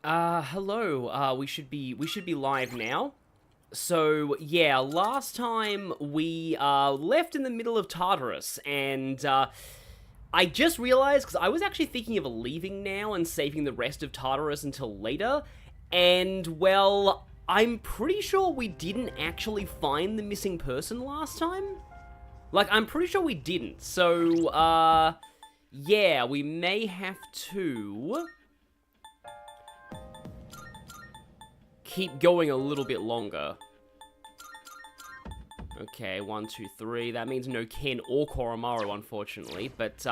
Hello. We should be live now. So, yeah, last time we, left in the middle of Tartarus, and, I just realized, because I was actually thinking of leaving now and saving the rest of Tartarus until later, and, well, I'm pretty sure we didn't actually find the missing person last time. Like, I'm pretty sure we didn't, so, yeah, we may have to keep going a little bit longer. Okay, 1, 2, 3. That means no Ken or Koraru, unfortunately. But,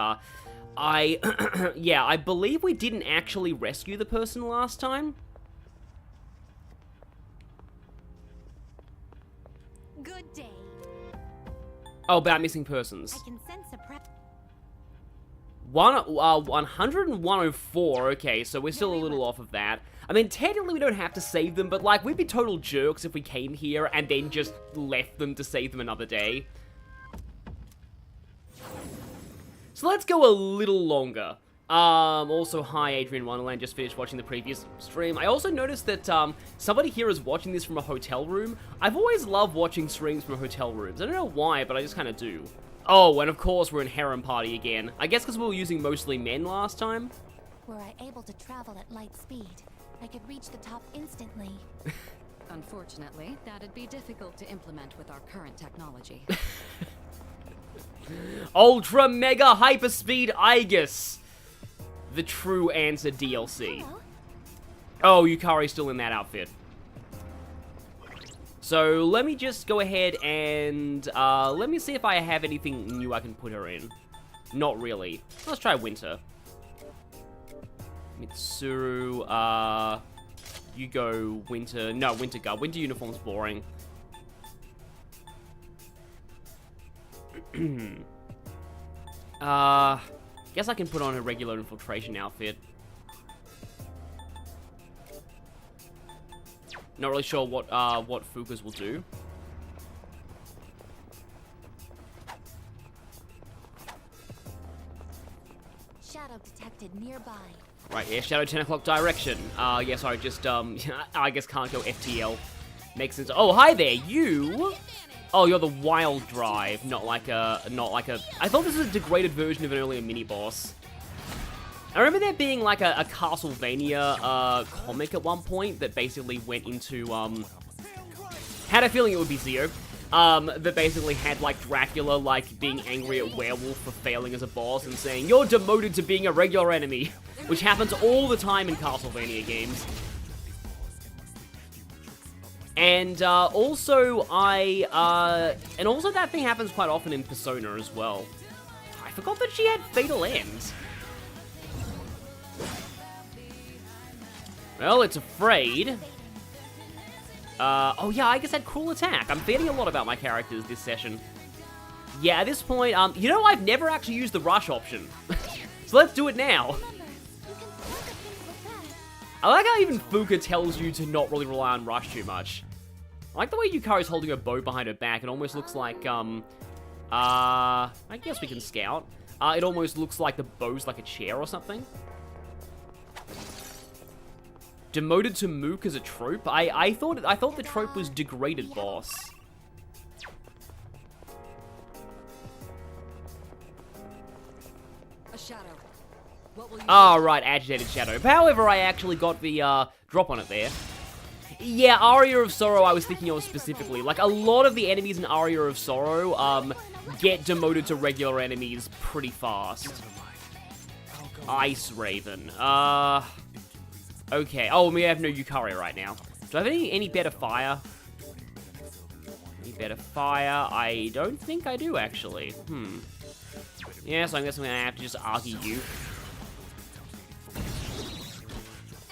yeah, I believe we didn't actually rescue the person last time. Good day. Oh, about missing persons. I can sense a 100 and 104, okay, so we're still a little off of that. I mean, technically we don't have to save them, but, like, we'd be total jerks if we came here and then just left them to save them another day. So let's go a little longer. Also, hi, Adrian Wonderland, just finished watching the previous stream. I also noticed that, somebody here is watching this from a hotel room. I've always loved watching streams from hotel rooms. I don't know why, but I just kind of do. Oh, and of course we're in Harem Party again. I guess because we were using mostly men last time. Were I able to travel at light speed, I could reach the top instantly. Unfortunately, that'd be difficult to implement with our current technology. Ultra Mega Hyperspeed Aigis! The true answer DLC. Hello? Oh, Yukari's still in that outfit. So, let me just go ahead and, let me see if I have anything new I can put her in. Not really. Let's try Winter. Mitsuru, you go Winter. No, Winter Guard. Winter uniform's boring. Guess I can put on a regular infiltration outfit. Not really sure what Fuka's will do. Shadow detected nearby. Right, yeah, Shadow 10 o'clock direction. Yeah, sorry, just, I guess can't go FTL. Makes sense. Oh, hi there, you! Oh, you're the Wild Drive, not like a... I thought this was a degraded version of an earlier mini-boss. I remember there being, like, a Castlevania, comic at one point that basically went into, had a feeling it would be Zio. That basically had, like, Dracula, like, being angry at Werewolf for failing as a boss and saying, "You're demoted to being a regular enemy," which happens all the time in Castlevania games. And, also, and also that thing happens quite often in Persona as well. I forgot that she had Fatal Ends. Well, it's afraid. Oh yeah, I guess that Cruel Attack. I'm forgetting a lot about my characters this session. Yeah, at this point, you know, I've never actually used the rush option. So let's do it now. I like how even Fuka tells you to not really rely on rush too much. I like the way Yukari's holding her bow behind her back. It almost looks like, I guess we can scout. It almost looks like the bow's like a chair or something. Demoted to Mook as a trope? I thought the trope was degraded boss. A shadow. What will you Oh, right, Agitated Shadow. However, I actually got the, drop on it there. Yeah, Aria of Sorrow I was thinking of specifically. Like, a lot of the enemies in Aria of Sorrow, get demoted to regular enemies pretty fast. Ice Raven. Okay. Oh, we have no Yukari right now. Do I have any better fire? Any better fire? I don't think I do, actually. Yeah, so I guess I'm gonna have to just argue you.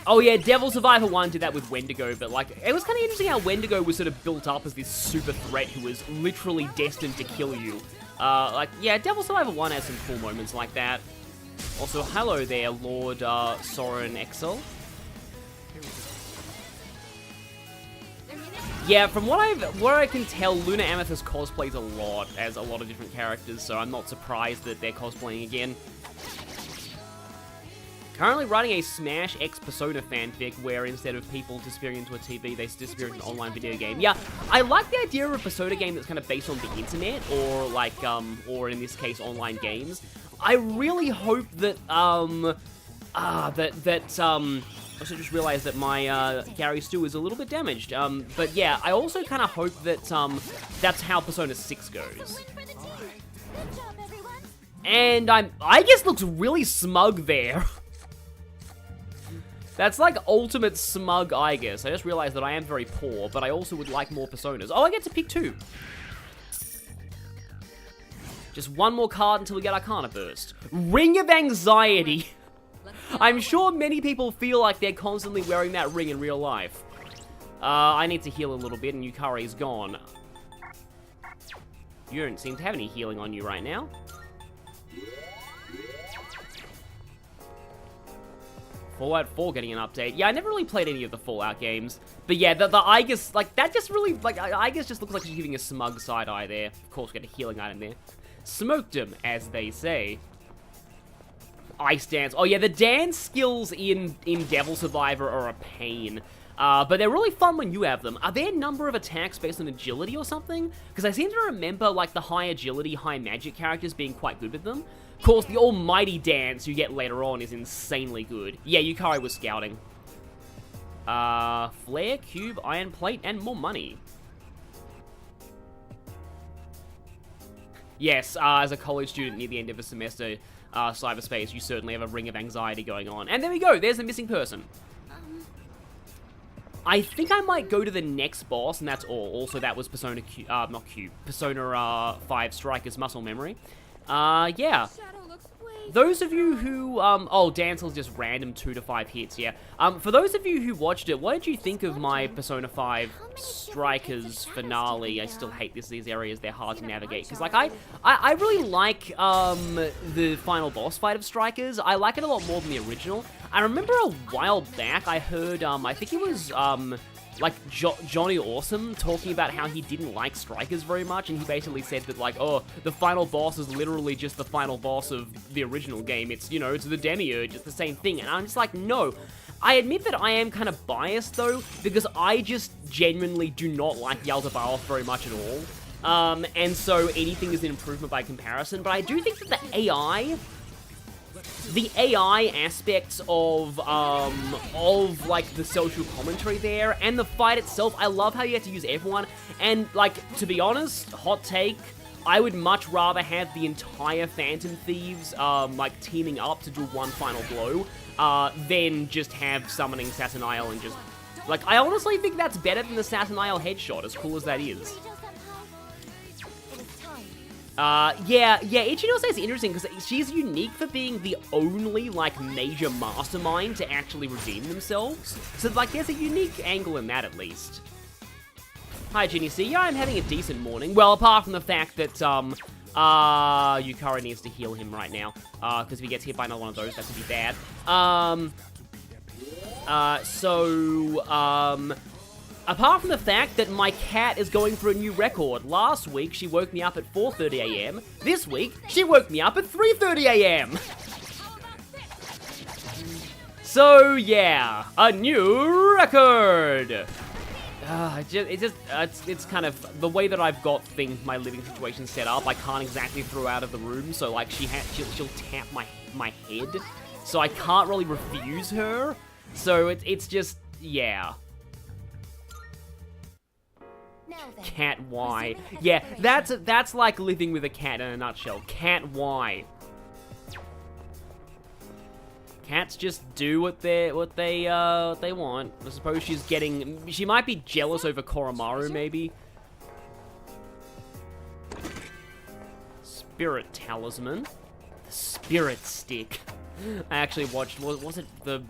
Oh yeah, Devil Survivor 1 did that with Wendigo, but like, it was kind of interesting how Wendigo was sort of built up as this super threat who was literally destined to kill you. Like, yeah, Devil Survivor 1 has some cool moments like that. Also, hello there, Lord Soren Exel. Yeah, from what I can tell, Luna Amethyst cosplays a lot as a lot of different characters, so I'm not surprised that they're cosplaying again. Currently writing a Smash X Persona fanfic where instead of people disappearing into a TV, they disappear into an online video game. Yeah, I like the idea of a Persona game that's kind of based on the internet, or like, or in this case, online games. I really hope that, I also just realized that my, Gary Stu is a little bit damaged. But yeah, I also kind of hope that, that's how Persona 6 goes. And Aigis looks really smug there. That's like ultimate smug Aigis. I just realized that I am very poor, but I also would like more Personas. Oh, I get to pick 2. Just one more card until we get Arcana Burst. Ring of Anxiety. I'm sure many people feel like they're constantly wearing that ring in real life. I need to heal a little bit, and Yukari's gone. You don't seem to have any healing on you right now. Fallout 4 getting an update. Yeah, I never really played any of the Fallout games. But yeah, the Aigis, like, that just really, like, Aigis just looks like she's giving a smug side eye there. Of course, we get a healing item there. Smoked him, as they say. Ice dance. Oh yeah, the dance skills in Devil Survivor are a pain. But they're really fun when you have them. Are there a number of attacks based on agility or something? Because I seem to remember, like, the high agility, high magic characters being quite good with them. Of course, the almighty dance you get later on is insanely good. Yeah, Yukari was scouting. Flare, cube, iron plate, and more money. Yes, as a college student near the end of a semester, cyberspace, you certainly have a ring of anxiety going on. And there we go, there's a missing person. I think I might go to the next boss, and that's all. Also, that was Persona Q, not Q, Persona 5 Striker's Muscle Memory. Yeah. Those of you who, oh, Dancel's just random 2 to 5 hits, yeah. For those of you who watched it, what did you think of my Persona 5 Strikers finale? I still hate these areas, they're hard to navigate. Because, like, I really like, the final boss fight of Strikers. I like it a lot more than the original. I remember a while back, I heard, I think it was, like, Johnny Awesome talking about how he didn't like Strikers very much, and he basically said that, like, oh, the final boss is literally just the final boss of the original game. It's, you know, it's the Demiurge, it's the same thing. And I'm just like, no. I admit that I am kind of biased, though, because I just genuinely do not like Yaldabaoth very much at all. And so anything is an improvement by comparison, but I do think that the AI aspects of like, the social commentary there, and the fight itself, I love how you have to use everyone, and, like, to be honest, hot take, I would much rather have the entire Phantom Thieves, like, teaming up to do one final blow, than just have summoning Satanael and just, like, I honestly think that's better than the Satanael headshot, as cool as that is. Yeah, Ichinose is interesting because she's unique for being the only, like, major mastermind to actually redeem themselves. So, like, there's a unique angle in that, at least. Hi, Ginny C. Yeah, I'm having a decent morning. Well, apart from the fact that, Yukari needs to heal him right now. Because if he gets hit by another one of those, that could be bad. Apart from the fact that my cat is going for a new record. Last week, she woke me up at 4:30 a.m. This week, she woke me up at 3:30 a.m. So, yeah, a new record! It's kind of, the way that I've got my living situation set up, I can't exactly throw out of the room, so, like, she'll tap my head, so I can't really refuse her, so it's just, yeah. Cat Y. Yeah, that's like living with a cat in a nutshell. Cat Y. Cats just do what they want. I suppose she might be jealous over Koromaru, maybe. Spirit Talisman. The Spirit Stick. I actually watched, was it the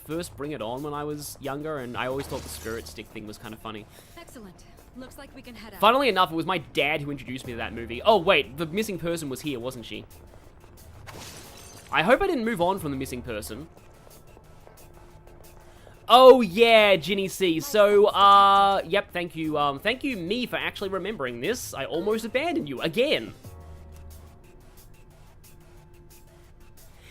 first Bring It On when I was younger, and I always thought the Spirit Stick thing was kind of funny. Excellent. Looks like we can head out. Funnily enough, it was my dad who introduced me to that movie. Oh, wait, the missing person was here, wasn't she? I hope I didn't move on from the missing person. Oh, yeah, Ginny C. So, yep, thank you, me, for actually remembering this. I almost abandoned you, again.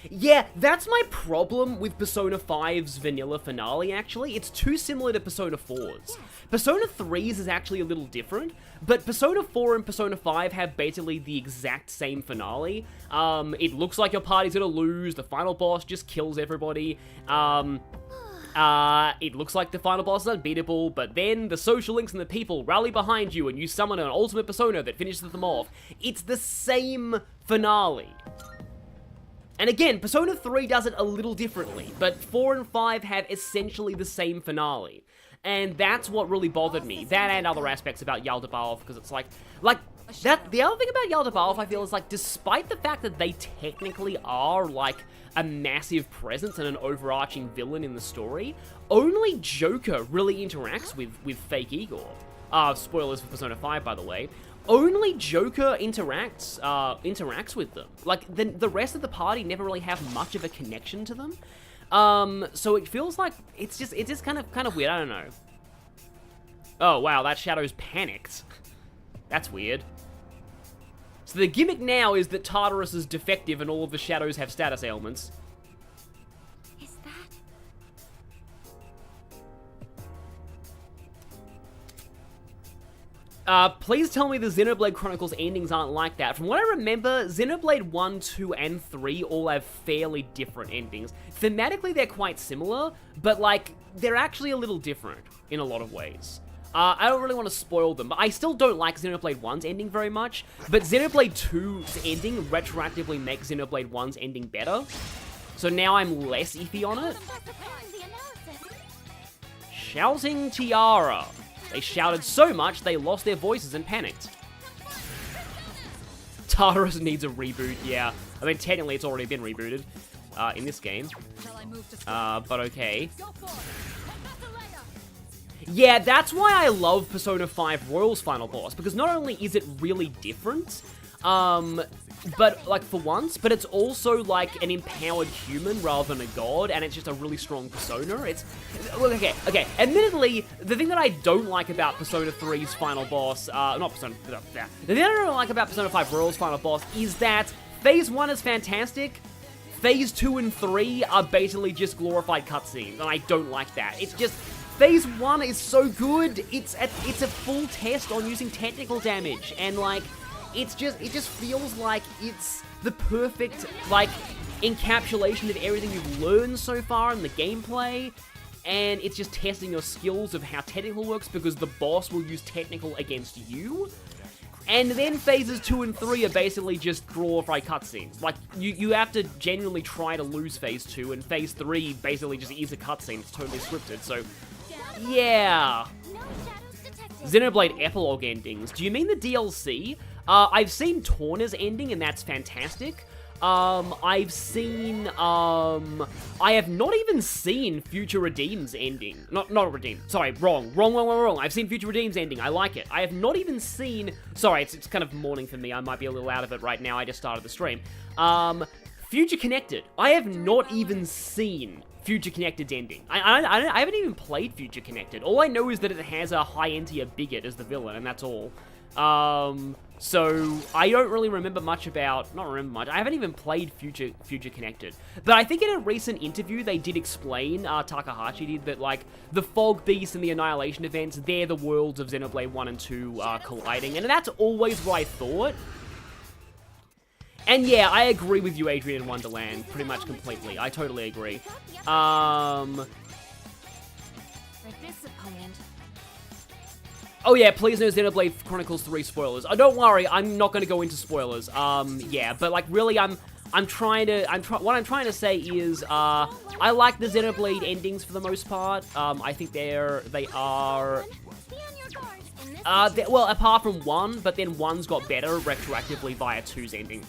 Yeah, that's my problem with Persona 5's vanilla finale, actually. It's too similar to Persona 4's. Persona 3's is actually a little different, but Persona 4 and Persona 5 have basically the exact same finale. It looks like your party's gonna lose, the final boss just kills everybody. It looks like the final boss is unbeatable, but then the social links and the people rally behind you and you summon an ultimate persona that finishes them off. It's the same finale. And again, Persona 3 does it a little differently, but 4 and 5 have essentially the same finale. And that's what really bothered me. That and other aspects about Yaldabaoth, because it's like, that, the other thing about Yaldabaoth, I feel, is like, despite the fact that they technically are, like, a massive presence and an overarching villain in the story, only Joker really interacts with fake Igor. Spoilers for Persona 5, by the way. Only Joker interacts with them. Like, the rest of the party never really have much of a connection to them. So it feels like it's just kind of weird. I don't know. Oh wow, that Shadow's panicked. That's weird. So the gimmick now is that Tartarus is defective and all of the Shadows have status ailments. Is that... Please tell me the Xenoblade Chronicles endings aren't like that. From what I remember, Xenoblade 1, 2, and 3 all have fairly different endings. Thematically, they're quite similar, but, like, they're actually a little different in a lot of ways. I don't really want to spoil them, but I still don't like Xenoblade 1's ending very much, but Xenoblade 2's ending retroactively makes Xenoblade 1's ending better. So now I'm less iffy on it. Shouting Tiara. They shouted so much, they lost their voices and panicked. Tartarus needs a reboot, yeah. I mean, technically it's already been rebooted in this game. But okay. Yeah, that's why I love Persona 5 Royal's final boss, because not only is it really different, but, like, for once, but it's also, like, an empowered human rather than a god, and it's just a really strong persona. It's... Well, okay, admittedly, the thing that I don't like about Persona 3's final boss, not Persona... The thing that I don't like about Persona 5 Royal's final boss is that Phase 1 is fantastic, Phase 2 and 3 are basically just glorified cutscenes, and I don't like that. It's just... Phase 1 is so good, it's a full test on using technical damage, and, like... it just feels like it's the perfect, like, encapsulation of everything you've learned so far in the gameplay, and it's just testing your skills of how technical works, because the boss will use technical against you, and then phases 2 and 3 are basically just glorified cutscenes. Like, you have to genuinely try to lose phase 2, and phase 3 basically just is a cutscene, it's totally scripted, so, yeah. Xenoblade epilogue endings. Do you mean the DLC? I've seen Torna's ending, and that's fantastic. I've seen, I have not even seen Future Redeem's ending. Not Redeem. Sorry, wrong. I've seen Future Redeem's ending. I like it. I have not even seen... Sorry, it's kind of morning for me. I might be a little out of it right now. I just started the stream. Future Connected. I have not even seen Future Connected's ending. I haven't even played Future Connected. All I know is that it has a high-entier bigot as the villain, and that's all. So I don't really remember much about, I haven't even played Future Connected. But I think in a recent interview they did explain, Takahashi did, that like the Fog Beast and the Annihilation events, they're the worlds of Xenoblade 1 and 2 colliding, and that's always what I thought. And yeah, I agree with you, Adrian Wonderland, pretty much completely. I totally agree. Oh yeah, please no Xenoblade Chronicles 3 spoilers. Oh, don't worry, I'm not going to go into spoilers. Yeah, but like really, what I'm trying to say is, I like the Xenoblade endings for the most part. I think they are. Well, apart from 1, but then 1's got better retroactively via 2's ending.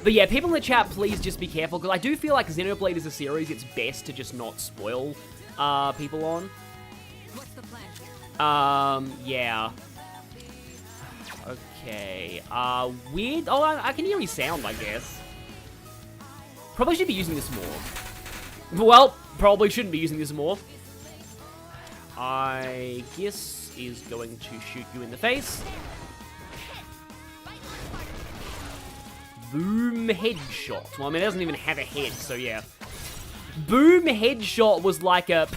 But yeah, people in the chat, please just be careful, because I do feel like Xenoblade is a series it's best to just not spoil people on. What's the plan? Yeah. Okay, weird. Oh, I can hear his sound, I guess. Probably should be using this more. Well, probably shouldn't be using this more. Aigis is going to shoot you in the face. Boom headshot. Well, I mean, it doesn't even have a head, so yeah. Boom headshot was like a...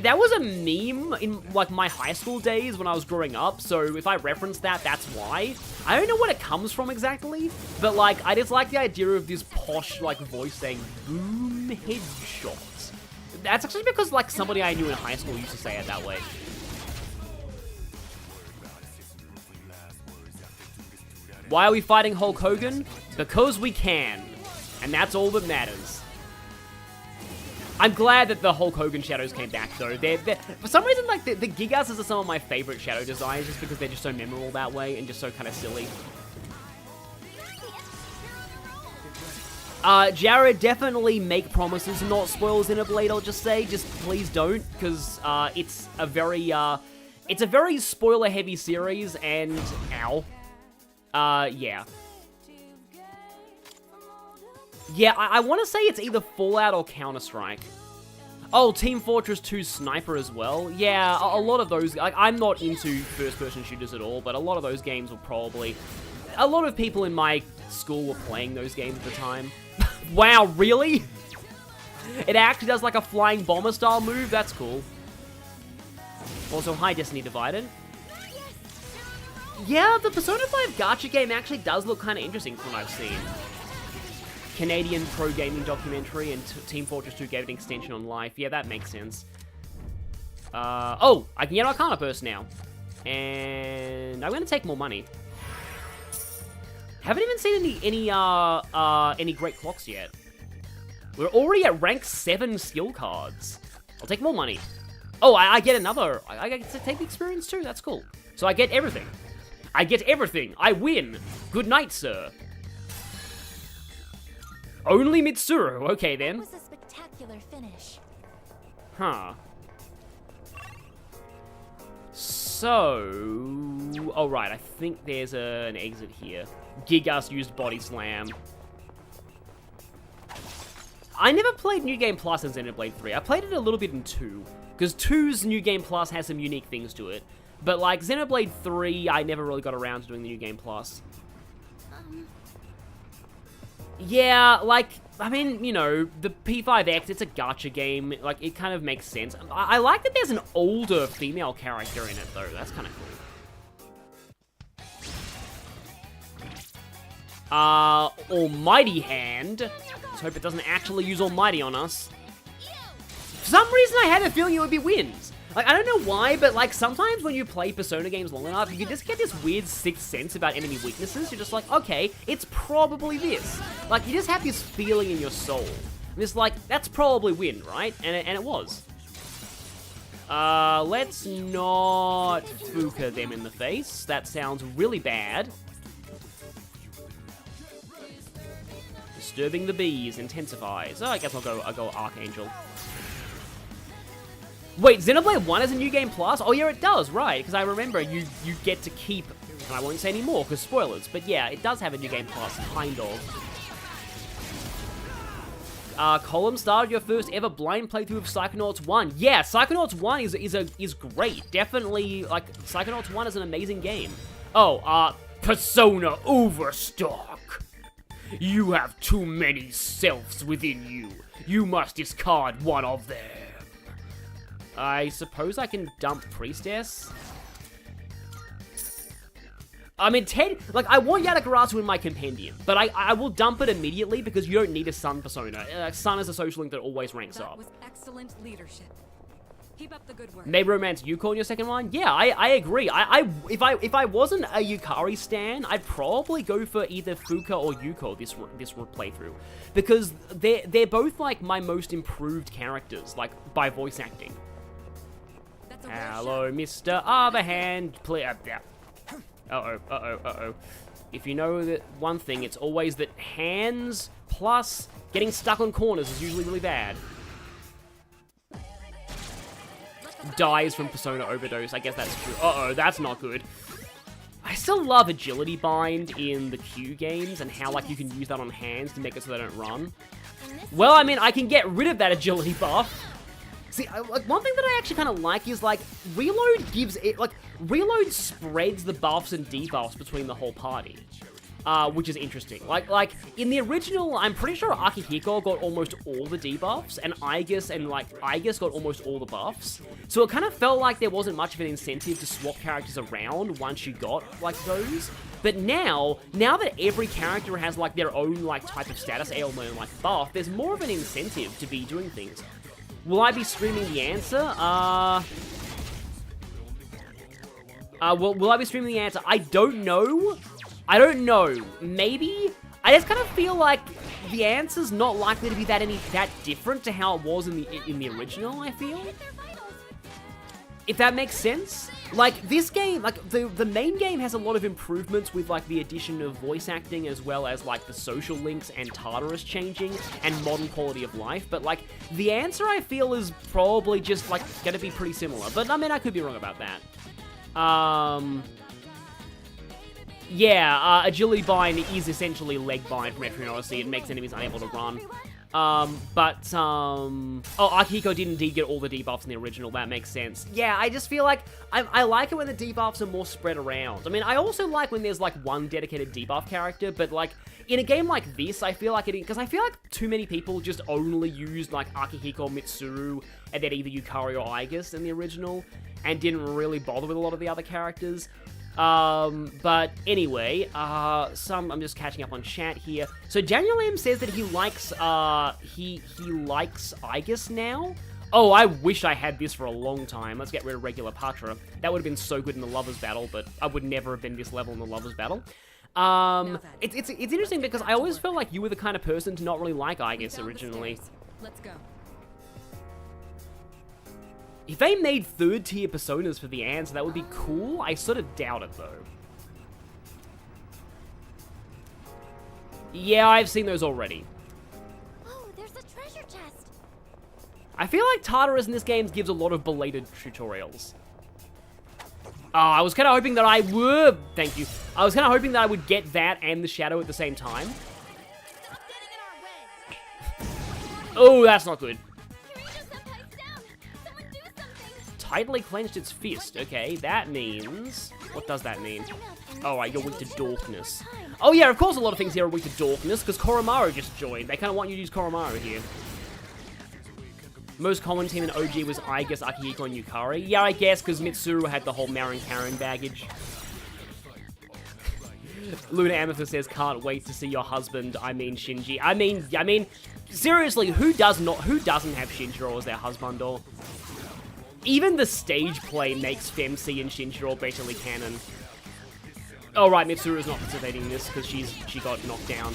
That was a meme in, like, my high school days when I was growing up, so if I reference that, that's why. I don't know what it comes from exactly, but, like, I just like the idea of this posh, like, voice saying, boom headshot. That's actually because, like, somebody I knew in high school used to say it that way. Why are we fighting Hulk Hogan? Because we can. And that's all that matters. I'm glad that the Hulk Hogan shadows came back, though. They're for some reason, like, the Gigas are some of my favorite shadow designs, just because they're just so memorable that way, and just so kind of silly. Jared, definitely make promises and not spoil Xenoblade, I'll just say. Just please don't, because it's a very spoiler-heavy series, and... Ow. Yeah. Yeah, I want to say it's either Fallout or Counter-Strike. Oh, Team Fortress 2 Sniper as well. Yeah, a lot of those... Like, I'm not into first-person shooters at all, but a lot of those games will probably... A lot of people in my school were playing those games at the time. Wow, really? It actually does like a flying bomber style move? That's cool. Also, hi, Destiny Divided. Yeah, the Persona 5 gacha game actually does look kind of interesting from what I've seen. Canadian pro gaming documentary, and Team Fortress 2 gave an extension on life. Yeah, that makes sense. Oh, I can get Arcana Burst now. And I'm going to take more money. Haven't even seen any great clocks yet. We're already at rank 7 skill cards. I'll take more money. Oh, I get another. I get to take the experience too. That's cool. So I get everything. I get everything. I win. Good night, sir. Only Mitsuru. Okay, then. It was a spectacular finish. Huh. So... Oh, right. I think there's an exit here. Gigas used Body Slam. I never played New Game Plus in Xenoblade 3. I played it a little bit in 2. Because 2's New Game Plus has some unique things to it. But, like, Xenoblade 3, I never really got around to doing the New Game Plus. Yeah, like, I mean, you know, the P5X, it's a gacha game. Like, it kind of makes sense. I like that there's an older female character in it, though. That's kind of cool. Almighty Hand. Let's hope it doesn't actually use Almighty on us. For some reason, I had a feeling it would be Winds. Like, I don't know why, but, like, sometimes when you play Persona games long enough, you can just get this weird sixth sense about enemy weaknesses. You're just like, okay, it's probably this. Like, you just have this feeling in your soul. And it's like, that's probably Wind, right? And it was. Let's not Fuka them in the face. That sounds really bad. Disturbing the bees intensifies. Oh, I guess I'll go Archangel. Wait, Xenoblade 1 is a New Game Plus? Oh yeah, it does, right, because I remember you get to keep, and I won't say any more because spoilers, but yeah, it does have a New Game Plus, kind of. Column started your first ever blind playthrough of Psychonauts 1. Yeah, Psychonauts 1 is great. Definitely, like, Psychonauts 1 is an amazing game. Oh, Persona Overstock. You have too many selves within you. You must discard one of them. I suppose I can dump Priestess? I mean, I want Yatagarasu in my compendium, but I will dump it immediately because you don't need a Sun persona. Sun is a social link that always ranks up. That was excellent leadership. Keep up the good work. May romance Yuko in your second one? Yeah, I agree. If I wasn't a Yukari stan, I'd probably go for either Fuka or Yuko this playthrough, because they're both like my most improved characters, like by voice acting. Hello, Mr. Otherhand. Uh-oh. If you know that one thing, it's always that hands plus getting stuck on corners is usually really bad. Dies from Persona Overdose. I guess that's true. Uh-oh, that's not good. I still love Agility Bind in the Q games and how, like, you can use that on hands to make it so they don't run. Well, I mean, I can get rid of that agility buff. See, like, one thing that I actually kind of like is, like, Reload gives it, like, Reload spreads the buffs and debuffs between the whole party. which is interesting. Like in the original, I'm pretty sure Akihiko got almost all the debuffs, and Aigis got almost all the buffs. So it kind of felt like there wasn't much of an incentive to swap characters around once you got like those. But now that every character has like their own like type of status ailment and like buff, there's more of an incentive to be doing things. Will I be streaming the answer? Will I be streaming the answer? I don't know. I don't know. Maybe? I just kind of feel like the answer's not likely to be that different to how it was in the original, I feel. If that makes sense. Like, this game, like, the main game has a lot of improvements with, like, the addition of voice acting as well as, like, the social links and Tartarus changing and modern quality of life. But, like, the answer, I feel, is probably just, like, gonna be pretty similar. But, I mean, I could be wrong about that. Yeah, agility bind is essentially leg bind from Etrian Odyssey. It makes enemies unable to run. Oh, Akihiko did indeed get all the debuffs in the original. That makes sense. Yeah, I just feel like I like it when the debuffs are more spread around. I mean, I also like when there's like one dedicated debuff character, but like in a game like this, I feel like because I feel like too many people just only used like Akihiko, Mitsuru, and then either Yukari or Aigis in the original, and didn't really bother with a lot of the other characters. But anyway, I'm just catching up on chat here. So Daniel M says that he likes, he likes Aigis now. Oh, I wish I had this for a long time. Let's get rid of regular Patra. That would have been so good in the Lovers Battle, but I would never have been this level in the Lovers Battle. It's interesting because I always felt like you were the kind of person to not really like Aigis originally. Let's go. If they made third-tier personas for the answer, that would be cool. I sort of doubt it, though. Yeah, I've seen those already. Oh, there's a treasure chest. I feel like Tartarus in this game gives a lot of belated tutorials. Oh, I was kind of hoping that I would... Thank you. I was kind of hoping that I would get that and the shadow at the same time. Stop getting in our way. Oh, that's not good. Tightly clenched its fist. Okay, that means... What does that mean? Oh, right, you're weak to darkness. Oh, yeah, of course a lot of things here are weak to darkness, because Koraru just joined. They kind of want you to use Koraru here. Most common team in OG was Aigis, Akihiko, and Yukari. Yeah, I guess, because Mitsuru had the whole Marin Karen baggage. Luna Amethyst says, can't wait to see your husband, I mean Shinji. I mean, seriously, who doesn't have Shinjiro as their husband, or... Even the stage play makes Femc and Shinjiro basically canon. Oh right, Mitsuru's not participating in this because she got knocked down.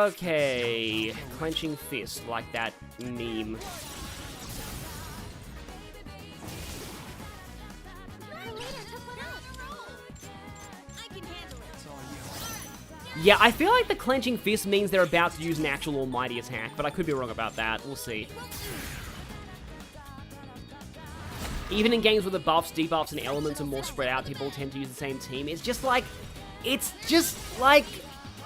Okay, clenching fist like that meme. Yeah, I feel like the clenching fist means they're about to use an actual almighty attack, but I could be wrong about that. We'll see. Even in games where the buffs, debuffs, and elements are more spread out, people tend to use the same team. It's just like,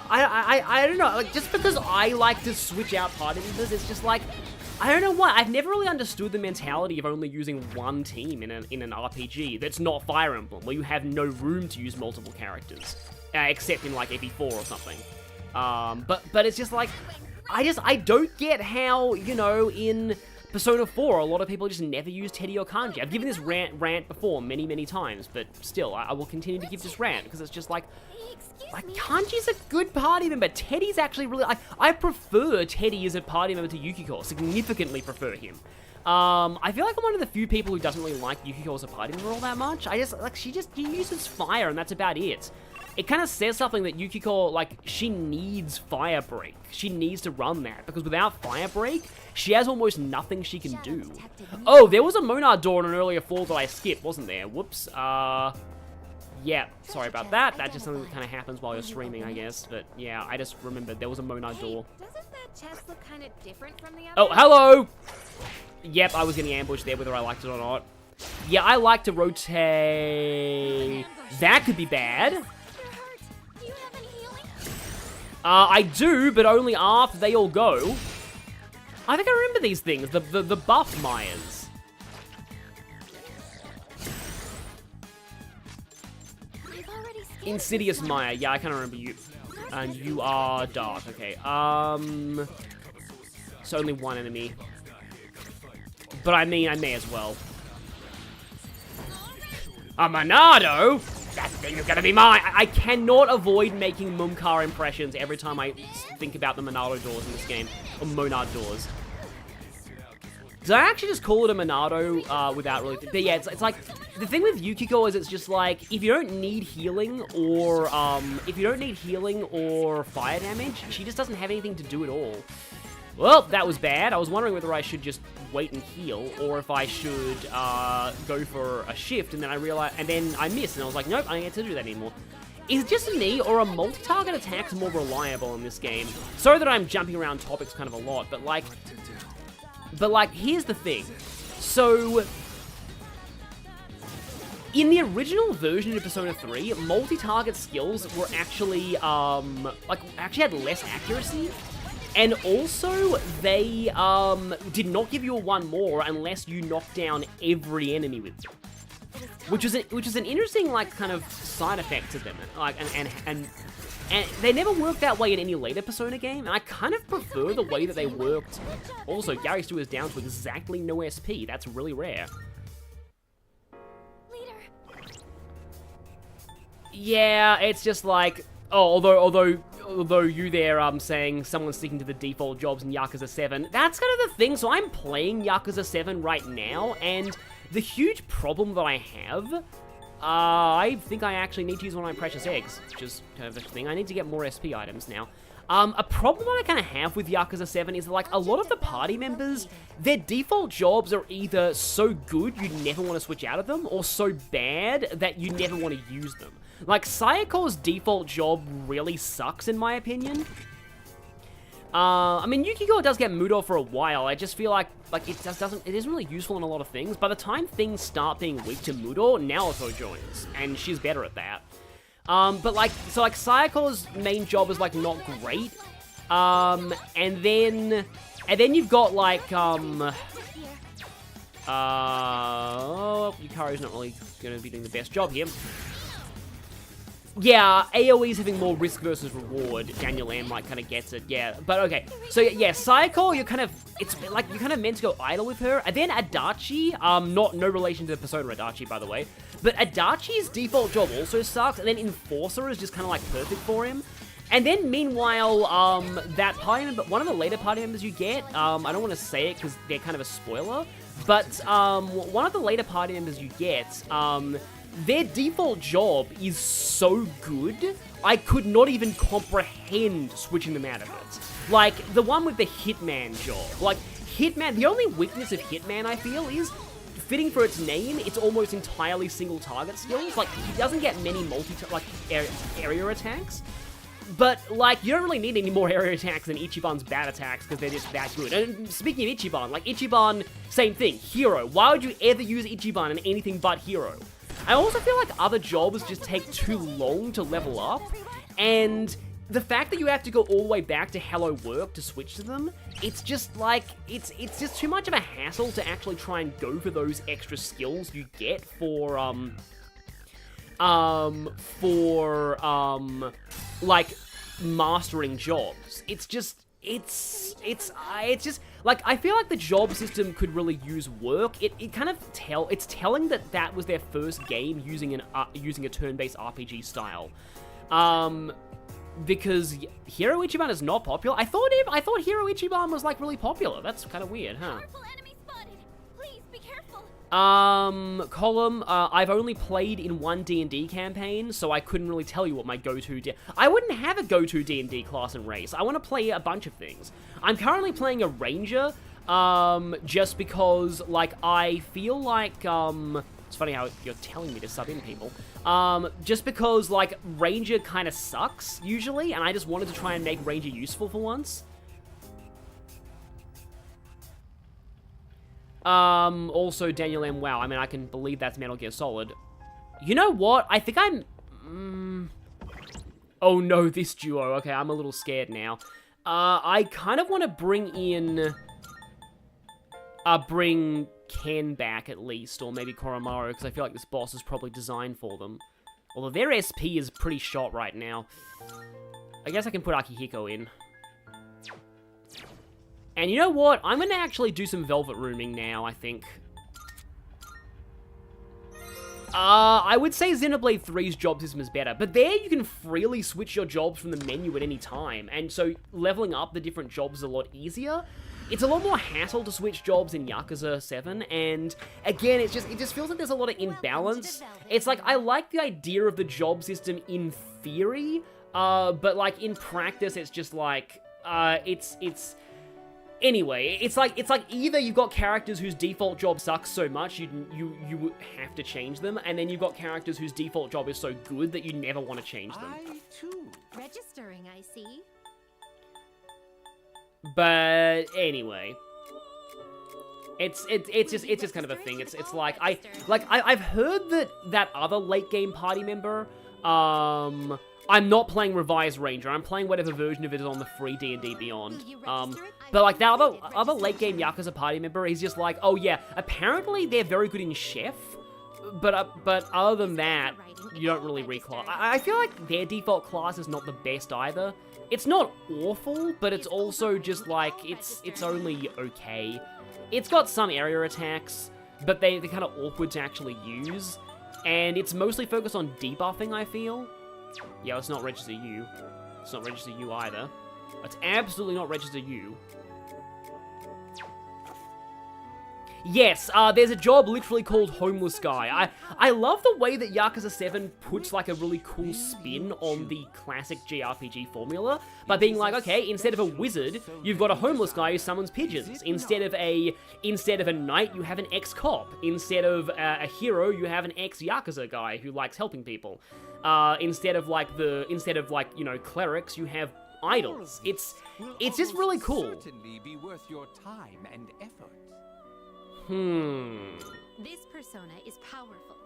I don't know, like, just because I like to switch out party members, it's just like, I don't know why. I've never really understood the mentality of only using one team in an RPG that's not Fire Emblem, where you have no room to use multiple characters. Except in like AP4 or something. But it's just like, I don't get how, you know, in Persona 4, a lot of people just never use Teddy or Kanji. I've given this rant before many times, but still, I will continue to give this rant, because it's just like Kanji's a good party member. Teddy's actually really, I prefer Teddy as a party member to Yukiko, significantly prefer him. I feel like I'm one of the few people who doesn't really like Yukiko as a party member all that much. She uses fire, and that's about it. It kind of says something that Yukiko, like, she needs Fire Break. She needs to run that, because without Fire Break, she has almost nothing she can do. Oh, there was a Monad door in an earlier fall that I skipped, wasn't there? Whoops. Yeah, sorry about that. That's just something that kind of happens while you're streaming, I guess. But, yeah, I just remembered there was a Monad door. Doesn't that chest look kind of different from the other? Oh, hello! Yep, I was getting ambushed there, whether I liked it or not. Yeah, I like to rotate. That could be bad. I do, but only after they all go. I think I remember these things, the buff Mayas. I've already scanned Insidious this one. Maya. Yeah, I kind of remember you. And you are dark. Okay. So only one enemy. But I mean, I may as well. A Monado? That thing is gonna be mine! I cannot avoid making Mumkar impressions every time I think about the Monado doors in this game. Or Monad doors. Did I actually just call it a Monado without really... But yeah, it's like... The thing with Yukiko is it's just like, if you don't need healing or fire damage, she just doesn't have anything to do at all. Well, that was bad. I was wondering whether I should just wait and heal, or if I should go for a shift, and then I realized, and then I missed, and I was like, nope, I don't get to do that anymore. Is it just me, or are multi-target attacks more reliable in this game? Sorry that I'm jumping around topics kind of a lot, but like, here's the thing. So, in the original version of Persona 3, multi-target skills were actually, actually had less accuracy. And also, they did not give you a one more unless you knocked down every enemy with them, which is an interesting kind of side effect to them. And they never worked that way in any later Persona game. And I kind of prefer the way that they worked. Also, Gary Stu is down to exactly no SP. That's really rare. Leader. Yeah, it's just like, although you there saying someone's sticking to the default jobs in Yakuza 7, that's kind of the thing. So I'm playing Yakuza 7 right now, and the huge problem that I have, I think I actually need to use one of my precious eggs, which is kind of the thing. I need to get more SP items now. A problem that I kind of have with Yakuza 7 is like a lot of the party members, their default jobs are either so good you never want to switch out of them, or so bad that you never want to use them. Like, Sayako's default job really sucks, in my opinion. I mean, Yukiko does get Mudo for a while. I just feel like it isn't really useful in a lot of things. By the time things start being weak to Mudo, Naoto joins, and she's better at that. But Sayako's main job is like not great. And then you've got like Yukari's not really gonna be doing the best job here. Yeah, AoE's having more risk versus reward. Daniel M kind of gets it, yeah. But okay, so yeah, Sayako, you're kind of meant to go idle with her. And then Adachi, no relation to Persona Adachi, by the way. But Adachi's default job also sucks, and then Enforcer is just kind of like perfect for him. And then meanwhile, that party member, one of the later party members you get, I don't want to say it because they're kind of a spoiler, but one of the later party members you get, their default job is so good, I could not even comprehend switching them out of it. Like, the one with the Hitman job. Like, Hitman, the only weakness of Hitman, I feel, is, fitting for its name, it's almost entirely single target skills. Like, he doesn't get many area attacks. But, like, you don't really need any more area attacks than Ichiban's bad attacks, because they're just that good. And speaking of Ichiban, like, Ichiban, same thing, Hero. Why would you ever use Ichiban in anything but Hero? I also feel like other jobs just take too long to level up, and the fact that you have to go all the way back to Hello Work to switch to them, it's just like, it's just too much of a hassle to actually try and go for those extra skills you get for, like, mastering jobs. It's just, like, I feel like the job system could really use work. It's telling that was their first game using a turn-based RPG style. Because Hero Ichiban is not popular. I thought Hero Ichiban was like really popular. That's kind of weird, huh? Enemy spotted. Please be careful. Column, I've only played in one D&D campaign, so I couldn't really tell you what my go-to I wouldn't have a go-to D&D class and race. I want to play a bunch of things. I'm currently playing a ranger, just because, like, I feel like, it's funny how you're telling me to sub in people. Just because, like, ranger kind of sucks, usually, and I just wanted to try and make ranger useful for once. Also, Daniel M. Wow, I mean, I can believe that's Metal Gear Solid. You know what? I think I'm... Oh no, this duo. Okay, I'm a little scared now. I kind of want to bring in... bring Ken back, at least, or maybe Koromaru, because I feel like this boss is probably designed for them. Although their SP is pretty shot right now. I guess I can put Akihiko in. And you know what? I'm going to actually do some Velvet Rooming now, I think. I would say Xenoblade 3's job system is better, but there you can freely switch your jobs from the menu at any time, and so leveling up the different jobs is a lot easier. It's a lot more hassle to switch jobs in Yakuza 7, and again, it just feels like there's a lot of imbalance. It's like, I like the idea of the job system in theory, but like in practice, it's just like, anyway, it's like either you've got characters whose default job sucks so much you have to change them, and then you've got characters whose default job is so good that you never want to change them. I too. Registering, I see. But anyway, it's just kind of a thing. It's like I've heard that other late game party member. I'm not playing Revised Ranger. I'm playing whatever version of it is on the free D&D Beyond. But like that other late game Yakuza party member, he's just like, oh yeah, apparently they're very good in Chef, but other than that, you don't really reclass. I feel like their default class is not the best either. It's not awful, but it's also just like, it's only okay. It's got some area attacks, but they're kind of awkward to actually use, and it's mostly focused on debuffing, I feel. Yeah, let's not register you. Let's not register you either. Let's absolutely not register you. Yes, there's a job literally called Homeless Guy. I love the way that Yakuza 7 puts like a really cool spin on the classic JRPG formula by being like, okay, instead of a wizard, you've got a homeless guy who summons pigeons. Instead of a knight, you have an ex-cop. Instead of a hero, you have an ex-Yakuza guy who likes helping people. Instead of you know, clerics, you have idols. It's just really cool. Certainly be worth your time and effort. This persona is powerful.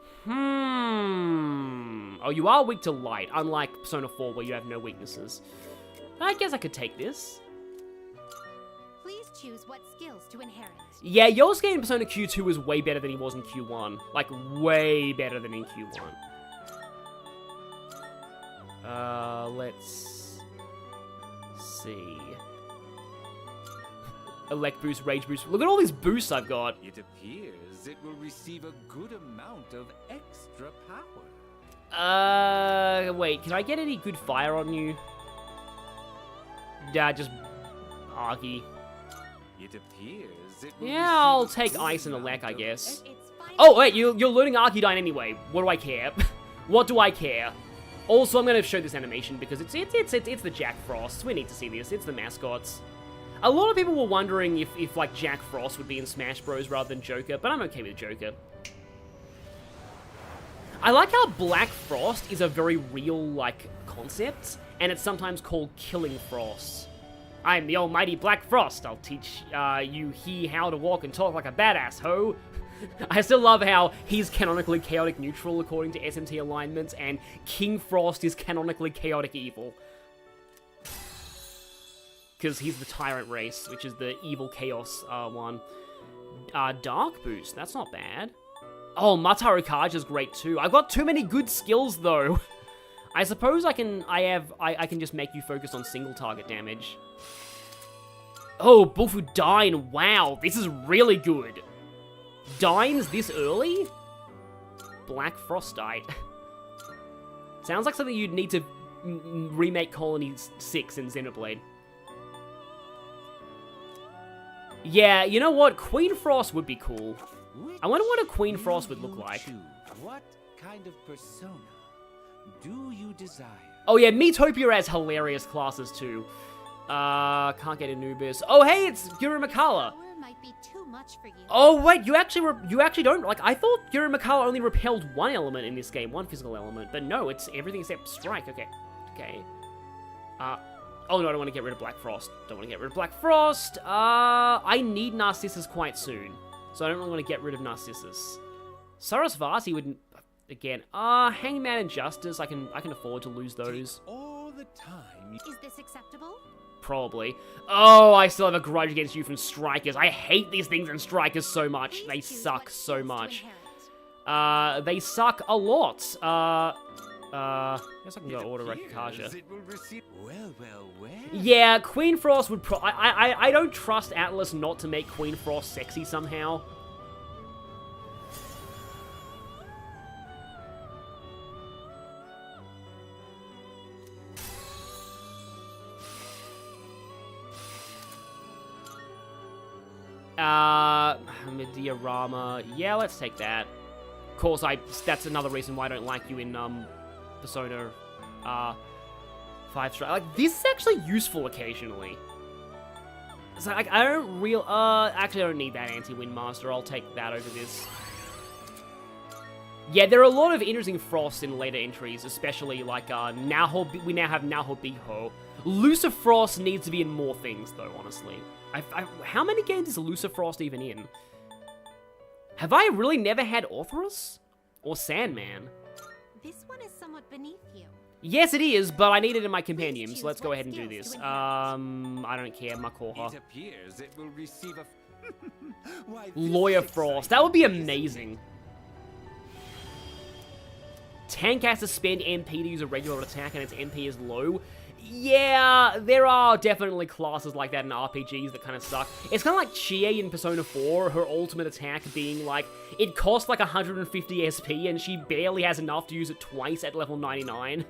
Oh, you are weak to light, unlike Persona 4 where you have no weaknesses. I guess I could take this. Please choose what skills to inherit. Yeah, Yosuke in Persona Q2 is way better than he was in Q1. Like, way better than in Q1. Let's see. Elect boost, rage boost. Look at all these boosts I've got. It appears it will receive a good amount of extra power. Wait, can I get any good fire on you? Nah, just Argy. It appears it will Yeah, I'll take ice and elect, I guess. It's fine. Oh, wait, you're learning Archedyne anyway. What do I care? What do I care? Also, I'm gonna show this animation because it's the Jack Frost. We need to see this. It's the mascots. A lot of people were wondering if like Jack Frost would be in Smash Bros rather than Joker, but I'm okay with Joker. I like how Black Frost is a very real like concept, and it's sometimes called Killing Frost. I'm the almighty Black Frost. I'll teach you how to walk and talk like a badass, ho. I still love how he's canonically chaotic neutral according to SMT alignments, and King Frost is canonically chaotic evil. Because he's the Tyrant race, which is the evil chaos one. Dark boost, that's not bad. Oh, Mataru Kaja's great too. I've got too many good skills though. I suppose I can just make you focus on single target damage. Oh, Bufu Dine, wow, this is really good. Dines this early? Black Frostite. Sounds like something you'd need to remake Colony 6 in Xenoblade. Yeah, you know what? Queen Frost would be cool. I wonder what a Queen Frost would look like. What kind of persona do you desire? Oh yeah, Miitopia has hilarious classes too. Can't get Anubis. Oh hey, it's Yuri Mikala. Power might be too much for you. Oh wait, you actually don't, like, I thought Yuri Mikala only repelled one element in this game, one physical element, but no, it's everything except strike. Okay. Oh no, I don't want to get rid of Black Frost. I need Narcissus quite soon, so I don't really want to get rid of Narcissus. Sarasvati would, again, Hangman and Justice, I can afford to lose those. All the time. Is this acceptable? Probably. Oh, I still have a grudge against you from Strikers. I hate these things in Strikers so much. They suck so much. They suck a lot. Guess I can go order Rekikaja. It will receive... Well, well, well. Yeah, Queen Frost would I don't trust Atlas not to make Queen Frost sexy somehow. Diorama. Yeah, let's take that. Of course, that's another reason why I don't like you in, Persona, 5 Strike. Like, this is actually useful occasionally. So, like, I don't actually I don't need that Anti-Wind Master. I'll take that over this. Yeah, there are a lot of interesting frosts in later entries, especially, like, we now have Naho Biho. Lucifrost needs to be in more things, though, honestly. How many games is Lucifrost even in? Have I really never had Orthrus? Or Sandman? This one is somewhat beneath you. Yes, it is, but I need it in my compendium, so let's go ahead and do this. I don't care, Makoha. It appears it will receive a... Why, Lawyer Frost. That would be amazing. Tank has to spend MP to use a regular attack, and its MP is low. Yeah, there are definitely classes like that in RPGs that kind of suck. It's kind of like Chie in Persona 4, her ultimate attack being like, it costs like 150 SP and she barely has enough to use it twice at level 99. In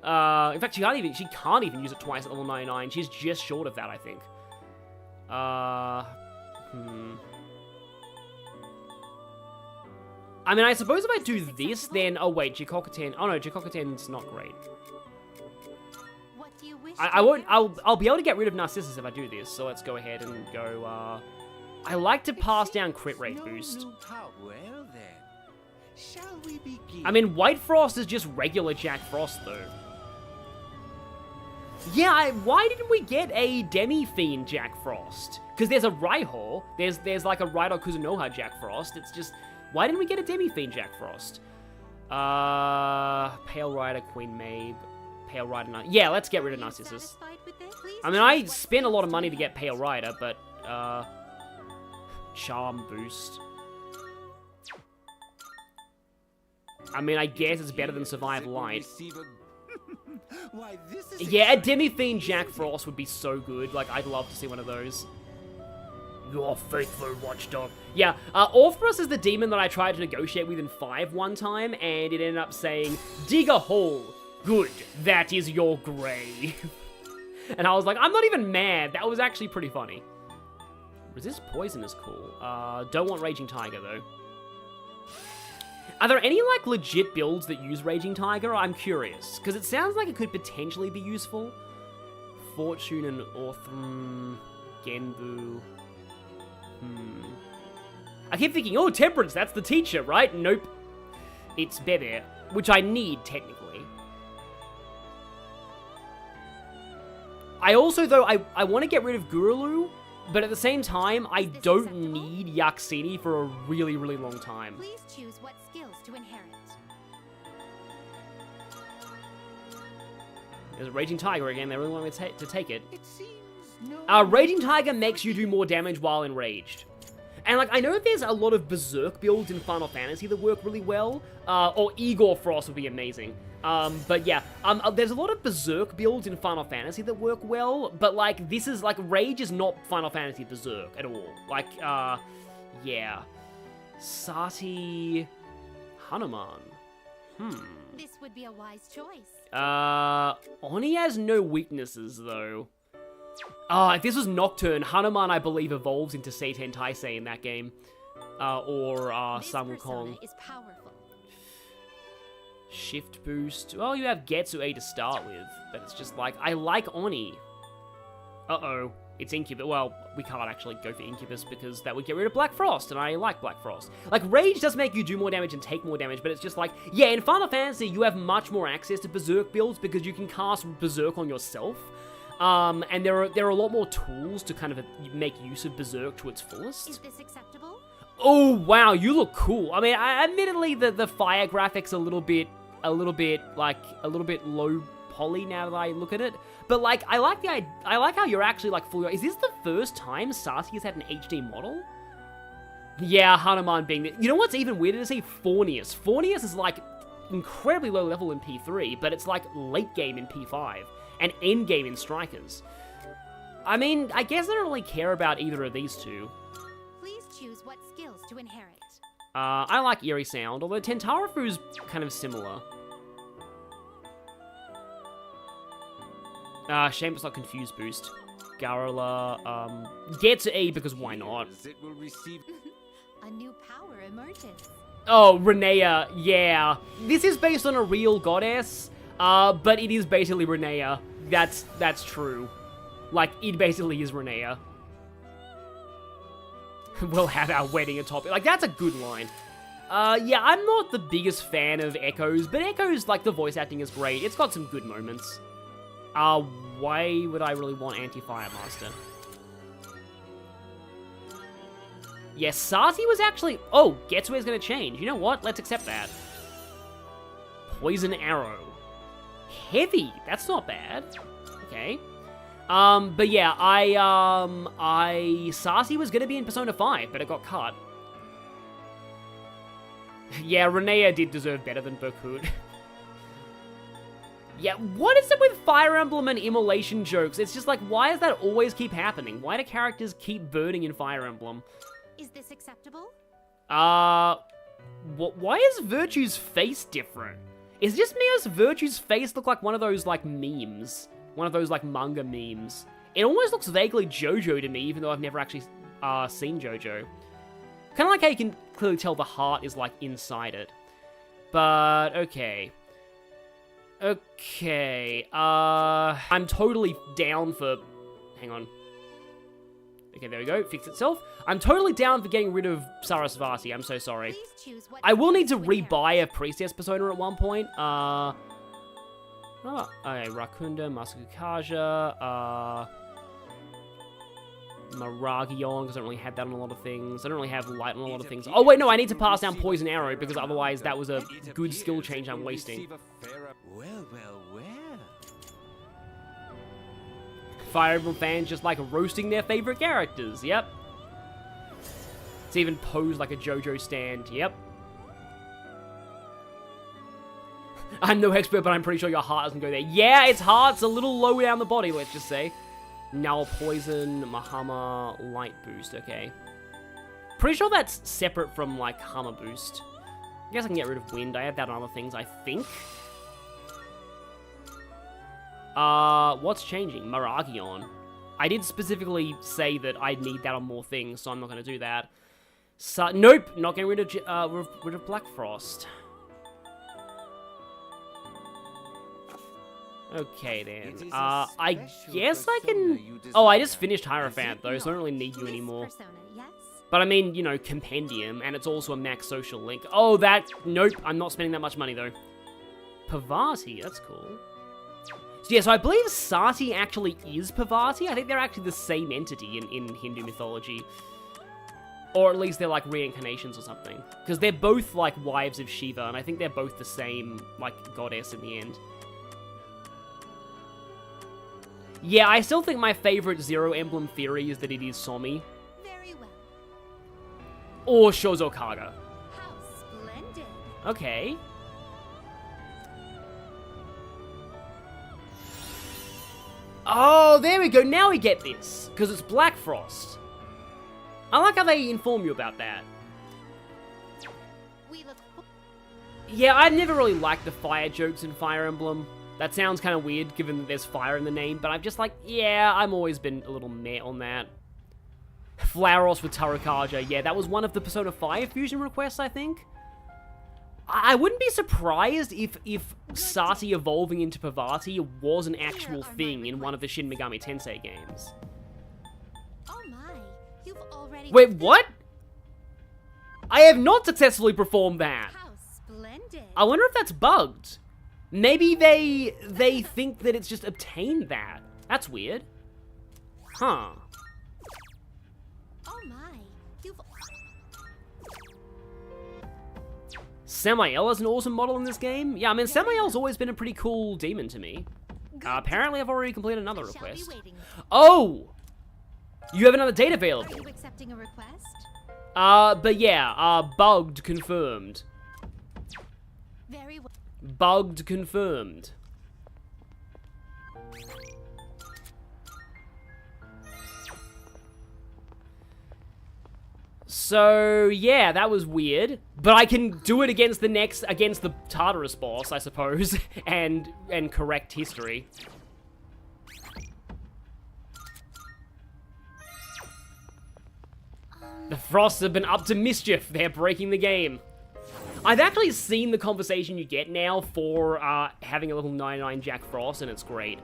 fact, she can't even use it twice at level 99. She's just short of that, I think. I mean, I suppose if I do this, then... Oh, wait, Jikokuten... Oh, no, Jikokuten's not great. I'll be able to get rid of Narcissus if I do this, so let's go ahead and go, I like to pass down crit rate boost. Well then, shall we begin? I mean, White Frost is just regular Jack Frost, though. Yeah, why didn't we get a Demi-Fiend Jack Frost? Because there's a Raiho, there's like a Raido Kuzunoha Jack Frost, it's just... Why didn't we get a Demi-Fiend Jack Frost? Pale Rider, Queen Mabe... Pale Rider... Yeah, let's get rid of Narcissus. I mean, I spent a lot of money to get Pale Rider, but, Charm boost. I mean, I guess it's better than Survive Light. Yeah, a Demi-Fiend Jack Frost would be so good. Like, I'd love to see one of those. Your faithful watchdog. Yeah, Orthrus is the demon that I tried to negotiate with in 5 one time, and it ended up saying, dig a hole. Good, that is your grave. And I was like, I'm not even mad. That was actually pretty funny. Resist poison is cool. Don't want Raging Tiger, though. Are there any, like, legit builds that use Raging Tiger? I'm curious, because it sounds like it could potentially be useful. Fortune and Ortham, Genbu. I keep thinking, oh, Temperance, that's the teacher, right? Nope. It's Bebe, which I need, technically. I also, though, I want to get rid of Gurulu, but at the same time, I don't need Yaksini for a really, really long time. Please choose what skills to inherit. There's a Raging Tiger again, they really want me to take it. It seems no... Raging Tiger makes you do more damage while enraged. And, like, I know there's a lot of Berserk builds in Final Fantasy that work really well, or Igor Frost would be amazing. But yeah, there's a lot of Berserk builds in Final Fantasy that work well, but, like, this is, like, Rage is not Final Fantasy Berserk at all. Like, yeah. Sati... Hanuman. This would be a wise choice. Oni has no weaknesses, though. If this was Nocturne, Hanuman, I believe, evolves into Seiten Taisei in that game. Or, Sun Wukong. Is powerful. Shift boost. Well, you have Getsue to start with, but it's just like, I like Oni. Uh-oh. It's Incubus. Well, we can't actually go for Incubus because that would get rid of Black Frost, and I like Black Frost. Like, Rage does make you do more damage and take more damage, but it's just like, yeah, in Final Fantasy, you have much more access to Berserk builds because you can cast Berserk on yourself. And there are a lot more tools to kind of make use of Berserk to its fullest. Is this acceptable? Oh, wow, you look cool. I mean, admittedly, the fire graphics a little bit low poly now that I look at it. But, like, I like how you're actually, like, fully... Is this the first time Sati has had an HD model? Yeah, Hanuman being... You know what's even weirder to see? Fornius. Fornius is, like, incredibly low level in P3, but it's like late game in P5 and end game in Strikers. I mean, I guess I don't really care about either of these two. Please choose what skills to inherit. I like Eerie Sound, although Tentarafu's kind of similar. Shame it's not Confuse Boost. Garola, gets E because why not? It will receive... A new power emerges. Oh, Renea, yeah. This is based on a real goddess, but it is basically Renea. That's true. Like, it basically is Renea. We'll have our wedding atop it. Like, that's a good line. Yeah, I'm not the biggest fan of Echoes, but Echoes, like, the voice acting is great. It's got some good moments. Why would I really want Anti-Fire Master? Yes, Sati was actually... Oh, Getsue's gonna change. You know what? Let's accept that. Poison Arrow. Heavy. That's not bad. Okay. But yeah, Sati was gonna be in Persona 5, but it got cut. Yeah, Renea did deserve better than Berkut. Yeah, what is it with Fire Emblem and immolation jokes? It's just like, why does that always keep happening? Why do characters keep burning in Fire Emblem? Is this acceptable? Why is Virtue's face different? Is it just me or does Virtue's face look like one of those, like, memes? One of those, like, manga memes. It almost looks vaguely JoJo to me, even though I've never actually, seen JoJo. Kind of like how you can clearly tell the heart is, like, inside it. But, okay. Okay, I'm totally down for... Hang on. Okay, there we go. Fix itself. I'm totally down for getting rid of Sarasvati. I'm so sorry. Please choose what I will need to skills inherit. rebuy a Priestess Persona at one point. Okay, Rakunda, Masakukaja, Maragion, because I don't really have that on a lot of things. I don't really have light on a lot of things. Oh, wait, no, I need to pass down Poison Arrow, because otherwise that was a good skill change I'm wasting. Well. Fire Emblem fans just like roasting their favorite characters, yep. It's even posed like a JoJo stand, yep. I'm no expert, but I'm pretty sure your heart doesn't go there. Yeah, its heart's a little low down the body, let's just say. Null Poison, Mahama, Light Boost, okay. Pretty sure that's separate from, like, Hammer Boost. I guess I can get rid of Wind. I have that on other things, I think. What's changing? Maragion. I did specifically say that I'd need that on more things, so I'm not going to do that. So, nope, not getting rid of Black Frost. Okay, then. I guess I can... Oh, I just finished Hierophant, though, so I don't really need you This anymore. persona, yes? But I mean, you know, Compendium, and it's also a max social link. Oh, that... Nope, I'm not spending that much money, though. Pavati, that's cool. So yeah, so I believe Sati actually is Pavati. I think they're actually the same entity in Hindu mythology. Or at least they're like reincarnations or something. Because they're both like wives of Shiva, and I think they're both the same like goddess in the end. Yeah, I still think my favorite Zero Emblem theory is that it is Somi. Very well. Or Shozokaga. How splendid. Okay. Oh, there we go. Now we get this. Because it's Black Frost. I like how they inform you about that. We look Yeah, I've never really liked the fire jokes in Fire Emblem. That sounds kind of weird given that there's fire in the name, but I'm just like, yeah, I've always been a little meh on that. Flauros with Tarukaja. Yeah, that was one of the Persona 5 fusion requests, I think. I wouldn't be surprised if Sati evolving into Pavati was an actual thing in one of the Shin Megami Tensei games. Oh my, you've already... Wait, what? I have not successfully performed that. How splendid. I wonder if that's bugged. Maybe they think that it's just obtained that. That's weird. Huh. Oh my, you've... Samael is an awesome model in this game. Yeah, I mean, Samael's always been a pretty cool demon to me. Apparently, I've already completed another I shall be request. waiting. Oh! You have another date Are available. you accepting a request? But yeah, bugged confirmed. Very well. Bugged confirmed. So, yeah, that was weird. But I can do it against the Tartarus boss, I suppose, and correct history. The Frosts have been up to mischief. They're breaking the game. I've actually seen the conversation you get now for having a little 99 Jack Frost, and it's great.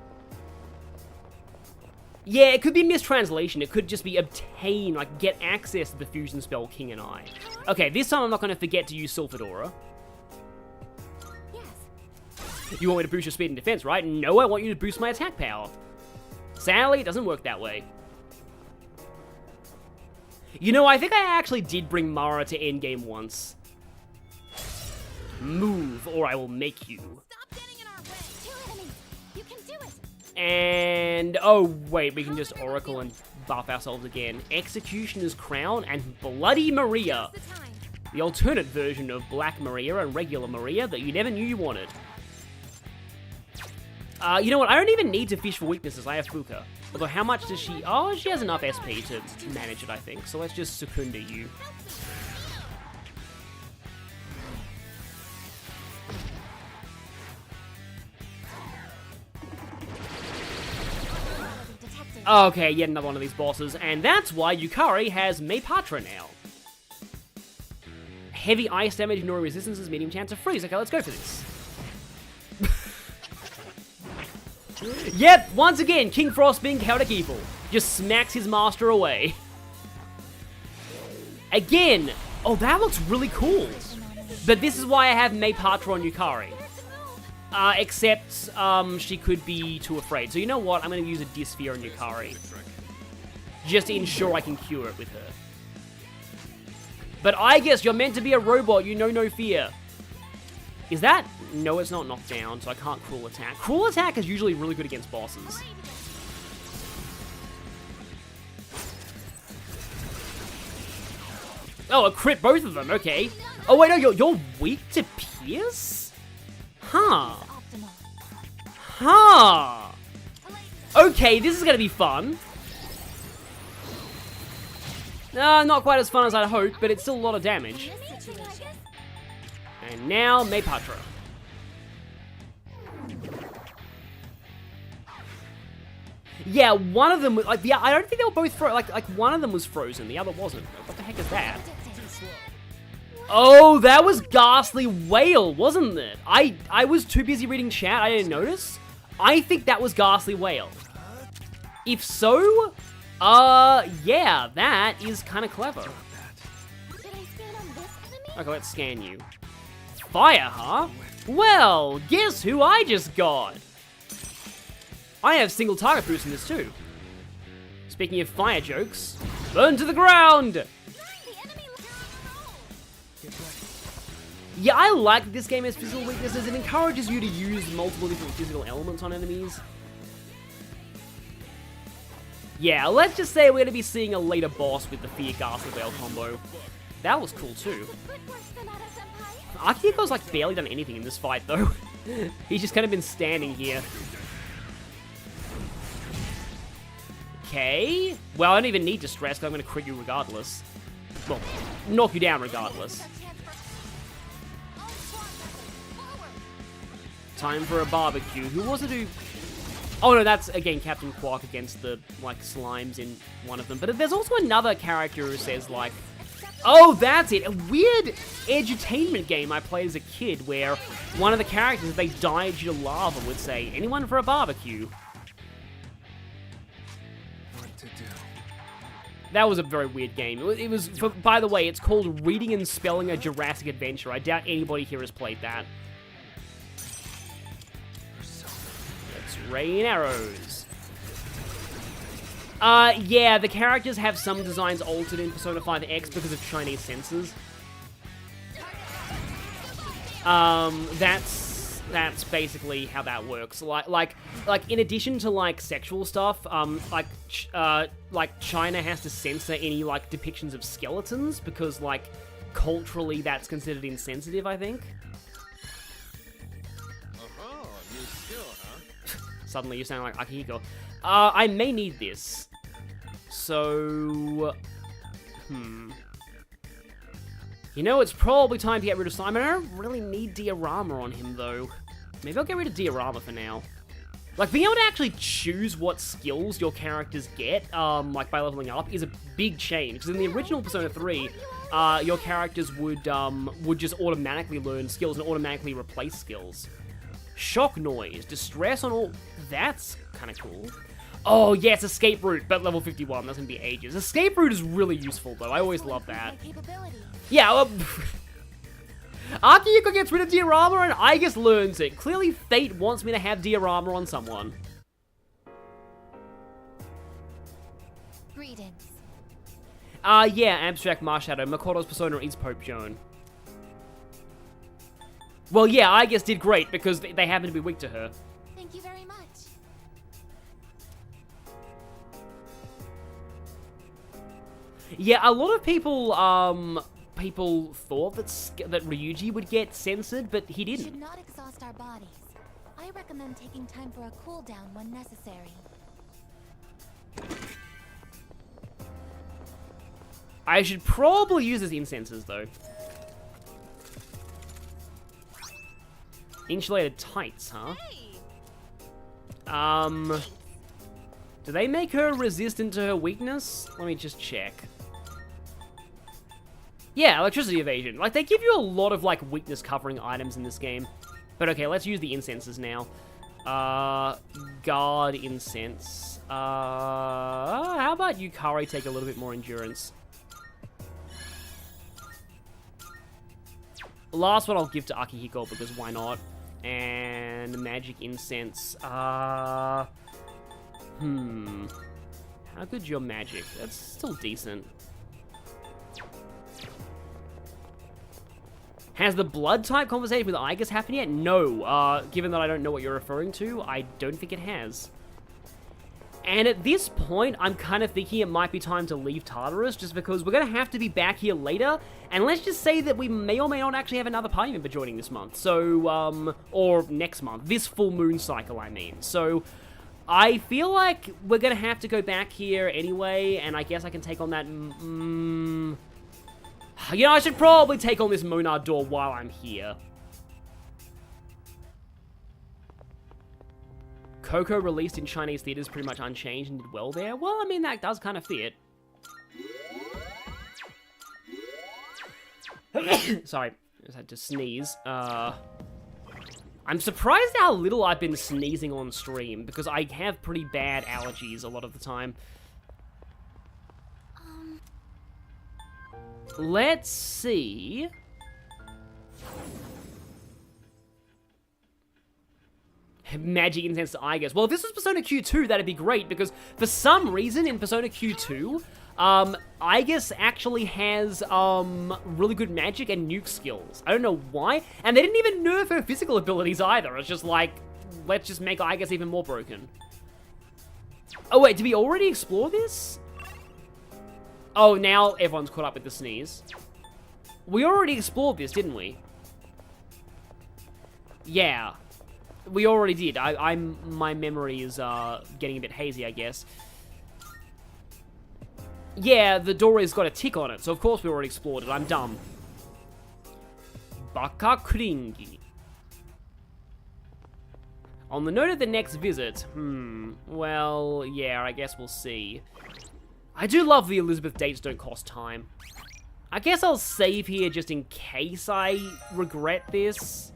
Yeah, it could be mistranslation. It could just be obtain, like, get access to the fusion spell King and I. Okay, this time I'm not going to forget to use Sylphidora. Yes. You want me to boost your speed and defense, right? No, I want you to boost my attack power. Sadly, it doesn't work that way. You know, I think I actually did bring Mara to endgame once. Move, or I will make you. Stop getting in our way. 2 enemies. You can do it. And, oh wait, we can just Oracle and buff ourselves again. Executioner's Crown and Bloody Maria. The time. The alternate version of Black Maria and regular Maria that you never knew you wanted. You know what, I don't even need to fish for weaknesses, I have Fuka. Although how much does she... Oh, she has enough SP to manage it, I think. So let's just Secunda you. Okay, yet another one of these bosses, and that's why Yukari has Meipatra now. Heavy ice damage, ignoring resistances, medium chance of freeze. Okay, let's go for this. Yep, once again, King Frost being chaotic evil. Just smacks his master away. Again, oh, that looks really cool. But this is why I have Meipatra on Yukari. Except, she could be too afraid. So you know what? I'm going to use a Dysphere on Yukari. Just to ensure I can cure it with her. But Aigis, you're meant to be a robot. You know no fear. Is that... No, it's not knocked down, so I can't Cruel Attack. Cruel Attack is usually really good against bosses. Oh, a crit both of them. Okay. Oh, wait, no, you're weak to Pierce? Huh. Huh. Okay, this is gonna be fun. Not quite as fun as I'd hoped, but it's still a lot of damage. And now, Meipatra. Yeah, one of them, like, yeah, I don't think they were both like one of them was frozen, the other wasn't. What the heck is that? Oh, that was Ghastly Whale, wasn't it? I was too busy reading chat, I didn't notice. I think that was Ghastly Whale. If so, yeah, that is kind of clever. Okay, let's scan you. Fire, huh? Well, guess who I just got? I have single target boost in this too. Speaking of fire jokes, burn to the ground! Yeah, I like that this game has physical weaknesses. It encourages you to use multiple different physical elements on enemies. Yeah, let's just say we're going to be seeing a later boss with the Fear Ghastly Whale combo. That was cool too. Akihiko's like barely done anything in this fight though. He's just kind of been standing here. Okay. Well, I don't even need to stress because I'm going to crit you regardless. Well, knock you down regardless. Time for a barbecue. Who was it who... Oh no, that's, again, Captain Quark against the, like, slimes in one of them. But there's also another character who says, like... Oh, that's it! A weird edutainment game I played as a kid where one of the characters, if they died due to lava, would say, anyone for a barbecue? What to do? That was a very weird game. It was, by the way, it's called Reading and Spelling a Jurassic Adventure. I doubt anybody here has played that. Let's rain arrows. Yeah, the characters have some designs altered in Persona 5X because of Chinese censors. That's basically how that works. Like in addition to like sexual stuff, like China has to censor any like depictions of skeletons because like culturally that's considered insensitive, I think. Suddenly you sound like Akihiko. I may need this. So... You know, it's probably time to get rid of Simon. I don't really need diorama on him, though. Maybe I'll get rid of diorama for now. Like, being able to actually choose what skills your characters get, like, by leveling up, is a big change. Because in the original Persona 3, your characters would just automatically learn skills and automatically replace skills. Shock noise, distress on all... That's kind of cool. Oh, yes, escape route, but level 51. That's gonna be ages. Escape route is really useful, though. I always love that. Yeah, well... Akihiko gets rid of diorama and Aigis learns it. Clearly, fate wants me to have diorama on someone. Greetings. Yeah, Abstract Marshadow. Makoto's persona is Pope Joan. Well, yeah, Aigis did great because they happen to be weak to her. Thank you very much. Yeah, a lot of people, people thought that Ryuji would get censored, but he We didn't. should not exhaust our bodies. I recommend taking time for a cooldown when necessary. I should probably use his incenses, though. Insulated tights, huh? Do they make her resistant to her weakness? Let me just check. Yeah, electricity evasion. Like, they give you a lot of, like, weakness-covering items in this game. But okay, let's use the incenses now. Guard incense. How about Yukari take a little bit more endurance? Last one I'll give to Akihiko, because why not? And magic incense. How good's your magic? That's still decent. Has the blood type conversation with Aigis happened yet? No. Given that I don't know what you're referring to, I don't think it has. And at this point, I'm kind of thinking it might be time to leave Tartarus, just because we're going to have to be back here later. And let's just say that we may or may not actually have another party member joining this month. So, or next month. This full moon cycle, I mean. So, I feel like we're going to have to go back here anyway, and I guess I can take on that... You know, I should probably take on this Monad door while I'm here. Coco released in Chinese theaters pretty much unchanged and did well there. Well, I mean, that does kind of fit. Sorry, I just had to sneeze. I'm surprised how little I've been sneezing on stream, because I have pretty bad allergies a lot of the time. Let's see. Magic incense to Aigis. Well, if this was Persona Q2, that'd be great, because for some reason in Persona Q2, Aigis actually has, really good magic and nuke skills. I don't know why, and they didn't even nerf her physical abilities either. It's just like, let's just make Aigis even more broken. Oh wait, did we already explore this? Oh, now everyone's caught up with the sneeze. We already explored this, didn't we? Yeah. We already did. My memory is, getting a bit hazy, I guess. Yeah, the door has got a tick on it, so of course we already explored it. I'm dumb. Baka Kringi. On the note of the next visit, well, yeah, I guess we'll see. I do love the Elizabeth dates don't cost time. I guess I'll save here just in case I regret this.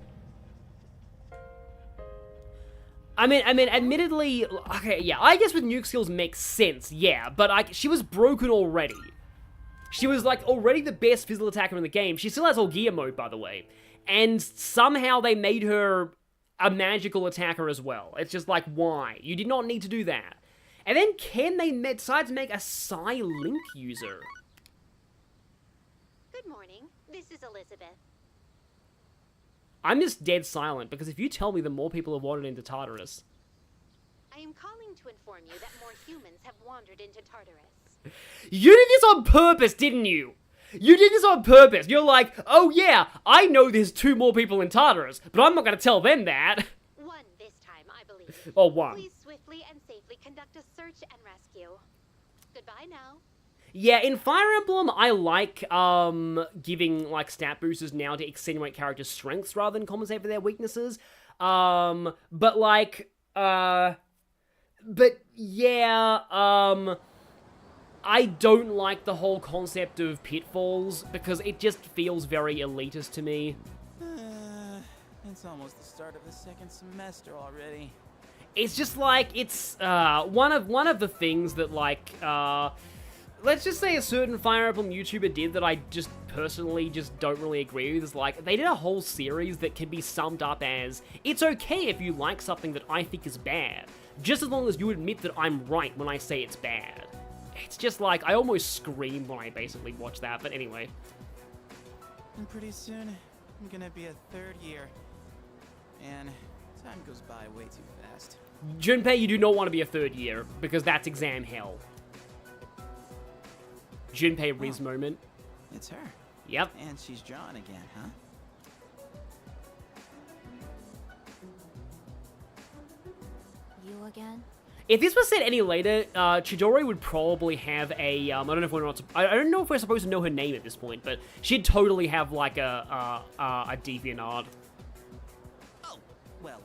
I mean, admittedly, okay, yeah, I guess with nuke skills makes sense, yeah, but she was broken already. She was, like, already the best physical attacker in the game. She still has all gear mode, by the way. And somehow they made her a magical attacker as well. It's just like, why? You did not need to do that. And then can they decide to make a Psi Link user? Good morning. This is Elizabeth. I'm just dead silent, because if you tell me, the more people have wandered into Tartarus. I am calling to inform you that more humans have wandered into Tartarus. You did this on purpose, didn't you? You did this on purpose. You're like, oh yeah, I know there's 2 more people in Tartarus, but I'm not going to tell them that. One this time, I leave. Oh, wow. Please swiftly and safely conduct a search and rescue. Goodbye now. Yeah, in Fire Emblem, I like giving like stat boosters now to accentuate characters' strengths rather than compensate for their weaknesses. But yeah, I don't like the whole concept of pitfalls because it just feels very elitist to me. It's almost the start of the second semester already. It's just like, it's one of the things that like, let's just say a certain Fire Emblem YouTuber did that I just personally just don't really agree with, is like, they did a whole series that can be summed up as, it's okay if you like something that I think is bad, just as long as you admit that I'm right when I say it's bad. It's just like, I almost scream when I basically watch that, but anyway. And pretty soon, I'm gonna be a third year. And time goes by way too fast. Junpei, you do not want to be a third year, because that's exam hell. Junpei Riz moment. It's her. Yep. And she's drawn again, huh? You again? If this was said any later, Chidori would probably have a, I don't know if we're not, I don't know if we're supposed to know her name at this point, but she'd totally have like a DeviantArt. Oh, well,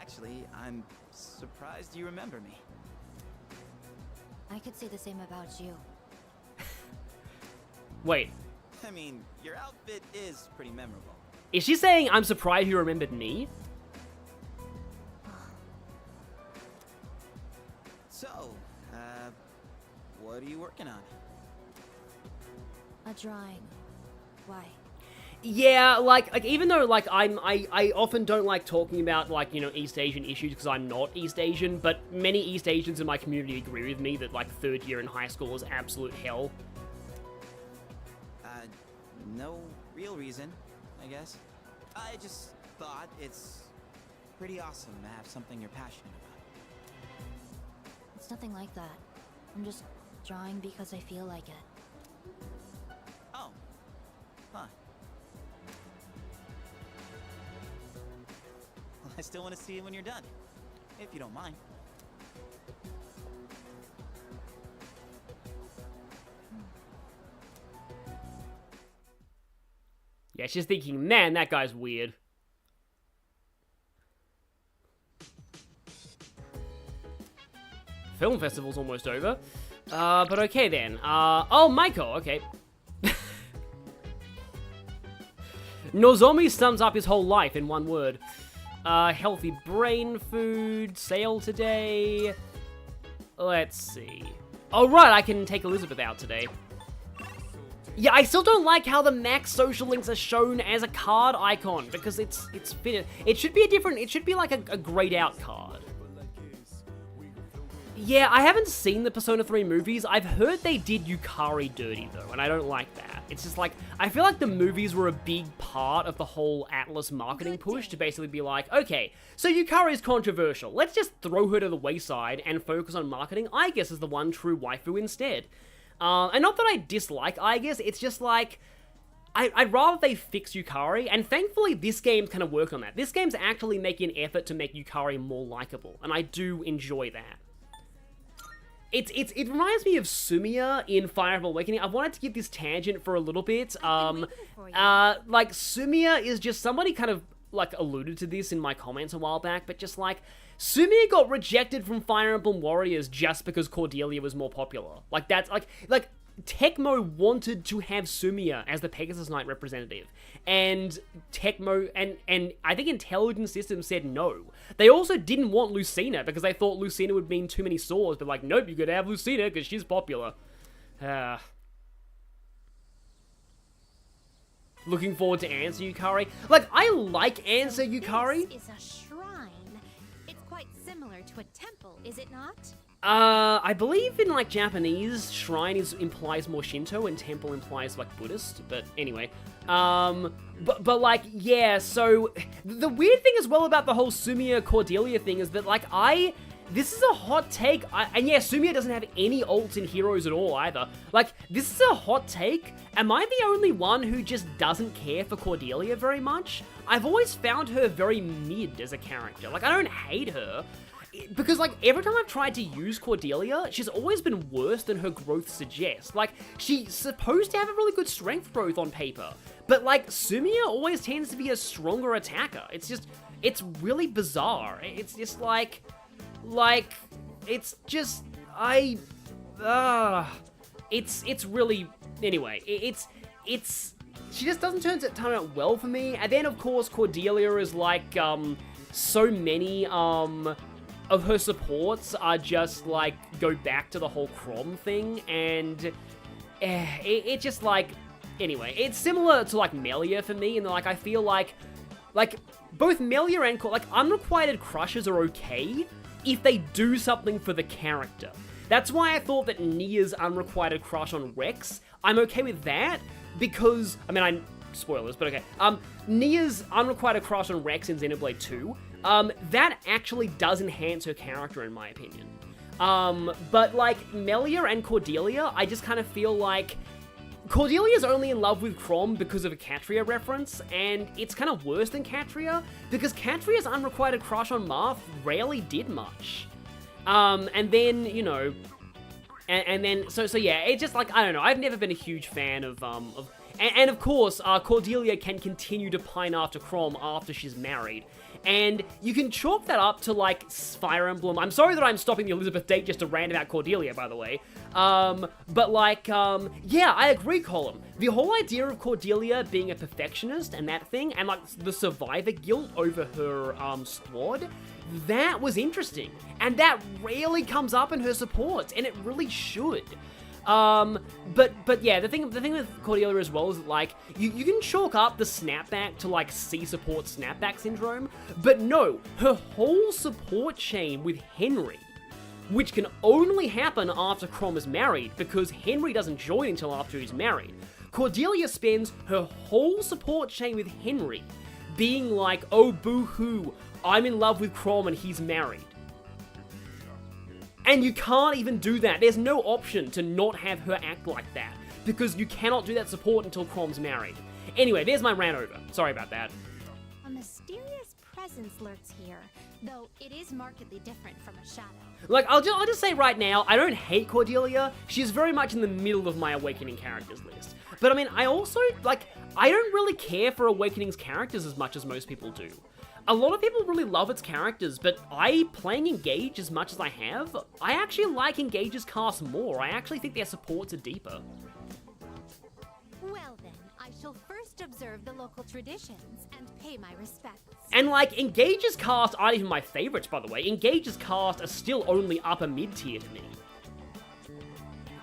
actually, I'm surprised you remember me. I could say the same about you. Wait, I mean, your outfit is pretty memorable. is she saying I'm surprised you remembered me? So, what are you working on? A drawing. Why? Yeah, like even though like I often don't like talking about like, you know, East Asian issues because I'm not East Asian, but many East Asians in my community agree with me that like third year in high school is absolute hell. No real reason, I guess. I just thought it's pretty awesome to have something you're passionate about. It's nothing like that. I'm just drawing because I feel like it. Oh. Huh. Well, I still want to see it when you're done, if you don't mind. Yeah, she's thinking, man, that guy's weird. Film festival's almost over. But okay then. Oh, Maiko, okay. Nozomi sums up his whole life in one word. Healthy brain food, sale today. Let's see. Oh, right, I can take Elizabeth out today. Yeah, I still don't like how the max social links are shown as a card icon, because it's fitted. It should be a different, it should be like a grayed out card. Yeah, I haven't seen the Persona 3 movies. I've heard they did Yukari dirty, though, and I don't like that. It's just like, I feel like the movies were a big part of the whole Atlas marketing push to basically be like, okay, so Yukari is controversial. Let's just throw her to the wayside and focus on marketing Aigis as the one true waifu instead. And not that I dislike Aigis, it's just like, I'd rather they fix Yukari, and thankfully this game's kind of work on that. This game's actually making an effort to make Yukari more likable, and I do enjoy that. It reminds me of Sumiya in Fire Emblem Awakening. I wanted to give this tangent for a little bit. Like, Sumiya is just, somebody kind of, like, alluded to this in my comments a while back, but just, like, Sumiya got rejected from Fire Emblem Warriors just because Cordelia was more popular. Like, that's, like, Tecmo wanted to have Sumiya as the Pegasus Knight representative, and Tecmo, and I think Intelligence Systems said no. They also didn't want Lucina, because they thought Lucina would mean too many swords, but like, nope, you gotta have Lucina, because she's popular. Looking forward to Answer Yukari. Like, I like Answer Yukari. This is a shrine. It's quite similar to a temple, is it not? I believe in, like, Japanese, shrine implies more Shinto and temple implies, like, Buddhist, but anyway. But like, yeah, so, the weird thing as well about the whole Sumiya Cordelia thing is that, like, this is a hot take, and yeah, Sumiya doesn't have any ults in Heroes at all either. Like, this is a hot take. Am I the only one who just doesn't care for Cordelia very much? I've always found her very mid as a character. Like, I don't hate her, because, like, every time I've tried to use Cordelia, she's always been worse than her growth suggests. Like, she's supposed to have a really good strength growth on paper, but, like, Sumiya always tends to be a stronger attacker. It's just, it's really bizarre. It's just, it's just, it's really, anyway, she just doesn't turn out well for me. And then, of course, Cordelia is, like, so many, of her supports are just, like, go back to the whole Crom thing, and it just, like, anyway, it's similar to, like, Melia for me, and, like, I feel like, both Melia and, like, unrequited crushes are okay if they do something for the character. That's why I thought that Nia's unrequited crush on Rex, I'm okay with that, because, I mean, spoilers, but okay, Nia's unrequited crush on Rex in Xenoblade 2, that actually does enhance her character, in my opinion. But, like, Melia and Cordelia, I just kind of feel like Cordelia's only in love with Crom because of a Catria reference, and it's kind of worse than Catria, because Catria's unrequited crush on Marth rarely did much. And then, you know, and then, so yeah, it's just, like, I don't know, I've never been a huge fan of of course, Cordelia can continue to pine after Crom after she's married. And you can chalk that up to, like, Fire Emblem. I'm sorry that I'm stopping the Elizabeth date just to rant about Cordelia, by the way. But, like, yeah, I agree, Colum. The whole idea of Cordelia being a perfectionist and that thing, and, like, the survivor guilt over her, squad, that was interesting. And that rarely comes up in her supports, and it really should. But yeah, the thing with Cordelia as well is that, like, you can chalk up the snapback to, like, C support snapback syndrome, but no, her whole support chain with Henry, which can only happen after Crom is married, because Henry doesn't join until after he's married. Cordelia spends her whole support chain with Henry being like, oh boo-hoo, I'm in love with Crom and he's married. And you can't even do that. There's no option to not have her act like that, because you cannot do that support until Crom's married. Anyway, there's my rant over. Sorry about that. A mysterious presence lurks here, though it is markedly different from a shadow. Like, I'll just say right now, I don't hate Cordelia. She's very much in the middle of my Awakening characters list. But I mean, I also, like, I don't really care for Awakening's characters as much as most people do. A lot of people really love its characters, but playing Engage as much as I have, I actually like Engage's cast more. I actually think their supports are deeper. Well then, I shall first observe the local traditions and pay my respects. And, like, Engage's cast aren't even my favorites, by the way. Engage's cast are still only upper mid-tier to me.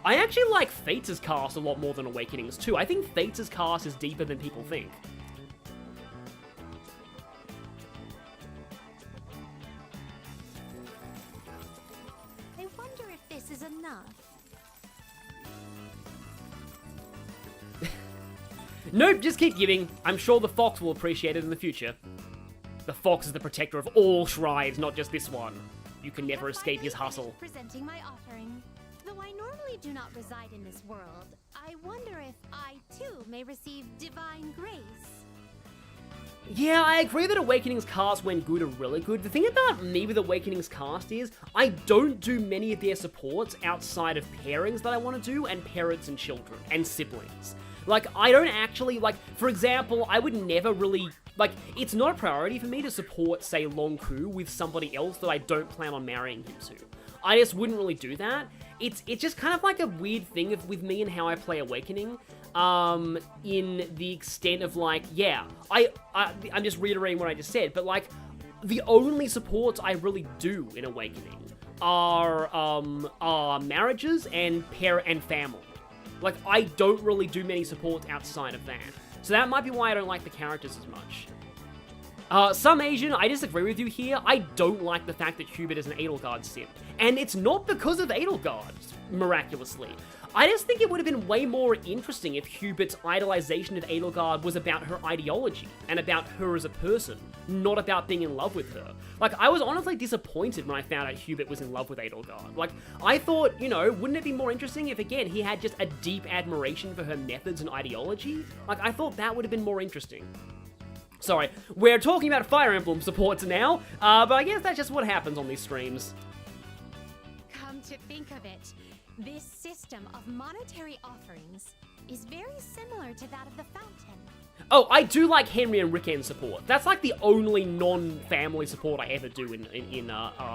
I actually like Fates' cast a lot more than Awakening's too. I think Fates' cast is deeper than people think. Is enough. Nope, just keep giving. I'm sure the fox will appreciate it in the future. The fox is the protector of all shrines, not just this one. You can never escape his hustle. Presenting my offering. Though I normally do not reside in this world, I wonder if I too may receive divine grace. Yeah, I agree that Awakening's cast when good are really good. The thing about me with Awakening's cast is I don't do many of their supports outside of pairings that I want to do, and parents and children and siblings. Like, I don't actually, like, for example, I would never really, like, it's not a priority for me to support, say, Long Ku with somebody else that I don't plan on marrying him to. I just wouldn't really do that. It's just kind of like a weird thing with me and how I play Awakening. In the extent of, like, yeah, I'm just reiterating what I just said, but, like, the only supports I really do in Awakening are marriages and family. Like, I don't really do many supports outside of that. So that might be why I don't like the characters as much. Some Asian, I disagree with you here. I don't like the fact that Hubert is an Edelgard simp. And it's not because of Edelgard, miraculously. I just think it would have been way more interesting if Hubert's idolization of Edelgard was about her ideology and about her as a person, not about being in love with her. Like, I was honestly disappointed when I found out Hubert was in love with Edelgard. Like, I thought, you know, wouldn't it be more interesting if, again, he had just a deep admiration for her methods and ideology? Like, I thought that would have been more interesting. Sorry, we're talking about Fire Emblem supports now, but I guess that's just what happens on these streams. Come to think of it, this system of monetary offerings is very similar to that of the fountain. Oh, I do like Henry and Rickon support. That's like the only non-family support I ever do in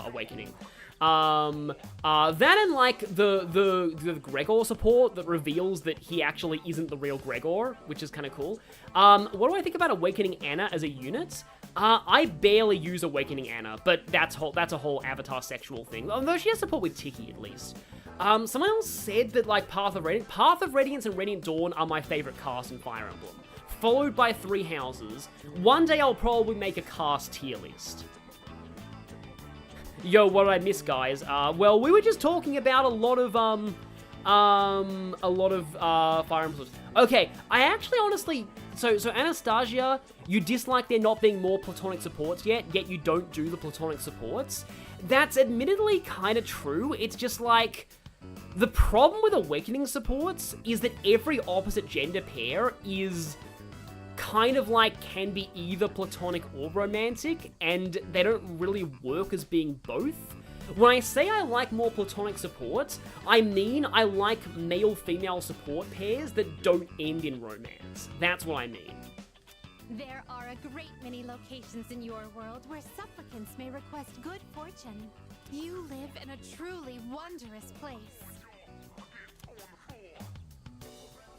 Awakening. That and like the Gregor support that reveals that he actually isn't the real Gregor, which is kind of cool. What do I think about Awakening Anna as a unit? I barely use Awakening Anna, but that's a whole Avatar sexual thing. Although she has support with Tiki at least. Someone else said that like Path of Radiance and Radiant Dawn are my favorite cast in Fire Emblem, followed by Three Houses. One day I'll probably make a cast tier list. Yo, what did I miss, guys? Well, we were just talking about a lot of Fire Emblems. Okay, I actually honestly, so Anastasia, you dislike there not being more platonic supports yet you don't do the platonic supports. That's admittedly kind of true. It's just like, the problem with Awakening supports is that every opposite gender pair is kind of like can be either platonic or romantic, and they don't really work as being both. When I say I like more platonic supports, I mean I like male-female support pairs that don't end in romance. That's what I mean. There are a great many locations in your world where supplicants may request good fortune. You live in a truly wondrous place.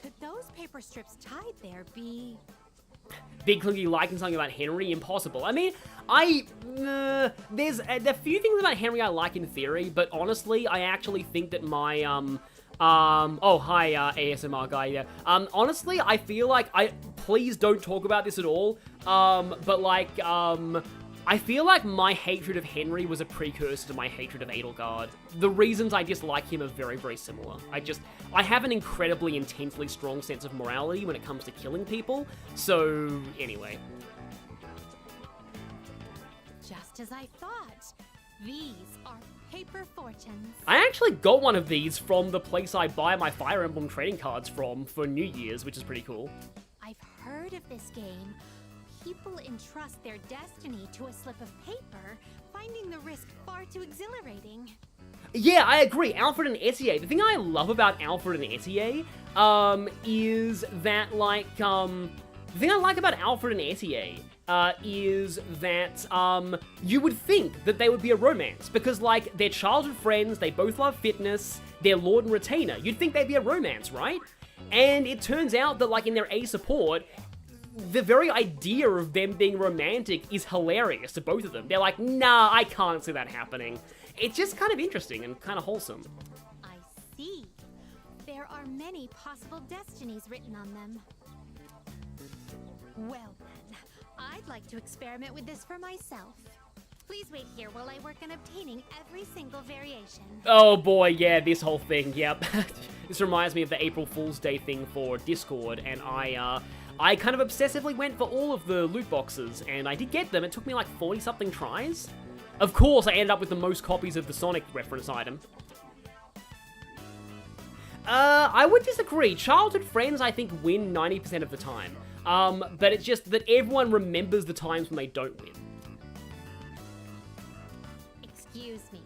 Could those paper strips tied there be... Big Clinky liking something about Henry? Impossible. I mean, there's a few things about Henry I like in theory, but honestly, I actually think that my, oh, hi, ASMR guy, yeah. Honestly, I feel like, please don't talk about this at all, but like, I feel like my hatred of Henry was a precursor to my hatred of Edelgard. The reasons I dislike him are very, very similar. I have an incredibly intensely strong sense of morality when it comes to killing people, so anyway. Just as I thought, these are paper fortunes. I actually got one of these from the place I buy my Fire Emblem trading cards from for New Year's, which is pretty cool. I've heard of this game. People entrust their destiny to a slip of paper, finding the risk far too exhilarating. Yeah, I agree. Alfred and Etier. The thing I love about Alfred and Etier, is that, like, the thing I like about Alfred and Etier, is that, you would think that they would be a romance, because, like, they're childhood friends, they both love fitness, they're lord and retainer. You'd think they'd be a romance, right? And it turns out that, like, in their A support, the very idea of them being romantic is hilarious to both of them. They're like, nah, I can't see that happening. It's just kind of interesting and kind of wholesome. I see. There are many possible destinies written on them. Well then, I'd like to experiment with this for myself. Please wait here while I work on obtaining every single variation. Oh boy, yeah, this whole thing, yep. This reminds me of the April Fool's Day thing for Discord, and I kind of obsessively went for all of the loot boxes, and I did get them. It took me like 40-something tries. Of course, I ended up with the most copies of the Sonic reference item. I would disagree. Childhood friends, I think, win 90% of the time. But it's just that everyone remembers the times when they don't win. Excuse me.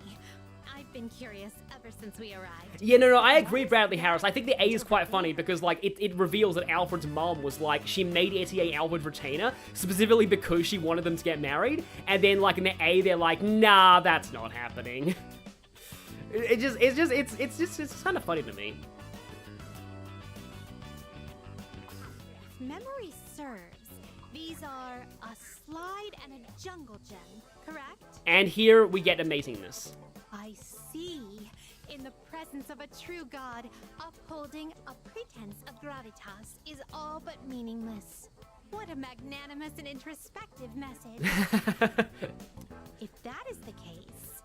I've been curious ever since we arrived. Yeah, no, I agree, Bradley Harris. I think the A is quite funny because, like, it reveals that Alfred's mom was, like, she made Etier Alfred retainer specifically because she wanted them to get married, and then, like, in the A, they're like, nah, that's not happening. It's just kind of funny to me. If memory serves, these are a slide and a jungle gem, correct? And here we get amazingness. I see. In the presence of a true god, upholding a pretense of gravitas is all but meaningless. What a magnanimous and introspective message. If that is the case...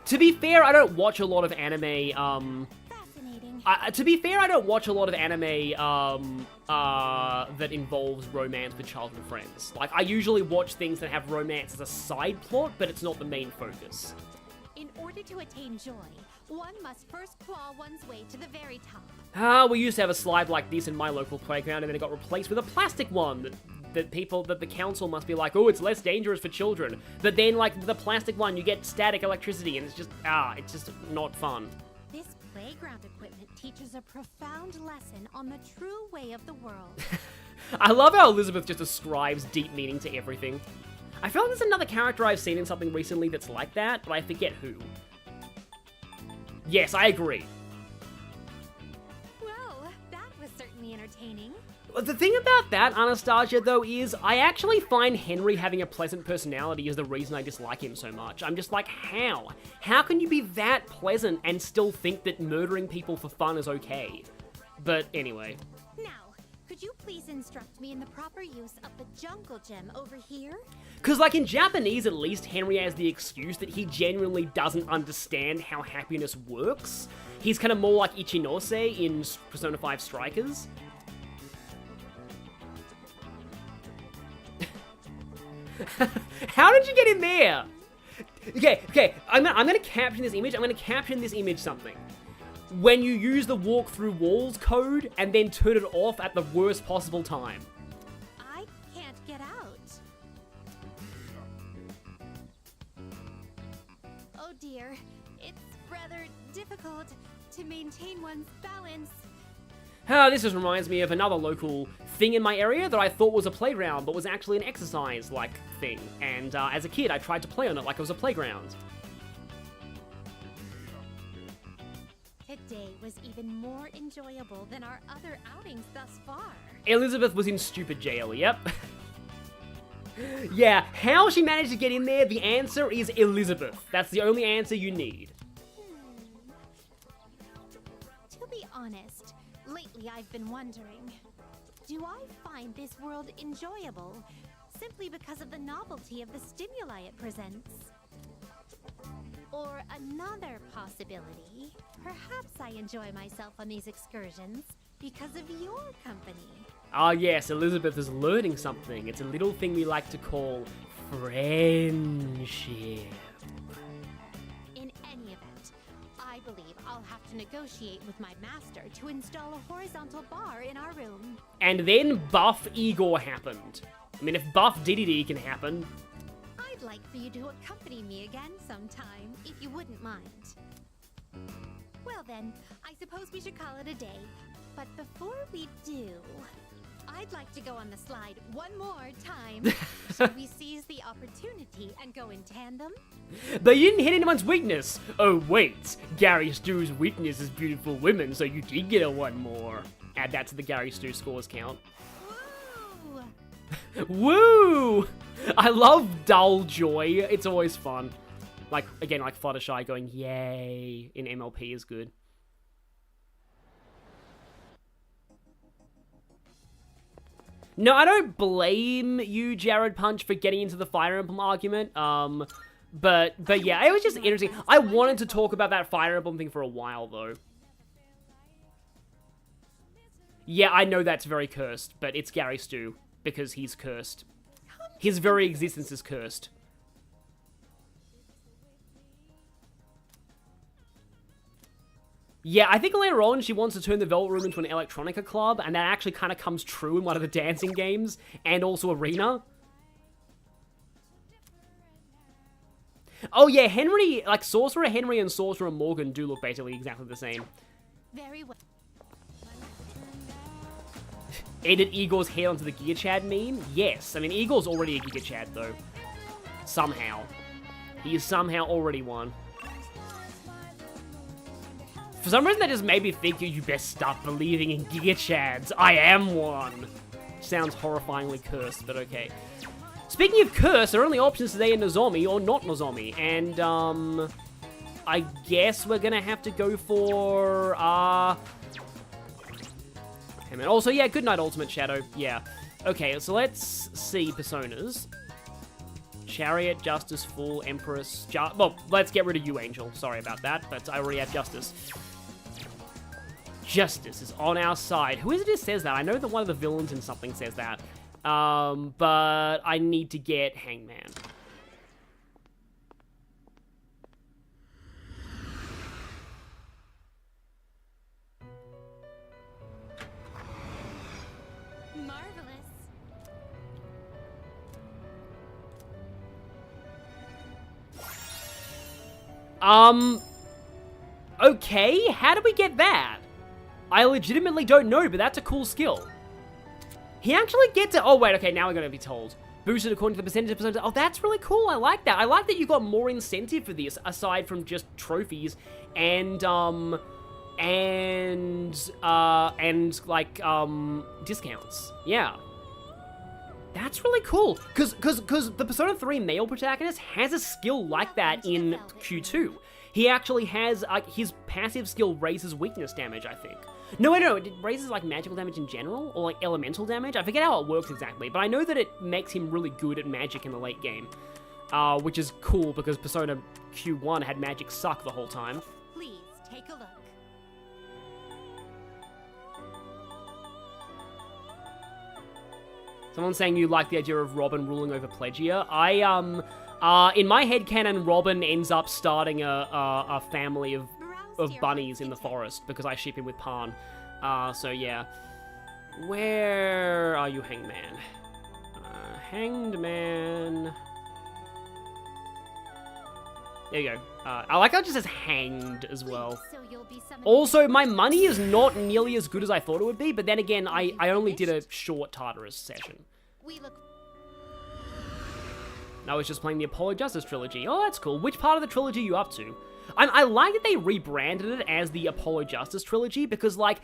To be fair, I don't watch a lot of anime, Fascinating. to be fair, I don't watch a lot of anime, that involves romance with childhood friends. Like, I usually watch things that have romance as a side plot, but it's not the main focus. In order to attain joy, one must first claw one's way to the very top. We used to have a slide like this in my local playground, and then it got replaced with a plastic one that the council must be like, oh, it's less dangerous for children. But then, like, the plastic one, you get static electricity, and it's just not fun. This playground equipment teaches a profound lesson on the true way of the world. I love how Elizabeth just ascribes deep meaning to everything. I feel like there's another character I've seen in something recently that's like that, but I forget who. Yes, I agree. Well, that was certainly entertaining. The thing about that, Anastasia, though, is I actually find Henry having a pleasant personality is the reason I dislike him so much. I'm just like, how? How can you be that pleasant and still think that murdering people for fun is okay? But anyway. Now, could you please instruct me in the proper use of the jungle gem over here? Because, like, in Japanese, at least, Henry has the excuse that he genuinely doesn't understand how happiness works. He's kind of more like Ichinose in Persona 5 Strikers. How did you get in there? Okay, I'm gonna caption this image. I'm gonna caption this image something. When you use the walk through walls code and then turn it off at the worst possible time. I can't get out. Oh dear, it's rather difficult to maintain one's balance. This just reminds me of another local thing in my area that I thought was a playground, but was actually an exercise-like thing. And as a kid, I tried to play on it like it was a playground. Today was even more enjoyable than our other outings thus far. Elizabeth was in stupid jail, yep. Yeah, how she managed to get in there, the answer is Elizabeth. That's the only answer you need. To be honest, lately I've been wondering, do I find this world enjoyable simply because of the novelty of the stimuli it presents? Or another possibility, perhaps I enjoy myself on these excursions because of your company. Ah yes, Elizabeth is learning something. It's a little thing we like to call friendship. In any event, I believe I'll have to negotiate with my master to install a horizontal bar in our room. And then Buff Igor happened. I mean, if Buff Diddy can happen. I'd like for you to accompany me again sometime, if you wouldn't mind. Well then, I suppose we should call it a day. But before we do, I'd like to go on the slide one more time. Should we seize the opportunity and go in tandem? But you didn't hit anyone's weakness. Oh wait, Gary Stu's weakness is beautiful women, so you did get a one more. Add that to the Gary Stu scores count. Woo! Woo! I love dull joy. It's always fun. Like, again, like Fluttershy going, yay, in MLP is good. No, I don't blame you, Jared Punch, for getting into the Fire Emblem argument. But yeah, it was just interesting. I wanted to talk about that Fire Emblem thing for a while, though. Yeah, I know that's very cursed, but it's Gary Stu, because he's cursed. His very existence is cursed. Yeah, I think later on she wants to turn the Velvet Room into an electronica club, and that actually kind of comes true in one of the dancing games, and also Arena. Oh yeah, Henry, like Sorcerer Henry and Sorcerer Morgan do look basically exactly the same. Very well. Edit Igor's hair onto the Giga Chad meme? Yes. I mean, Igor's already a Giga Chad, though. Somehow. He is somehow already one. For some reason, that just made me think you best stop believing in Giga Chads. I am one. Sounds horrifyingly cursed, but okay. Speaking of curse, there are only options today in Nozomi or not Nozomi. And, I guess we're gonna have to go for, And also, yeah, good night, Ultimate Shadow. Yeah. Okay, so let's see personas. Chariot, Justice, Fool, Empress, well, let's get rid of you, Angel. Sorry about that, but I already have Justice. Justice is on our side. Who is it who says that? I know that one of the villains in something says that. But I need to get Hangman. Okay, how did we get that? I legitimately don't know, but that's a cool skill. He actually gets it. Oh, wait, okay, now we're going to be told. Boosted according to the percentage. Oh, that's really cool. I like that. I like that you got more incentive for this, aside from just trophies and discounts. Yeah. That's really cool. Because the Persona 3 male protagonist has a skill like that in Q2. He actually has, his passive skill raises weakness damage, I think. No, it raises, like, magical damage in general, or, like, elemental damage. I forget how it works exactly, but I know that it makes him really good at magic in the late game. Which is cool, because Persona Q1 had magic suck the whole time. Please take a look. Someone's saying you like the idea of Robin ruling over Plegia. In my headcanon, Robin ends up starting a family of bunnies in the forest because I ship him with Pan. So yeah. Where are you, Hanged Man? Hanged Man. There you go. I like how it just says hanged as well. So you'll be summoning Also, my money is not nearly as good as I thought it would be, but then again, I only did a short Tartarus session. We look I was just playing the Apollo Justice trilogy. Oh, that's cool. Which part of the trilogy are you up to? I like that they rebranded it as the Apollo Justice trilogy because, like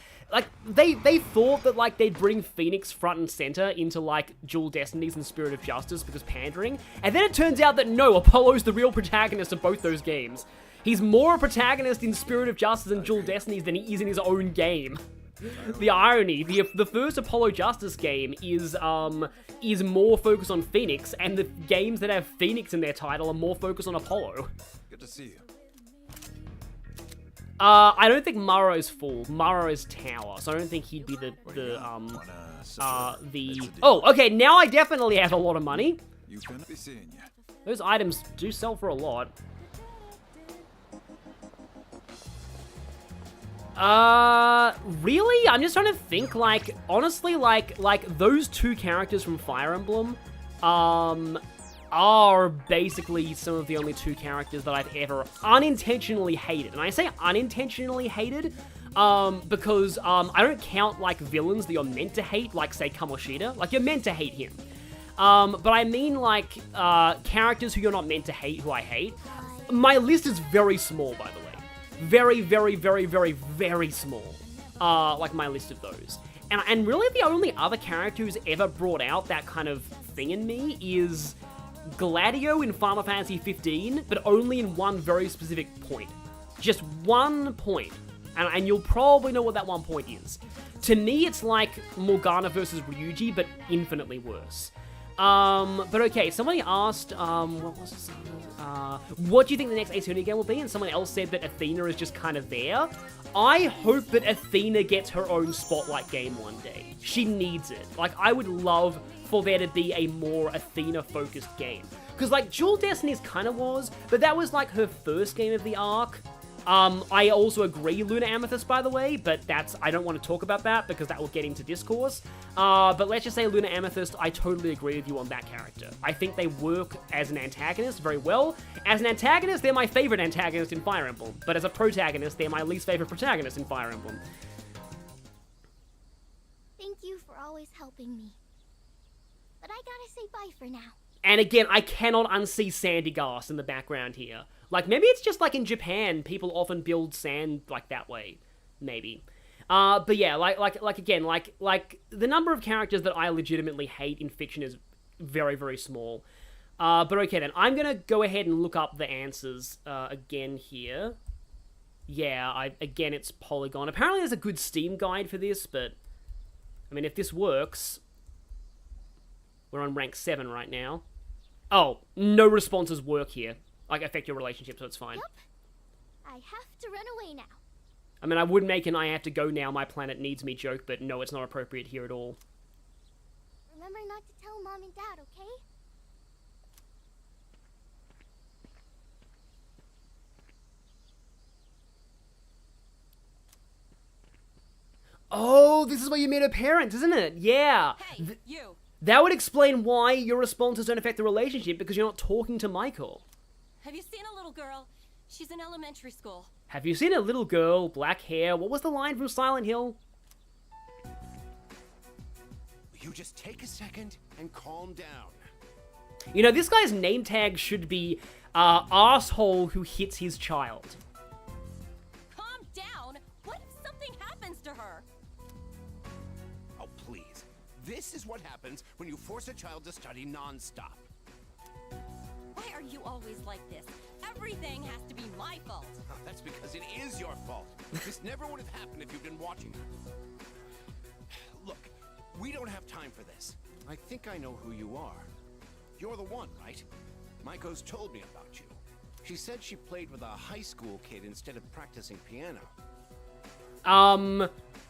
they thought that, like, they'd bring Phoenix front and center into, like, Dual Destinies and Spirit of Justice because pandering, and then it turns out that no, Apollo's the real protagonist of both those games. He's more a protagonist in Spirit of Justice and Dual Destinies than he is in his own game. The irony, the first Apollo Justice game is more focused on Phoenix, and the games that have Phoenix in their title are more focused on Apollo. Good to see you. I don't think Maro is full. Maro is tower, so I don't think he'd be Oh, okay, now I definitely have a lot of money. You can be seeing you. Those items do sell for a lot. Really? I'm just trying to think, like, honestly, like those two characters from Fire Emblem, are basically some of the only two characters that I've ever unintentionally hated. And I say unintentionally hated, because, I don't count, like, villains that you're meant to hate, like, say, Kamoshida. Like, you're meant to hate him. But I mean, like, characters who you're not meant to hate, who I hate. My list is very small, by the way. Very, very, very, very, very small. Like, my list of those. And really the only other character who's ever brought out that kind of thing in me is Gladio in Final Fantasy 15, but only in one very specific point. Just one point. And you'll probably know what that one point is. To me, it's like Morgana versus Ryuji, but infinitely worse. But okay, somebody asked, what was it? What do you think the next Ace Attorney game will be? And someone else said that Athena is just kind of there. I hope that Athena gets her own Spotlight game one day. She needs it. Like, I would love for there to be a more Athena-focused game. Because, like, Dual Destinies kind of was, but that was, like, her first game of the arc. I also agree, Luna Amethyst, by the way, but I don't want to talk about that because that will get into discourse. But let's just say Luna Amethyst, I totally agree with you on that character. I think they work as an antagonist very well. As an antagonist, they're my favorite antagonist in Fire Emblem, but as a protagonist, they're my least favorite protagonist in Fire Emblem. Thank you for always helping me. But I gotta say bye for now. And again, I cannot unsee Sandy Gas in the background here. Like, maybe it's just like in Japan, people often build sand like that way. Maybe. But yeah, again, the number of characters that I legitimately hate in fiction is very, very small. But okay then, I'm gonna go ahead and look up the answers, again here. Yeah, again, it's Polygon. Apparently there's a good Steam guide for this, but, I mean, if this works, we're on rank 7 right now. Oh, no responses work here. Like, affect your relationship, so it's fine. Yep. I have to run away now. I mean, I would make an I have to go now, my planet needs me joke, but no, it's not appropriate here at all. Remember not to tell Mom and Dad, okay? Oh, this is where you meet her parents, isn't it? Yeah. Hey, you. That would explain why your responses don't affect the relationship, because you're not talking to Michael. Have you seen a little girl? She's in elementary school. Have you seen a little girl, black hair? What was the line from Silent Hill? You just take a second and calm down. You know, this guy's name tag should be, asshole who hits his child. Calm down? What if something happens to her? Oh, please. This is what happens when you force a child to study non-stop. Why are you always like this? Everything has to be my fault. That's because it is your fault. This never would have happened if you'd been watching her. Look, we don't have time for this. I think I know who you are. You're the one, right? Maiko's told me about you. She said she played with a high school kid instead of practicing piano.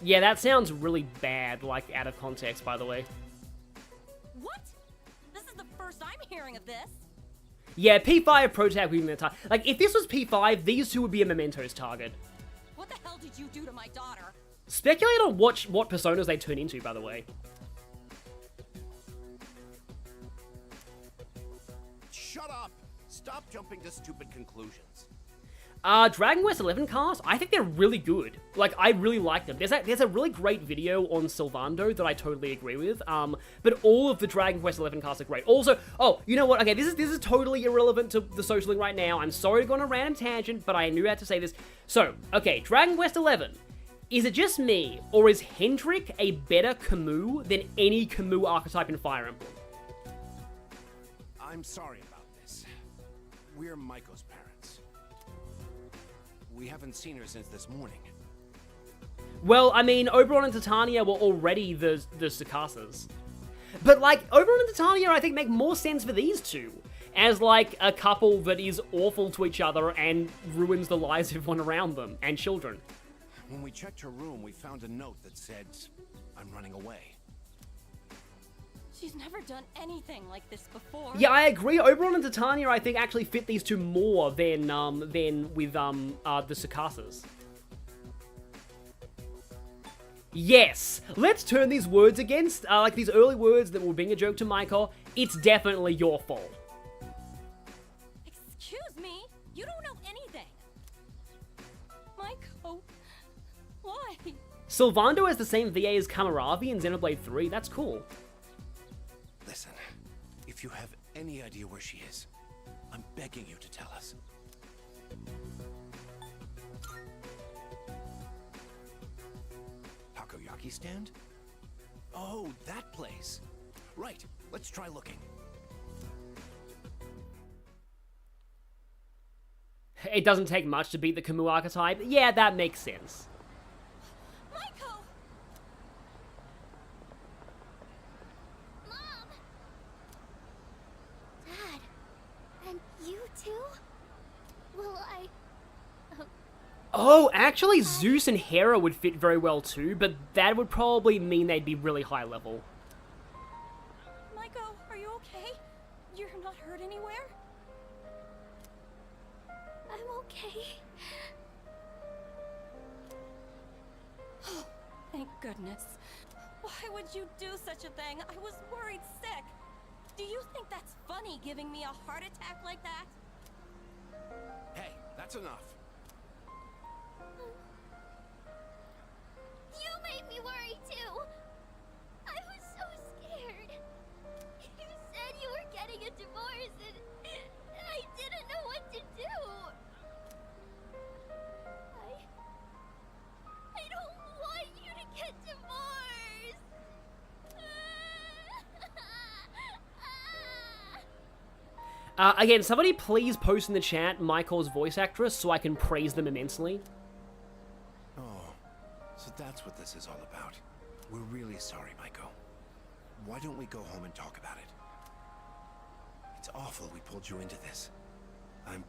Yeah, that sounds really bad, like, out of context, by the way. What? This is the first I'm hearing of this. Yeah, P5 Pro Tag would be the like, if this was P5, these two would be a Mementos target. What the hell did you do to my daughter? Speculate on what personas they turn into, by the way. Shut up! Stop jumping to stupid conclusions. Dragon Quest 11 cast, I think they're really good. Like, I really like them. There's a really great video on Sylvando that I totally agree with. But all of the Dragon Quest 11 casts are great. Also, oh, you know what? Okay, this is totally irrelevant to the social link right now. I'm sorry to go on a random tangent, but I knew I had to say this. So, okay, Dragon Quest 11. Is it just me, or is Hendrik a better Camus than any Camus archetype in Fire Emblem? I'm sorry about this. We're Maiko's parents. We haven't seen her since this morning. Well, I mean, Oberon and Titania were already the Tsukasas. But, like, Oberon and Titania, I think, make more sense for these two. As, like, a couple that is awful to each other and ruins the lives of everyone around them, and children. When we checked her room, we found a note that said, "I'm running away." She's never done anything like this before. Yeah, I agree. Oberon and Titania, I think, actually fit these two more than with the Tsukasas. Yes! Let's turn these words against, like these early words that were being a joke to Maiko. It's definitely your fault. Excuse me? You don't know anything. Maiko, why? Sylvando has the same VA as Kamaravi in Xenoblade 3. That's cool. Listen, if you have any idea where she is, I'm begging you to tell us. Takoyaki stand? Oh, that place. Right, let's try looking. It doesn't take much to beat the Camus archetype. Yeah, that makes sense. Maiko! Mom! Dad, and you too? Will I... Oh, actually, Zeus and Hera would fit very well too, but that would probably mean they'd be really high level. Maiko, are you okay? You're not hurt anywhere? I'm okay. Oh, thank goodness. Why would you do such a thing? I was worried sick. Do you think that's funny, giving me a heart attack like that? Hey, that's enough. You made me worry too. I was so scared. You said you were getting a divorce and I didn't know what to do. I don't want you to get divorced. Again, somebody please post in the chat Michael's voice actress so I can praise them immensely. Oh, so that's what this is all about. We're really sorry, Maiko. Why don't we go home and talk about it? It's awful we pulled you into this. I'm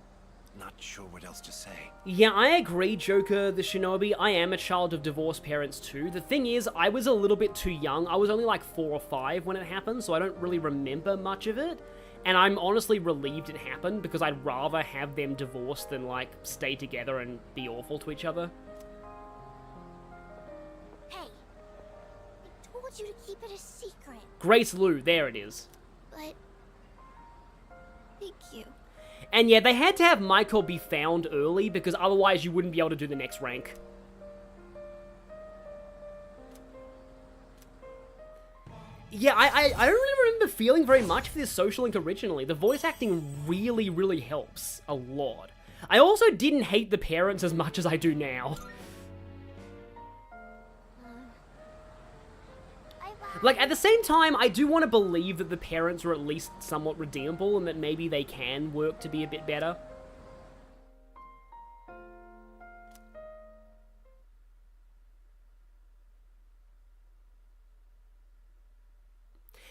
not sure what else to say. Yeah, I agree, Joker the Shinobi. I am a child of divorced parents too. The thing is, I was a little bit too young. I was only like 4 or 5 when it happened, so I don't really remember much of it. And I'm honestly relieved it happened because I'd rather have them divorced than, like, stay together and be awful to each other. Hey, I told you to keep it a secret. Grace Liu, there it is. But thank you. And yeah, they had to have Michael be found early because otherwise you wouldn't be able to do the next rank. Yeah, I don't really remember feeling very much for this social link originally. The voice acting really, really helps a lot. I also didn't hate the parents as much as I do now. Like, at the same time, I do want to believe that the parents are at least somewhat redeemable and that maybe they can work to be a bit better.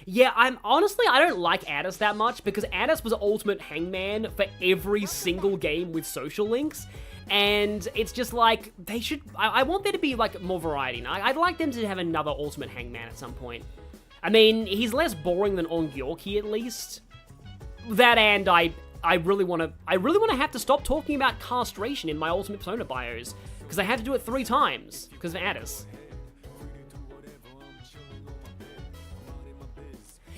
Yeah, honestly, I don't like Addis that much because Addis was ultimate hangman for every single game with social links. And it's just like, they should, I want there to be like more variety. I'd like them to have another ultimate hangman at some point. I mean, he's less boring than Ongyorki at least. That and I really want to have to stop talking about castration in my Ultimate Persona bios. Because I had to do it 3 times because of Addis.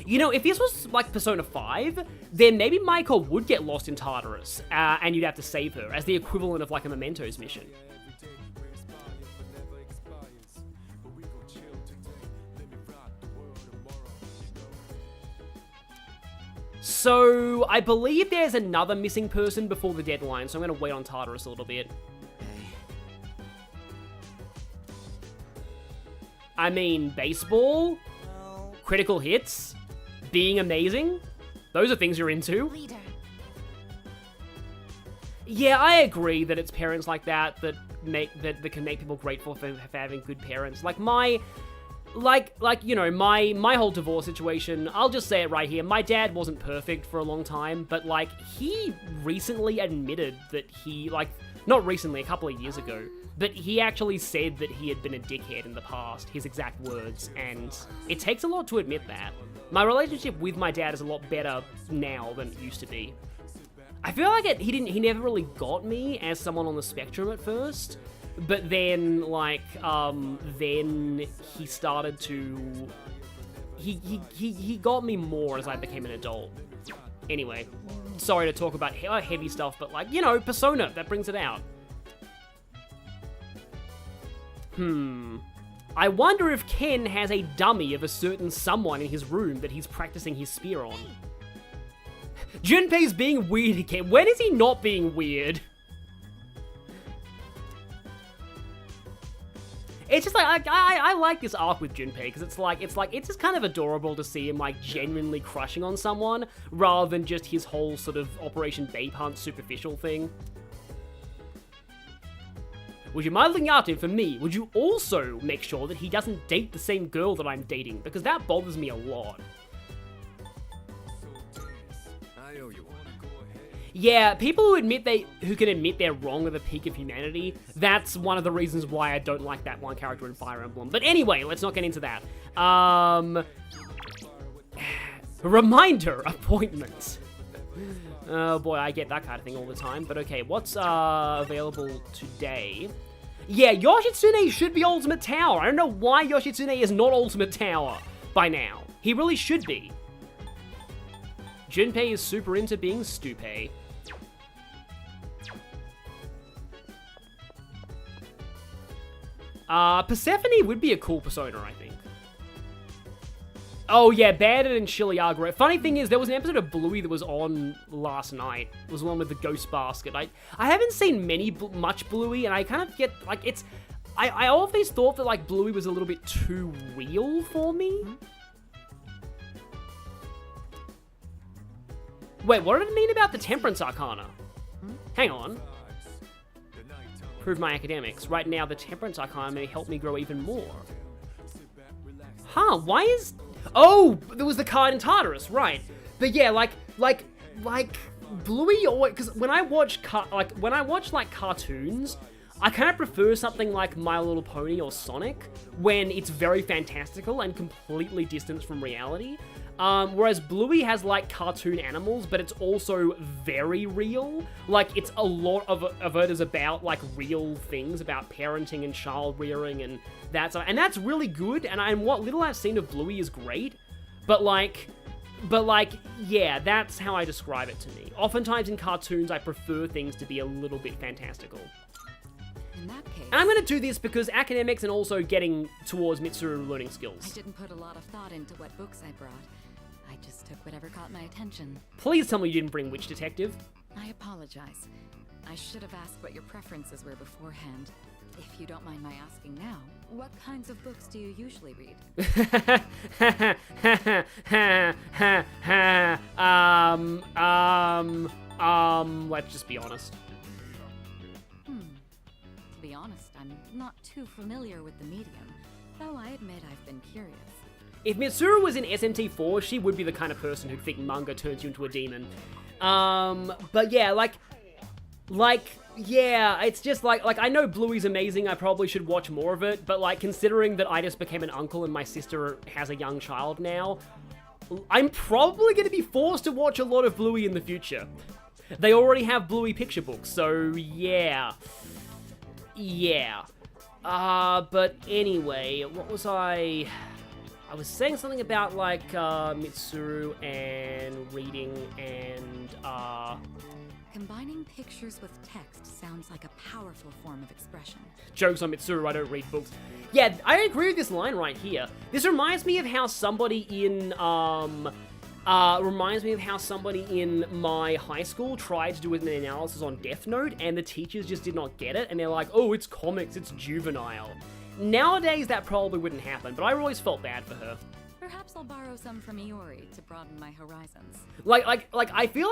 You know, if this was like Persona 5, then maybe Michael would get lost in Tartarus, and you'd have to save her, as the equivalent of like a Mementos mission. So, I believe there's another missing person before the deadline, so I'm going to wait on Tartarus a little bit. I mean, baseball, critical hits, being amazing, those are things you're into. Leader. Yeah, I agree that it's parents like that that can make people grateful for having good parents. Like my whole divorce situation, I'll just say it right here. My dad wasn't perfect for a long time, but like he recently admitted that he, like, not recently, a couple of years ago, but he actually said that he had been a dickhead in the past, his exact words, and it takes a lot to admit that. My relationship with my dad is a lot better now than it used to be. I feel like he never really got me as someone on the spectrum at first, but then, like, then he started to, he got me more as I became an adult. Anyway, sorry to talk about heavy stuff, but like, you know, Persona, that brings it out. I wonder if Ken has a dummy of a certain someone in his room that he's practicing his spear on. Junpei's being weird again. When is he not being weird? It's just like, I like this arc with Junpei, because it's just kind of adorable to see him, like, genuinely crushing on someone, rather than just his whole sort of Operation Babe Hunt superficial thing. Would you mind looking after him for me? Would you also make sure that he doesn't date the same girl that I'm dating? Because that bothers me a lot. I owe you one. Yeah, people who can admit they're wrong are the peak of humanity. That's one of the reasons why I don't like that one character in Fire Emblem. But anyway, let's not get into that. Reminder appointments. Oh boy, I get that kind of thing all the time. But okay, what's available today? Yeah, Yoshitsune should be Ultimate Tower. I don't know why Yoshitsune is not Ultimate Tower by now. He really should be. Junpei is super into being stupid. Persephone would be a cool persona, I think. Oh yeah, Bandit and Shiliagro. Funny thing is, there was an episode of Bluey that was on last night. It was the one with the ghost basket. I haven't seen much Bluey, and I kind of get, like, it's... I always thought that, like, Bluey was a little bit too real for me. Wait, what did it mean about the Temperance Arcana? Hang on. Prove my academics. Right now, the Temperance Arcana may help me grow even more. Huh, why is... Oh, there was the card in Tartarus, right. But yeah, like Bluey, or... Because when I watch, cartoons, I kind of prefer something like My Little Pony or Sonic, when it's very fantastical and completely distanced from reality. Whereas Bluey has, like, cartoon animals, but it's also very real. Like, it's a lot of it is about, like, real things, about parenting and child rearing and that stuff. And that's really good, and what little I've seen of Bluey is great. But, like, But like, yeah, that's how I describe it to me. Oftentimes in cartoons, I prefer things to be a little bit fantastical. In that case, And I'm gonna do this because academics and also getting towards Mitsuru learning I skills. didn't put a lot of thought into what books I brought. I just took whatever caught my attention. Please tell me you didn't bring Witch Detective. I apologize. I should have asked what your preferences were beforehand. If you don't mind my asking now, what kinds of books do you usually read? Let's just be honest. To be honest, I'm not too familiar with the medium, though I admit I've been curious. If Mitsuru was in SMT4, she would be the kind of person who'd think manga turns you into a demon. But yeah, yeah, it's just like I know Bluey's amazing, I probably should watch more of it, but like, considering that I just became an uncle and my sister has a young child now, I'm probably going to be forced to watch a lot of Bluey in the future. They already have Bluey picture books, so yeah. Yeah. But anyway, what was I was saying something about, like, Mitsuru and reading and, Combining pictures with text sounds like a powerful form of expression. Jokes on Mitsuru, I don't read books. Yeah, I agree with this line right here. This reminds me of how somebody in, my high school tried to do an analysis on Death Note, and the teachers just did not get it, and they're like, oh, it's comics, it's juvenile. Nowadays, that probably wouldn't happen, but I always felt bad for her. Perhaps I'll borrow some from Iori to broaden my horizons. Like, I feel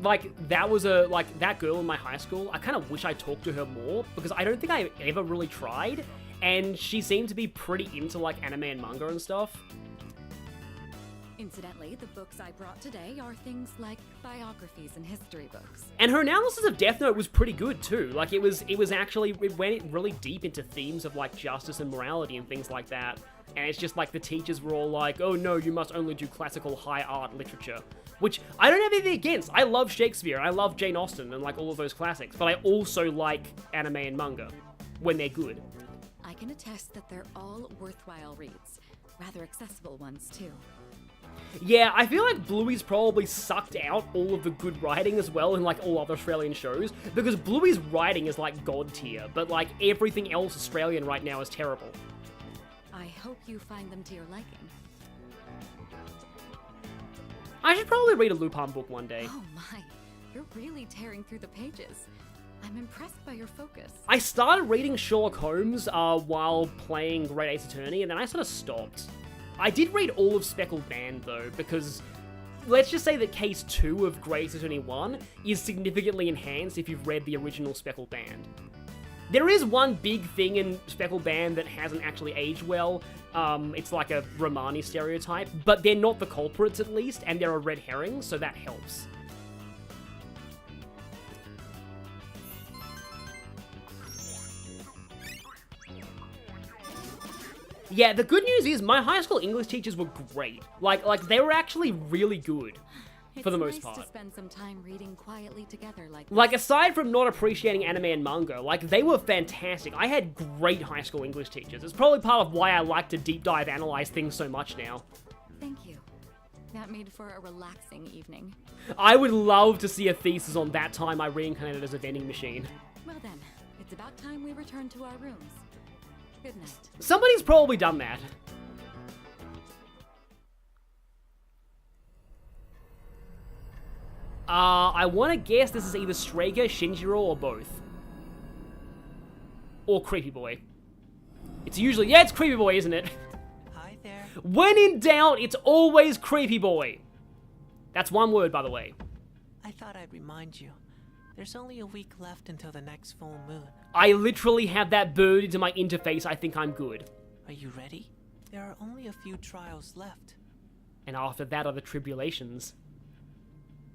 like that was that girl in my high school, I kind of wish I talked to her more, because I don't think I ever really tried, and she seemed to be pretty into, like, anime and manga and stuff. Incidentally, the books I brought today are things like biographies and history books. And her analysis of Death Note was pretty good too. Like, it went really deep into themes of, like, justice and morality and things like that. And it's just like the teachers were all like, oh no, you must only do classical high art literature. Which I don't have anything against. I love Shakespeare, I love Jane Austen and, like, all of those classics. But I also like anime and manga when they're good. I can attest that they're all worthwhile reads. Rather accessible ones too. Yeah, I feel like Bluey's probably sucked out all of the good writing as well in, like, all other Australian shows, because Bluey's writing is, like, god tier, but, like, everything else Australian right now is terrible. I hope you find them to your liking. I should probably read a Lupin book one day. Oh my, you're really tearing through the pages. I'm impressed by your focus. I started reading Sherlock Holmes while playing Great Ace Attorney, and then I sort of stopped. I did read all of Speckled Band, though, because let's just say that Case 2 of Great Ace Attorney 1 is significantly enhanced if you've read the original Speckled Band. There is one big thing in Speckled Band that hasn't actually aged well. It's like a Romani stereotype, but they're not the culprits at least, and they're a red herring, so that helps. Yeah, the good news is my high school English teachers were great. Like they were actually really good for the most part. It's nice to spend some time reading quietly together like this. Like, aside from not appreciating anime and manga, like, they were fantastic. I had great high school English teachers. It's probably part of why I like to deep dive analyze things so much now. Thank you. That made for a relaxing evening. I would love to see a thesis on that time I reincarnated as a vending machine. Well then, it's about time we return to our rooms. Good night. Somebody's probably done that. I want to guess this is either Strager, Shinjiro, or both. Or Creepy Boy. It's usually... Yeah, it's Creepy Boy, isn't it? Hi there. When in doubt, it's always Creepy Boy. That's one word, by the way. I thought I'd remind you. There's only a week left until the next full moon. I literally have that burned into my interface. I think I'm good. Are you ready? There are only a few trials left. And after that are the tribulations.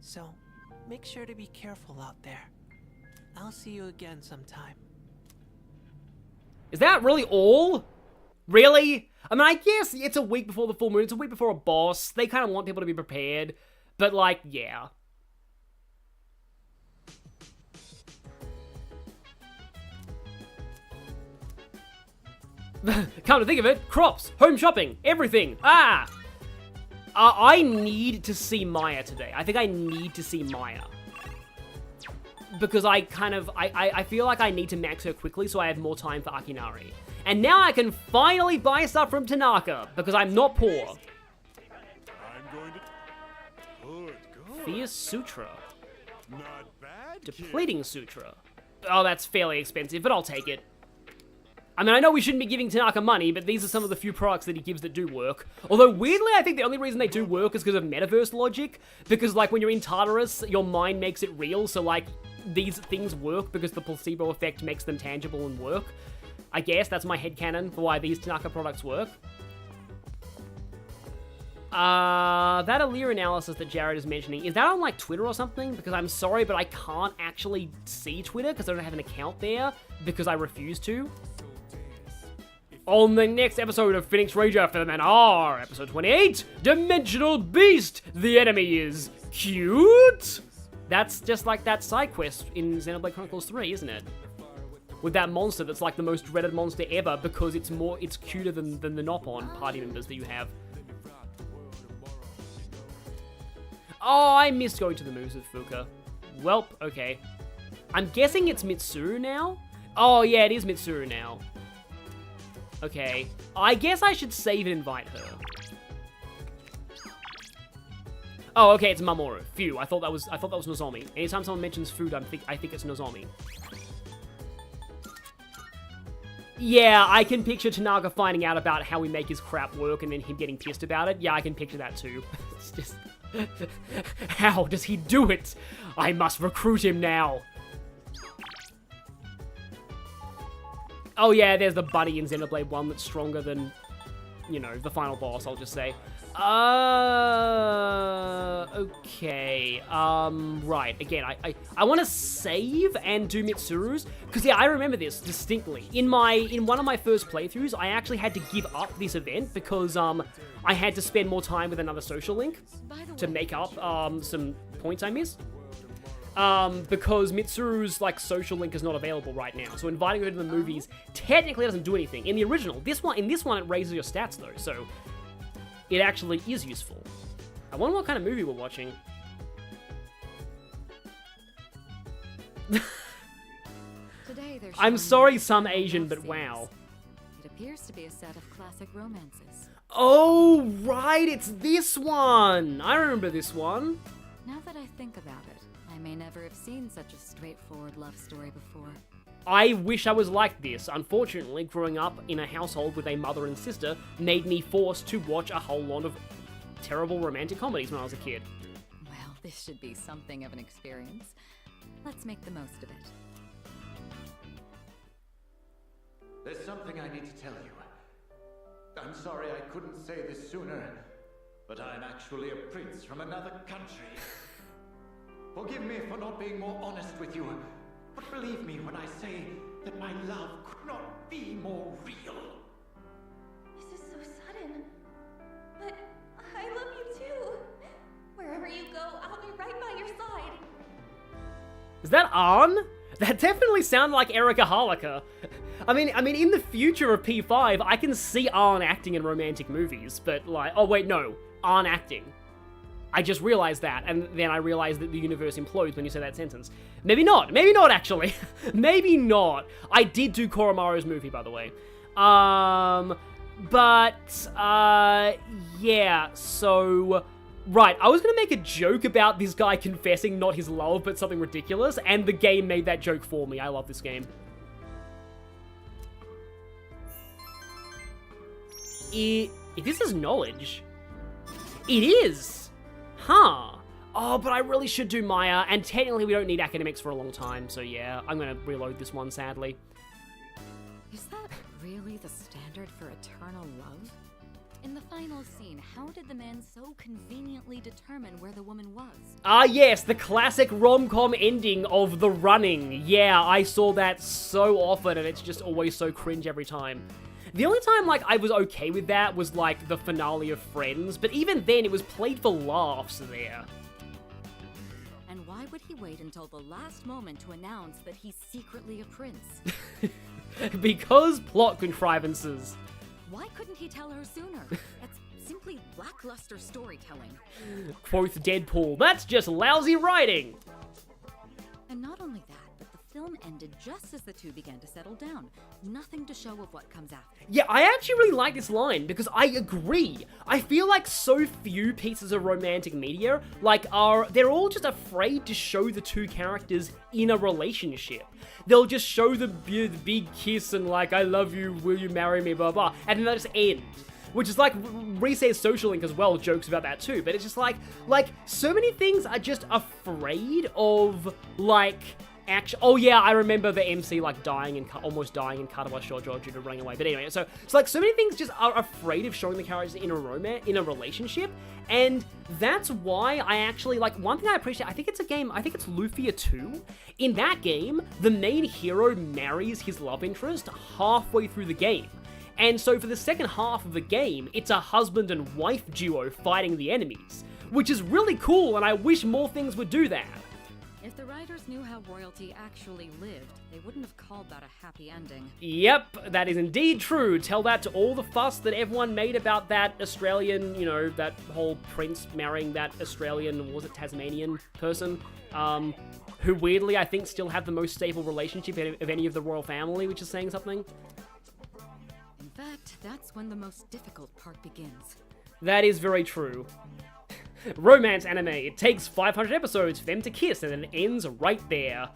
So, make sure to be careful out there. I'll see you again sometime. Is that really all? Really? I mean, I guess it's a week before the full moon. It's a week before a boss. They kind of want people to be prepared. But, like, yeah. Come to think of it, crops, home shopping, everything. I need to see Maya today. I think I need to see Maya. Because I feel like I need to max her quickly so I have more time for Akinari. And now I can finally buy stuff from Tanaka, because I'm not poor. I'm going to... Good. Fierce Sutra. Not bad, Depleting Sutra. Oh, that's fairly expensive, but I'll take it. I mean, I know we shouldn't be giving Tanaka money, but these are some of the few products that he gives that do work. Although, weirdly, I think the only reason they do work is because of metaverse logic. Because, like, when you're in Tartarus, your mind makes it real, so, like, these things work because the placebo effect makes them tangible and work. I guess that's my headcanon for why these Tanaka products work. That Alir analysis that Jared is mentioning, is that on, like, Twitter or something? Because I'm sorry, but I can't actually see Twitter because I don't have an account there because I refuse to. On the next episode of Phoenix Ranger for the Men Are, episode 28, Dimensional Beast, the enemy is cute? That's just like that side quest in Xenoblade Chronicles 3, isn't it? With that monster that's like the most dreaded monster ever because it's cuter than the Nopon party members that you have. Oh, I missed going to the moves with Fuka. Welp, okay. I'm guessing it's Mitsuru now? Oh yeah, it is Mitsuru now. Okay, I guess I should save and invite her. Oh, okay, it's Mamoru. Phew, I thought that was Nozomi. Anytime someone mentions food, I think it's Nozomi. Yeah, I can picture Tanaka finding out about how we make his crap work and then him getting pissed about it. Yeah, I can picture that too. It's just... How does he do it? I must recruit him now. Oh yeah, there's the buddy in Xenoblade 1 that's stronger than, you know, the final boss, I'll just say. Okay. Right, again, I want to save and do Mitsuru's, because yeah, I remember this distinctly. In one of my first playthroughs, I actually had to give up this event because, I had to spend more time with another social link to make up, some points I missed. Because Mitsuru's, like, social link is not available right now. So inviting her to the movies technically doesn't do anything. In the original, in this one, it raises your stats, though, so it actually is useful. I wonder what kind of movie we're watching. Today I'm sorry, some Asian, but wow. It appears to be a set of classic romances. Oh, right, it's this one! I remember this one. Now that I think about it, I may never have seen such a straightforward love story before. I wish I was like this. Unfortunately, growing up in a household with a mother and sister made me forced to watch a whole lot of terrible romantic comedies when I was a kid. Well, this should be something of an experience. Let's make the most of it. There's something I need to tell you. I'm sorry I couldn't say this sooner, but I'm actually a prince from another country. Forgive me for not being more honest with you, but believe me when I say that my love could not be more real. This is so sudden. But I love you too. Wherever you go, I'll be right by your side. Is that Arn? That definitely sounded like Erika Harlacher. I mean, in the future of P5, I can see Arn acting in romantic movies, but like, oh wait, no, Arn acting. I just realized that, and then I realized that the universe implodes when you say that sentence. Maybe not actually. Maybe not. I did do Koromaru's movie, by the way. Yeah, so... Right, I was gonna make a joke about this guy confessing not his love, but something ridiculous, and the game made that joke for me. I love this game. If this is knowledge... It is! Huh. Oh, but I really should do Maya, and technically we don't need academics for a long time, so yeah, I'm gonna reload this one, sadly. Is that really the standard for eternal love? In the final scene, how did the man so conveniently determine where the woman was? Ah yes, the classic rom-com ending of The Running. Yeah, I saw that so often, and it's just always so cringe every time. The only time, like, I was okay with that was, like, the finale of Friends, but even then, it was played for laughs there. And why would he wait until the last moment to announce that he's secretly a prince? Because plot contrivances. Why couldn't he tell her sooner? That's simply simply lackluster storytelling. Quoth Deadpool, that's just lousy writing! And not only that, but the film ended just as the two began to settle down. Nothing to show of what comes after. Yeah, I actually really like this line, because I agree. I feel like so few pieces of romantic media, they're all just afraid to show the two characters in a relationship. They'll just show the big kiss and like, I love you, will you marry me, blah blah, and then they'll just end. Which is like, Rise's Social Link as well jokes about that too, but it's just like, so many things are just afraid of, oh yeah, I remember the MC, almost dying in Katawa Shoujo due to running away, but anyway, so so many things just are afraid of showing the characters in a relationship, and that's why I actually, one thing I appreciate, I think it's Lufia 2, in that game, the main hero marries his love interest halfway through the game. And so for the second half of the game, it's a husband and wife duo fighting the enemies, which is really cool, and I wish more things would do that. If the writers knew how royalty actually lived, they wouldn't have called that a happy ending. Yep, that is indeed true. Tell that to all the fuss that everyone made about that Australian, that whole prince marrying that Australian, was it Tasmanian person? Who weirdly, I think, still have the most stable relationship of any of the royal family, which is saying something. In fact, that's when the most difficult part begins. That is very true. Romance anime. It takes 500 episodes for them to kiss, and then it ends right there.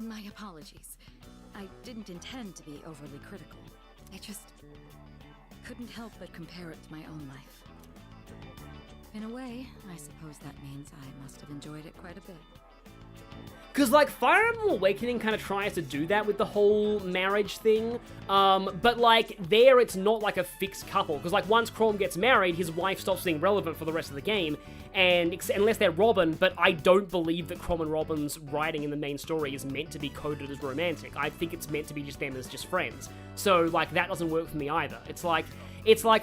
My apologies. I didn't intend to be overly critical. I just couldn't help but compare it to my own life. In a way, I suppose that means I must have enjoyed it quite a bit. Because, Fire Emblem Awakening kind of tries to do that with the whole marriage thing, but, there it's not, a fixed couple, because, once Chrom gets married, his wife stops being relevant for the rest of the game, and unless they're Robin, but I don't believe that Chrom and Robin's writing in the main story is meant to be coded as romantic. I think it's meant to be just them as just friends. So, that doesn't work for me either.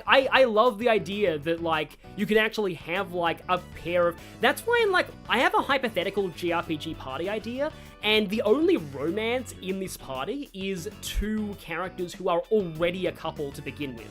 I love the idea that, you can actually have, a pair of... That's why I have a hypothetical JRPG party idea, and the only romance in this party is two characters who are already a couple to begin with.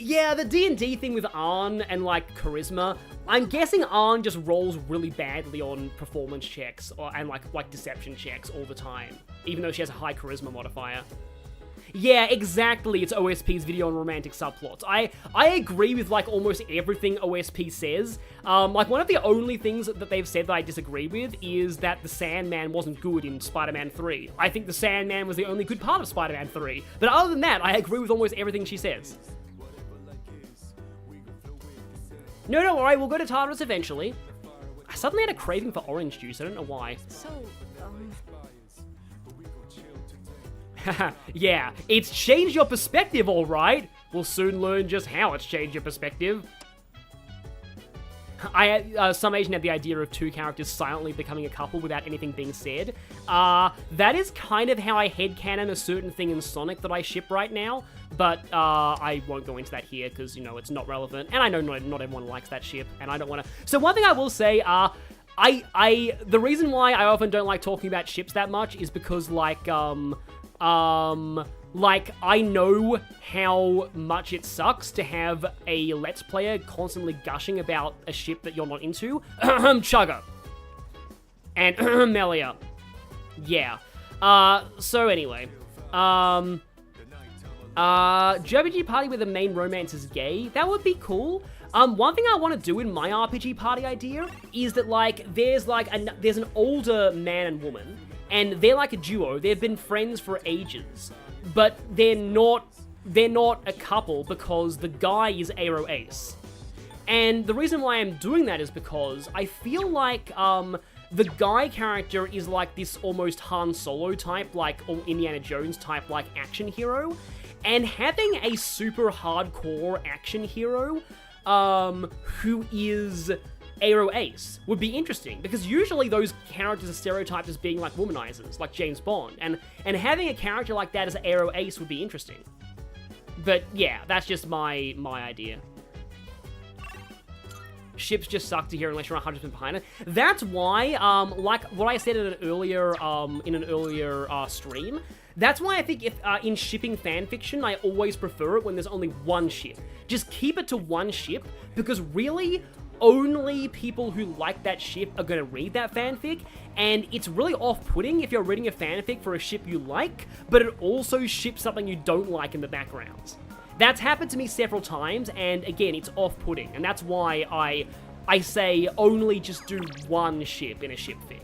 Yeah, the D&D thing with Arn and, charisma, I'm guessing Arn just rolls really badly on performance checks and, deception checks all the time, even though she has a high charisma modifier. Yeah, exactly, it's OSP's video on romantic subplots. I agree with, almost everything OSP says. One of the only things that they've said that I disagree with is that the Sandman wasn't good in Spider-Man 3. I think the Sandman was the only good part of Spider-Man 3. But other than that, I agree with almost everything she says. No, don't worry, we'll go to Tartarus eventually. I suddenly had a craving for orange juice, I don't know why. So, yeah, it's changed your perspective, alright. We'll soon learn just how it's changed your perspective. Some Asian had the idea of two characters silently becoming a couple without anything being said. That is kind of how I headcanon a certain thing in Sonic that I ship right now, but I won't go into that here because, it's not relevant, and I know not everyone likes that ship, and I don't want to... So one thing I will say, the reason why I often don't like talking about ships that much is because, I know how much it sucks to have a Let's Player constantly gushing about a ship that you're not into. Chugga. And Melia. Yeah. So anyway. JRPG party where the main romance is gay. That would be cool. One thing I want to do in my RPG party idea is that, there's an older man and woman, and they're like a duo. They've been friends for ages, but they're not a couple because the guy is Aero Ace. And the reason why I'm doing that is because I feel like the guy character is this almost Han Solo type, or Indiana Jones type, action hero. And having a super hardcore action hero who is Aero Ace would be interesting, because usually those characters are stereotyped as being womanizers, like James Bond, and having a character like that as Aero Ace would be interesting. But yeah, that's just my idea. ships just suck to hear unless you're 100% behind it. That's why, like what I said in an earlier stream, that's why I think if in shipping fanfiction, I always prefer it when there's only one ship. Just keep it to one ship, because really, only people who like that ship are going to read that fanfic, and it's really off-putting if you're reading a fanfic for a ship you like, but it also ships something you don't like in the background. That's happened to me several times, and again, it's off-putting, and that's why I say only just do one ship in a ship fic.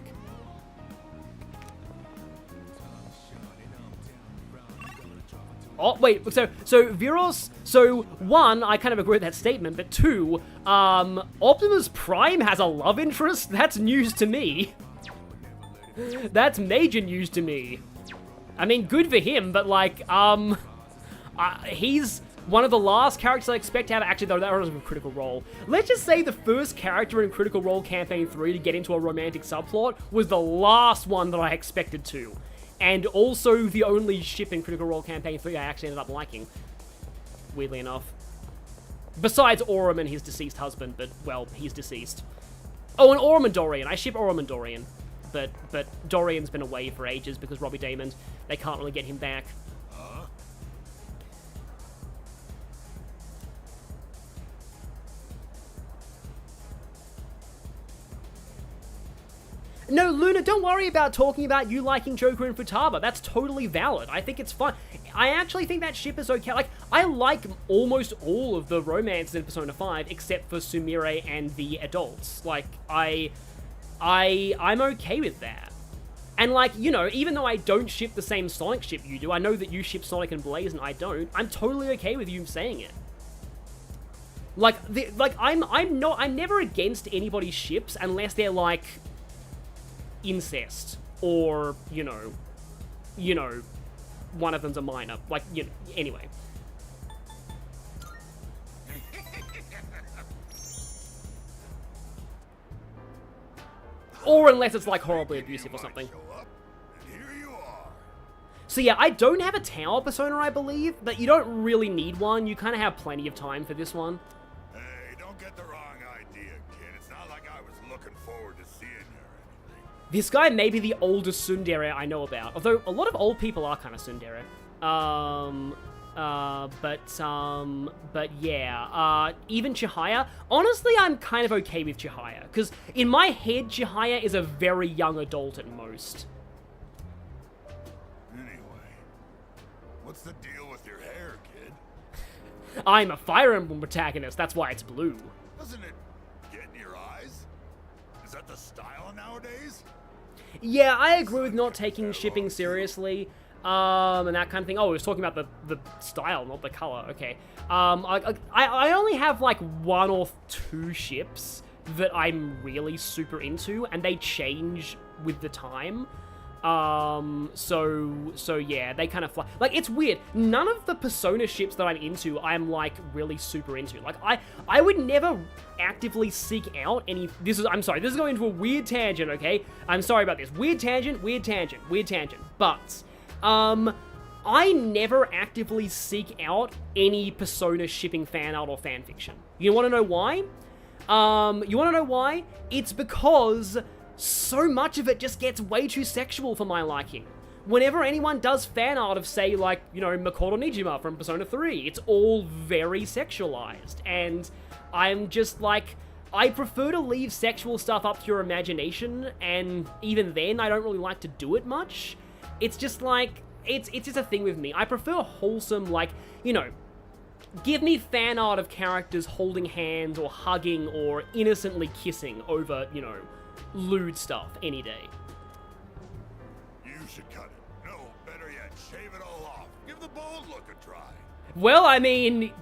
Oh, wait, so Viros, so one, I kind of agree with that statement, but two, Optimus Prime has a love interest? That's news to me. That's major news to me. I mean, good for him, but like, he's one of the last characters I expect to have, actually though, that was a Critical Role. Let's just say the first character in Critical Role Campaign 3 to get into a romantic subplot was the last one that I expected to. And also the only ship in Critical Role Campaign 3 I actually ended up liking. Weirdly enough. Besides Aurum and his deceased husband, but, well, he's deceased. Oh, and Aurum and Dorian. I ship Aurum and Dorian. But Dorian's been away for ages because Robbie Damon, they can't really get him back. No, Luna, don't worry about talking about you liking Joker and Futaba. That's totally valid. I think it's fun. I actually think that ship is okay. Like, I like almost all of the romances in Persona 5, except for Sumire and the adults. Like, I'm okay with that. And like, you know, even though I don't ship the same Sonic ship you do, I know that you ship Sonic and Blaze and I don't, I'm totally okay with you saying it. Like, I'm never against anybody's ships unless they're like incest, or, you know, one of them's a minor. Like, you know, anyway. Or unless it's, like, horribly abusive or something. So yeah, I don't have a tower persona, I believe, but you don't really need one. You kind of have plenty of time for this one. Hey, don't get the wrong idea, kid. It's not like I was looking forward to seeing you. This guy may be the oldest tsundere I know about, although a lot of old people are kind of tsundere. But yeah, even Chihaya. Honestly, I'm kind of okay with Chihaya, because in my head, Chihaya is a very young adult at most. Anyway, what's the deal with your hair, kid? I'm a Fire Emblem protagonist, that's why it's blue. Doesn't it get in your eyes? Is that the style nowadays? Yeah, I agree with not taking shipping seriously, and that kind of thing. Oh, I was talking about the style, not the color. Okay. I only have like 1 or 2 ships that I'm really super into, and they change with the time. So yeah, they kind of fly. Like, it's weird. None of the Persona ships that I'm into, I'm like really super into. Like, I would never actively seek out any. I'm sorry, this is going into a weird tangent. Okay, I'm sorry about this. Weird tangent. But I never actively seek out any Persona shipping fan art or fanfiction. You want to know why? It's because so much of it just gets way too sexual for my liking. Whenever anyone does fan art of, say, like, you know, Makoto Nijima from Persona 3, it's all very sexualized, and I'm just like, I prefer to leave sexual stuff up to your imagination, and even then, I don't really like to do it much. It's just like, it's just a thing with me. I prefer wholesome, like, you know, give me fan art of characters holding hands or hugging or innocently kissing over, you know, lewd stuff any day. You should cut it. No, better yet, shave it all off. Give the bold look a try. Well, I mean,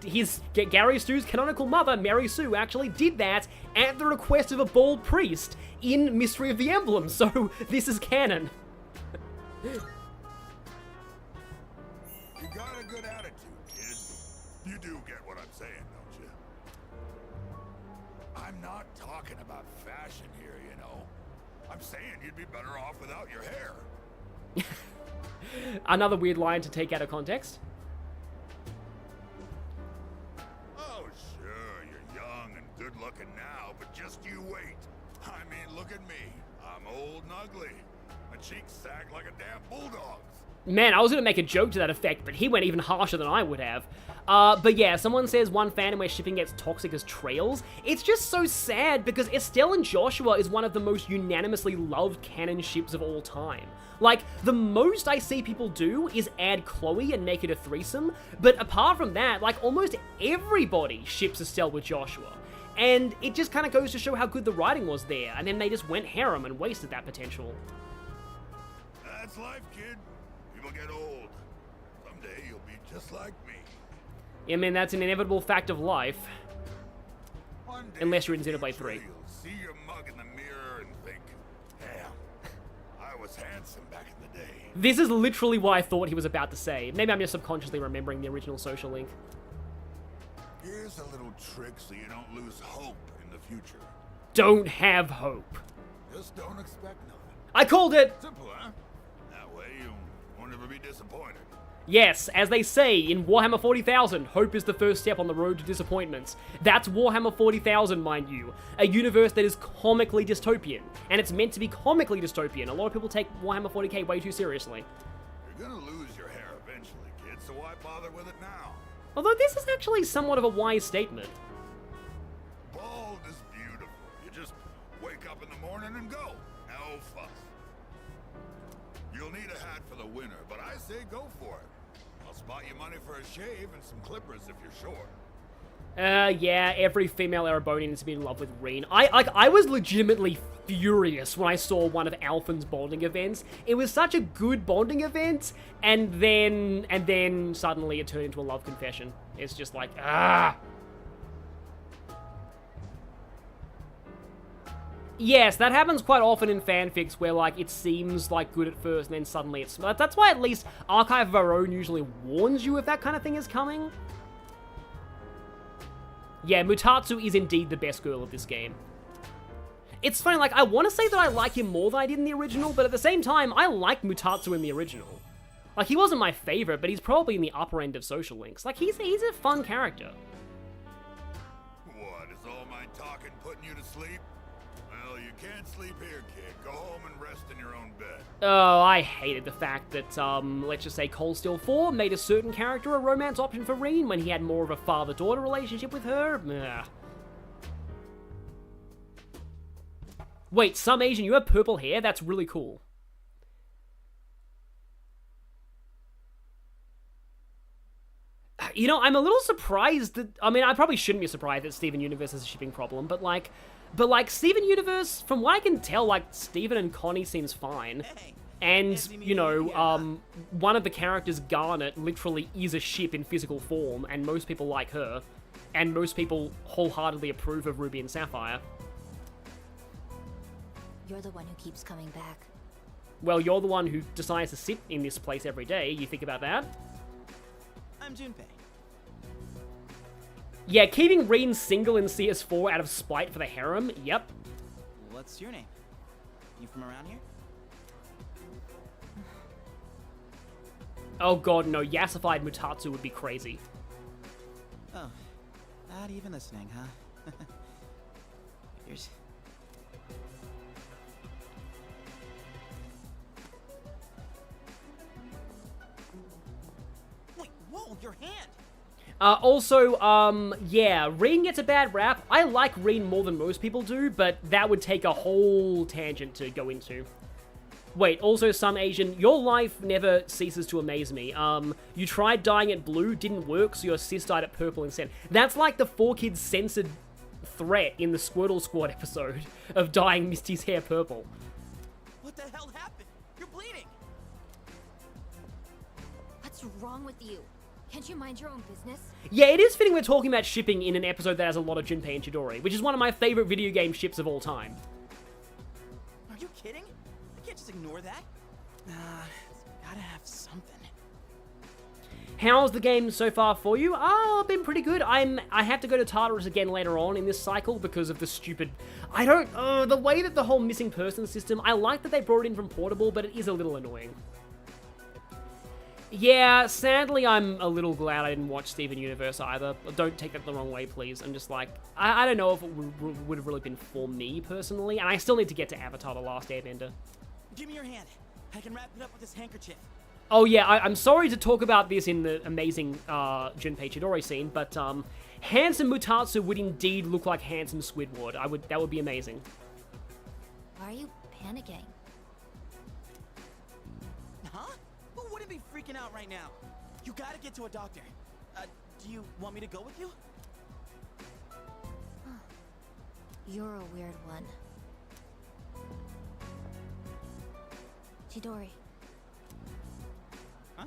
Gary Sue's canonical mother, Mary Sue, actually did that at the request of a bald priest in Mystery of the Emblem, so this is canon. You got a good attitude, kid. You do get what I'm saying, don't you? I'm not talking about fashion here, you know. I'm saying you'd be better off without your hair. Another weird line to take out of context. Oh, sure, you're young and good-looking looking now, but just you wait. I mean, look at me. I'm old and ugly. My cheeks sag like a damn bulldog's. Man, I was gonna make a joke to that effect, but he went even harsher than I would have. But yeah, someone says one fandom where shipping gets toxic as trails. It's just so sad because Estelle and Joshua is one of the most unanimously loved canon ships of all time. Like, the most I see people do is add Chloe and make it a threesome, but apart from that, like, almost everybody ships Estelle with Joshua. And it just kind of goes to show how good the writing was there, and then they just went harem and wasted that potential. That's life, kid. People get old. Someday you'll be just like me. I mean, that's an inevitable fact of life. One day Unless you're in Xenoblade 3. You'll see your mug in the mirror and think, damn, I was handsome back in the day. This is literally what I thought he was about to say. Maybe I'm just subconsciously remembering the original social link. Here's a little trick so you don't lose hope in the future. Don't have hope. Just don't expect nothing. I called it! Simple, huh? That way you won't ever be disappointed. Yes, as they say in Warhammer 40,000, hope is the first step on the road to disappointments. That's Warhammer 40,000, mind you. A universe that is comically dystopian. And it's meant to be comically dystopian. A lot of people take Warhammer 40k way too seriously. You're gonna lose your hair eventually, kid, so why bother with it now? Although this is actually somewhat of a wise statement. Bald is beautiful. You just wake up in the morning and go. No fuss. You'll need a hat for the winter, but I say go for it. I'll spot you money for a shave and some clippers if you're short. Yeah, every female Erebonian is in love with Reen. I was legitimately furious when I saw one of Alphen's bonding events. It was such a good bonding event, and then suddenly it turned into a love confession. It's just like, ah! Yes, that happens quite often in fanfics where, like, it seems, like, good at first and then suddenly it's... That's why at least Archive of Our Own usually warns you if that kind of thing is coming. Yeah, Mutatsu is indeed the best girl of this game. It's funny, like, I want to say that I like him more than I did in the original, but at the same time, I like Mutatsu in the original. Like, he wasn't my favorite, but he's probably in the upper end of social links. Like, he's a fun character. What, is all my talking putting you to sleep? Well, you can't sleep here, kid. Go home and rest in your own bed. Oh, I hated the fact that, let's just say Cold Steel 4 made a certain character a romance option for Reen when he had more of a father-daughter relationship with her. Ugh. Wait, some Asian, you have purple hair? That's really cool. You know, I'm a little surprised that... I mean, I probably shouldn't be surprised that Steven Universe has a shipping problem, but like, Steven Universe, from what I can tell, like, Steven and Connie seems fine. And, you know, one of the characters, Garnet, literally is a ship in physical form, and most people like her. And most people wholeheartedly approve of Ruby and Sapphire. You're the one who keeps coming back. Well, you're the one who decides to sit in this place every day. You think about that? I'm Junpei. Yeah, keeping Reen single in CS4 out of spite for the harem, yep. What's your name? You from around here? Oh god, no, Yassified Mutatsu would be crazy. Oh, not even listening, huh? Here's... Wait, whoa, your hand! Also, yeah, Reen gets a bad rap. I like Reen more than most people do, but that would take a whole tangent to go into. Wait, also some Asian, your life never ceases to amaze me. You tried dyeing it blue, didn't work, so your sis dyed it purple instead. That's like the 4Kids censored threat in the Squirtle Squad episode of dyeing Misty's hair purple. What the hell happened? You're bleeding! What's wrong with you? Can't you mind your own business? Yeah, it is fitting we're talking about shipping in an episode that has a lot of Junpei and Chidori, which is one of my favorite video game ships of all time. Are you kidding? I can't just ignore that. Gotta have something. How's the game so far for you? Been pretty good. I have to go to Tartarus again later on in this cycle because of the stupid... the way that the whole missing person system, I like that they brought it in from Portable, but it is a little annoying. Yeah, sadly, I'm a little glad I didn't watch Steven Universe either. Don't take that the wrong way, please. I'm just like, I don't know if it would have really been for me personally, and I still need to get to Avatar: The Last Airbender. Give me your hand. I can wrap it up with this handkerchief. Oh yeah, I'm sorry to talk about this in the amazing Junpei Chidori scene, but handsome Mutatsu would indeed look like handsome Squidward. That would be amazing. Why are you panicking? Huh? Who wouldn't be freaking out right now? You gotta get to a doctor. Do you want me to go with you? You're a weird one. Chidori. Huh?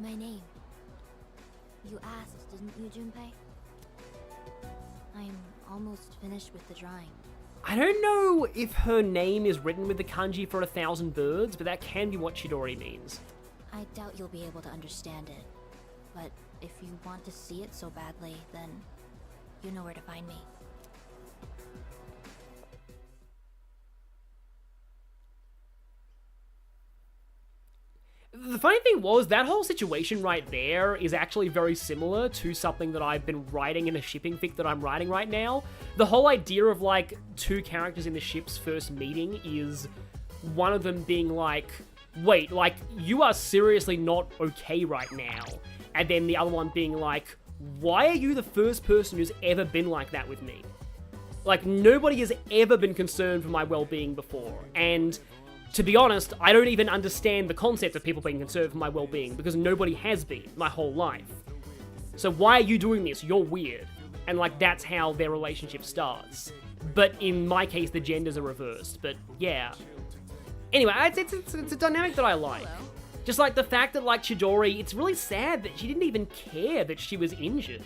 My name. You asked, didn't you, Junpei? I'm almost finished with the drawing. I don't know if her name is written with the kanji for 1,000 birds, but that can be what Chidori means. I doubt you'll be able to understand it. But if you want to see it so badly, then you know where to find me. The funny thing was, that whole situation right there is actually very similar to something that I've been writing in a shipping fic that I'm writing right now. The whole idea of, like, two characters in the ship's first meeting is one of them being like, wait, like, you are seriously not okay right now. And then the other one being like, why are you the first person who's ever been like that with me? Like, nobody has ever been concerned for my well-being before. And to be honest, I don't even understand the concept of people being concerned for my well-being, because nobody has been my whole life. So why are you doing this? You're weird. And, like, that's how their relationship starts. But in my case, the genders are reversed. But, yeah. Anyway, it's a dynamic that I like. Hello. Just, like, the fact that, like, Chidori, it's really sad that she didn't even care that she was injured.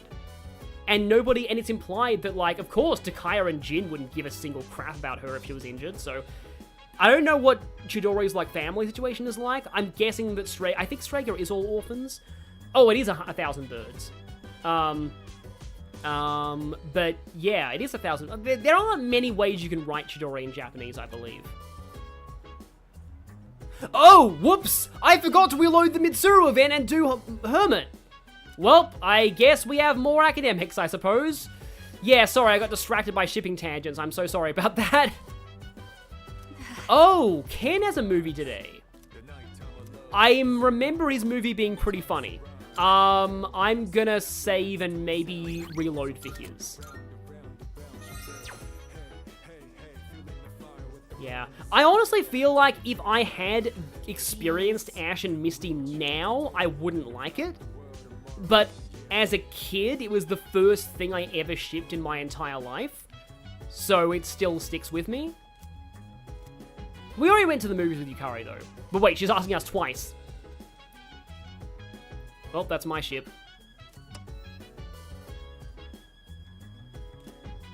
And it's implied that, like, of course, Takaya and Jin wouldn't give a single crap about her if she was injured, so I don't know what Chidori's, like, family situation is like. I'm guessing that I think Strega is all orphans. Oh, it is 1,000 birds. But yeah, it is 1,000. There aren't many ways you can write Chidori in Japanese, I believe. Oh, whoops! I forgot to reload the Mitsuru event and do Hermit. Well, I guess we have more academics, I suppose. Yeah, sorry, I got distracted by shipping tangents. I'm so sorry about that. Oh, Ken has a movie today. I remember his movie being pretty funny. I'm gonna save and maybe reload for his. Yeah. I honestly feel like if I had experienced Ash and Misty now, I wouldn't like it. But as a kid, it was the first thing I ever shipped in my entire life. So it still sticks with me. We already went to the movies with Yukari, though. But wait, she's asking us twice. Well, that's my ship.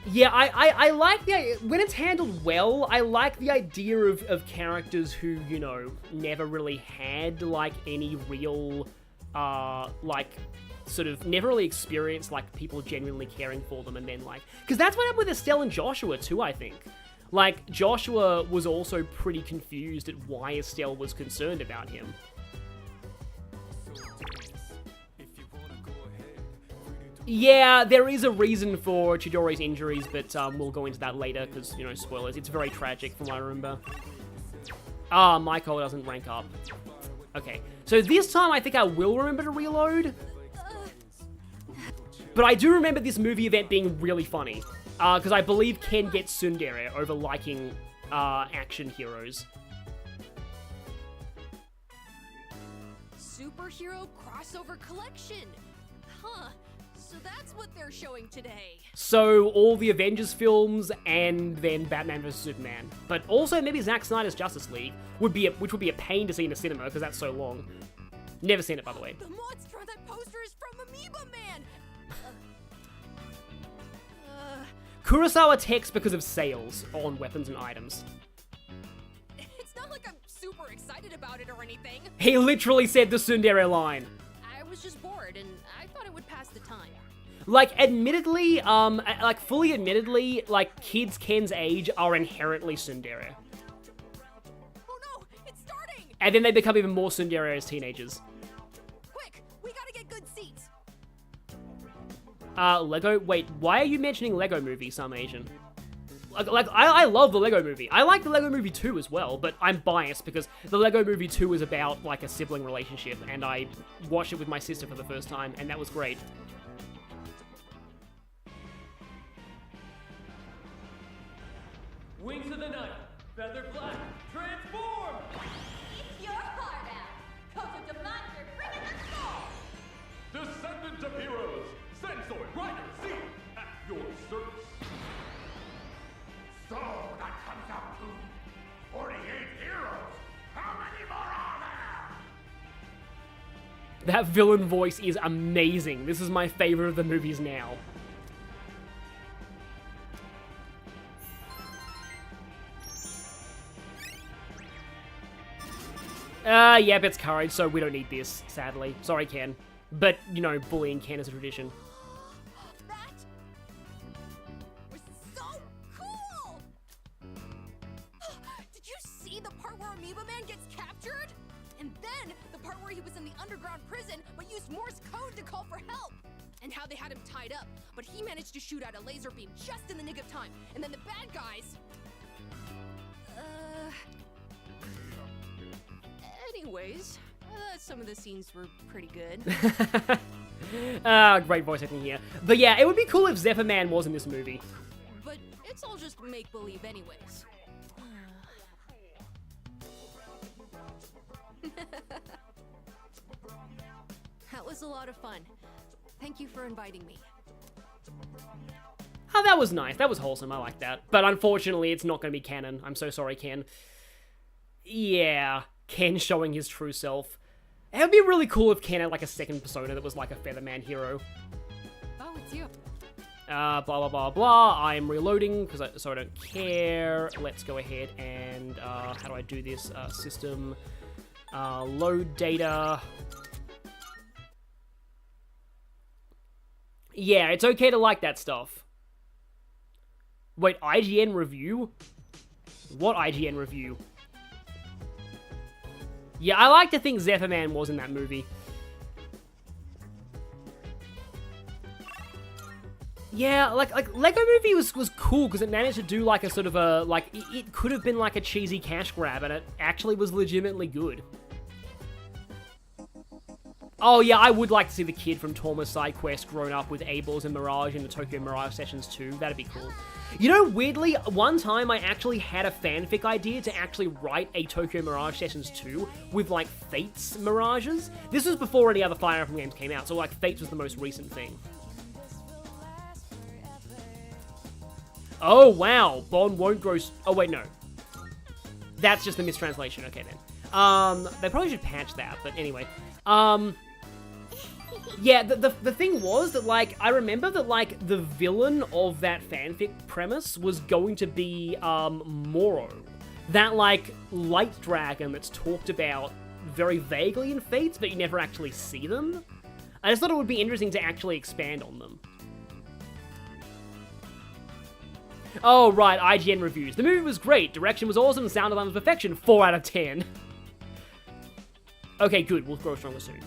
Yeah, I like when it's handled well, I like the idea of characters who, you know, never really had, like, any real, like, sort of, never really experienced, like, people genuinely caring for them, and then, like, because that's what happened with Estelle and Joshua, too, I think. Like, Joshua was also pretty confused at why Estelle was concerned about him. Yeah, there is a reason for Chidori's injuries, but we'll go into that later, because, you know, spoilers. It's very tragic from what I remember. Ah, Michael doesn't rank up. Okay, so this time I think I will remember to reload. But I do remember this movie event being really funny. Because I believe Ken gets tsundere over liking action heroes. Superhero crossover collection. Huh. So that's what they're showing today. So all the Avengers films and then Batman vs Superman, but also maybe Zack Snyder's Justice League which would be a pain to see in the cinema because that's so long. Never seen it, by the way. The monster on that poster is from Amoeba Man. Kurosawa texts because of sales on weapons and items. It's not like I'm super excited about it or anything. He literally said the tsundere line. I was just bored and I thought it would pass the time. Like, admittedly, fully admittedly, like, kids Ken's age are inherently tsundere. Oh no, it's starting! And then they become even more tsundere as teenagers. Quick, we gotta get good seats. Lego? Wait, why are you mentioning Lego Movie, some Asian? I love the Lego Movie. I like the Lego Movie 2 as well, but I'm biased because the Lego Movie 2 is about, like, a sibling relationship, and I watched it with my sister for the first time, and that was great. Wings of the night, feather black, transform! It's your heart out. Coach of the monster, bring in the soul. Descendant of heroes, Sensoid, Rider, Z, at your service. So that comes out to 48 heroes. How many more are there? That villain voice is amazing. This is my favorite of the movies now. Yep, it's courage, so we don't need this, sadly. Sorry, Ken. But, you know, bullying Ken is a tradition. That was so cool! Did you see the part where Amoeba Man gets captured? And then the part where he was in the underground prison but used Morse code to call for help? And how they had him tied up, but he managed to shoot out a laser beam just in the nick of time. And then the bad guys... Anyways, some of the scenes were pretty good. Great voice acting here. But yeah, it would be cool if Zephyr Man was in this movie. But it's all just make-believe anyways. That was a lot of fun. Thank you for inviting me. Oh, that was nice. That was wholesome. I like that. But unfortunately, it's not going to be canon. I'm so sorry, Ken. Yeah, Ken showing his true self. It would be really cool if Ken had like a second persona that was like a Featherman hero. Oh, it's you. Blah, blah, blah, blah. I'm reloading so I don't care. Let's go ahead and, how do I do this? System, load data. Yeah, it's okay to like that stuff. Wait, IGN review? What IGN review? Yeah, I like to think Zephyr Man was in that movie. Yeah, like Lego Movie was cool because it managed to do like a sort of a, like, it could have been like a cheesy cash grab and it actually was legitimately good. Oh yeah, I would like to see the kid from Torma's side quest grown up with Abel's and Mirage in the Tokyo Mirage Sessions 2. That'd be cool. You know, weirdly, one time I actually had a fanfic idea to actually write a Tokyo Mirage Sessions 2 with, like, Fates Mirages. This was before any other Fire Emblem games came out, so, like, Fates was the most recent thing. Oh, wow. Bond won't grow... Oh, wait, no. That's just a mistranslation. Okay, then. They probably should patch that, but anyway. Yeah, the thing was that, like, I remember that, like, the villain of that fanfic premise was going to be, Moro. That, like, light dragon that's talked about very vaguely in Fates, but you never actually see them. I just thought it would be interesting to actually expand on them. Oh, right, IGN reviews. The movie was great, direction was awesome, sound design was perfection, 4 out of 10. Okay, good, we'll grow stronger soon.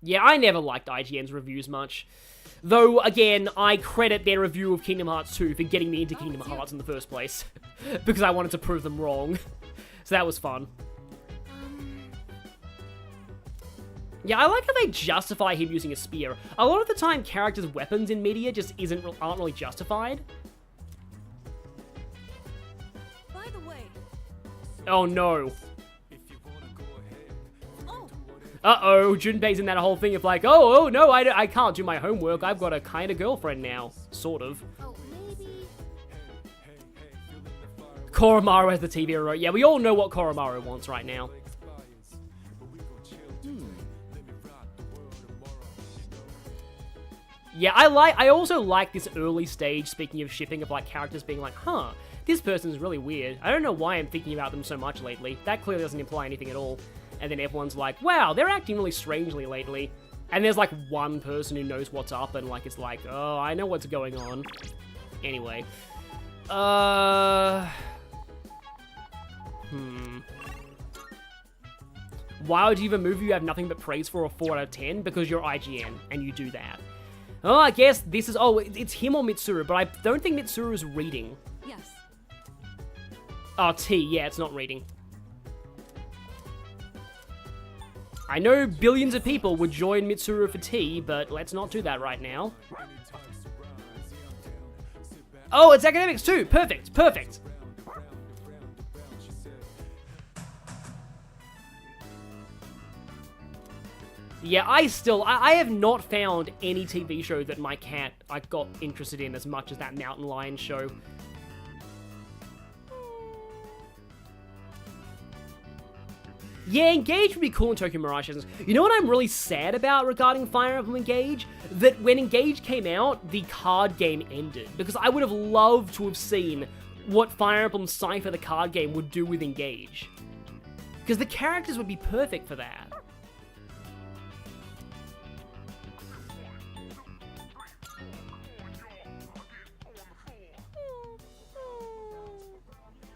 Yeah, I never liked IGN's reviews much. Though, again, I credit their review of Kingdom Hearts 2 for getting me into Kingdom Hearts in the first place. Because I wanted to prove them wrong. So that was fun. Yeah, I like how they justify him using a spear. A lot of the time, characters' weapons in media just aren't really justified. By the way... Oh no. Uh-oh, Junpei's in that whole thing of like, oh no, I can't do my homework, I've got a kind of girlfriend now. Sort of. Oh, maybe... Koraru as the TV remote. Yeah, we all know what Koraru wants right now. Yeah, I also like this early stage, speaking of shipping, of like characters being like, huh, this person's really weird. I don't know why I'm thinking about them so much lately. That clearly doesn't imply anything at all. And then everyone's like, wow, they're acting really strangely lately. And there's like one person who knows what's up and like, it's like, oh, I know what's going on. Anyway. Why would you have a movie you have nothing but praise for a 4 out of 10? Because you're IGN, and you do that. Oh, I guess this is... Oh, it's him or Mitsuru, but I don't think Mitsuru is reading. Yes. Oh, T. Yeah, it's not reading. I know billions of people would join Mitsuru for T, but let's not do that right now. Oh, it's academics too! Perfect, perfect! Yeah, I have not found any TV show that I got interested in as much as that Mountain Lion show. Yeah, Engage would be cool in Tokyo Mirage Sessions. You know what I'm really sad about regarding Fire Emblem Engage? That when Engage came out, the card game ended. Because I would have loved to have seen what Fire Emblem Cypher, the card game, would do with Engage. Because the characters would be perfect for that.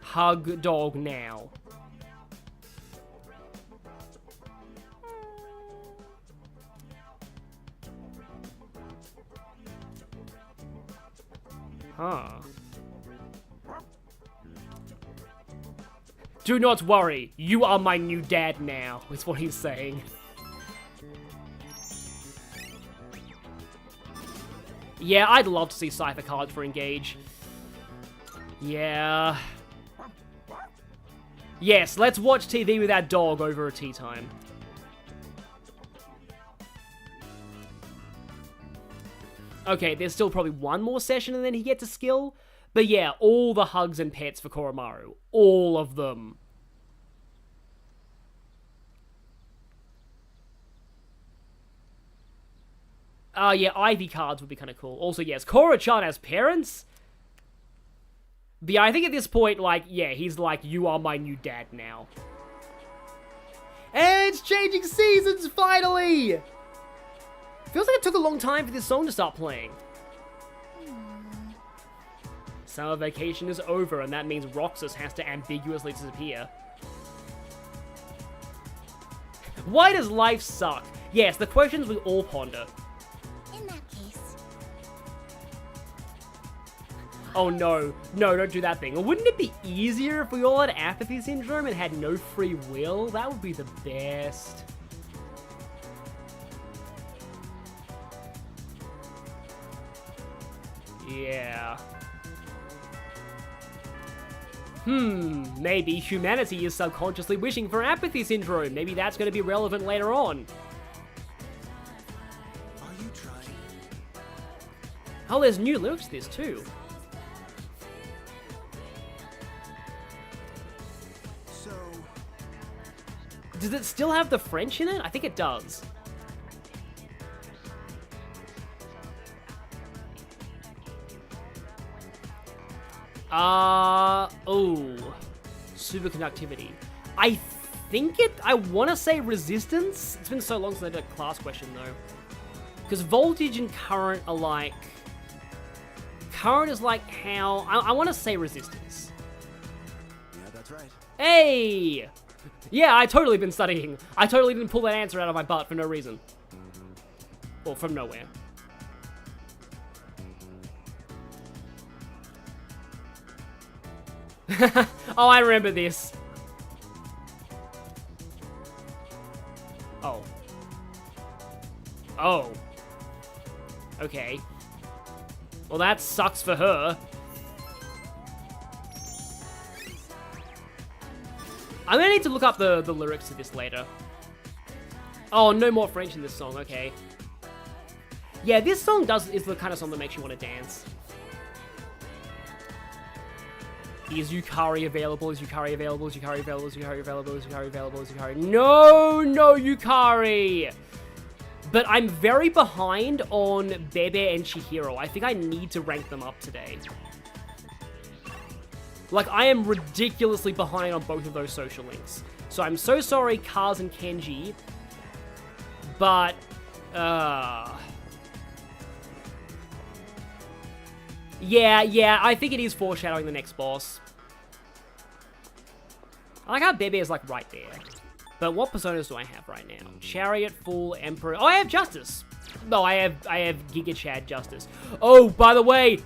Hug dog now. Huh. Do not worry, you are my new dad now, is what he's saying. Yeah, I'd love to see Cypher cards for Engage. Yeah. Yes, let's watch TV with our dog over a tea time. Okay, there's still probably one more session and then he gets a skill. But yeah, all the hugs and pets for Koraru. All of them. Yeah, Ivy cards would be kind of cool. Also, yes, Korra-chan has parents? But yeah, I think at this point, like, yeah, he's like, you are my new dad now. And it's changing seasons, finally! Feels like it took a long time for this song to start playing. Summer vacation is over, and that means Roxas has to ambiguously disappear. Why does life suck? Yes, the questions we all ponder. In that case... Oh no, no, don't do that thing. Wouldn't it be easier if we all had apathy syndrome and had no free will? That would be the best. Yeah. Maybe humanity is subconsciously wishing for apathy syndrome. Maybe that's going to be relevant later on. Are you trying? Oh, there's new lyrics to this too. So... Does it still have the French in it? I think it does. Oh. Superconductivity. I want to say resistance. It's been so long since I did a class question though. Because voltage and current are like... Current is like how... I want to say resistance. Yeah, that's right. Hey! Yeah, I totally been studying. I totally didn't pull that answer out of my butt for no reason. Or from nowhere. Oh, I remember this. Oh. Oh. Okay. Well, that sucks for her. I'm gonna need to look up the lyrics to this later. Oh, no more French in this song, okay. Yeah, this song is the kind of song that makes you want to dance. Is Yukari available? Is Yukari available? Is Yukari available? Is Yukari available? Is Yukari available? Is Yukari... No, no Yukari! But I'm very behind on Bebe and Chihiro. I think I need to rank them up today. Like, I am ridiculously behind on both of those social links. So I'm so sorry, Kaz and Kenji. But, Yeah, I think it is foreshadowing the next boss. I like how Bebe is like right there. But what personas do I have right now? Chariot, Fool, Emperor. Oh, I have Justice. No, I have Giga Chad Justice. Oh, by the way,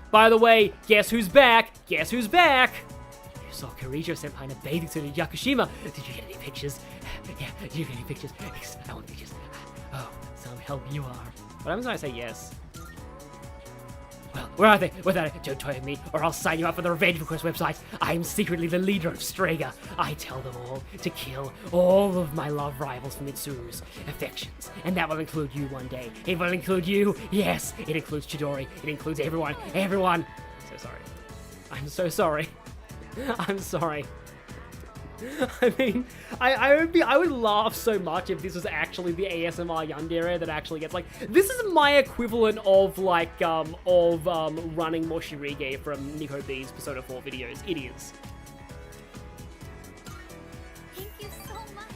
guess who's back? Guess who's back? You saw Kirijo Senpai in a bathing suit in Yakushima. Did you get any pictures? Yeah, did you get any pictures? I want pictures. Oh, some help you are. What happens when I say yes? Well, where are they? Without it, don't toy me, or I'll sign you up for the Revenge Request website. I am secretly the leader of Strega. I tell them all to kill all of my love rivals for Mitsuru's affections. And that will include you one day. It will include you. Yes, it includes Chidori. It includes everyone. Everyone. I'm so sorry. I'm so sorry. I'm sorry. I mean, I would laugh so much if this was actually the ASMR yandere that actually gets like, this is my equivalent of like, running Moshirige from Nico B's Persona 4 videos. It is. Thank you so much.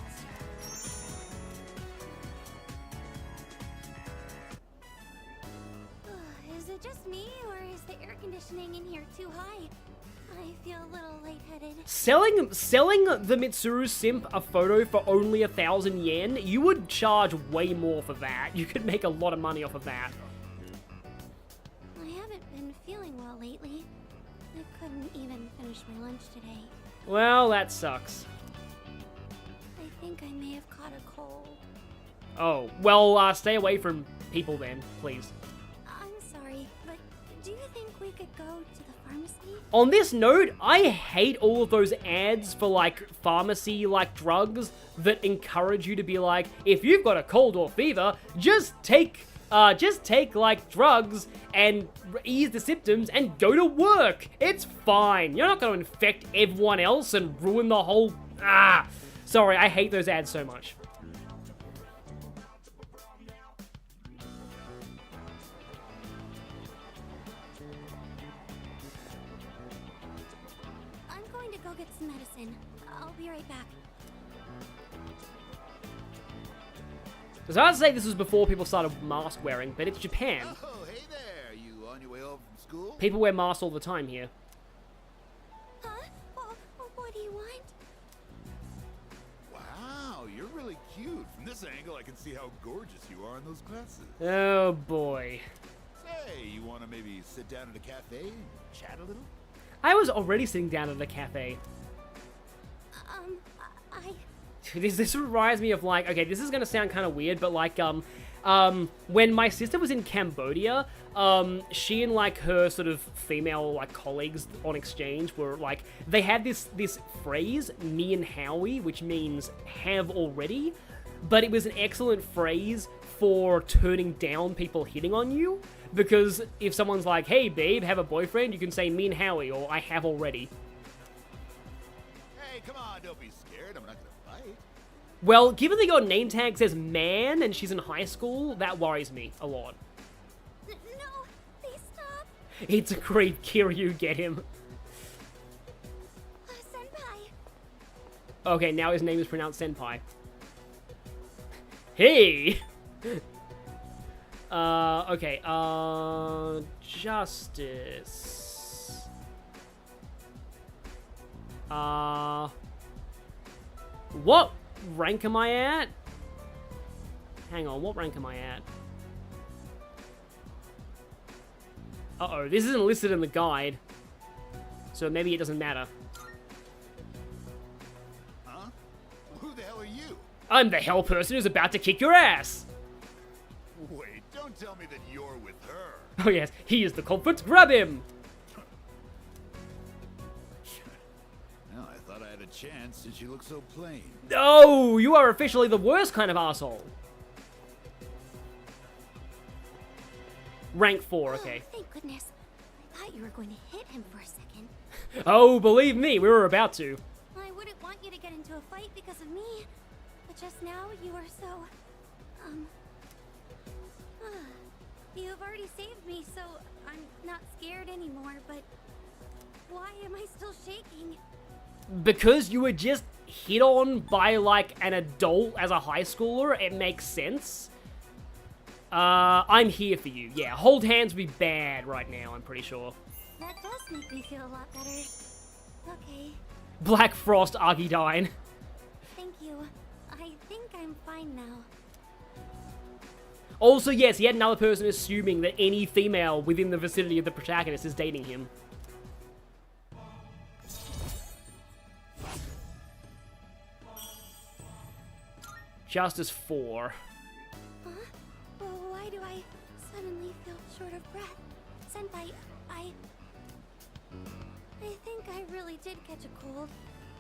Is it just me, or is the air conditioning in here too high? I feel a little lightheaded. Selling the Mitsuru simp a photo for only 1,000 yen, you would charge way more for that. You could make a lot of money off of that. I haven't been feeling well lately. I couldn't even finish my lunch today. Well, that sucks. I think I may have caught a cold. Oh, well, stay away from people then, please. I'm sorry, but do you think we could go to the pharmacy? On this note, I hate all of those ads for, like, pharmacy-like drugs that encourage you to be like, if you've got a cold or fever, just take, like, drugs and ease the symptoms and go to work. It's fine. You're not going to infect everyone else and ruin the whole... Sorry, I hate those ads so much. Go get some medicine. I'll be right back. I was about to say this was before people started mask wearing, but it's Japan. Oh, hey there. You on your way home from school? People wear masks all the time here. Huh? What do you want? Wow, you're really cute. From this angle, I can see how gorgeous you are in those glasses. Oh, boy. Say, you want to maybe sit down at a cafe and chat a little? I was already sitting down at a cafe. This reminds me of, like, okay, this is gonna sound kind of weird, but, like, when my sister was in Cambodia, she and, like, her sort of female, like, colleagues on exchange were, like, they had this phrase, me and Howie, which means have already, but it was an excellent phrase for turning down people hitting on you, because if someone's like, hey, babe, have a boyfriend, you can say me and Howie, or I have already. Hey, come on, don't be scared. I'm not gonna fight. Well, given that your name tag says man and she's in high school, that worries me a lot. No, please stop. It's a creep, Kiryu, get him. Senpai. Okay, now his name is pronounced Senpai. Hey! Okay, Justice. What rank am I at? Hang on, what rank am I at? Uh-oh, this isn't listed in the guide. So maybe it doesn't matter. Huh? Who the hell are you? I'm the hell person who's about to kick your ass! Wait, don't tell me that you're with her. Oh yes, he is the culprit, grab him! Well, I thought I had a chance since you look so plain. No, you are officially the worst kind of asshole. Rank 4, okay. Oh, thank goodness. I thought you were going to hit him for a second. Oh, believe me, we were about to. I wouldn't want you to get into a fight because of me, but just now you were so, you've already saved me, so I'm not scared anymore, but why am I still shaking? Because you were just hit on by, like, an adult as a high schooler, it makes sense. I'm here for you. Yeah, hold hands would be bad right now, I'm pretty sure. That does make me feel a lot better. Okay, Black Frost Argidine. thank you. I think I'm fine now. Also, yes, yet another person assuming that any female within the vicinity of the protagonist is dating him. Justice 4. Huh? Well, why do I suddenly feel short of breath? Senpai, I think I really did catch a cold.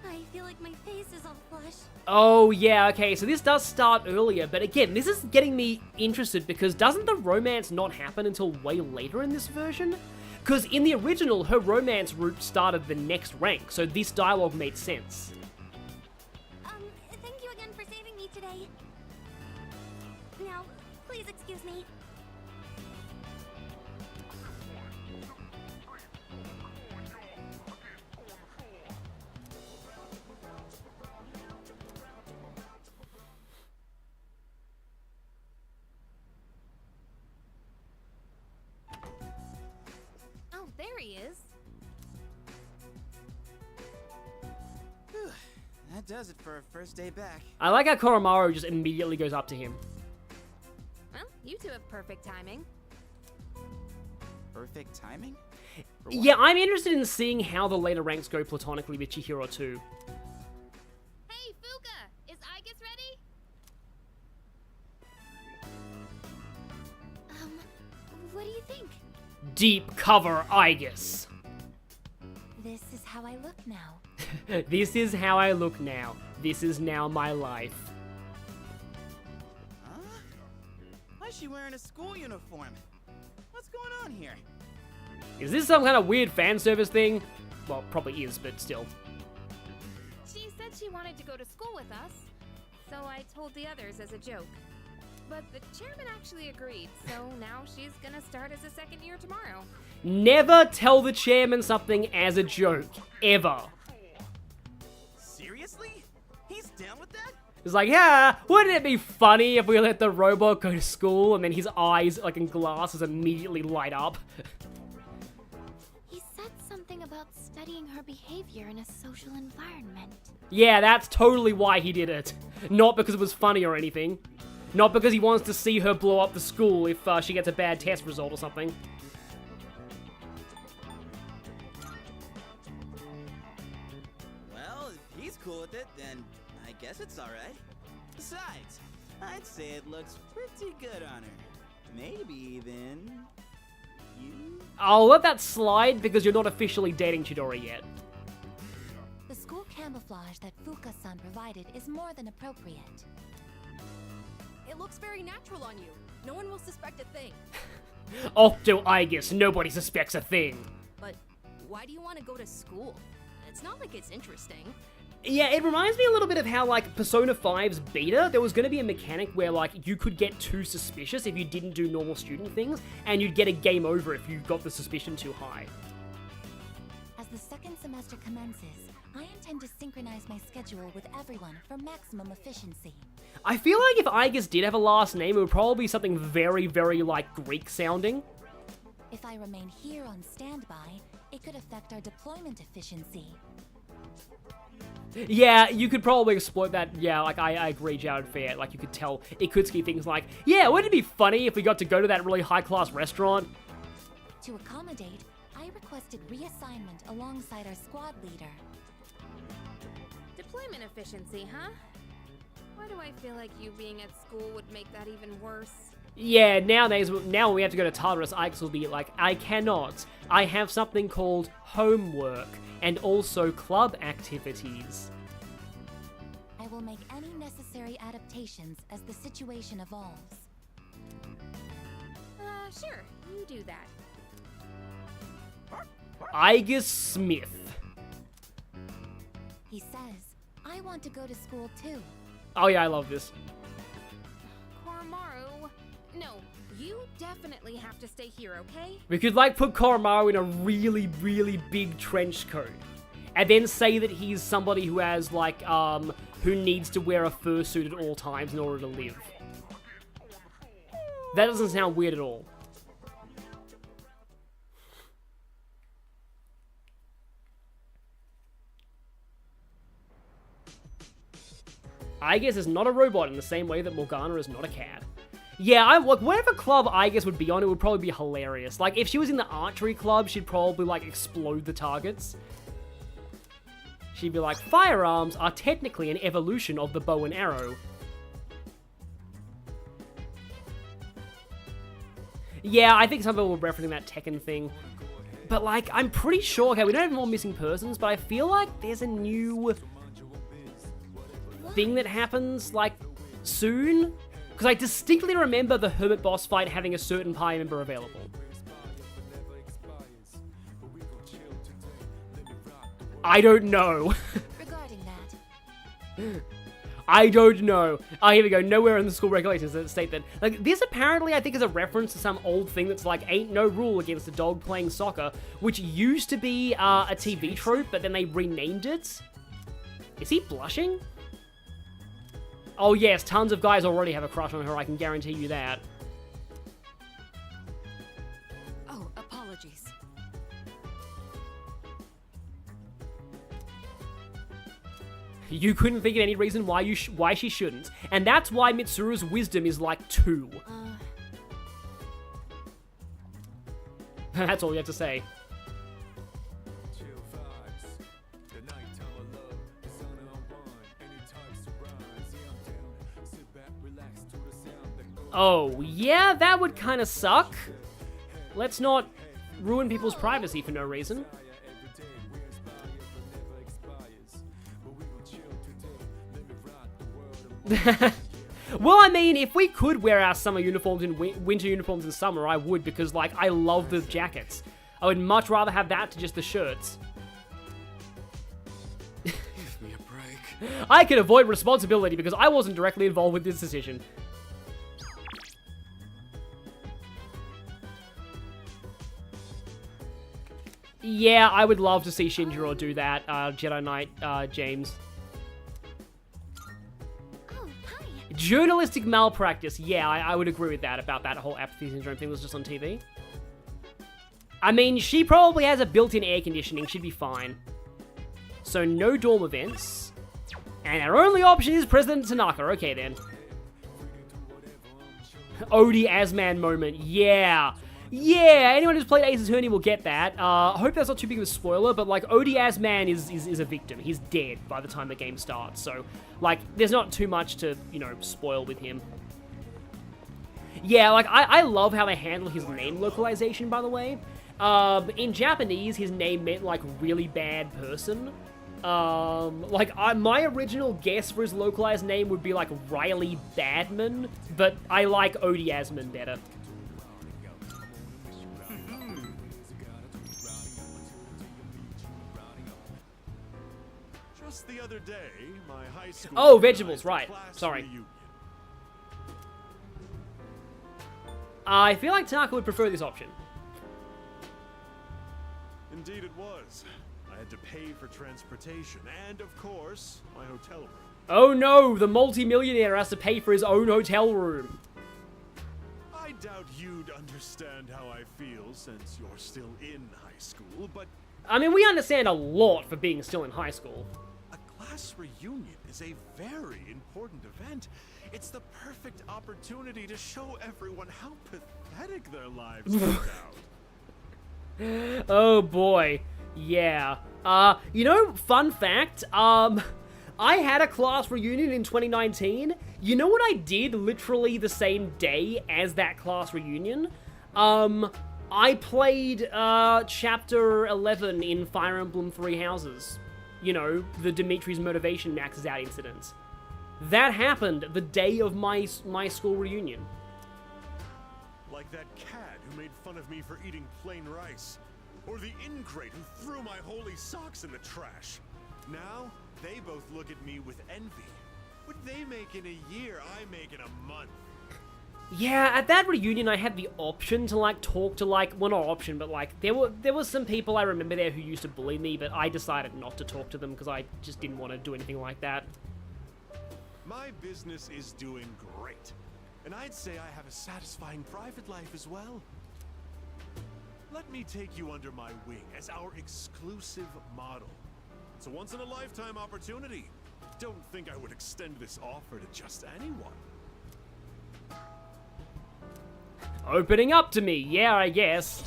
I feel like my face is all flushed. Oh, yeah, okay, so this does start earlier, but again, this is getting me interested because doesn't the romance not happen until way later in this version? Because in the original, her romance route started the next rank, so this dialogue made sense. Thank you again for saving me today. Now, please excuse me. Oh, there he is. That does it for a first day back. I like how Koraru just immediately goes up to him. Well, you two have perfect timing. Perfect timing? Yeah, I'm interested in seeing how the later ranks go platonically with Chihiro too. Hey, Fuka! Is Aigis ready? What do you think? Deep cover Aigis. This is how I look now. This is how I look now. This is now my life. Huh? Why is she wearing a school uniform? What's going on here? Is this some kind of weird fan service thing? Well, probably is, but still. She said she wanted to go to school with us, so I told the others as a joke. But the chairman actually agreed, so now she's gonna start as a second year tomorrow. Never tell the chairman something as a joke. Ever. Seriously? He's down with that? It's like, yeah, wouldn't it be funny if we let the robot go to school and then his eyes, like in glasses, immediately light up? He said something about studying her behavior in a social environment. Yeah, that's totally why he did it. Not because it was funny or anything. Not because he wants to see her blow up the school if she gets a bad test result or something. Well, if he's cool with it, then I guess it's alright. Besides, I'd say it looks pretty good on her. Maybe even... you? I'll let that slide because you're not officially dating Chidori yet. The school camouflage that Fuka-san provided is more than appropriate. It looks very natural on you. No one will suspect a thing. Octo Aigis, nobody suspects a thing. But why do you want to go to school? It's not like it's interesting. Yeah, it reminds me a little bit of how, like, Persona 5's beta, there was going to be a mechanic where, like, you could get too suspicious if you didn't do normal student things, and you'd get a game over if you got the suspicion too high. As the second semester commences, I intend to synchronize my schedule with everyone for maximum efficiency. I feel like if Aigis did have a last name, it would probably be something very, very, like, Greek-sounding. If I remain here on standby, it could affect our deployment efficiency. Yeah, you could probably exploit that. Yeah, like, I agree, Jared Fair. Like, you could tell it could ski things like, yeah, wouldn't it be funny if we got to go to that really high-class restaurant? To accommodate, I requested reassignment alongside our squad leader. Deployment efficiency, huh? Why do I feel like you being at school would make that even worse? Yeah, nowadays, now when we have to go to Tartarus, Aigis will be like, I cannot. I have something called homework, and also club activities. I will make any necessary adaptations as the situation evolves. Sure, you do that. Aigis Smith. He says, I want to go to school too. Oh yeah, I love this. Koraru, no, you definitely have to stay here, okay? We could, like, put Koraru in a really, really big trench coat. And then say that he's somebody who has, like, who needs to wear a fursuit at all times in order to live. That doesn't sound weird at all. Aigis is not a robot in the same way that Morgana is not a cat. Yeah, like, whatever club Aigis would be on, it would probably be hilarious. Like, if she was in the archery club, she'd probably, like, explode the targets. She'd be like, firearms are technically an evolution of the bow and arrow. Yeah, I think some people were referencing that Tekken thing. But, like, I'm pretty sure, okay, we don't have more missing persons, but I feel like there's a new thing that happens, like, soon. Because I distinctly remember the Hermit boss fight having a certain party member available. I don't know. Regarding that. I don't know. Oh, here we go. Nowhere in the school regulations that state that. Like, this apparently, I think, is a reference to some old thing that's like, ain't no rule against a dog playing soccer, which used to be a TV trope, but then they renamed it. Is he blushing? Oh, yes. Tons of guys already have a crush on her. I can guarantee you that. Oh, apologies. You couldn't think of any reason why why she shouldn't. And that's why Mitsuru's wisdom is like 2. That's all you have to say. Oh, yeah, that would kind of suck. Let's not ruin people's privacy for no reason. Well, I mean, if we could wear our summer uniforms and winter uniforms in summer, I would, because, like, I love the jackets. I would much rather have that to just the shirts. Give me a break. I can avoid responsibility because I wasn't directly involved with this decision. Yeah, I would love to see Shinjiro do that, Jedi Knight, James. Journalistic malpractice. Yeah, I would agree with that, about that whole apathy syndrome thing that was just on TV. I mean, she probably has a built-in air conditioning. She'd be fine. So, no dorm events. And our only option is President Tanaka. Okay, then. Odie Asman moment. Yeah. Yeah, anyone who's played Ace Attorney will get that. I hope that's not too big of a spoiler, but, like, Odie Asman is a victim. He's dead by the time the game starts, so, like, there's not too much to, you know, spoil with him. Yeah, like, I love how they handle his name localization, by the way. In Japanese, his name meant, like, really bad person. My original guess for his localized name would be, like, Riley Badman, but I like Odie Asman better. Just the other day, my high school... Oh, vegetables, right. Sorry. I feel like Tanaka would prefer this option. Indeed it was. I had to pay for transportation and, of course, my hotel room. Oh no, the multi-millionaire has to pay for his own hotel room. I doubt you'd understand how I feel since you're still in high school, but... I mean, we understand a lot for being still in high school. Class reunion is a very important event. It's the perfect opportunity to show everyone how pathetic their lives turned out. Oh boy, yeah. You know, fun fact, I had a class reunion in 2019. You know what I did literally the same day as that class reunion? I played, Chapter 11 in Fire Emblem 3 Houses. You know, the Dimitri's motivation maxes out incident. That happened the day of my school reunion. Like that cad who made fun of me for eating plain rice. Or the ingrate who threw my holy socks in the trash. Now, they both look at me with envy. What they make in a year, I make in a month. Yeah, at that reunion, I had the option to, like, talk to, like, well, not option, but, like, there was some people I remember there who used to bully me, but I decided not to talk to them because I just didn't want to do anything like that. My business is doing great, and I'd say I have a satisfying private life as well. Let me take you under my wing as our exclusive model. It's a once-in-a-lifetime opportunity. don't think I would extend this offer to just anyone. Opening up to me, yeah, I guess.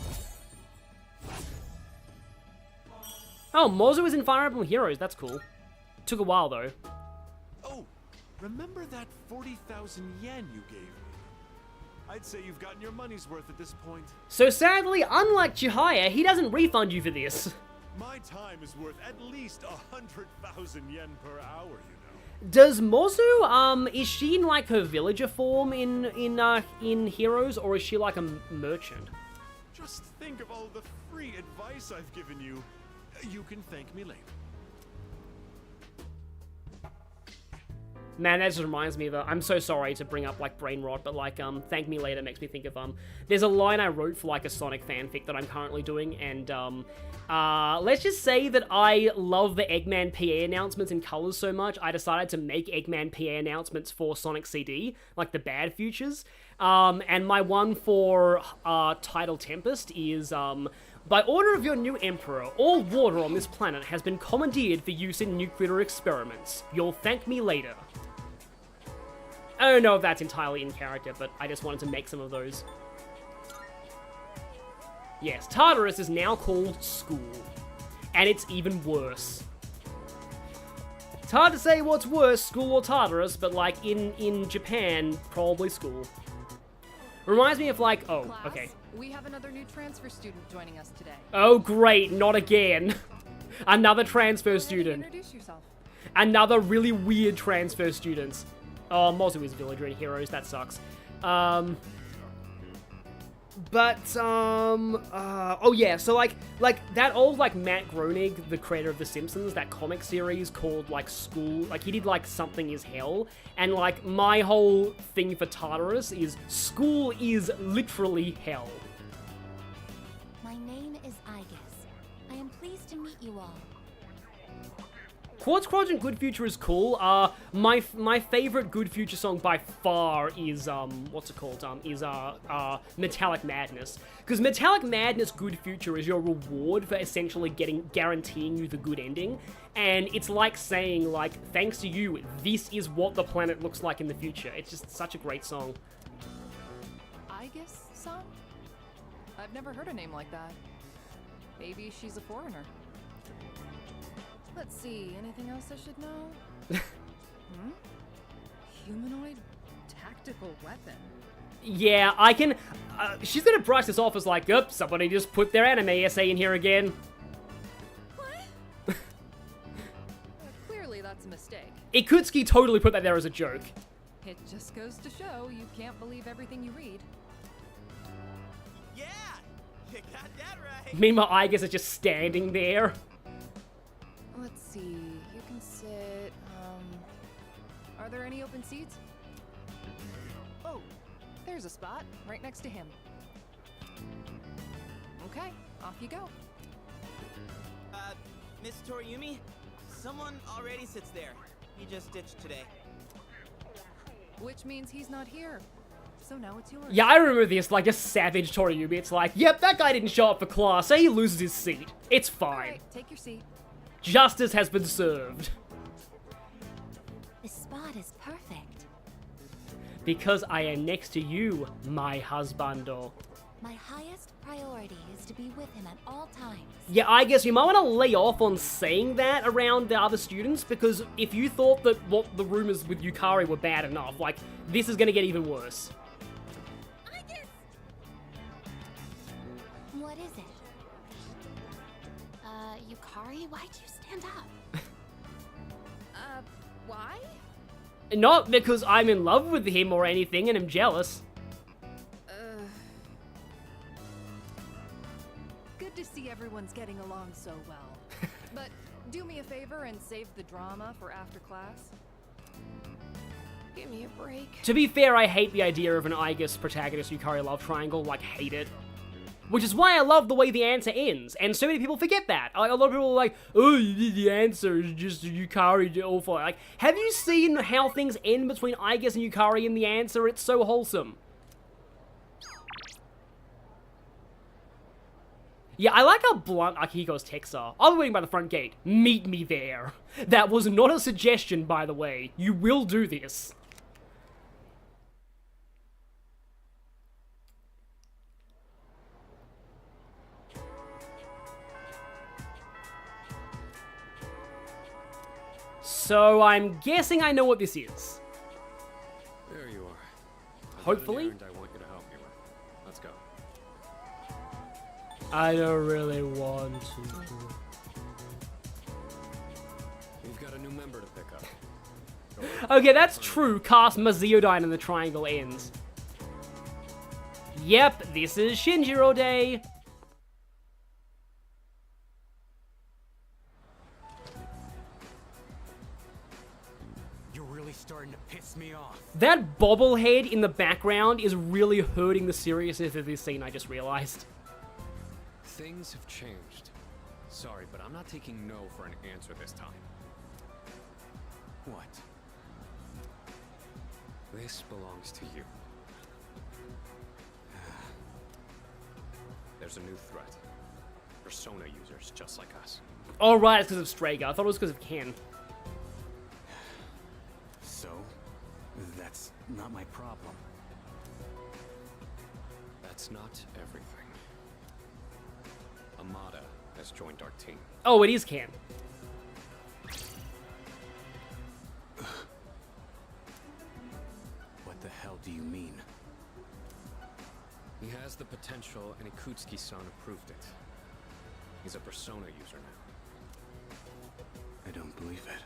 Oh, Mozu is in Fire Emblem Heroes, that's cool. Took a while, though. Oh, remember that 40,000 yen you gave me? I'd say you've gotten your money's worth at this point. So sadly, unlike Chihaya, he doesn't refund you for this. My time is worth at least 100,000 yen per hour, you know. Does Mozu, is she in like her villager form in Heroes, or is she like a merchant? Just think of all the free advice I've given you. You can thank me later. Man, that just reminds me of I'm so sorry to bring up like brain rot, but like thank me later makes me think of there's a line I wrote for like a Sonic fanfic that I'm currently doing, and let's just say that I love the Eggman PA announcements in colors so much, I decided to make Eggman PA announcements for Sonic CD, like the bad futures. And my one for Tidal Tempest is by order of your new emperor, all water on this planet has been commandeered for use in nuclear experiments. You'll thank me later. I don't know if that's entirely in character, but I just wanted to make some of those. Yes, Tartarus is now called School. And it's even worse. It's hard to say what's worse, School or Tartarus, but like in Japan, probably School. Reminds me of like, oh, Class, okay. We have another new transfer student joining us today. Oh great, not again. Another transfer student. Introduce yourself. Another really weird transfer student. Oh, Mozu is villager in Heroes, that sucks. Oh yeah, so like that old like Matt Groening, the creator of The Simpsons, that comic series called like School, like he did like Something is Hell, and like my whole thing for Tartarus is School is literally hell. My name is Aigis. I am pleased to meet you all. Quartz Quadrant Good Future is cool. My favorite Good Future song by far is what's it called? Metallic Madness. Because Metallic Madness Good Future is your reward for essentially guaranteeing you the good ending. And it's like saying, like, thanks to you, this is what the planet looks like in the future. It's just such a great song. Aigis son? I've never heard a name like that. Maybe she's a foreigner. Let's see, anything else I should know? Humanoid tactical weapon. Yeah, I can... she's gonna brush this off as like, oops, somebody just put their anime essay in here again. What? Clearly that's a mistake. Ikutsuki totally put that there as a joke. It just goes to show you can't believe everything you read. Yeah! You got that right! Meanwhile, Aigis is just standing there. Let's see, you can sit, are there any open seats? Oh, there's a spot, right next to him. Okay, off you go. Miss Toriumi? Someone already sits there. He just ditched today. Which means he's not here. So now it's yours. Yeah, I remember this, like, a savage Toriumi. It's like, yep, that guy didn't show up for class, so he loses his seat. It's fine. Alright, take your seat. Justice has been served. This spot is perfect. Because I am next to you, my husbando. My highest priority is to be with him at all times. Yeah, I guess you might want to lay off on saying that around the other students, because if you thought that what the rumors with Yukari were bad enough, like, this is gonna get even worse. What is it? Yukari, why'd you stand up? Why? Not because I'm in love with him or anything and am jealous. Good to see everyone's getting along so well. But do me a favor and save the drama for after class. Give me a break. To be fair, I hate the idea of an Aigis protagonist Yukari love triangle, like, hate it. Which is why I love the way the answer ends, and so many people forget that. Like, a lot of people are like, oh, the answer is just Yukari awful. Like, have you seen how things end between Aigis and Yukari in the answer? It's so wholesome. Yeah, I like how blunt Akihiko's texts are. I'll be waiting by the front gate. Meet me there. That was not a suggestion, by the way. You will do this. So I'm guessing I know what this is. There you are. Hopefully. I want you to help me with. Let's go. I don't really want to. We've got a new member to pick up. Okay, that's true. Cast Maziodine and the triangle ends. Yep, this is Shinjiro Day. You're really starting to piss me off. That bobblehead in the background is really hurting the seriousness of this scene, I just realized. Things have changed. Sorry, but I'm not taking no for an answer this time. What? This belongs to you. There's a new threat. Persona users just like us. Oh, right, it's because of Strager. I thought it was because of Ken. So? That's not my problem. That's not everything. Amada has joined our team. Oh, it is Ken. What the hell do you mean? He has the potential, and Ikutsuki-san approved it. He's a Persona user now. I don't believe it.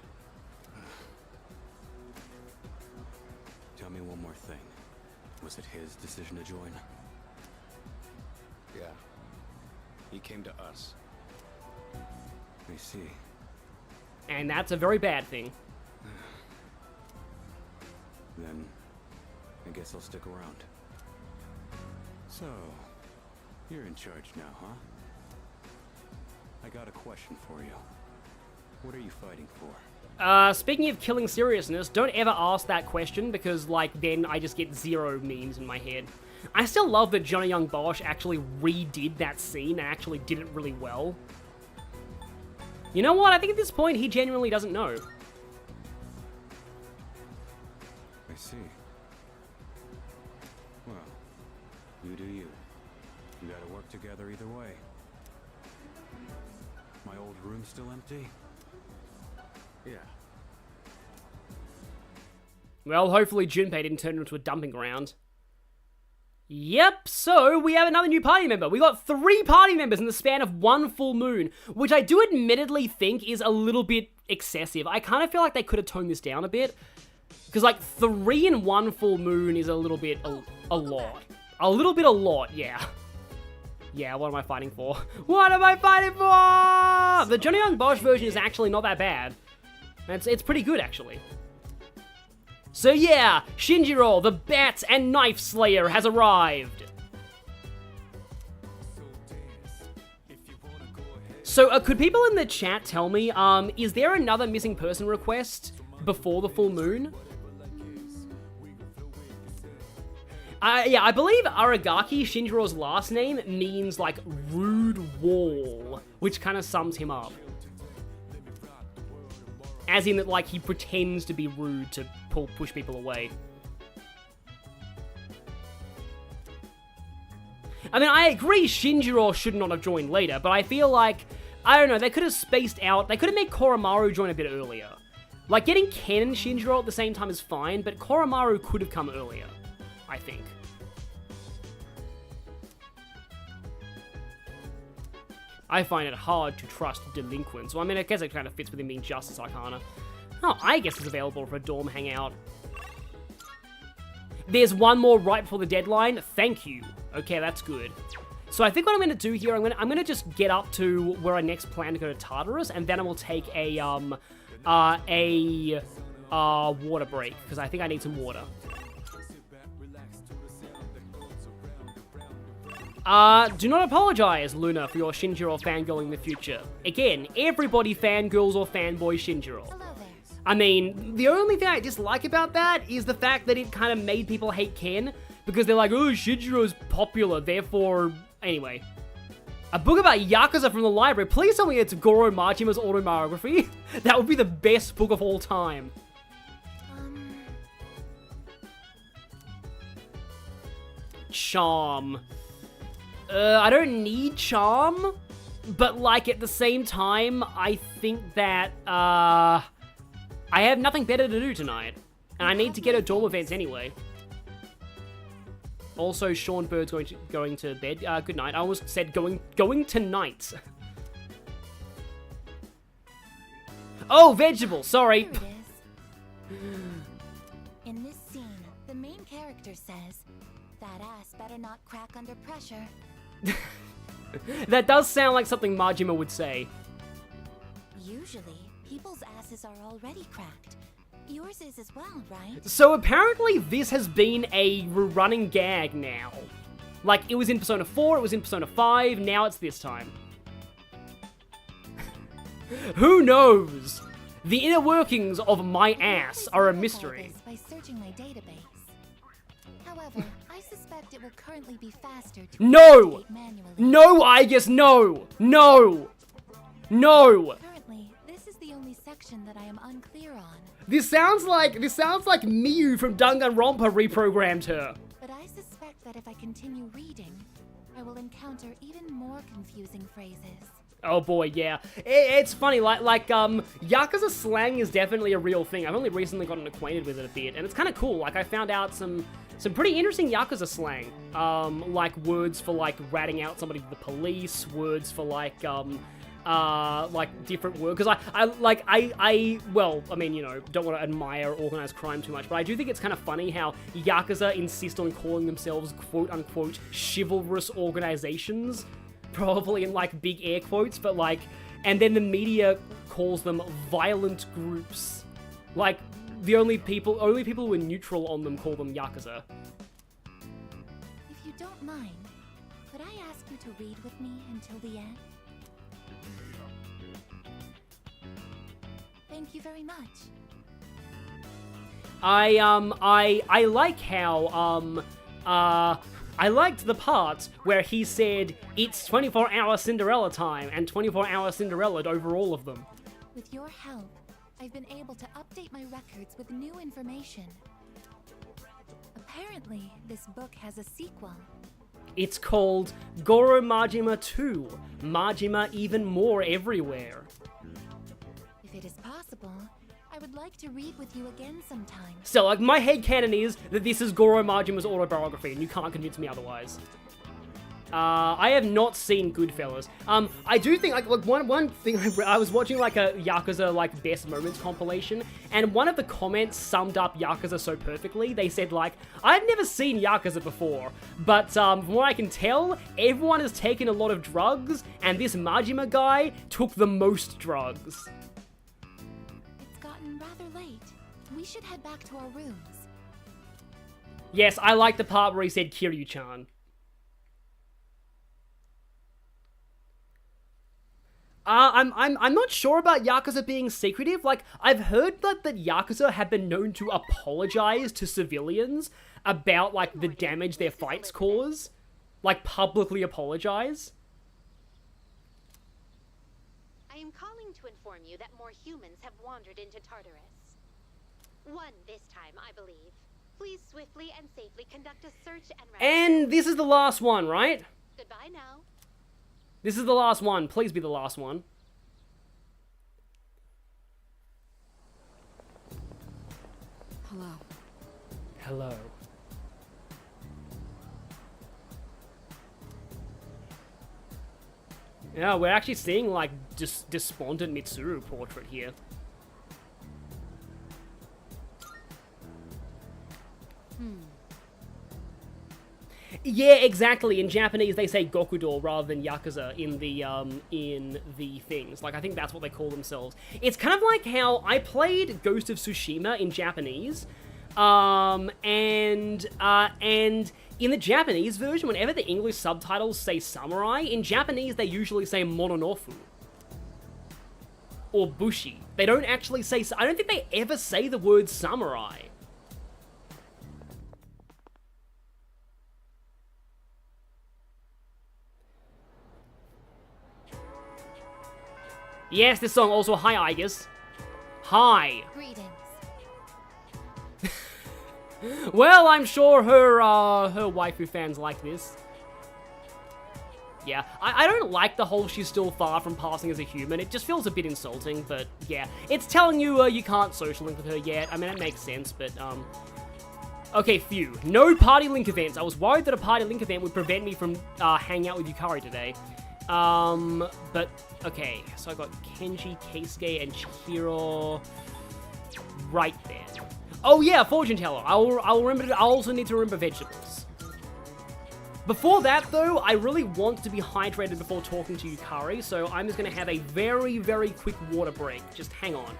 Tell me one more thing. Was it his decision to join? Yeah. He came to us. I see. And that's a very bad thing. Then, I guess I'll stick around. So, you're in charge now, huh? I got a question for you. What are you fighting for? Speaking of killing seriousness, don't ever ask that question because, like, then I just get zero memes in my head. I still love that Johnny Young Bosch actually redid that scene and actually did it really well. You know what? I think at this point, he genuinely doesn't know. I see. Well, you do you. You gotta work together either way. My old room still empty? Yeah. Well, hopefully Junpei didn't turn it into a dumping ground. Yep, so we have another new party member. We got 3 party members in the span of 1 full moon, which I do admittedly think is a little bit excessive. I kind of feel like they could have toned this down a bit. Because, like, 3 in 1 full moon is a little bit a lot. A little bit a lot, yeah. Yeah, what am I fighting for? What am I fighting for? The Johnny Young Bosch version is actually not that bad. It's pretty good, actually. So yeah, Shinjiro, the Bat and Knife Slayer, has arrived. So, could people in the chat tell me, is there another missing person request before the full moon? Yeah, I believe Aragaki, Shinjiro's last name, means, like, rude wall, which kind of sums him up. As in that, like, he pretends to be rude to push people away. I mean, I agree Shinjiro should not have joined later, but I feel like, I don't know, they could have spaced out, they could have made Koromaru join a bit earlier. Like, getting Ken and Shinjiro at the same time is fine, but Koromaru could have come earlier, I think. I find it hard to trust delinquents. Well, I mean, I guess it kind of fits within being Justice Arcana. Oh, Aigis is available for a dorm hangout. There's one more right before the deadline. Thank you. Okay, that's good. So I think what I'm going to do here, I'm going to just get up to where I next plan to go to Tartarus, and then I will take a water break, because I think I need some water. Do not apologize, Luna, for your Shinjiro fangirling in the future. Again, everybody fangirls or fanboys Shinjiro. I mean, the only thing I dislike about that is the fact that it kind of made people hate Ken, because they're like, oh, Shinjiro's popular, therefore... Anyway. A book about Yakuza from the library. Please tell me it's Goro Majima's autobiography. That would be the best book of all time. Charm. I don't need charm, but like at the same time, I think that I have nothing better to do tonight, and I need to get a dorm events anyway. Also, Sean Bird's going to bed. Good night. I almost said going tonight. Oh, vegetable. Sorry. Here it is. In this scene, the main character says, "That ass better not crack under pressure." That does sound like something Majima would say. Usually, people's asses are already cracked. Yours is as well, right? So apparently this has been a running gag now. Like, it was in Persona 4, it was in Persona 5, now it's this time. Who knows? The inner workings of my ass are a mystery. By searching my database. However, I suspect it will currently be faster to No! investigate manually. No, Aigis, no! No! No! Currently, this is the only section that I am unclear on. This sounds like Miyu from Danganronpa reprogrammed her. But I suspect that if I continue reading, I will encounter even more confusing phrases. Oh boy, yeah. It's funny, like Yakuza slang is definitely a real thing. I've only recently gotten acquainted with it a bit, and it's kind of cool. Like, I found out some pretty interesting Yakuza slang. Like words for, like, ratting out somebody to the police, words for, like different words. Because well, I mean, you know, don't want to admire organized crime too much, but I do think it's kind of funny how Yakuza insist on calling themselves quote-unquote chivalrous organizations. Probably in, like, big air quotes, but, like, and then the media calls them violent groups. Like, the only people who are neutral on them call them Yakuza. If you don't mind, could I ask you to read with me until the end? Thank you very much. I like how, I liked the part where he said, it's 24-hour Cinderella time, and 24-hour Cinderella over all of them. With your help, I've been able to update my records with new information. Apparently, this book has a sequel. It's called Goro Majima 2, Majima Even More Everywhere. If it is possible, I would like to read with you again sometime. So, like, my headcanon is that this is Goro Majima's autobiography, and you can't convince me otherwise. I have not seen Goodfellas. I do think, like one thing, I was watching, like, a Yakuza, like, best moments compilation, and one of the comments summed up Yakuza so perfectly. They said, like, I've never seen Yakuza before, but, from what I can tell, everyone has taken a lot of drugs, and this Majima guy took the most drugs. Rather late. We should head back to our rooms. Yes, I like the part where he said Kiryu-chan. I'm not sure about Yakuza being secretive. Like, I've heard that Yakuza have been known to apologize to civilians about, like, the damage their fights cause. Like, publicly apologize. I am calling to inform you that more humans have wandered into Tartarus. One this time, I believe. Please swiftly and safely conduct a search and rescue. And this is the last one, right? Goodbye now. This is the last one. Please be the last one. Hello. Hello. Yeah, we're actually seeing, like, despondent Mitsuru portrait here. Yeah, exactly. In Japanese, they say Gokudo rather than Yakuza in the things. Like, I think that's what they call themselves. It's kind of like how I played Ghost of Tsushima in Japanese, and in the Japanese version, whenever the English subtitles say samurai, in Japanese they usually say mononofu. Or bushi. They don't actually say... I don't think they ever say the word samurai. Yes, this song also. Hi, Aigis. Hi. Greetings. Well, I'm sure her waifu fans like this. Yeah, I don't like the whole she's still far from passing as a human. It just feels a bit insulting, but yeah. It's telling you you can't social link with her yet. I mean, it makes sense, but okay, phew. No party link events. I was worried that a party link event would prevent me from hanging out with Yukari today. But, okay. So I got Kenji, Keisuke, and Chihiro right there. Oh yeah, fortune teller. I'll remember. I'll also need to remember vegetables. Before that, though, I really want to be hydrated before talking to Yukari, so I'm just gonna have a very, very quick water break. Just hang on.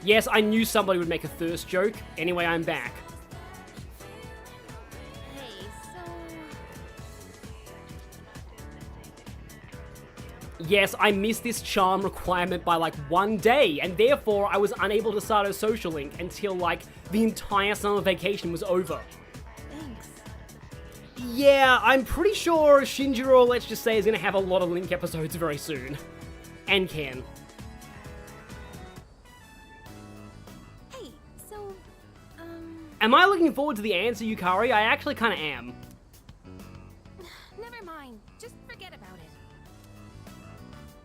Yes, I knew somebody would make a thirst joke. Anyway, I'm back. Hey, so... Yes, I missed this charm requirement by like 1 day, and therefore I was unable to start a social link until like the entire summer vacation was over. Thanks. Yeah, I'm pretty sure Shinjiro, let's just say, is gonna have a lot of link episodes very soon. And Ken. Am I looking forward to the answer, Yukari? I actually kind of am. Never mind. Just forget about it.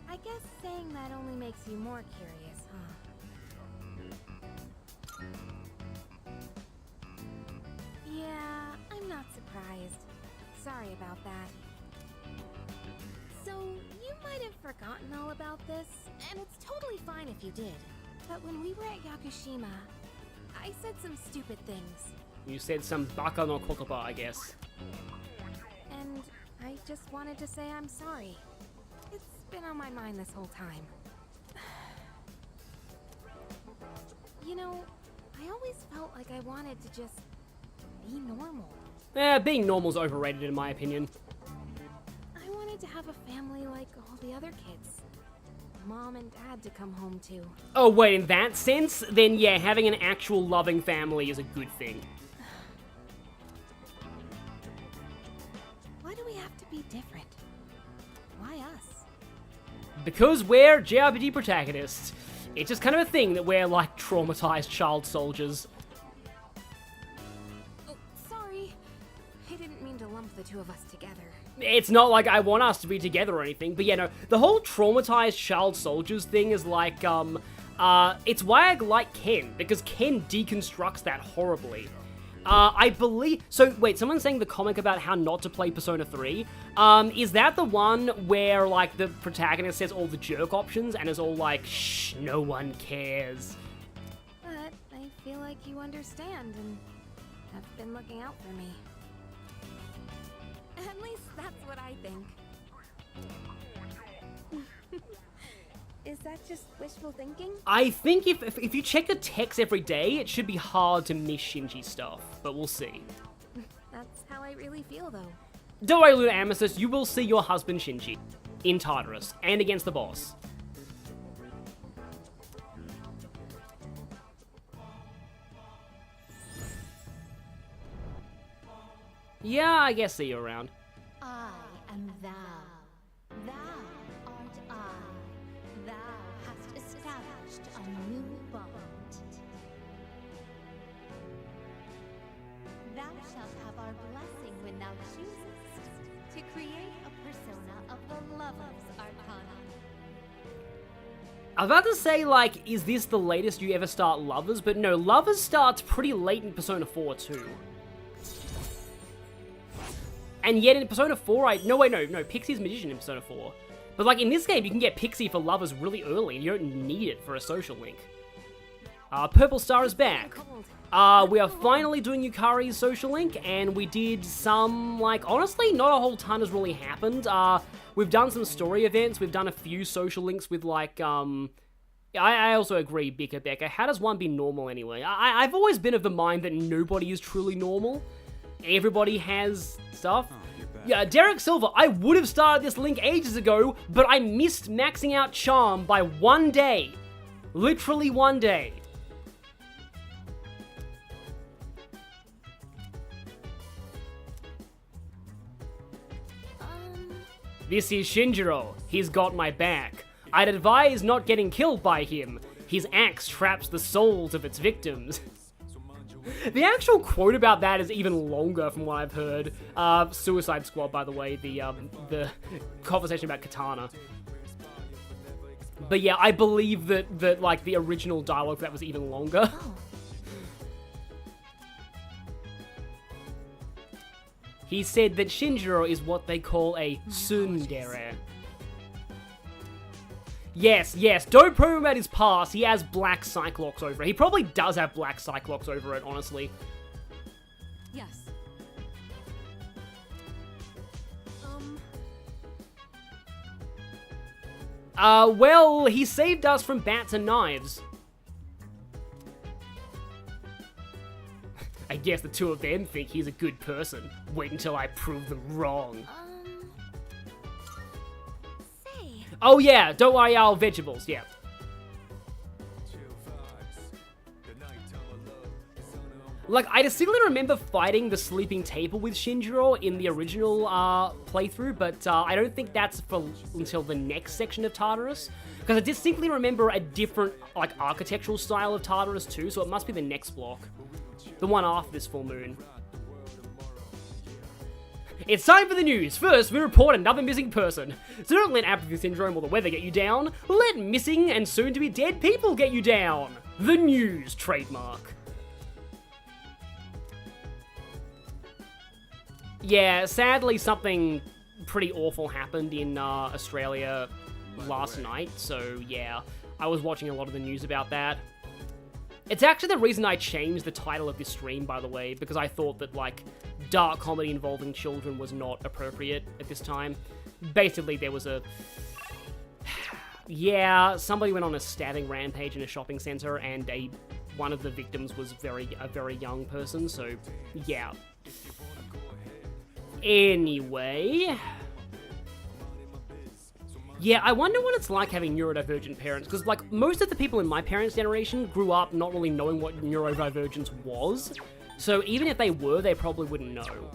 I guess saying that only makes you more curious, huh? Yeah, I'm not surprised. Sorry about that. So, you might have forgotten all about this, and it's totally fine if you did. But when we were at Yakushima, I said some stupid things. You said some baka no kotoba, I guess. And I just wanted to say I'm sorry. It's been on my mind this whole time. You know, I always felt like I wanted to just be normal. Being normal's overrated in my opinion. I wanted to have a family like all the other kids. Mom and dad to come home to. Oh wait, in that sense? Then yeah, having an actual loving family is a good thing. Why do we have to be different? Why us? Because we're JRPG protagonists. It's just kind of a thing that we're like traumatized child soldiers. Oh, sorry. I didn't mean to lump the two of us together. It's not like I want us to be together or anything, but yeah, no, the whole traumatized child soldiers thing is like, it's why I like Ken, because Ken deconstructs that horribly. I believe, so wait, someone's saying the comic about how not to play Persona 3, is that the one where, like, the protagonist says all the jerk options and is all like, shh, no one cares? But I feel like you understand and have been looking out for me. At least that's what I think. Is that just wishful thinking? I think if you check the text every day, it should be hard to miss Shinji stuff, but we'll see. That's how I really feel, though. Don't worry, Luna Amethyst, you will see your husband Shinji in Tartarus and against the boss. Yeah, I guess see you around. I am thou. Thou art I. forged a new bond. Thou shalt have our blessing when thou choosest to create a persona of the Lover's Arcana. I was about to say, like, is this the latest you ever start Lovers? But no, Lovers starts pretty late in Persona 4 too. And yet in Persona 4, no, Pixie's Magician in Persona 4. But like in this game, you can get Pixie for Lovers really early, and you don't need it for a social link. Purple Star is back. We are finally doing Yukari's social link, and we did some, like, honestly, not a whole ton has really happened. We've done some story events, we've done a few social links with, like, I also agree, Becca. How does one be normal anyway? I've always been of the mind that nobody is truly normal. Everybody has stuff. Yeah, Derek Silver, I would have started this link ages ago, but I missed maxing out Charm by 1 day. Literally 1 day. This is Shinjiro. He's got my back. I'd advise not getting killed by him. His axe traps the souls of its victims. The actual quote about that is even longer from what I've heard. Suicide Squad, by the way, the conversation about Katana. But yeah, I believe that like the original dialogue for that was even longer. He said that Shinjiro is what they call a tsundere. Yes, don't probe him about his past. He has black Cyclops over it. He probably does have black Cyclops over it, honestly. Yes. Well, he saved us from bats and knives. I guess the two of them think he's a good person. Wait until I prove them wrong. Say. Oh yeah, don't worry, vegetables, yeah. Like, I distinctly remember fighting the sleeping table with Shinjiro in the original playthrough, but I don't think that's until the next section of Tartarus. Because I distinctly remember a different, like, architectural style of Tartarus too, so it must be the next block. The one after this full moon. It's time for the news. First, we report another missing person. So don't let apathy syndrome or the weather get you down. Let missing and soon-to-be dead people get you down. The news trademark. Yeah, sadly something pretty awful happened in Australia last night. So yeah, I was watching a lot of the news about that. It's actually the reason I changed the title of this stream, by the way, because I thought that, like, dark comedy involving children was not appropriate at this time. Basically, there was a... yeah, somebody went on a stabbing rampage in a shopping center, and one of the victims was a very young person, so, yeah. Anyway... yeah, I wonder what it's like having neurodivergent parents, because, like, most of the people in my parents' generation grew up not really knowing what neurodivergence was, so even if they were, they probably wouldn't know.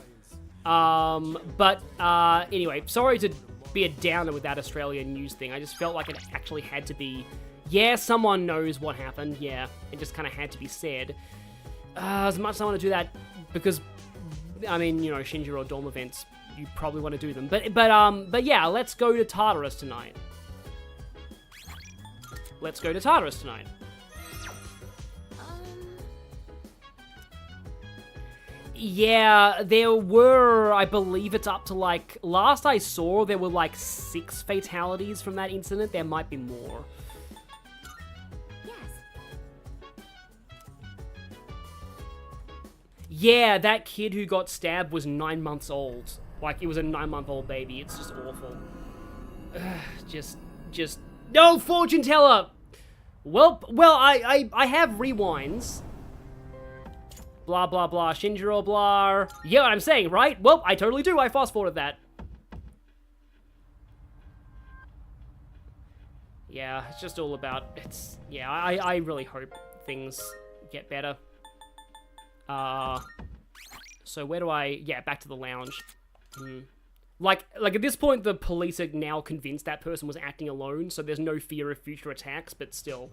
Anyway, sorry to be a downer with that Australian news thing. I just felt like it actually had to be, yeah, someone knows what happened, yeah, it just kind of had to be said. As much as I want to do that, because, I mean, you know, Shinjiro dorm events, you probably want to do them. But yeah, let's go to Tartarus tonight. Let's go to Tartarus tonight. Yeah, there were, I believe it's up to, like, last I saw, there were, like, 6 fatalities from that incident. There might be more. Yeah, that kid who got stabbed was 9 months old. Like, it was a 9-month-old baby. It's just awful. Just... No, fortune teller! Well, I have rewinds. Blah, blah, blah. Shinjiro, blah. Yeah, what I'm saying, right? Well, I totally do. I fast-forwarded that. Yeah, it's just all about... Yeah, I really hope things get better. So where do I... Yeah, back to the lounge. Like at this point, the police are now convinced that person was acting alone, so there's no fear of future attacks, but still.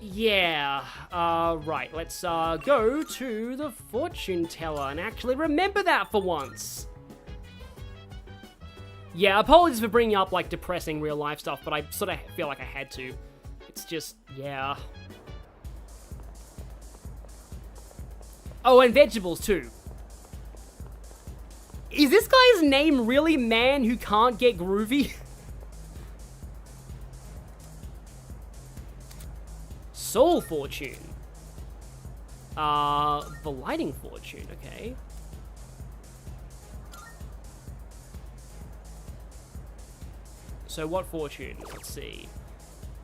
Yeah, right, let's go to the fortune teller and actually remember that for once. Yeah, apologies for bringing up, like, depressing real-life stuff, but I sort of feel like I had to. It's just, yeah. Oh, and vegetables, too. Is this guy's name really Man Who Can't Get Groovy? Soul Fortune. The Lighting Fortune, okay. So what fortune? Let's see.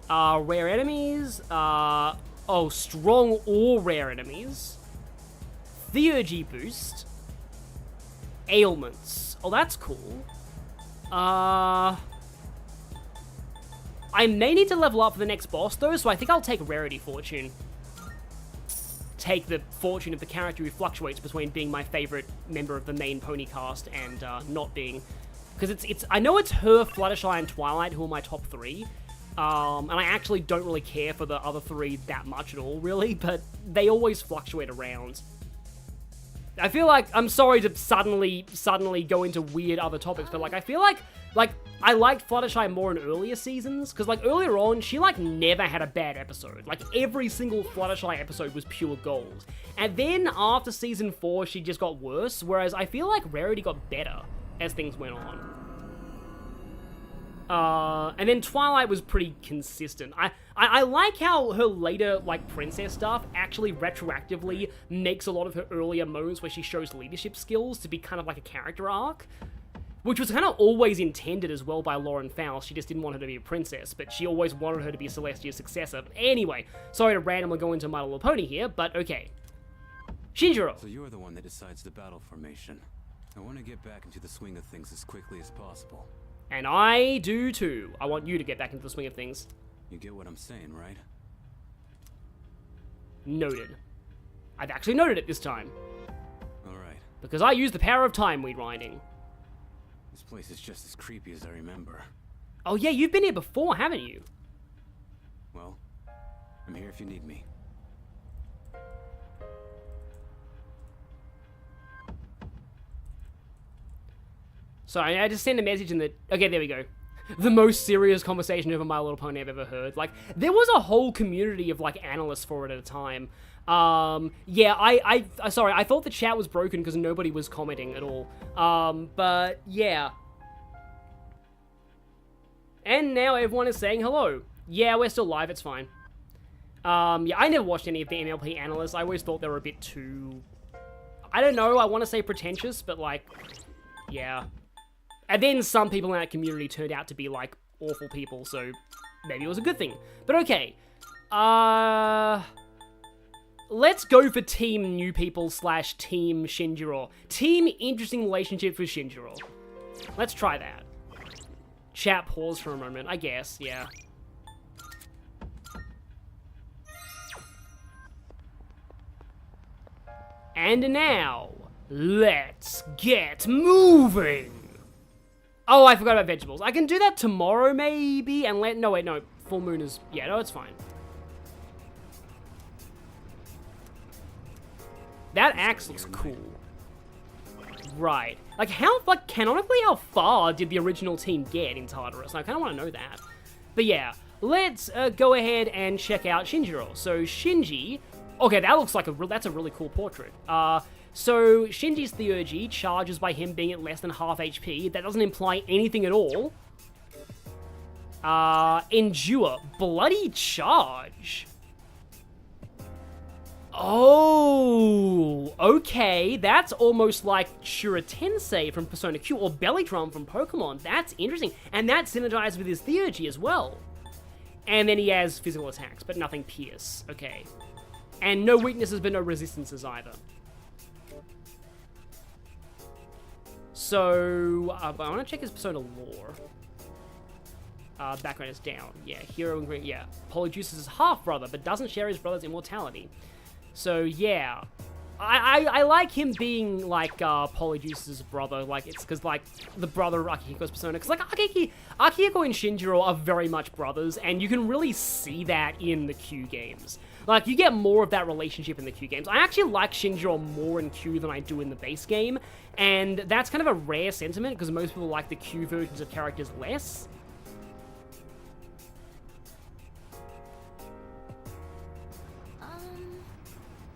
Rare enemies. Oh, strong or rare enemies. Theurgy boost. Ailments. Oh, that's cool. I may need to level up for the next boss, though, so I think I'll take Rarity Fortune. Take the fortune of the character who fluctuates between being my favorite member of the main pony cast and not being... Because I know it's her, Fluttershy, and Twilight who are my top 3. And I actually don't really care for the other 3 that much at all, really, but they always fluctuate around. I feel like, I'm sorry to suddenly go into weird other topics, but, like, I feel like, I liked Fluttershy more in earlier seasons, because, like, earlier on, she, like, never had a bad episode. Like, every single Fluttershy episode was pure gold. And then, after Season 4, she just got worse, whereas I feel like Rarity got better as things went on. And then Twilight was pretty consistent. I like how her later, like, princess stuff actually retroactively makes a lot of her earlier moments where she shows leadership skills to be kind of like a character arc. Which was kind of always intended as well by Lauren Faust. She just didn't want her to be a princess, but she always wanted her to be Celestia's successor. Anyway, sorry to randomly go into My Little Pony here, but okay. Shinjiro. So you're the one that decides the battle formation. I want to get back into the swing of things as quickly as possible. And I do too. I want you to get back into the swing of things. You get what I'm saying, right? Noted. I've actually noted it this time. Alright. Because I use the power of time rewinding. This place is just as creepy as I remember. Oh yeah, you've been here before, haven't you? Well, I'm here if you need me. Sorry, I just sent a message in the... Okay, there we go. The most serious conversation over My Little Pony I've ever heard. Like, there was a whole community of, like, analysts for it at a time. Yeah, sorry, I thought the chat was broken because nobody was commenting at all. But, yeah. And now everyone is saying hello. Yeah, we're still live, it's fine. Yeah, I never watched any of the MLP analysts. I always thought they were a bit too... I don't know, I want to say pretentious, but, like, yeah. And then some people in that community turned out to be, like, awful people, so maybe it was a good thing. But okay. Let's go for Team New People / Team Shinjiro. Team Interesting Relationship with Shinjiro. Let's try that. Chat pause for a moment, I guess, yeah. And now, let's get moving! Oh, I forgot about vegetables. I can do that tomorrow, maybe, and no, wait, no. Full moon is... Yeah, no, it's fine. That axe looks cool. Right. Like, canonically, how far did the original team get in Tartarus? I kind of want to know that. But yeah, let's go ahead and check out Shinjiro. So, Shinji... Okay, that looks like that's a really cool portrait. So, Shinji's Theurgy charges by him being at less than half HP. That doesn't imply anything at all. Endure. Bloody charge. Oh, okay. That's almost like Shura Tensei from Persona Q or Belly Drum from Pokemon. That's interesting. And that synergizes with his Theurgy as well. And then he has physical attacks, but nothing pierce. Okay. And no weaknesses, but no resistances either. So, I want to check his Persona lore. Background is down. Yeah, hero and green. Yeah, Polyjuice is his half-brother, but doesn't share his brother's immortality. So, yeah. I like him being, like, Polyjuice's brother. Like, it's because, like, the brother of Akihiko's persona. Because, like, Akihiko and Shinjiro are very much brothers, and you can really see that in the Q games. Like, you get more of that relationship in the Q games. I actually like Shinjiro more in Q than I do in the base game, and that's kind of a rare sentiment, because most people like the Q versions of characters less.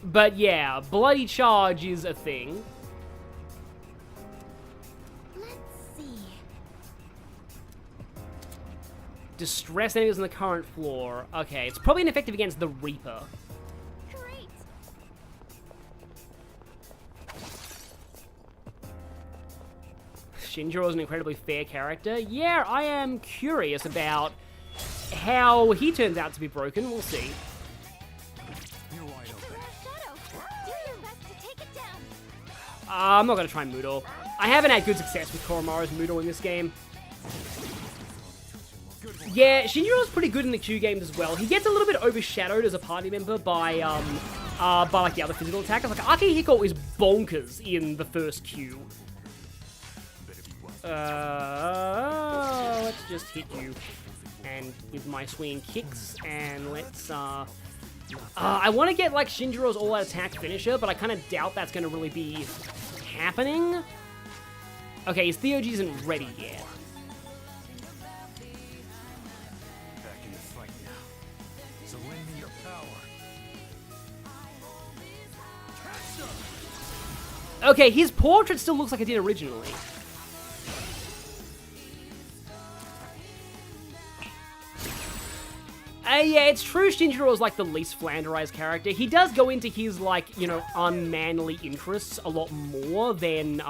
But yeah, Bloody Charge is a thing. Let's see. Distress enemies on the current floor. Okay, it's probably ineffective against the Reaper. Great. Shinjiro is an incredibly fair character. Yeah, I am curious about how he turns out to be broken. We'll see. I'm not going to try Mudo. I haven't had good success with Koromaru's Mudo in this game. Yeah, Shinjiro's pretty good in the Q games as well. He gets a little bit overshadowed as a party member by like the other physical attackers. Like Akihiko is bonkers in the first Q. Let's just hit you and with my swinging kicks, and let's I want to get like Shinjiro's all-out attack finisher, but I kind of doubt that's going to really be happening. Okay, his Theurgy isn't ready yet. Back in the fight now. So lend me your power. Okay, his portrait still looks like it did originally. Yeah, it's true Shinjiro is like the least flanderized character. He does go into his, like, you know, unmanly interests a lot more than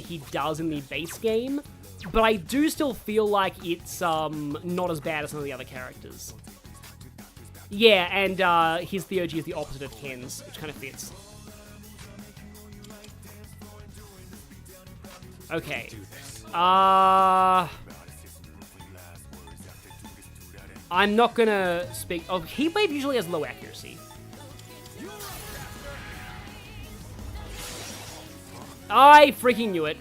he does in the base game. But I do still feel like it's not as bad as some of the other characters. Yeah, and his Theurgy is the opposite of Ken's, which kind of fits. Okay. I'm not gonna speak. Oh, Heatwave usually has low accuracy. I freaking knew it.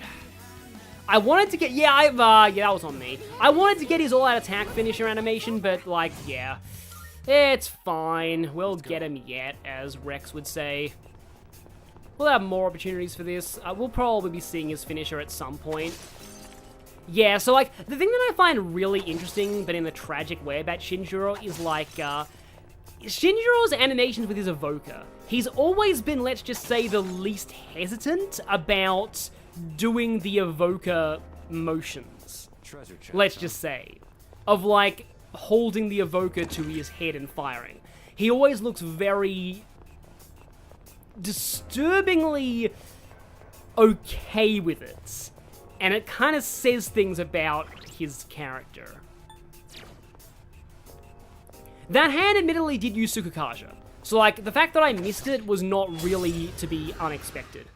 I wanted to get, yeah, that was on me. I wanted to get his all-out attack finisher animation, but, like, yeah. It's fine. We'll get him yet, as Rex would say. We'll have more opportunities for this. We'll probably be seeing his finisher at some point. Yeah, so, like, the thing that I find really interesting, but in a tragic way about Shinjiro is, like, Shinjiro's animations with his evoker. He's always been, let's just say, the least hesitant about doing the evoker motions. Let's just say. Of, like, holding the evoker to his head and firing. He always looks very disturbingly okay with it. And it kind of says things about his character. That hand admittedly did use Tsukakaja. So, like, the fact that I missed it was not really to be unexpected.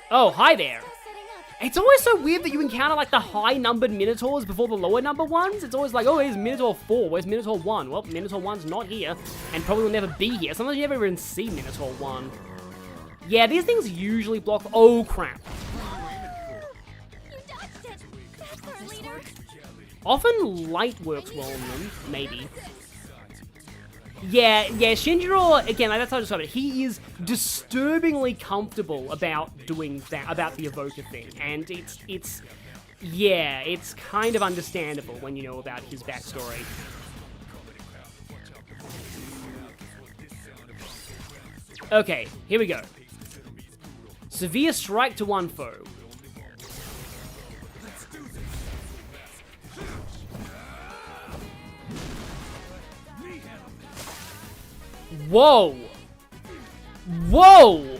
Oh, hi there. It's always so weird that you encounter, like, the high-numbered Minotaurs before the lower-number ones. It's always like, oh, here's Minotaur 4. Where's Minotaur 1? Well, Minotaur 1's not here, and probably will never be here. Sometimes you never even see Minotaur 1. Yeah, these things usually block... Oh, crap. Often light works well on them, maybe. Yeah, Shinjiro, again, like, that's how I describe it. He is disturbingly comfortable about doing that, about the evoker thing. And it's kind of understandable when you know about his backstory. Okay, here we go. Severe strike to one foe. Whoa! Whoa!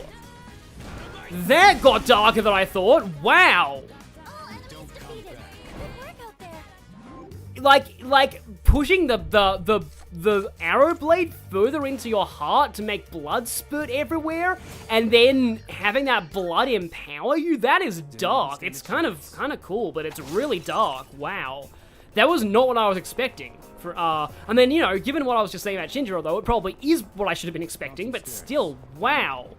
That got darker than I thought. Wow! Like pushing the arrow blade further into your heart to make blood spurt everywhere, and then having that blood empower you. That is dark. It's kind of cool, but it's really dark. Wow. That was not what I was expecting. And then, you know, given what I was just saying about Shinjiro, though, it probably is what I should have been expecting, but still, wow.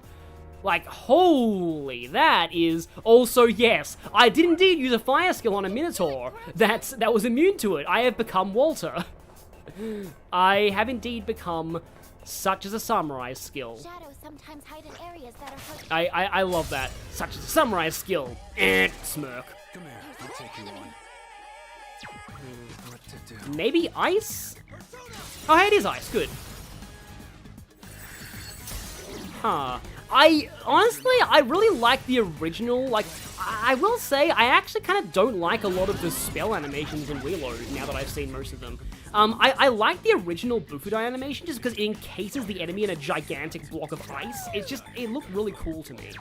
Like, holy, that is... Also, yes, I did indeed use a fire skill on a Minotaur that was immune to it. I have become Walter. I have indeed become such as a samurai skill. Shadows sometimes hide in areas that are hard. I love that. Such as a samurai skill. Smirk. Come here, I'll take you on. What to do? Maybe ice? Oh, hey, it is ice. Good. Huh. I really like the original. Like, I will say, I actually kind of don't like a lot of the spell animations in Reload, now that I've seen most of them. I like the original Bufudai animation just because it encases the enemy in a gigantic block of ice. It looked really cool to me.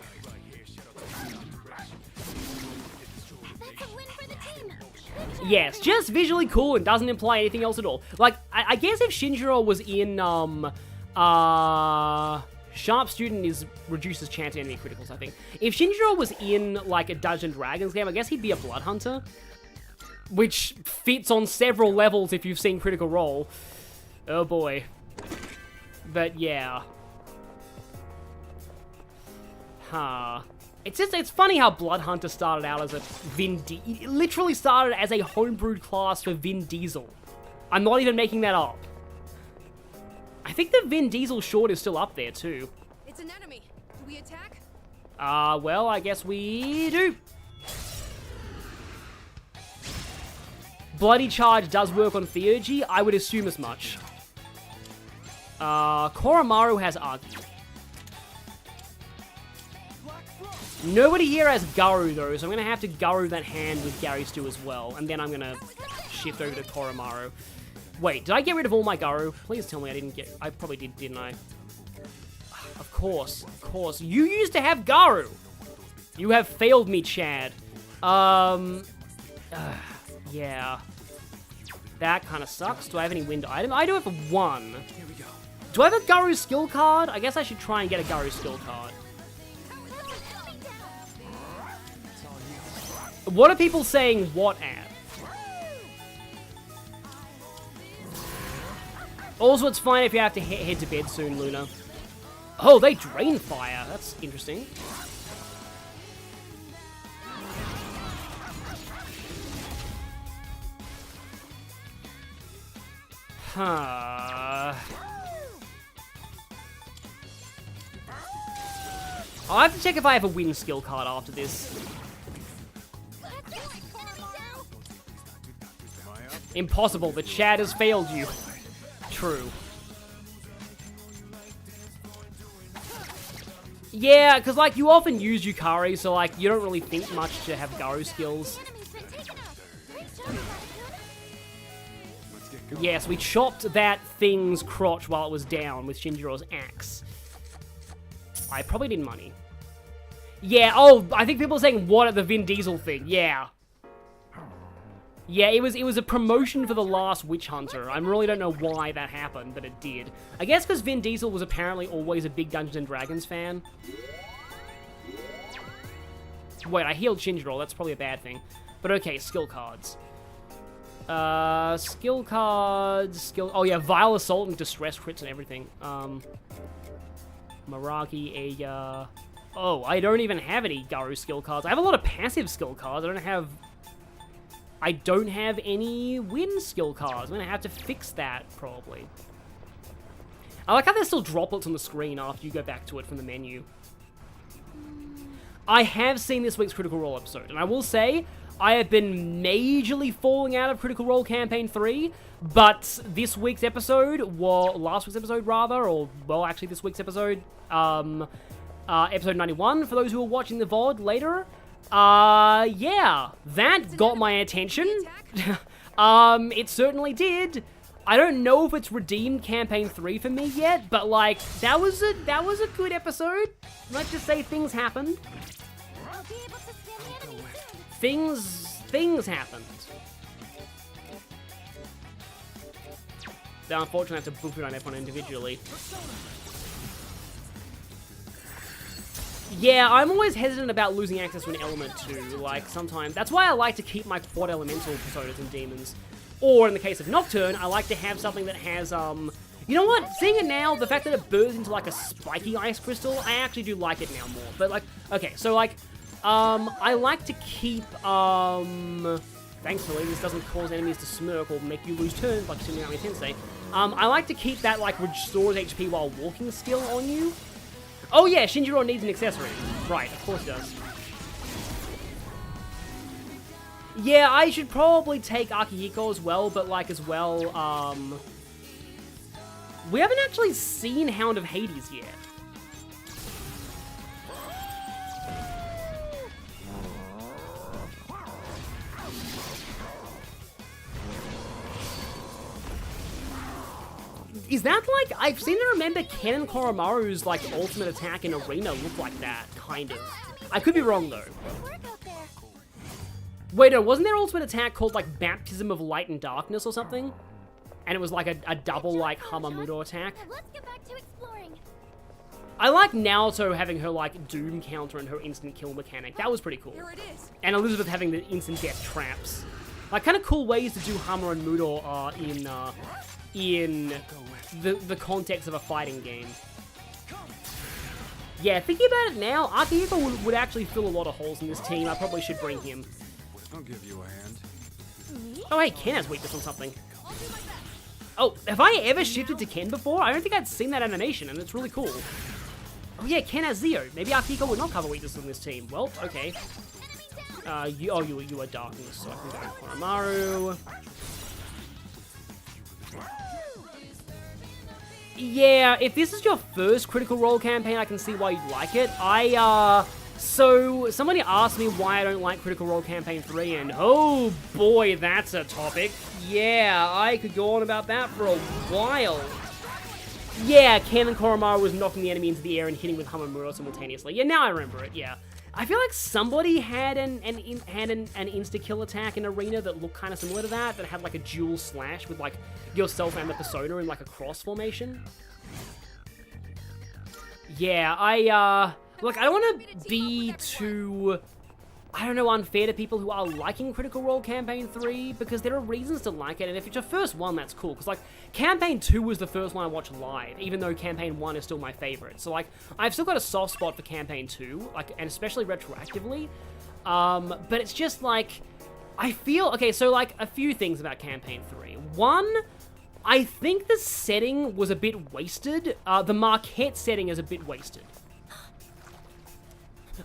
Yes, just visually cool and doesn't imply anything else at all. Like, I guess if Shinjiro was in, Sharp Student reduces chance of enemy criticals, I think. If Shinjiro was in, like, a Dungeons & Dragons game, I guess he'd be a Blood Hunter. Which fits on several levels if you've seen Critical Role. Oh boy. But yeah. Huh. It's funny how Blood Hunter started out as a it literally started as a homebrewed class for Vin Diesel. I'm not even making that up. I think the Vin Diesel short is still up there too. It's an enemy. Do we attack? Well, I guess we do. Bloody Charge does work on Theurgy. I would assume as much. Koraru has Aigis. Nobody here has Garu though, so I'm gonna have to Garu that hand with Gary Stu as well, and then I'm gonna shift over to Koraru. Wait, did I get rid of all my Garu? Please tell me I didn't get... I probably did, didn't I? Of course. You used to have Garu! You have failed me, Chad. Yeah. That kind of sucks. Do I have any wind item? I do have one. Here we go. Do I have a Garu skill card? I guess I should try and get a Garu skill card. What are people saying what at? Also, it's fine if you have to head to bed soon, Luna. Oh, they drain fire. That's interesting. Huh. I'll have to check if I have a wind skill card after this. Impossible, the chat has failed you. True. Yeah, because, like, you often use Yukari, so, like, you don't really think much to have Garu skills. Yes, we chopped that thing's crotch while it was down with Shinjiro's axe. I probably did money. Yeah, oh, I think people are saying what at the Vin Diesel thing. Yeah. Yeah, it was a promotion for the last Witch Hunter. I really don't know why that happened, but it did. I guess because Vin Diesel was apparently always a big Dungeons & Dragons fan. Wait, I healed Shinjiro. That's probably a bad thing. But okay, skill cards. Skill cards... Oh yeah, Vile Assault and Distress crits and everything. Maraki, Eiga... Oh, I don't even have any Garu skill cards. I have a lot of passive skill cards. I don't have any win skill cards. I'm gonna have to fix that, probably. I like how there's still droplets on the screen after you go back to it from the menu. I have seen this week's Critical Role episode, and I will say, I have been majorly falling out of Critical Role Campaign 3, but this week's episode, well, last week's episode rather, or, well, actually this week's episode, episode 91, for those who are watching the VOD later, yeah, that got my attention. It certainly did. I don't know if it's redeemed Campaign 3 for me yet, but like, that was a good episode. Let's just say things happened. Things happened. Now, unfortunately, I have to book it on everyone individually. Yeah, I'm always hesitant about losing access to an element too. Like, sometimes... That's why I like to keep my quad elemental personas and demons. Or in the case of Nocturne, I like to have something that has, you know what? Seeing it now, the fact that it bursts into like a spiky ice crystal, I actually do like it now more. But like, okay, so like, I like to keep, thankfully this doesn't cause enemies to smirk or make you lose turns like Tsunami Tensei. I like to keep that like restores HP while walking skill on you. Oh yeah, Shinjiro needs an accessory. Right, of course he does. Yeah, I should probably take Akihiko as well, but like as well, we haven't actually seen Hound of Hades yet. Is that like, I've seem to remember Ken and Koromaru's like ultimate attack in Arena looked like that, kind of. I could be wrong though. Wait, no, wasn't their ultimate attack called like Baptism of Light and Darkness or something? And it was like a double like Hamamudo attack. Let's get back to exploring. I like Naoto having her like Doom counter and her instant kill mechanic. That was pretty cool. Here it is. And Elizabeth having the instant death traps. Like kind of cool ways to do Hama and Mudo in the context of a fighting game. Yeah, thinking about it now, Akihiko would actually fill a lot of holes in this team. I probably should bring him. I'll give you a hand. Oh, hey, Ken has weakness on something. Oh, have I ever shifted to Ken before? I don't think I'd seen that animation, and it's really cool. Oh yeah, Ken has Zeo. Maybe Akihiko would not cover weakness on this team. Well, okay. You are darkness, so I can go with Koraru. Yeah, if this is your first Critical Role campaign, I can see why you'd like it. So, somebody asked me why I don't like Critical Role Campaign 3, and oh boy, that's a topic. Yeah, I could go on about that for a while. Yeah, Ken and Koromaru was knocking the enemy into the air and hitting with Hamamuro simultaneously. Yeah, now I remember it, yeah. I feel like somebody had an insta-kill attack in Arena that looked kind of similar to that had like a dual slash with like yourself and the persona in like a cross formation. Yeah, look, I don't want to be too, I don't know, unfair to people who are liking Critical Role Campaign 3, because there are reasons to like it, and if it's your first one, that's cool, because, like, Campaign 2 was the first one I watched live, even though Campaign 1 is still my favorite. So, like, I've still got a soft spot for Campaign 2, like, and especially retroactively, but it's just, like, I feel, okay, so, like, a few things about Campaign 3. One, I think the setting was a bit wasted. The Marquette setting is a bit wasted.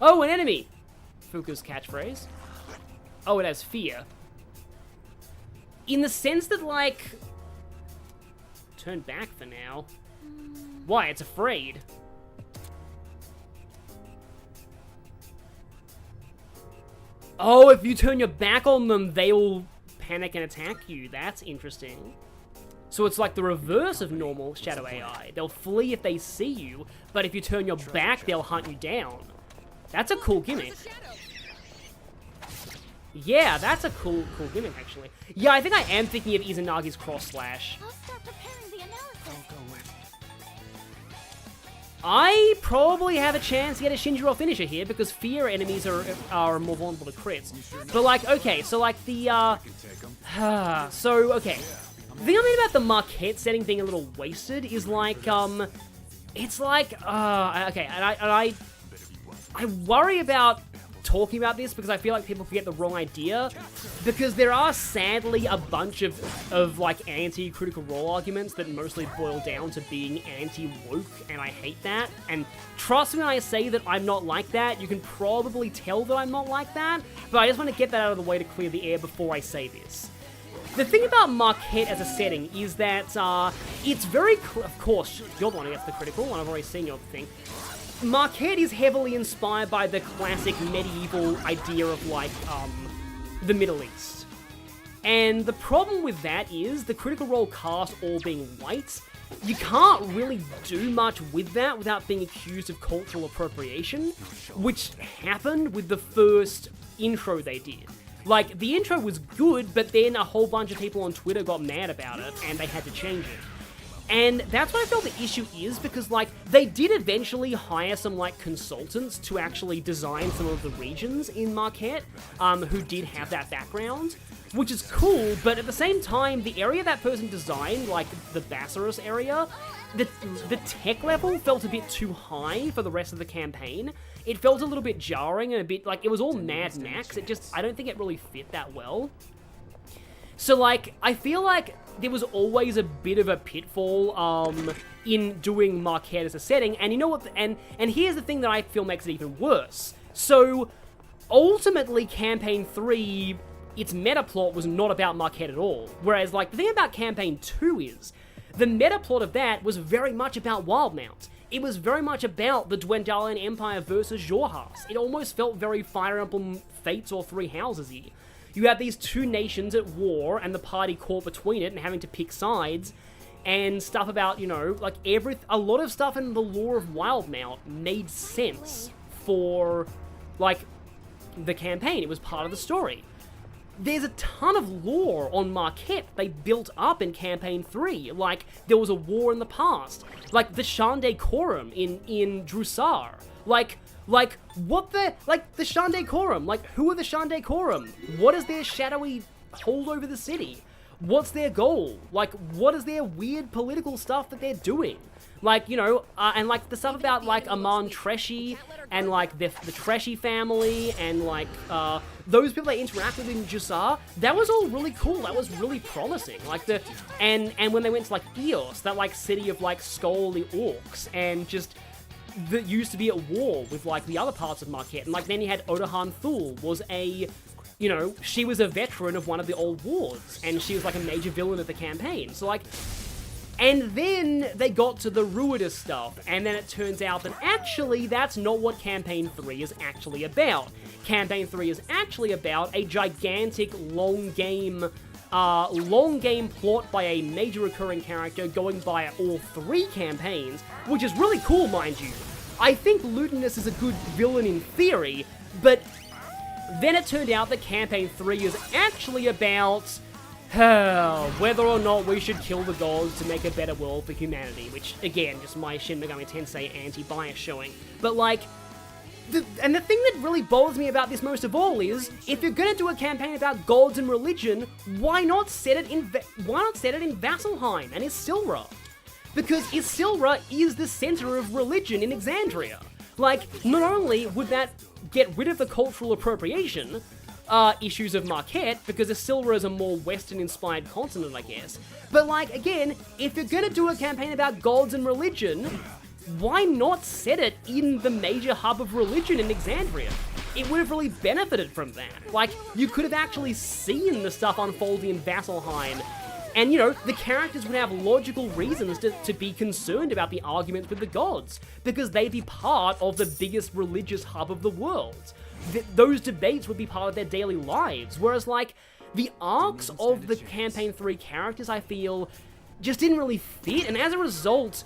Oh, an enemy! Fuka's catchphrase. Oh, it has fear. In the sense that, like... Turn back for now. Why? It's afraid. Oh, if you turn your back on them, they will panic and attack you. That's interesting. So it's like the reverse of normal Shadow AI. They'll flee if they see you, but if you turn your back, they'll hunt you down. That's a cool gimmick. Yeah, that's a cool gimmick, actually. Yeah, I think I am thinking of Izanagi's cross slash. I'll start preparing the analysis. I probably have a chance to get a Shinjiro finisher here, because fear enemies are more vulnerable to crits. But, like, okay, so, like, the, so, okay. The thing I mean about the Marquette setting being a little wasted is, like, it's like, okay, and I worry about talking about this because I feel like people get the wrong idea, because there are sadly a bunch of like anti-Critical Role arguments that mostly boil down to being anti-woke, and I hate that. And trust me when I say that I'm not like that. You can probably tell that I'm not like that, but I just want to get that out of the way to clear the air before I say this. The thing about Marquette as a setting is that it's very, of course, you're the one who gets the critical, and I've already seen your thing. Marquette is heavily inspired by the classic medieval idea of, like, the Middle East. And the problem with that is, the Critical Role cast all being white, you can't really do much with that without being accused of cultural appropriation, which happened with the first intro they did. Like, the intro was good, but then a whole bunch of people on Twitter got mad about it, and they had to change it. And that's what I felt the issue is, because, like, they did eventually hire some, like, consultants to actually design some of the regions in Marquette, who did have that background, which is cool, but at the same time, the area that person designed, like, the Bassaris area, the tech level felt a bit too high for the rest of the campaign. It felt a little bit jarring and a bit, like, it was all Mad Max. I don't think it really fit that well. So, like, I feel like there was always a bit of a pitfall in doing Marquette as a setting, and you know what, and here's the thing that I feel makes it even worse. So, ultimately, Campaign 3, its meta plot was not about Marquette at all, whereas, like, the thing about Campaign 2 is, the meta plot of that was very much about Wildmount. It was very much about the Dwendalian Empire versus Xhorhas. It almost felt very Fire Emblem Fates or Three Houses-y. You have these two nations at war, and the party caught between it and having to pick sides, and stuff about, you know, like, a lot of stuff in the lore of Wildmount made sense for, like, the campaign. It was part of the story. There's a ton of lore on Marquette they built up in Campaign 3. Like, there was a war in the past. Like, the Shande Korum in Drusar. Like, what the... Like, the Shande Korum. Like, who are the Shande Korum? What is their shadowy hold over the city? What's their goal? Like, what is their weird political stuff that they're doing? Like, you know, and, like, the stuff about, like, Aman Treshi, and, like, the Treshi family, and, like, those people they interact with in Jusar, that was all really cool. That was really promising. Like, and when they went to, like, Eos, that, like, city of, like, scholarly orcs, and just... that used to be at war with, like, the other parts of Marquette. And, like, then you had Odahan Thul was a, you know, she was a veteran of one of the old wars, and she was, like, a major villain of the campaign. So, like, and then they got to the Ruidus stuff, and then it turns out that actually that's not what Campaign 3 is actually about. Campaign 3 is actually about a gigantic long game plot by a major recurring character going by all 3 campaigns, which is really cool, mind you. I think Ludinus is a good villain in theory, but then it turned out that Campaign 3 is actually about whether or not we should kill the gods to make a better world for humanity, which, again, just my Shin Megami Tensei anti-bias showing. But, like, the thing that really bothers me about this most of all is, if you're gonna do a campaign about gods and religion, why not set it in Vasselheim and Isilra? Because Isilra is the center of religion in Exandria. Like, not only would that get rid of the cultural appropriation issues of Marquette, because Isilra is a more Western-inspired continent, I guess, but, like, again, if you're gonna do a campaign about gods and religion, why not set it in the major hub of religion in Exandria? It would have really benefited from that. Like, you could have actually seen the stuff unfolding in Vasselheim, and, you know, the characters would have logical reasons to be concerned about the arguments with the gods, because they'd be part of the biggest religious hub of the world. Those debates would be part of their daily lives, whereas, like, the arcs of the Campaign 3 characters, I feel, just didn't really fit, and as a result...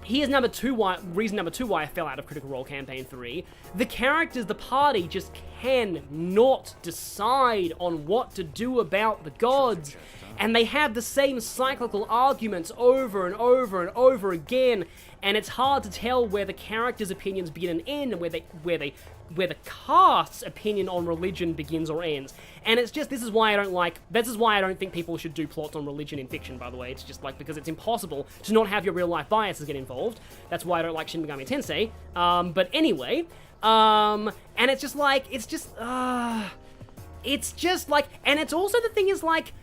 Here's reason number two why I fell out of Critical Role Campaign 3. The characters, the party, just cannot decide on what to do about the gods. And they have the same cyclical arguments over and over and over again. And it's hard to tell where the characters' opinions begin and end, and where the cast's opinion on religion begins or ends. And it's just, this is why I don't think people should do plots on religion in fiction, by the way. It's just, like, because it's impossible to not have your real-life biases get involved. That's why I don't like Shin Megami Tensei. But anyway, and it's just, like, and it's also, the thing is, like,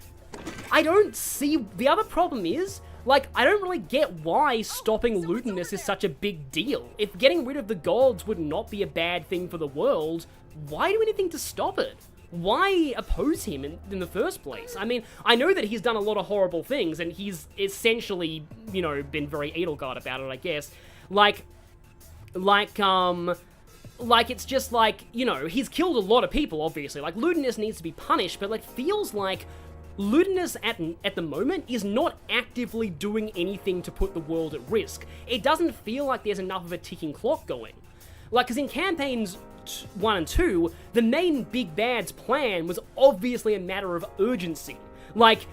I don't see, the other problem is, like, I don't really get why stopping Ludinus is such a big deal. If getting rid of the gods would not be a bad thing for the world, why do anything to stop it? Why oppose him in the first place? I mean, I know that he's done a lot of horrible things, and he's essentially, you know, been very Edelgard about it, I guess. Like, it's just like, you know, he's killed a lot of people, obviously. Like, Ludinus needs to be punished, but, like, feels like Ludinus at the moment is not actively doing anything to put the world at risk. It doesn't feel like there's enough of a ticking clock going. Like, because in campaigns 1 and 2, the main big bad's plan was obviously a matter of urgency. Like,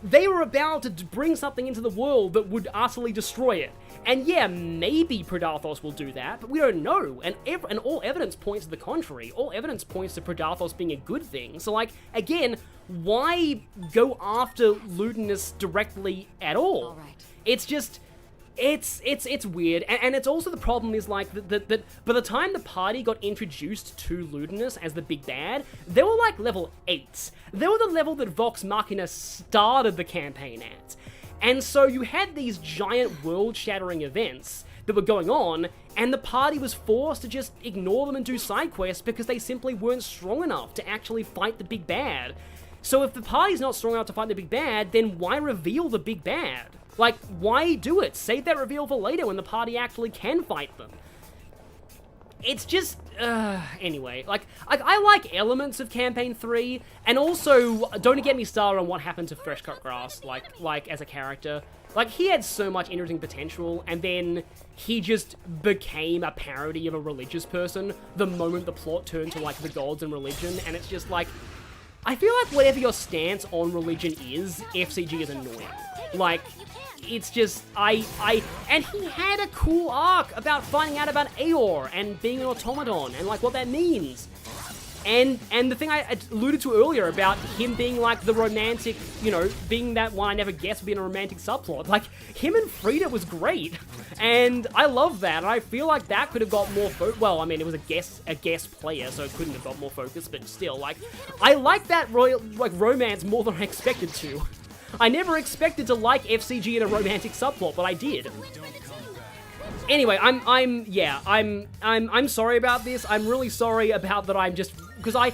they were about to bring something into the world that would utterly destroy it. And yeah, maybe Predathos will do that, but we don't know. And all evidence points to the contrary. All evidence points to Predathos being a good thing. So, like, again, why go after Ludinus directly at all? It's just... It's weird, and it's also the problem is like that by the time the party got introduced to Ludinus as the big bad, they were like level 8. They were the level that Vox Machina started the campaign at. And so you had these giant world-shattering events that were going on, and the party was forced to just ignore them and do side quests because they simply weren't strong enough to actually fight the big bad. So if the party's not strong enough to fight the big bad, then why reveal the big bad? Like, why do it? Save that reveal for later when the party actually can fight them. It's just, anyway, like, I like elements of Campaign 3, and also, don't get me started on what happened to Fresh Cut Grass, like, as a character. Like, he had so much interesting potential, and then he just became a parody of a religious person the moment the plot turned to, like, the gods and religion, and it's just, like, I feel like whatever your stance on religion is, FCG is annoying. Like, it's just, and he had a cool arc about finding out about Aor and being an automaton and, like, what that means. And the thing I alluded to earlier about him being, like, the romantic, you know, being that one I never guessed would be in a romantic subplot. Like, him and Frida was great. And I love that. And I feel like that could have got more well, I mean, it was a guest player, so it couldn't have got more focus, but still, like, I like that romance more than I expected to. I never expected to like FCG in a romantic subplot, but I did. Anyway, I'm sorry about this. I'm really sorry about that. I'm just because I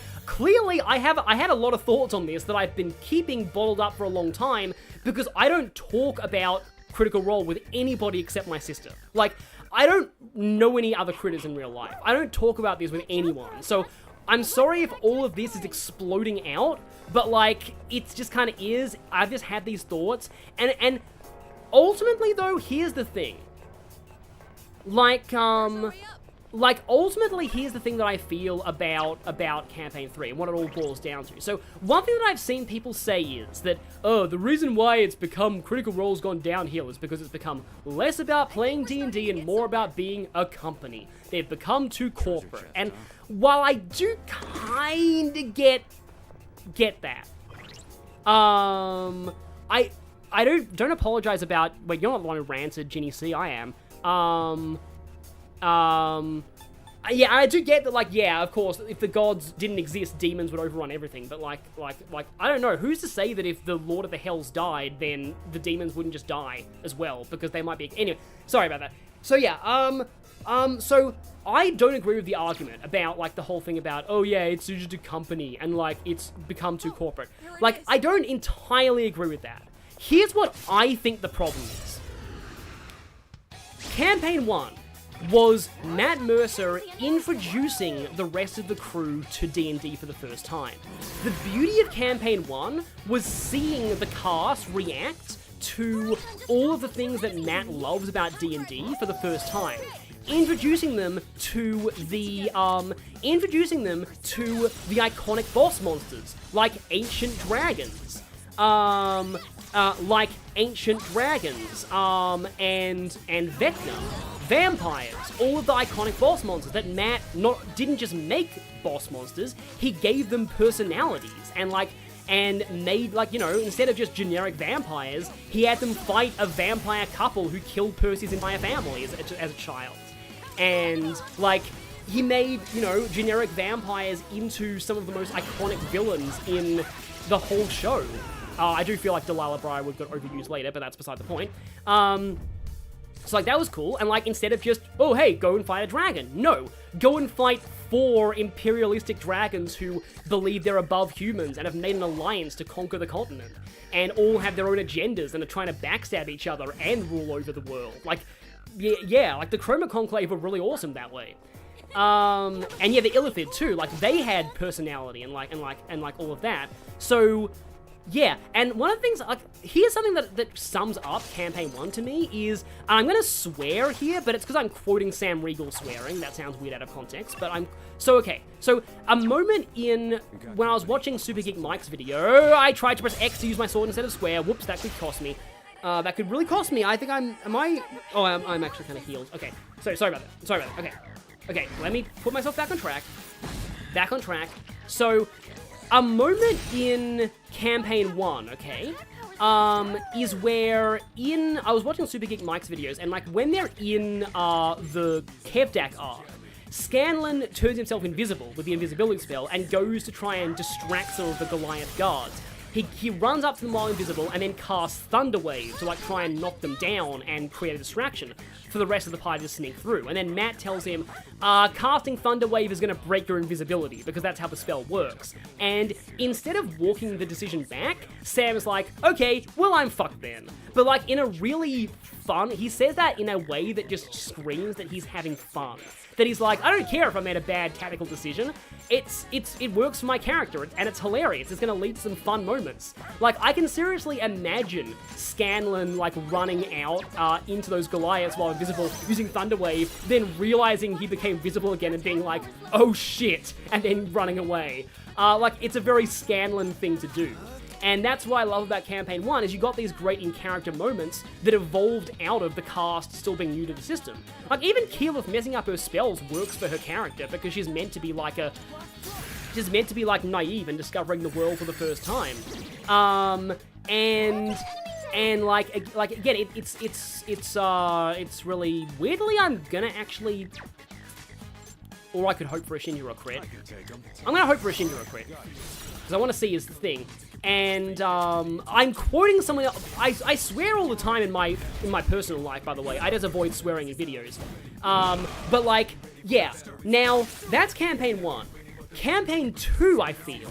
had a lot of thoughts on this that I've been keeping bottled up for a long time because I don't talk about Critical Role with anybody except my sister. Like, I don't know any other critters in real life. I don't talk about this with anyone. So I'm sorry if all of this is exploding out, but, like, it just kind of is. I've just had these thoughts, and ultimately, though, here's the thing. Ultimately, here's the thing that I feel about Campaign 3 and what it all boils down to. So, one thing that I've seen people say is that, oh, the reason why it's become Critical Role's gone downhill is because it's become less about playing D&D and more about being a company. They've become too corporate. And while I do kind of get that, I don't apologize about, wait, you're not the one who ranted, Ginny C, I am. Yeah, I do get that, like, yeah, of course, if the gods didn't exist, demons would overrun everything, but, like, I don't know, who's to say that if the Lord of the Hells died, then the demons wouldn't just die as well, because they might be, anyway, sorry about that. So, yeah, so I don't agree with the argument about, like, the whole thing about, oh, yeah, it's just a company, and, like, it's become too corporate. Like, I don't entirely agree with that. Here's what I think the problem is. Campaign 1 was Matt Mercer introducing the rest of the crew to D&D for the first time. The beauty of Campaign 1 was seeing the cast react to all of the things that Matt loves about D&D for the first time. Introducing them to the iconic boss monsters, like ancient dragons. And Vecna. Vampires, all of the iconic boss monsters that Matt didn't just make boss monsters, he gave them personalities and made, like, you know, instead of just generic vampires, he had them fight a vampire couple who killed Percy's entire family as a child. And, like, he made, you know, generic vampires into some of the most iconic villains in the whole show. I do feel like Delilah Bry would get overused later, but that's beside the point. So, like, that was cool, and, like, instead of just, oh, hey, go and fight a dragon. No, go and fight 4 imperialistic dragons who believe they're above humans and have made an alliance to conquer the continent, and all have their own agendas and are trying to backstab each other and rule over the world. Like, yeah, like, the Chroma Conclave were really awesome that way. And yeah, the Illithid, too, like, they had personality and all of that. So Yeah, and one of the things, like, here's something that sums up Campaign 1 to me is, and I'm gonna swear here, but it's because I'm quoting Sam Riegel swearing, that sounds weird out of context, but okay, so a moment when I was watching Super Geek Mike's video, I tried to press X to use my sword instead of square, whoops, that could cost me. That could really cost me, I think I'm actually kind of healed, okay, so sorry about that, okay, let me put myself back on track, so, a moment in Campaign 1, okay, is where I was watching Super Geek Mike's videos, and like when they're in the Kevdak arc, Scanlan turns himself invisible with the invisibility spell and goes to try and distract some of the Goliath guards. He runs up to them while invisible and then casts Thunder Wave to like try and knock them down and create a distraction for the rest of the party to sneak through. And then Matt tells him, casting Thunder Wave is going to break your invisibility because that's how the spell works. And instead of walking the decision back, Sam is like, okay, well I'm fucked then. But like in a really fun, he says that in a way that just screams that he's having fun. That he's like, I don't care if I made a bad tactical decision. It works for my character, and it's hilarious. It's gonna lead to some fun moments. Like, I can seriously imagine Scanlan, like, running out into those Goliaths while invisible, using Thunder Wave, then realizing he became visible again and being like, oh shit, and then running away. Like, it's a very Scanlan thing to do. And that's what I love about Campaign 1, is you got these great in-character moments that evolved out of the cast still being new to the system. Like, even Keyleth messing up her spells works for her character, because she's meant to be like naive and discovering the world for the first time. And like again, it's really, weirdly, I'm gonna actually, or I could hope for a Shinjiro crit. I'm gonna hope for a Shinjiro crit, because I want to see his thing. And I'm quoting someone else. I swear all the time in my personal life, by the way. I just avoid swearing in videos. But like, yeah. Now that's Campaign 1. Campaign 2, I feel,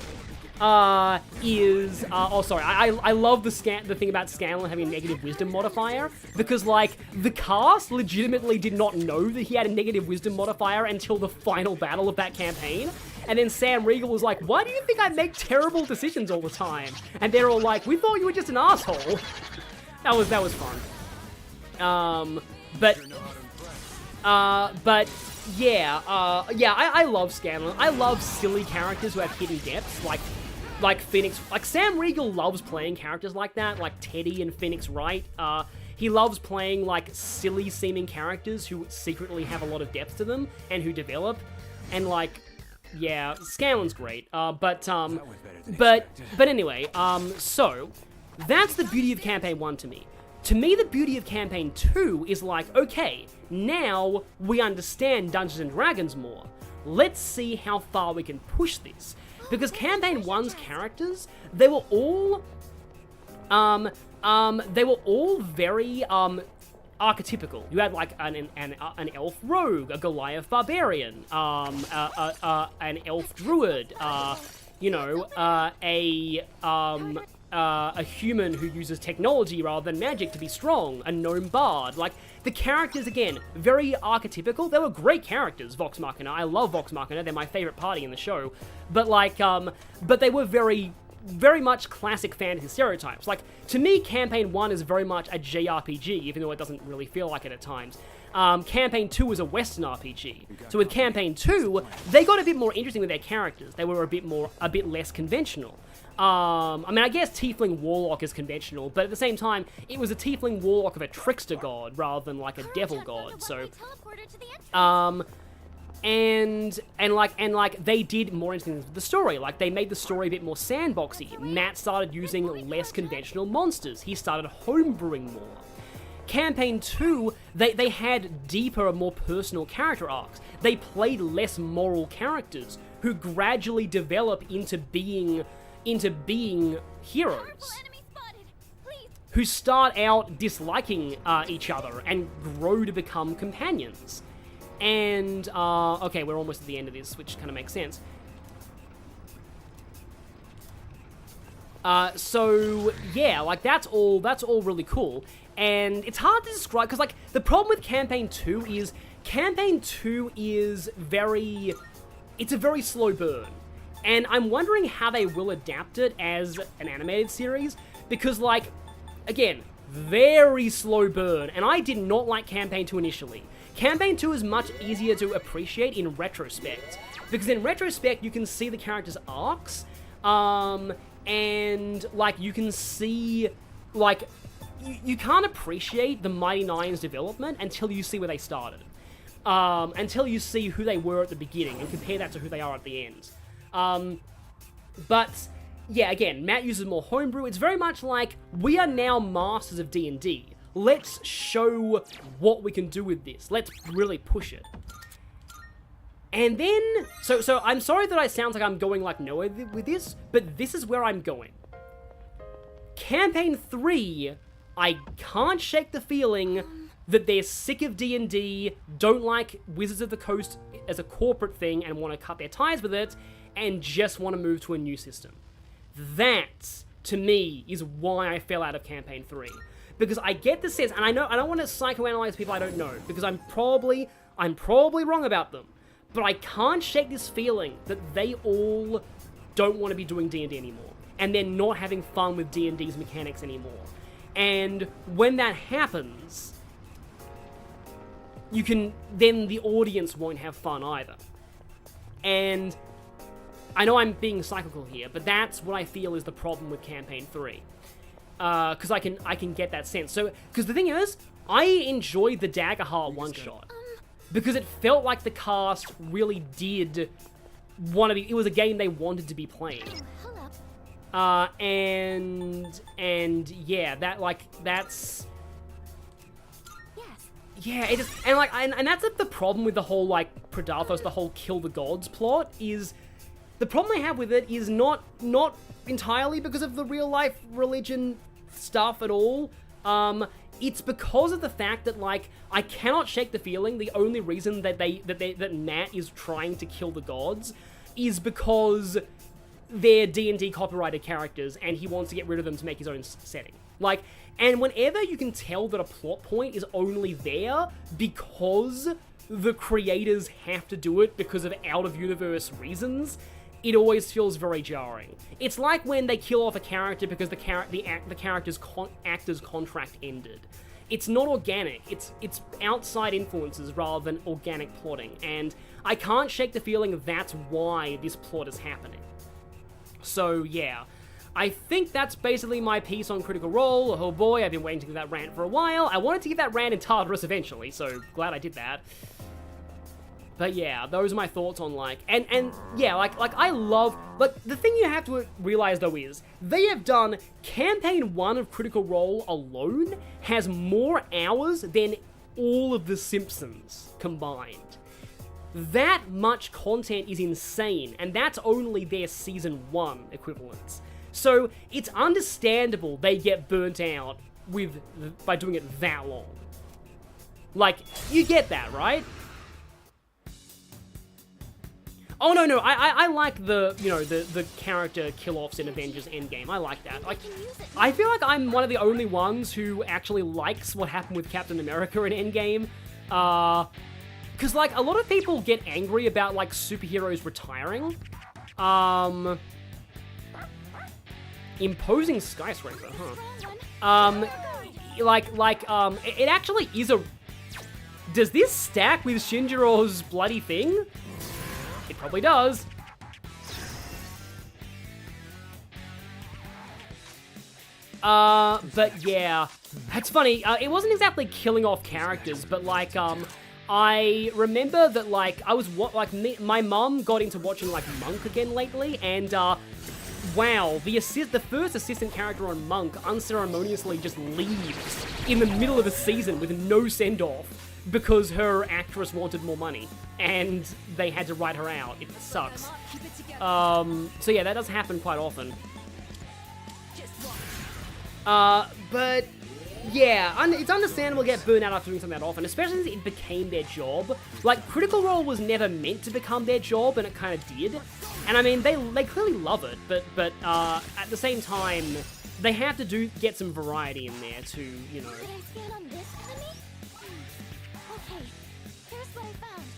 is I love the thing about Scanlan having a negative wisdom modifier, because like the cast legitimately did not know that he had a negative wisdom modifier until the final battle of that campaign. And then Sam Riegel was like, why do you think I make terrible decisions all the time? And they're all like, we thought you were just an asshole. That was fun. But yeah, I love Scanlan. I love silly characters who have hidden depths, like Phoenix. Like, Sam Riegel loves playing characters like that, like Teddy and Phoenix Wright. He loves playing, like, silly-seeming characters who secretly have a lot of depth to them and who develop. And, like, yeah, Scanlan's great. But anyway, so that's the beauty of Campaign 1 to me. To me, the beauty of Campaign 2 is like, okay, now we understand Dungeons & Dragons more. Let's see how far we can push this. Because Campaign 1's characters, they were all very, archetypical. You had like an elf rogue, a Goliath barbarian, an elf druid, a human who uses technology rather than magic to be strong, a gnome bard. Like, the characters, again, very archetypical. They were great characters, Vox Machina. I love Vox Machina. They're my favorite party in the show. But like, but they were very much classic fantasy stereotypes. Like, to me, Campaign 1 is very much a JRPG, even though it doesn't really feel like it at times. Campaign 2 is a Western RPG. So with Campaign 2, they got a bit more interesting with their characters. They were a bit less conventional. I mean, I guess Tiefling Warlock is conventional, but at the same time, it was a Tiefling Warlock of a trickster god rather than like a devil god. So, and they did more interesting things with the story. Like, they made the story a bit more sandboxy. Matt started using less conventional monsters. He started homebrewing more. Campaign 2, they had deeper and more personal character arcs. They played less moral characters who gradually develop into being heroes. Who start out disliking each other and grow to become companions. And, okay, we're almost at the end of this, which kind of makes sense. So, yeah, like, that's all really cool. And it's hard to describe, because, like, the problem with Campaign 2 is, it's a very slow burn. And I'm wondering how they will adapt it as an animated series, because, like, again, very slow burn, and I did not like Campaign 2 initially. Campaign 2 is much easier to appreciate in retrospect, because in retrospect you can see the characters' arcs, and, like, you can see, like, you can't appreciate the Mighty Nine's development until you see where they started. Until you see who they were at the beginning and compare that to who they are at the end. But, yeah, again, Matt uses more homebrew. It's very much like, we are now masters of D&D. Let's show what we can do with this. Let's really push it. And then, so I'm sorry that I sound like I'm going like nowhere with this, but this is where I'm going. Campaign 3, I can't shake the feeling that they're sick of D&D, don't like Wizards of the Coast as a corporate thing and want to cut their ties with it, and just want to move to a new system. That, to me, is why I fell out of Campaign 3. Because I get the sense, and I know I don't want to psychoanalyze people I don't know, because I'm probably wrong about them, but I can't shake this feeling that they all don't want to be doing D&D anymore, and they're not having fun with D&D's mechanics anymore. And when that happens, then the audience won't have fun either. And I know I'm being cyclical here, but that's what I feel is the problem with Campaign 3. Because I can get that sense. So, because the thing is, I enjoyed the Daggerheart one-shot. Because it felt like the cast really did want to be, it was a game they wanted to be playing. And yeah, that's... Yeah, it is, and like, and that's the problem with the whole, like, Predathos, the whole kill the gods plot, is, the problem I have with it is not entirely because of the real-life religion stuff at all, it's because of the fact that, like, I cannot shake the feeling the only reason that that Matt is trying to kill the gods is because they're D&D copyrighted characters, and he wants to get rid of them to make his own setting. Like, and whenever you can tell that a plot point is only there because the creators have to do it because of out-of-universe reasons, it always feels very jarring. It's like when they kill off a character because the character's actor's contract ended. It's not organic, it's outside influences rather than organic plotting, and I can't shake the feeling that's why this plot is happening. So, yeah. I think that's basically my piece on Critical Role. Oh boy, I've been waiting to give that rant for a while. I wanted to give that rant in Tartarus eventually, so glad I did that. But yeah, those are my thoughts on, like, and yeah, like I love, like, the thing you have to realize though is, they have done, Campaign 1 of Critical Role alone has more hours than all of The Simpsons combined. That much content is insane, and that's only their Season 1 equivalents. So, it's understandable they get burnt out by doing it that long. Like, you get that, right? Oh, no, I like the, you know, the character kill-offs in Avengers Endgame. I like that. Like, I feel like I'm one of the only ones who actually likes what happened with Captain America in Endgame. Because, like, a lot of people get angry about, like, superheroes retiring. Imposing skyscraper, huh? It actually is a... Does this stack with Shinjiro's bloody thing? It probably does. But yeah, that's funny. It wasn't exactly killing off characters, but like, I remember that, like, my mum got into watching, like, Monk again lately, and, wow, the first assistant character on Monk unceremoniously just leaves in the middle of a season with no send-off because her actress wanted more money, and they had to write her out. It sucks. So yeah, that does happen quite often. But yeah, it's understandable to get burnt out after doing something that often, especially since it became their job. Like, Critical Role was never meant to become their job, and it kind of did. And I mean, they clearly love it, but at the same time, they have to get some variety in there to, you know.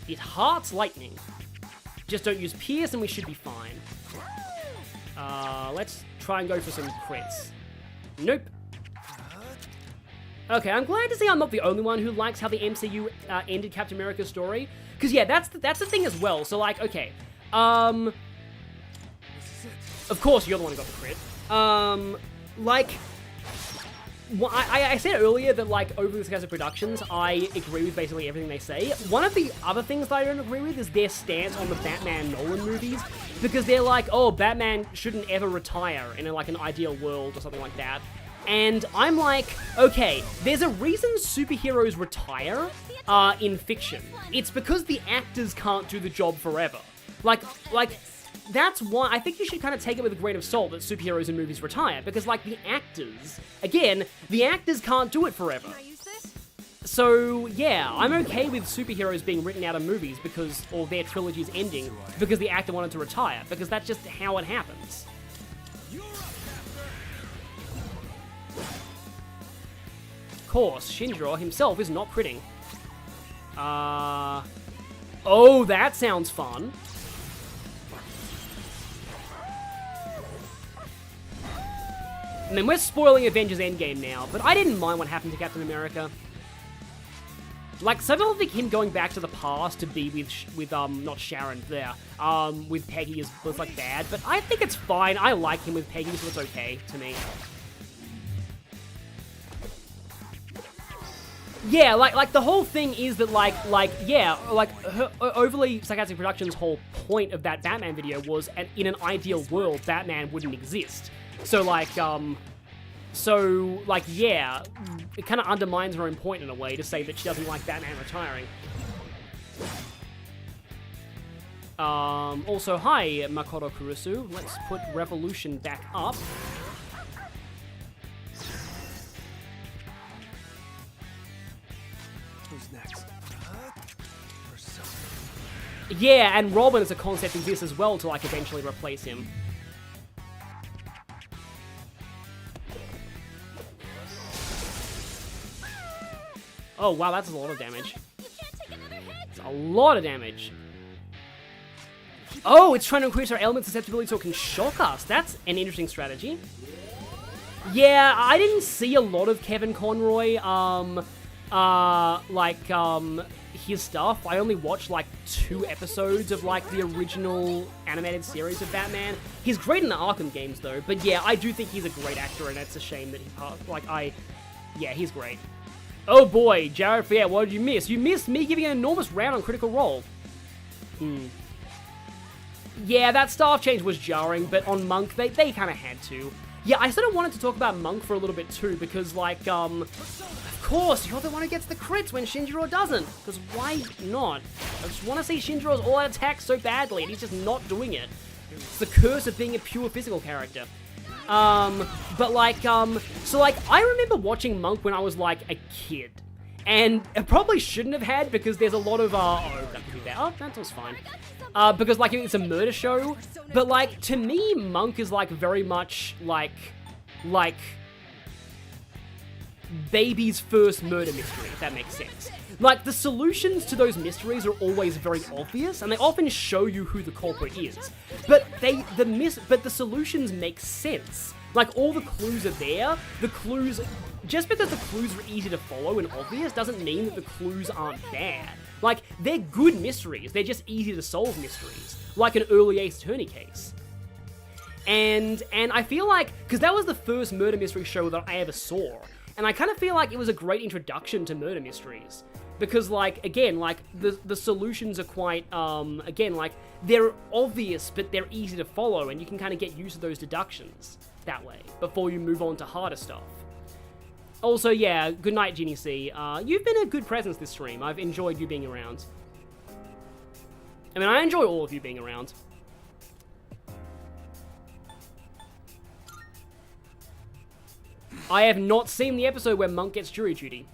It hearts lightning. Just don't use Pierce and we should be fine. Let's try and go for some crits. Nope. Okay, I'm glad to see I'm not the only one who likes how the MCU ended Captain America's story. Because, yeah, that's the thing as well. So, like, okay. Of course, you're the one who got the crit. Like, well, I said earlier that, like, over the Yakuza Productions, I agree with basically everything they say. One of the other things that I don't agree with is their stance on the Batman Nolan movies. Because they're like, oh, Batman shouldn't ever retire in, like, an ideal world or something like that. And I'm like, okay, there's a reason superheroes retire in fiction. It's because the actors can't do the job forever. Like, that's why I think you should kind of take it with a grain of salt that superheroes in movies retire. Because, like, the actors, again, the actors can't do it forever. So, yeah, I'm okay with superheroes being written out of movies because, or their trilogies ending because the actor wanted to retire. Because that's just how it happens. Of course, Shinjiro himself is not critting. Oh, that sounds fun. I mean, we're spoiling Avengers Endgame now, but I didn't mind what happened to Captain America. Like, some people think him going back to the past to be with not Sharon there, with Peggy was like bad, but I think it's fine. I like him with Peggy, so it's okay to me. Yeah, like the whole thing is that Overly Sarcastic Productions' whole point of that Batman video was, in an ideal world, Batman wouldn't exist. So yeah, it kind of undermines her own point in a way to say that she doesn't like Batman retiring. Also, hi, Makoto Kurusu. Let's put Revolution back up. Who's next? Yeah, and Robin as a concept exists as well to, like, eventually replace him. Oh, wow, that's a lot of damage. It's a lot of damage. Oh, it's trying to increase our ailment susceptibility so it can shock us. That's an interesting strategy. Yeah, I didn't see a lot of Kevin Conroy, his stuff. I only watched, like, 2 episodes of, like, the original animated series of Batman. He's great in the Arkham games, though. But, yeah, I do think he's a great actor, and it's a shame that he passed. Yeah, he's great. Oh boy, Jared, yeah, what did you miss? You missed me giving an enormous round on Critical Role. Yeah, that staff change was jarring, but on Monk, they kind of had to. Yeah, I sort of wanted to talk about Monk for a little bit too, because, like, of course, you're the one who gets the crits when Shinjiro doesn't. Because why not? I just want to see Shinjiro's all-out attack so badly, and he's just not doing it. It's the curse of being a pure physical character. But like, I remember watching Monk when I was, like, a kid. And I probably shouldn't have had, because there's a lot of, oh, that could be bad. Oh, that was fine. Because, like, it's a murder show. But, like, to me, Monk is, like, very much, like, baby's first murder mystery, if that makes sense. Like, the solutions to those mysteries are always very obvious, and they often show you who the culprit is. But the solutions make sense. Like, all the clues are there. The clues, just because the clues are easy to follow and obvious doesn't mean that the clues aren't bad. Like, they're good mysteries. They're just easy to solve mysteries. Like an early Ace Attorney case. And I feel like, because that was the first murder mystery show that I ever saw, and I kind of feel like it was a great introduction to murder mysteries. Because, like, again, like, the solutions are quite, again, like, they're obvious, but they're easy to follow, and you can kind of get used to those deductions that way, before you move on to harder stuff. Also, yeah, good night, Ginny C. You've been a good presence this stream. I've enjoyed you being around. I mean, I enjoy all of you being around. I have not seen the episode where Monk gets jury duty.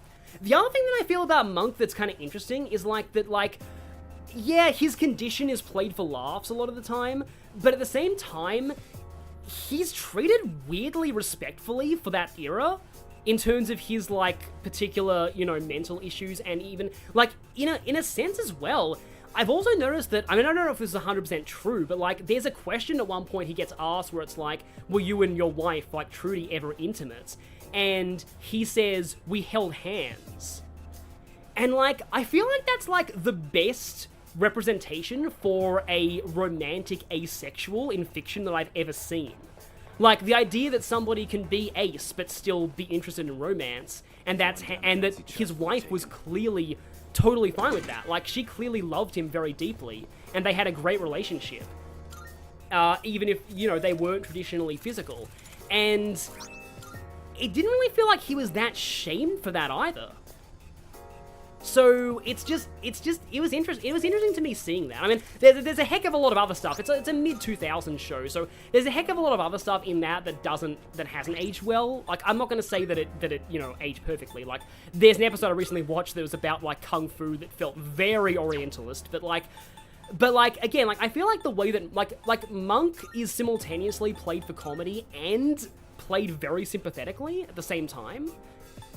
The other thing that I feel about Monk that's kind of interesting is, like, that, like, yeah, his condition is played for laughs a lot of the time, but at the same time, he's treated weirdly respectfully for that era, in terms of his, like, particular, you know, mental issues, and even, like, in a sense as well, I've also noticed that, I mean, I don't know if this is 100% true, but like, there's a question at one point he gets asked where it's like, were you and your wife, like, truly ever intimate? And he says, we held hands. And like, I feel like that's like the best representation for a romantic asexual in fiction that I've ever seen. Like, the idea that somebody can be ace but still be interested in romance, and that his wife was clearly totally fine with that. Like, she clearly loved him very deeply, and they had a great relationship. Even if, you know, they weren't traditionally physical. And it didn't really feel like he was that shamed for that either. So it was interesting to me seeing that. I mean, there's a heck of a lot of other stuff. It's a mid-2000s show, so there's a heck of a lot of other stuff in that hasn't aged well. Like, I'm not going to say that it you know, aged perfectly. Like, there's an episode I recently watched that was about like kung fu that felt very Orientalist, but again, like, I feel like the way that like Monk is simultaneously played for comedy and played very sympathetically at the same time.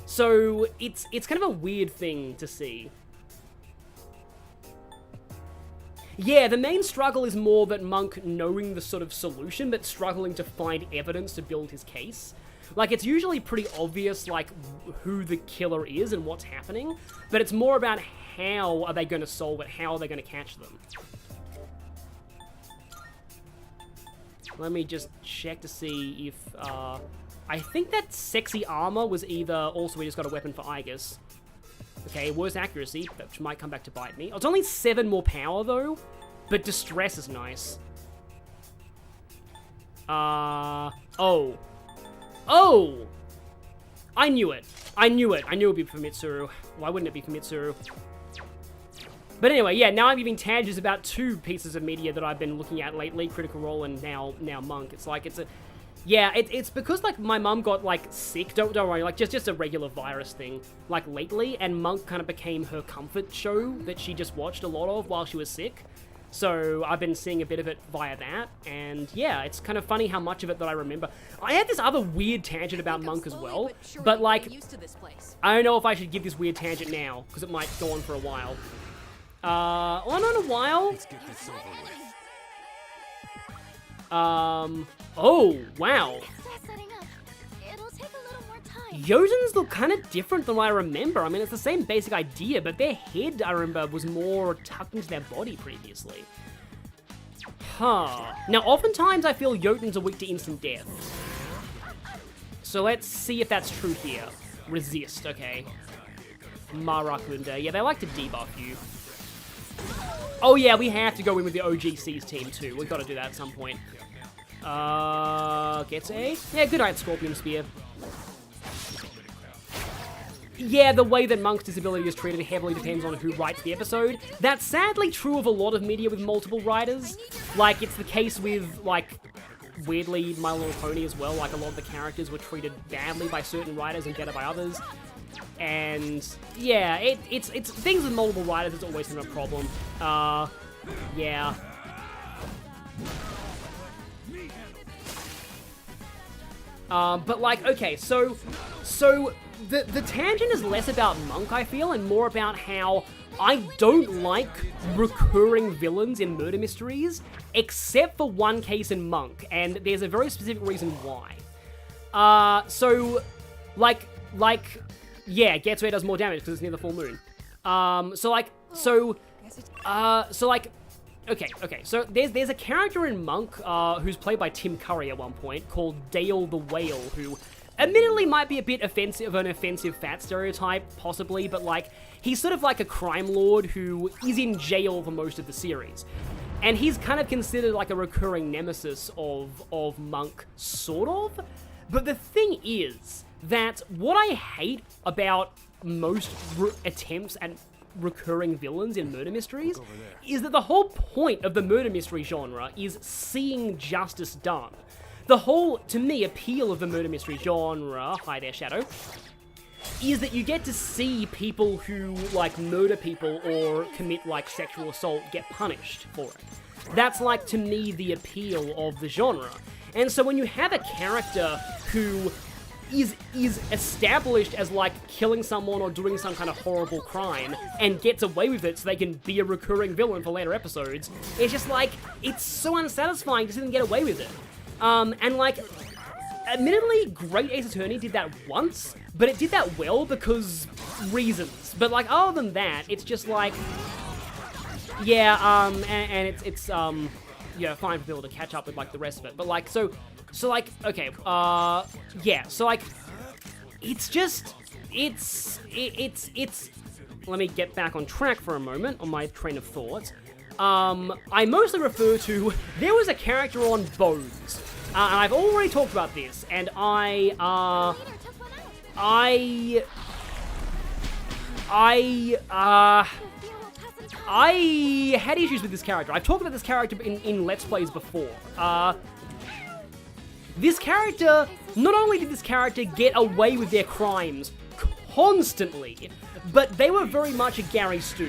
So it's kind of a weird thing to see. Yeah, the main struggle is more that Monk knowing the sort of solution, but struggling to find evidence to build his case. Like, it's usually pretty obvious, like, who the killer is and what's happening, but it's more about how are they going to solve it, how are they going to catch them. Let me just check to see if, I think that sexy armor was either, also we just got a weapon for Aigis. Okay, worse accuracy, which might come back to bite me. Oh, it's only 7 more power though, but distress is nice. Oh! I knew it. I knew it would be for Mitsuru. Why wouldn't it be for Mitsuru? But anyway, yeah, now I'm giving tangents about 2 pieces of media that I've been looking at lately, Critical Role and now Monk. It's like, yeah, it's because, like, my mum got, like, sick, don't worry, like, just a regular virus thing, like, lately, and Monk kind of became her comfort show that she just watched a lot of while she was sick, so I've been seeing a bit of it via that, and yeah, it's kind of funny how much of it that I remember. I had this other weird tangent about Monk as well, but, like, I don't know if I should give this weird tangent now, because it might go on for a while. Well, not a while. Let's get this over with. Oh, wow. Jotuns look kind of different than what I remember. I mean, it's the same basic idea, but their head, I remember, was more tucked into their body previously. Huh. Now, oftentimes I feel Jotuns are weak to instant death. So let's see if that's true here. Resist, okay. Marakunda. Yeah, they like to debuff you. Oh yeah, we have to go in with the OGC's team too. We've got to do that at some point. Gets a... Yeah, good night, Scorpion Spear. Yeah, the way that Monk's disability is treated heavily depends on who writes the episode. That's sadly true of a lot of media with multiple writers. Like, it's the case with, like, weirdly, My Little Pony as well. Like, a lot of the characters were treated badly by certain writers and better by others. And, yeah, it's things with multiple writers, it's always been a problem. Yeah. But, like, okay, so the tangent is less about Monk, I feel, and more about how I don't like recurring villains in murder mysteries, except for one case in Monk, and there's a very specific reason why. Yeah, Getsuei does more damage because it's near the full moon. Okay, so there's a character in Monk who's played by Tim Curry at one point called Dale the Whale, who admittedly might be a bit offensive, an offensive fat stereotype, possibly, but like, he's sort of like a crime lord who is in jail for most of the series. And he's kind of considered like a recurring nemesis of Monk, sort of. But the thing is that what I hate about most attempts at recurring villains in murder mysteries is that the whole point of the murder mystery genre is seeing justice done. The whole, to me, appeal of the murder mystery genre, hi there, Shadow, is that you get to see people who, like, murder people or commit, like, sexual assault get punished for it. That's, like, to me, the appeal of the genre. And so when you have a character who is established as like killing someone or doing some kind of horrible crime and gets away with it so they can be a recurring villain for later episodes. It's just like, it's so unsatisfying to see them get away with it. And like, admittedly, Great Ace Attorney did that once, but it did that well because reasons. But like, other than that, it's just like, yeah, and it's yeah, fine for people to catch up with like the rest of it. But like, so like, okay, yeah, so like, it's just, it's, let me get back on track for a moment on my train of thought. I mostly refer to, there was a character on Bones, and I've already talked about this, and I had issues with this character. I've talked about this character in Let's Plays before. This character, not only did this character get away with their crimes constantly, but they were very much a Gary Stu.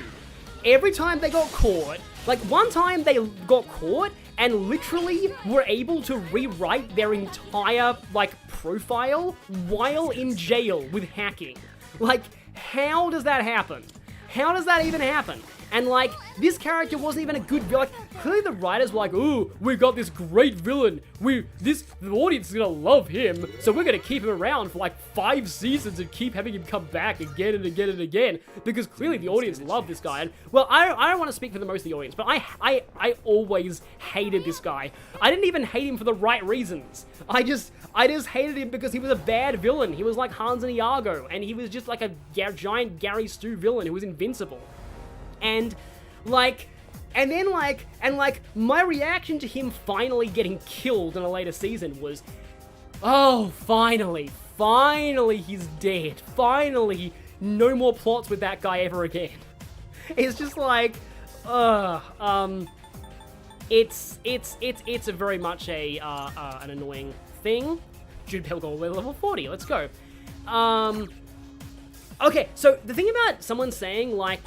Every time they got caught, like one time they got caught and literally were able to rewrite their entire, like, profile while in jail with hacking. Like, how does that happen? How does that even happen? And like, this character wasn't even a good villain. Like, clearly the writers were like, ooh, we got this great villain. The audience is gonna love him, so we're gonna keep him around for like 5 seasons and keep having him come back again and again and again, because clearly the audience loved this guy. And, well, I don't want to speak for the most of the audience, but I always hated this guy. I didn't even hate him for the right reasons. I just hated him because he was a bad villain. He was like Hans and Iago, and he was just like a giant Gary Stu villain who was invincible. And, like, my reaction to him finally getting killed in a later season was, oh, finally, he's dead. Finally, no more plots with that guy ever again. It's just like, it's a very much an annoying thing. Jude Pell got level 40, let's go. Okay, so the thing about someone saying, like,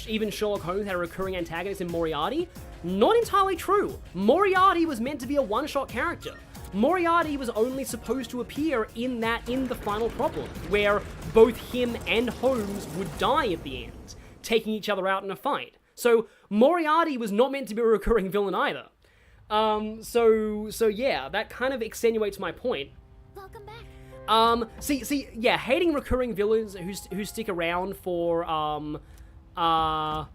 even Sherlock Holmes had a recurring antagonist in Moriarty, not entirely true. Moriarty was meant to be a one-shot character. Moriarty was only supposed to appear in the final problem, where both him and Holmes would die at the end, taking each other out in a fight. So Moriarty was not meant to be a recurring villain either. So yeah, that kind of extenuates my point. Welcome back. See, yeah, hating recurring villains who stick around for, okay, I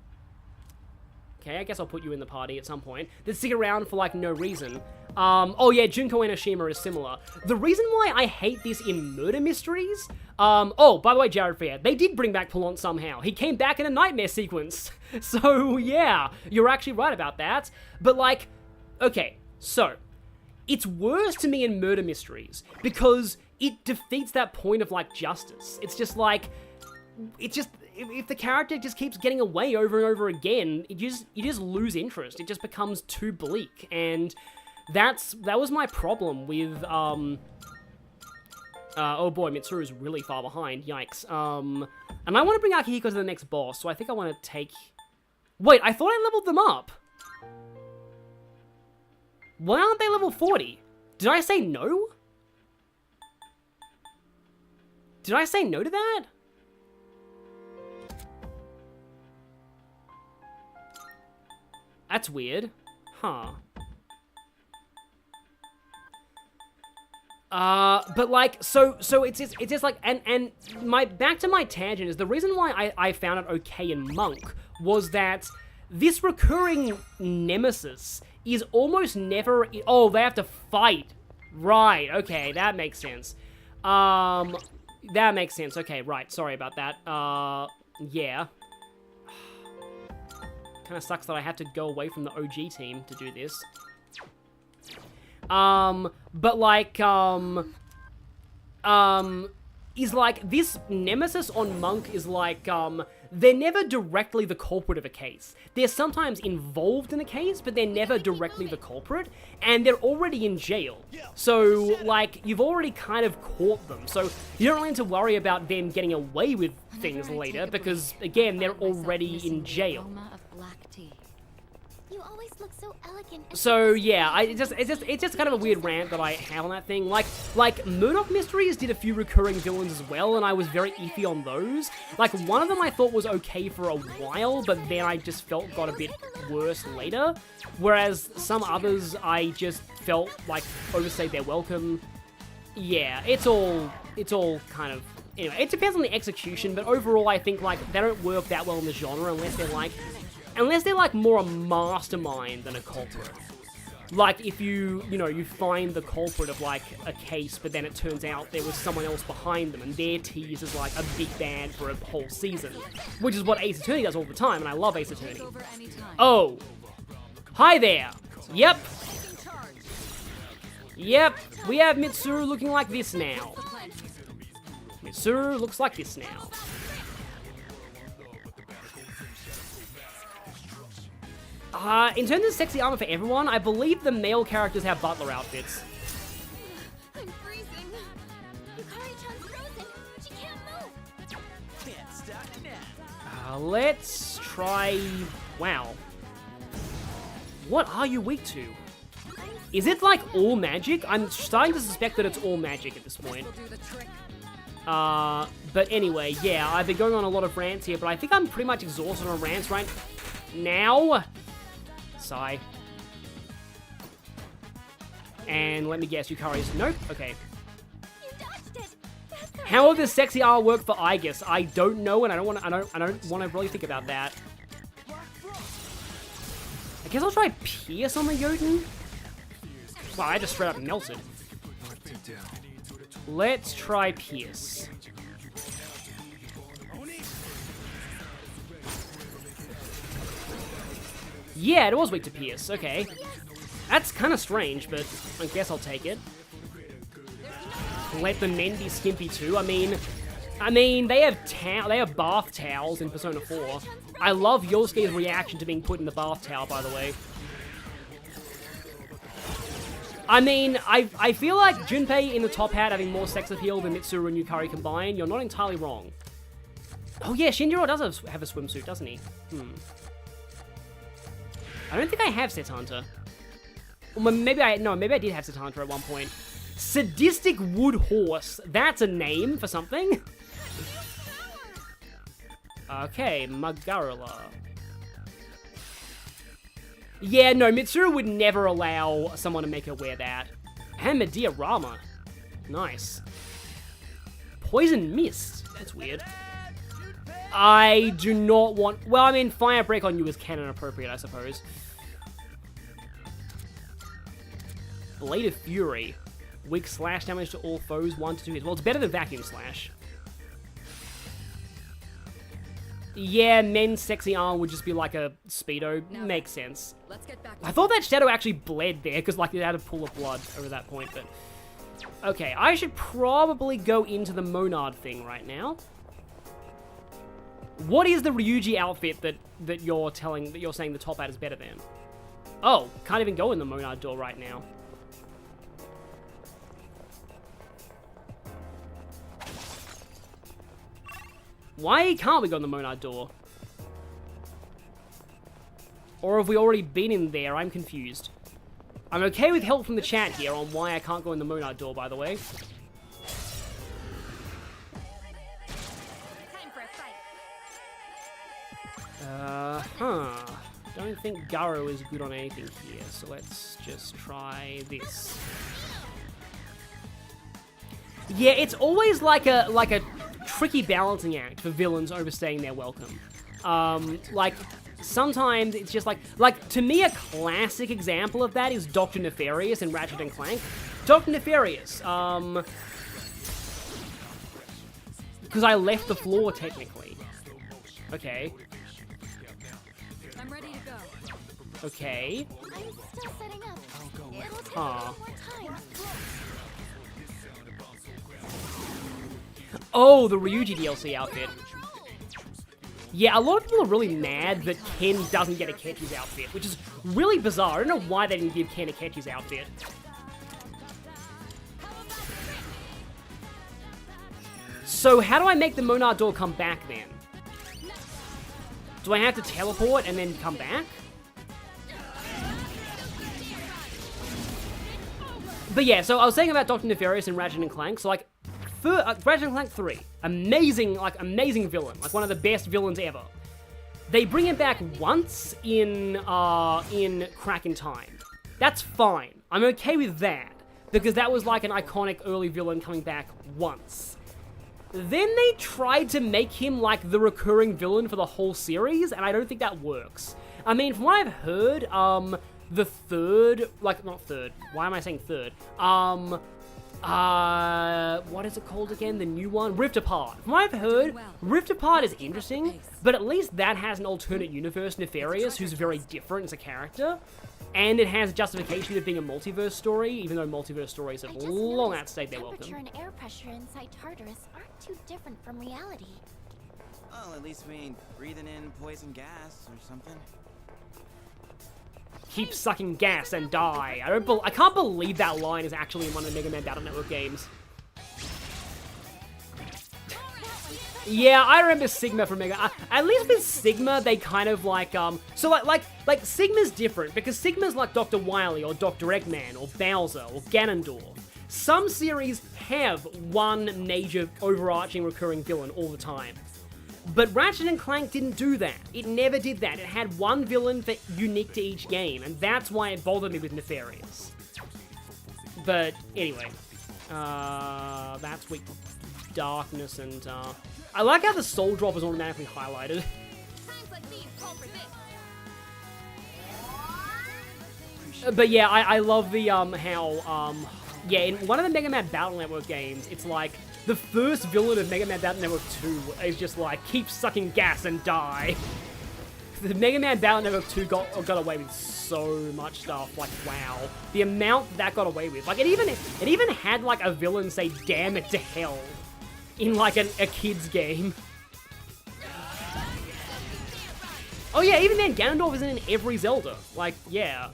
guess I'll put you in the party at some point, that stick around for, like, no reason. Oh yeah, Junko Enoshima is similar. The reason why I hate this in murder mysteries, oh, by the way, Jared Fair, they did bring back Pallant somehow. He came back in a nightmare sequence. So, yeah, you're actually right about that. But, like, okay, so, it's worse to me in murder mysteries, because it defeats that point of, like, justice. It's just like, if the character just keeps getting away over and over again, you just lose interest. It just becomes too bleak, and that was my problem with, oh boy, Mitsuru's really far behind, yikes. And I want to bring Akihiko to the next boss, so I think I want to take, wait, I thought I leveled them up. Why aren't they level 40? Did I say no? Did I say no to that? That's weird. Huh. But like, so it's just like, and back to my tangent is the reason why I found it okay in Monk was that this recurring nemesis is almost never, oh, they have to fight. Right, okay, that makes sense. That makes sense. Okay, right. Sorry about that. Yeah. Kind of sucks that I had to go away from the OG team to do this. But like, is like, this nemesis on Monk is like, they're never directly the culprit of a case. They're sometimes involved in a case, but they're never directly the culprit, and they're already in jail. So, like, you've already kind of caught them, so you don't really need to worry about them getting away with things later, because, again, they're already in jail. You always look so So yeah, it's just kind of a weird rant that I have on that thing. Like Murdoch Mysteries did a few recurring villains as well, and I was very iffy on those. Like one of them I thought was okay for a while, but then I just felt got a bit worse later. Whereas some others I just felt like overstayed their welcome. Yeah, it's all kind of, anyway, it depends on the execution, but overall I think like they don't work that well in the genre unless they're like more a mastermind than a culprit. Like if you find the culprit of like a case, but then it turns out there was someone else behind them and their tease is like a big bad for a whole season. Which is what Ace Attorney does all the time, and I love Ace Attorney. Oh. Hi there. Yep. Yep, we have Mitsuru looking like this now. Mitsuru looks like this now. In terms of sexy armor for everyone, I believe the male characters have butler outfits. I'm freezing. Yukari-chan's frozen. She can't move. Can't stop now. Let's try... Wow. What are you weak to? Is it like all magic? I'm starting to suspect that it's all magic at this point. But anyway, yeah, I've been going on a lot of rants here, but I think I'm pretty much exhausted on rants right now. Sigh. And let me guess, Yukari's nope. Okay. How will this sexy R work for Aigis? I don't know, and I don't want to really think about that. I guess I'll try Pierce on the Jotun. Wow, I just straight up melted. Let's try Pierce. Yeah, it was weak to Pierce. Okay. That's kind of strange, but I guess I'll take it. Let the men be skimpy too. I mean, they have bath towels in Persona 4. I love Yosuke's reaction to being put in the bath towel, by the way. I mean, I feel like Junpei in the top hat having more sex appeal than Mitsuru and Yukari combined. You're not entirely wrong. Oh yeah, Shinjiro does have a swimsuit, doesn't he? I don't think I have Setanta. Well, maybe I did have Setanta at one point. Sadistic Wood Horse. That's a name for something. Okay, Magarula. Yeah, no, Mitsuru would never allow someone to make her wear that. And Medea Rama. Nice. Poison Mist. That's weird. I do not want... Well, I mean, Fire Break on you is canon appropriate, I suppose. Blade of Fury. Weak slash damage to all foes, 1 to 2 hits. Well, it's better than Vacuum Slash. Yeah, men's sexy arm would just be like a Speedo. Makes sense. Let's get back. I thought that shadow actually bled there, because like it had a pool of blood over that point, but... Okay, I should probably go into the Monad thing right now. What is the Ryuji outfit that you're saying the top hat is better than? Oh, can't even go in the Monad door right now. Why can't we go in the Monad door? Or have we already been in there? I'm confused. I'm okay with help from the chat here on why I can't go in the Monad door, by the way. Don't think Garo is good on anything here, so let's just try this. Yeah, it's always like a tricky balancing act for villains overstaying their welcome. Like, sometimes it's just like, to me, a classic example of that is Dr. Nefarious in Ratchet & Clank. Dr. Nefarious, because I left the floor, technically. Okay. I'm ready to go. Okay. I'm still setting up. It'll take Huh. more time. Oh, the Ryuji DLC outfit. Yeah, a lot of people are really mad that Ken doesn't get Akechi's outfit, which is really bizarre. I don't know why they didn't give Ken Akechi's outfit. So how do I make the Monad door come back then? Do I have to teleport and then come back? But yeah, so I was saying about Dr. Nefarious and Ratchet and Clank. So like, Ratchet and Clank 3, amazing villain, like one of the best villains ever. They bring him back once in Crack in Time. That's fine. I'm okay with that, because that was like an iconic early villain coming back once. Then they tried to make him like the recurring villain for the whole series, and I don't think that works. I mean, from what I've heard, the third, like, not third, why am I saying third? What is it called again? The new one? Rift Apart. From what I've heard, Rift Apart is interesting, but at least that has an alternate universe, Nefarious, who's very different as a character. And it has justification of being a multiverse story, even though multiverse stories have long outstayed their welcome. Temperature and air pressure inside Tartarus aren't too different from reality. Well, at least we ain't breathing in poison gas or something. Keep sucking gas and die. I can't believe that line is actually in one of the Mega Man Battle Network games. Yeah, I remember Sigma from Mega. At least with Sigma, they kind of like so like Sigma's different because Sigma's like Dr. Wily or Dr. Eggman or Bowser or Ganondorf. Some series have one major overarching recurring villain all the time. But Ratchet and Clank didn't do that. It never did that. It had one villain unique to each game, and that's why it bothered me with Nefarious. But anyway, that's weak darkness and I like how the soul drop is automatically highlighted. But yeah, I love the how yeah, in one of the Mega Man Battle Network games, it's like the first villain of Mega Man Battle Network 2 is just like, keep sucking gas and die. The Mega Man Battle Network 2 got away with so much stuff, like wow. The amount that got away with. Like it even had like a villain say damn it to hell in like a kid's game. Oh yeah, even then Ganondorf is in every Zelda. Like, yeah.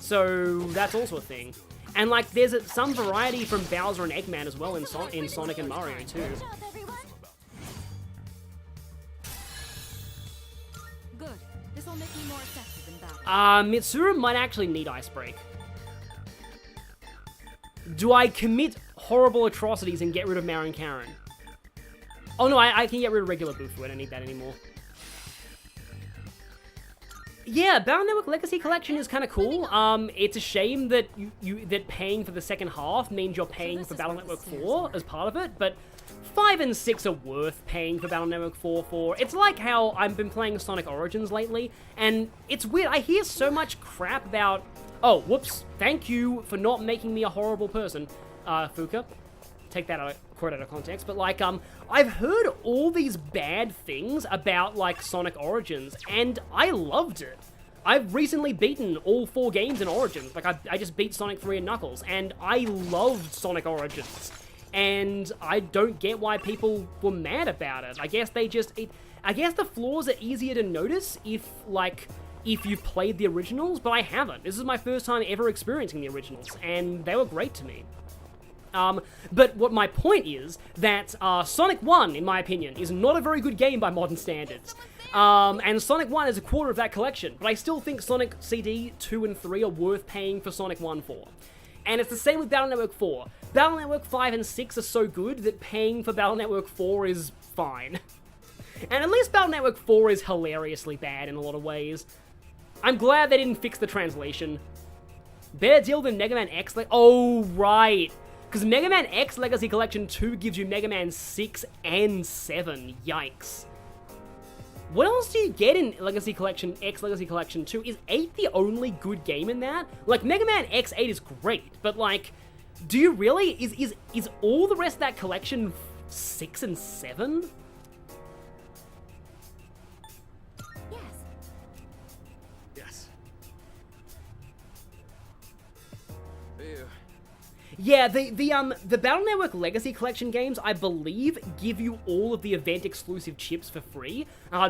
So that's also a thing. And like, there's some variety from Bowser and Eggman as well in Sonic and Mario too. Good. This'll make me more effective in battle. Mitsuru might actually need Ice Break. Do I commit horrible atrocities and get rid of Marin Karen? Oh no, I can get rid of regular Bufu. I don't need that anymore. Yeah, Battle Network Legacy Collection is kind of cool. It's a shame that that paying for the second half means you're paying for Battle Network 4 as part of it, but 5 and 6 are worth paying for Battle Network 4 for. It's like how I've been playing Sonic Origins lately, and it's weird. I hear so much crap about, oh, whoops, thank you for not making me a horrible person, Fuka. Take that out of context, but like, I've heard all these bad things about like Sonic Origins, and I loved it. I've recently beaten all 4 games in Origins. Like, I just beat Sonic 3 and Knuckles, and I loved Sonic Origins. And I don't get why people were mad about it. I guess they just, I guess the flaws are easier to notice if you've played the originals, but I haven't. This is my first time ever experiencing the originals, and they were great to me. But what my point is that Sonic 1, in my opinion, is not a very good game by modern standards. And Sonic 1 is a quarter of that collection, but I still think Sonic CD 2 and 3 are worth paying for Sonic 1 for. And it's the same with Battle Network 4. Battle Network 5 and 6 are so good that paying for Battle Network 4 is fine. And at least Battle Network 4 is hilariously bad in a lot of ways. I'm glad they didn't fix the translation. Better deal than Mega Man X, oh, right. Because Mega Man X Legacy Collection 2 gives you Mega Man 6 and 7. Yikes. What else do you get in Legacy Collection X Legacy Collection 2? Is 8 the only good game in that? Like, Mega Man X8 is great, but like, do you really? Is all the rest of that collection 6 and 7? Yes. Yeah, the Battle Network Legacy Collection games, I believe, give you all of the event-exclusive chips for free.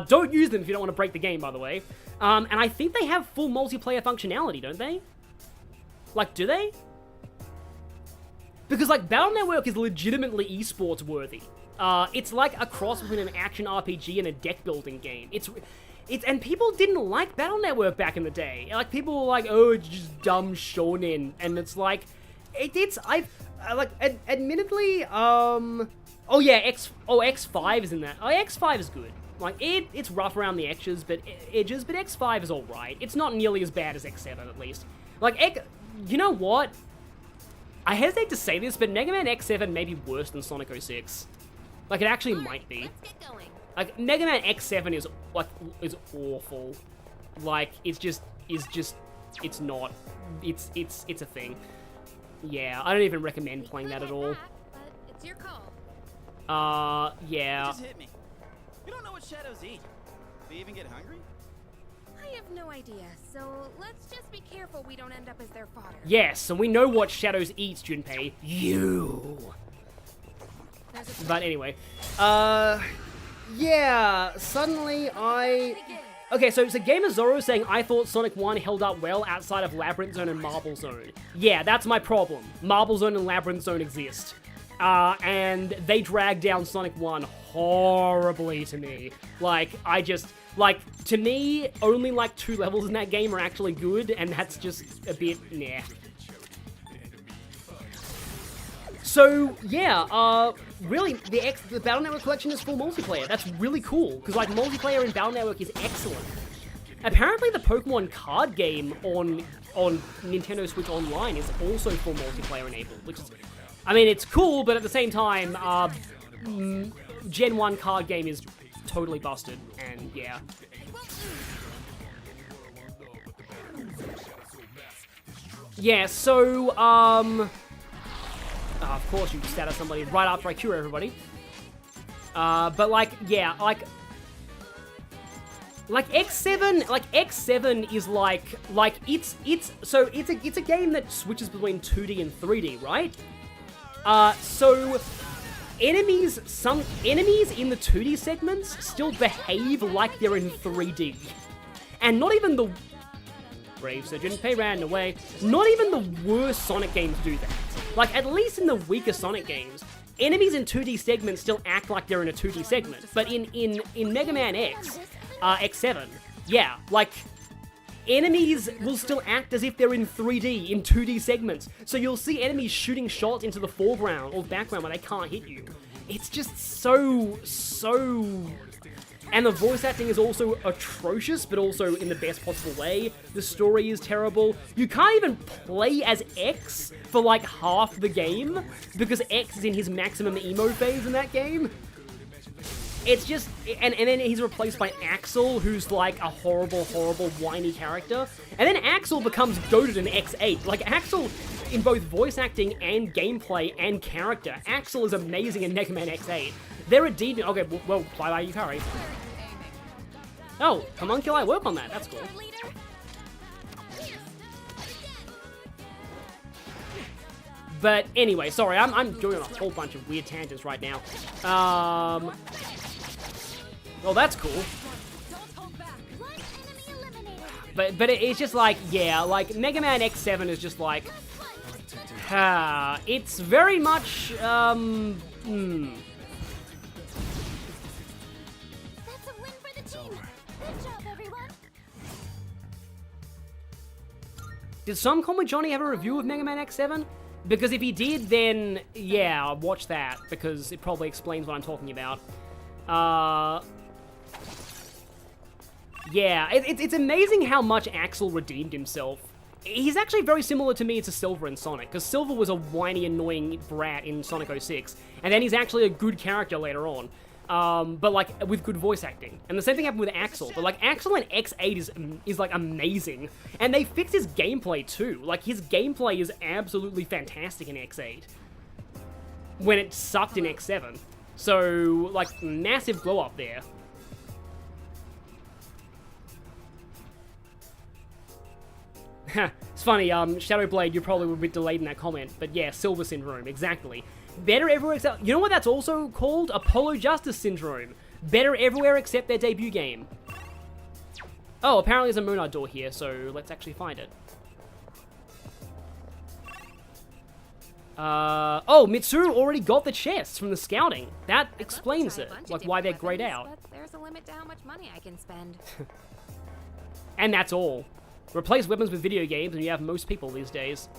Don't use them if you don't want to break the game, by the way. And I think they have full multiplayer functionality, don't they? Like, do they? Because, like, Battle Network is legitimately esports worthy. It's like a cross between an action RPG and a deck-building game. And people didn't like Battle Network back in the day. Like, people were like, oh, it's just dumb shonen. And it's like, admittedly, oh yeah, X5 is in that. Oh, X5 is good. Like, it's rough around the edges, but X5 is alright. It's not nearly as bad as X7, at least. Like, you know what? I hesitate to say this, but Mega Man X7 may be worse than Sonic 06. Like, it actually might be. Let's get going. Like, Mega Man X7 is awful. Like, it's not. It's a thing. Yeah, I don't even recommend playing that at all. It's your call. Yeah. It just hit me. We don't know what shadows eat. Do they even get hungry? I have no idea, so let's just be careful we don't end up as their fodder. Yes, and we know what shadows eat, Junpei. You. But anyway, yeah, suddenly okay, so Gamer Zoro saying, I thought Sonic 1 held up well outside of Labyrinth Zone and Marble Zone. Yeah, that's my problem. Marble Zone and Labyrinth Zone exist. And they drag down Sonic 1 horribly to me. To me, only 2 levels in that game are actually good, and that's just a bit, nah. So, yeah, really, the Battle Network collection is full multiplayer. That's really cool, because, multiplayer in Battle Network is excellent. Apparently, the Pokemon card game on Nintendo Switch Online is also full multiplayer enabled, which is, I mean, it's cool, but at the same time, Gen 1 card game is totally busted, and yeah. Yeah, so, of course you status somebody right after I cure everybody. But yeah, X7 is it's a game that switches between 2D and 3D, right? So enemies in the 2D segments still behave like they're in 3D. And not even the Brave Surgeon Pay ran away. Not even the worst Sonic games do that. At least in the weaker Sonic games, enemies in 2D segments still act like they're in a 2D segment. But in Mega Man X, X7, yeah, enemies will still act as if they're in 3D, in 2D segments. So you'll see enemies shooting shots into the foreground or background where they can't hit you. It's just so... And the voice acting is also atrocious, but also in the best possible way. The story is terrible. You can't even play as X for half the game, because X is in his maximum emo phase in that game. It's just, and then he's replaced by Axel, who's a horrible, whiny character. And then Axel becomes goated in X8. Axel, in both voice acting and gameplay and character, Axel is amazing in Mega Man X8. They're redeeming, okay, well, bye-bye Yukari. Oh, homunculi work on that, that's cool. But anyway, sorry, I'm doing a whole bunch of weird tangents right now. Well, that's cool. But it's just yeah, Mega Man X7 is just it's very much, That's a win for the team. Good job, everyone. Did Some Comic Johnny have a review of Mega Man X7? Because if he did, then yeah, watch that, because it probably explains what I'm talking about. Yeah, it's amazing how much Axel redeemed himself. He's actually very similar to me to Silver and Sonic, because Silver was a whiny, annoying brat in Sonic 06, and then he's actually a good character later on. But with good voice acting. And the same thing happened with Axel. But Axel in X8 is amazing. And they fixed his gameplay too. His gameplay is absolutely fantastic in X8. When it sucked in X7. So, massive glow up there. It's funny, Shadowblade, you probably were a bit delayed in that comment. But yeah, Silver Syndrome, exactly. Better everywhere except... You know what that's also called? Apollo Justice Syndrome. Better everywhere except their debut game. Oh, apparently there's a Monad door here, so let's actually find it. Oh, Mitsuru already got the chests from the scouting. That explains it. Why they're grayed out. But there's a limit to how much money I can spend. And that's all. Replace weapons with video games and you have most people these days.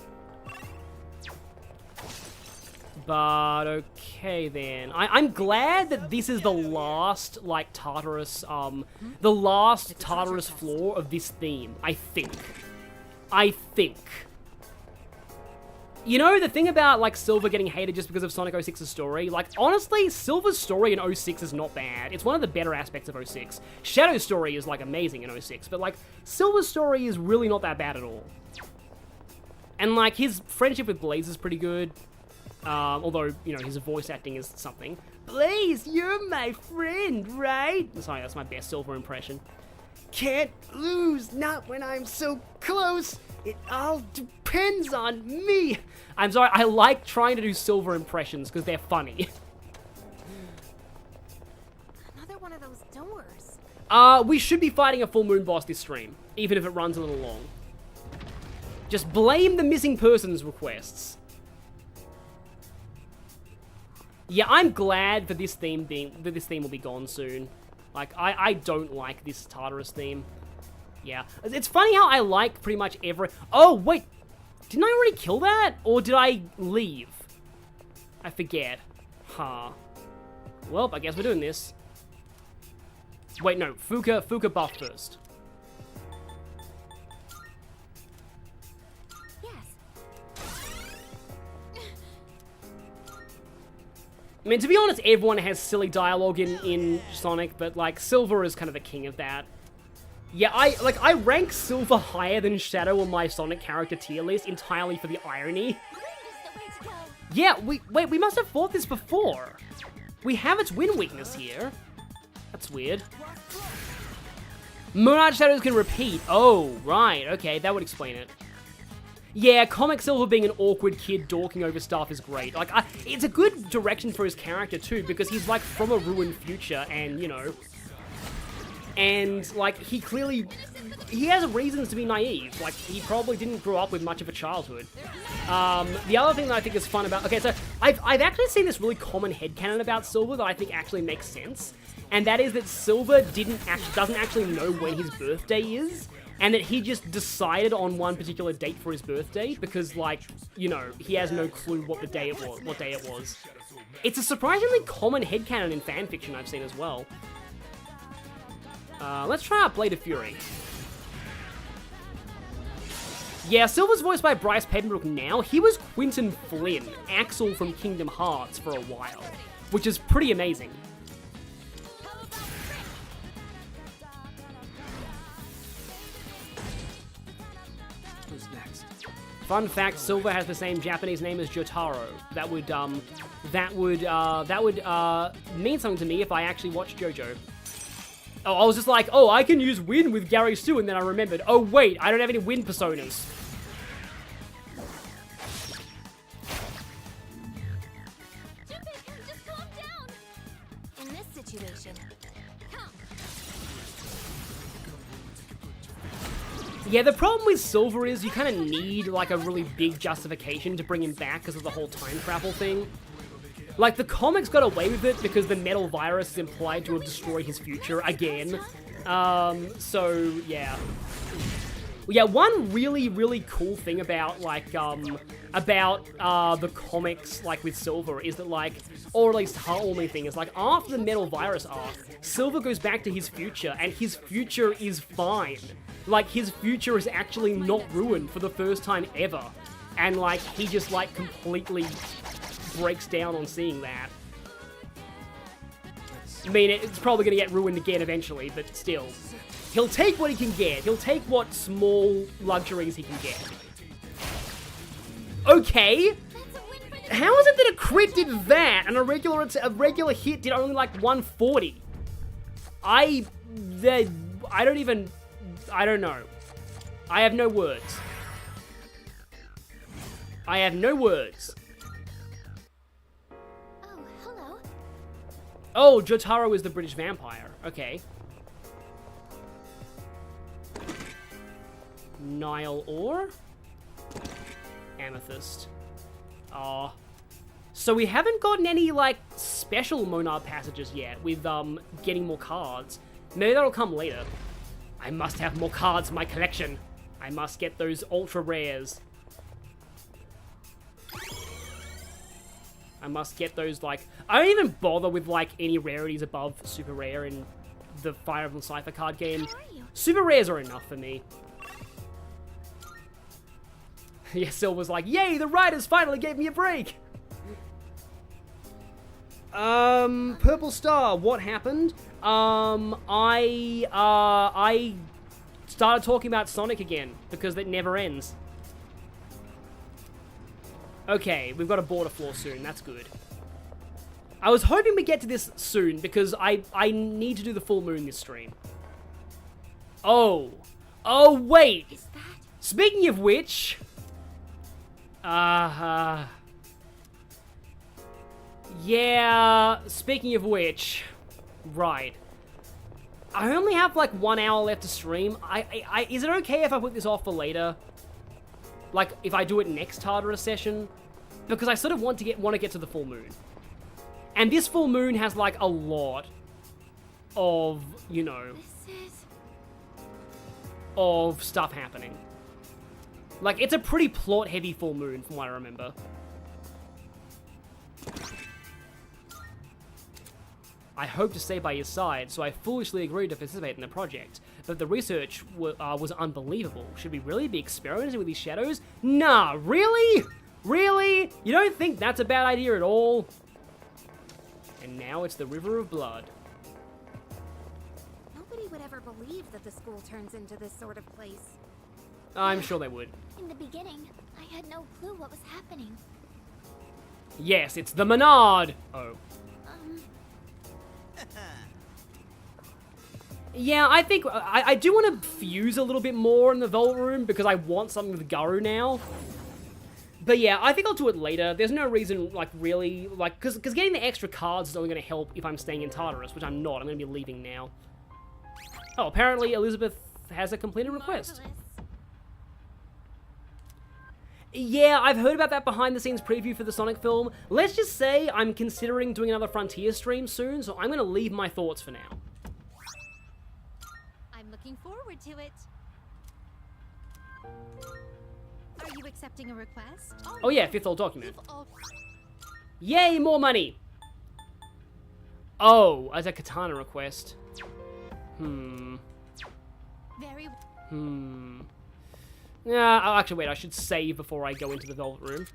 But okay then. I'm glad that this is the last, like, Tartarus, the last Tartarus floor of this theme, I think. You know, the thing about, like, Silver getting hated just because of Sonic 06's story, like, honestly, Silver's story in 06 is not bad. It's one of the better aspects of 06. Shadow's story is, like, amazing in 06, but, like, Silver's story is really not that bad at all. And, like, his friendship with Blaze is pretty good. Although, you know, his voice acting is something. Blaze, you're my friend, right? Sorry, that's my best Silver impression. Can't lose, not when I'm so close. It all depends on me. I'm sorry, I like trying to do Silver impressions because they're funny. Another one of those doors. We should be fighting a full moon boss this stream, even if it runs a little long. Just blame the missing persons requests. Yeah, I'm glad for this theme will be gone soon. Like, I don't like this Tartarus theme. Yeah. It's funny how I like pretty much every... Oh, wait. Didn't I already kill that? Or did I leave? I forget. Huh. Well, I guess we're doing this. Wait, no. Fuka buff first. I mean, to be honest, everyone has silly dialogue in Sonic, but, like, Silver is kind of the king of that. Yeah, I rank Silver higher than Shadow on my Sonic character tier list entirely for the irony. Yeah, we must have fought this before. We have its win weakness here. That's weird. Monarch Shadows can repeat. Oh, right, okay, that would explain it. Yeah, Comic Silver being an awkward kid dorking over stuff is great. Like, it's a good direction for his character, too, because he's, like, from a ruined future, and, you know... And, like, he has reasons to be naive. Like, he probably didn't grow up with much of a childhood. The other thing that I think is fun about... Okay, so, I've actually seen this really common headcanon about Silver that I think actually makes sense. And that is that Silver doesn't actually know when his birthday is. And that he just decided on one particular date for his birthday because, like, you know, he has no clue what day it was. It's a surprisingly common headcanon in fanfiction I've seen as well. Let's try out Blade of Fury. Yeah, Silver's voiced by Bryce Papenbrook now. He was Quentin Flynn, Axel from Kingdom Hearts for a while, which is pretty amazing. Fun fact, Silver has the same Japanese name as Jotaro. That would mean something to me if I actually watched JoJo. Oh, I was just like, oh, I can use Win with Gary Stu, and then I remembered, oh wait, I don't have any Win personas. Just calm down. In this situation, Yeah, the problem with Silver is you kind of need, like, a really big justification to bring him back because of the whole time travel thing. Like, the comics got away with it because the metal virus is implied to have destroyed his future again. So, yeah. Yeah, one really, really cool thing about, like, the comics, like, with Silver is that, like, or at least heartwarming thing is, like, after the metal virus arc, Silver goes back to his future, and his future is fine. Like, his future is actually not ruined for the first time ever. And, like, he just, like, completely breaks down on seeing that. I mean, it's probably gonna get ruined again eventually, but still. He'll take what he can get. He'll take what small luxuries he can get. Okay! How is it that a crit did that, and a regular hit did only, like, 140? I don't know. I have no words. I have no words. Oh, hello. Oh, Jotaro is the British vampire. Okay. Nile ore? Amethyst. So we haven't gotten any, like, special Monad passages yet with, getting more cards. Maybe that'll come later. I must have more cards in my collection. I must get those ultra rares. I must get those, like... I don't even bother with, like, any rarities above super rare in the Fire Emblem Cypher card game. Super rares are enough for me. Yeah, Silver's like, yay, the writers finally gave me a break! Purple Star, what happened? I started talking about Sonic again, because it never ends. Okay, we've got a border floor soon, that's good. I was hoping we'd get to this soon, because I need to do the full moon this stream. Oh, wait! Is that... Speaking of which... yeah, speaking of which... Right. I only have, like, 1 hour left to stream. Is it okay if I put this off for later? Like, if I do it next Tartarus session? Because I sort of want to get to the full moon. And this full moon has, like, a lot of, you know... of stuff happening. Like, it's a pretty plot-heavy full moon, from what I remember. I hope to stay by your side, so I foolishly agreed to participate in the project. But the research was unbelievable. Should we really be experimenting with these shadows? Nah, really? Really? You don't think that's a bad idea at all? And now it's the River of Blood. Nobody would ever believe that the school turns into this sort of place. I'm sure they would. In the beginning, I had no clue what was happening. Yes, it's the Menard! Oh. Yeah, I think I do want to fuse a little bit more in the Vault Room because I want something with Garu now. But yeah, I think I'll do it later. There's no reason, like, really, like, because getting the extra cards is only going to help if I'm staying in Tartarus, which I'm not. I'm going to be leaving now. Oh, apparently Elizabeth has a completed request. Yeah, I've heard about that behind-the-scenes preview for the Sonic film. Let's just say I'm considering doing another Frontier stream soon, so I'm going to leave my thoughts for now. I'm looking forward to it. Are you accepting a request? Oh yeah, 5th old document. Yay, more money! Oh, as a katana request. Very. Yeah, actually, wait, I should save before I go into the Velvet Room.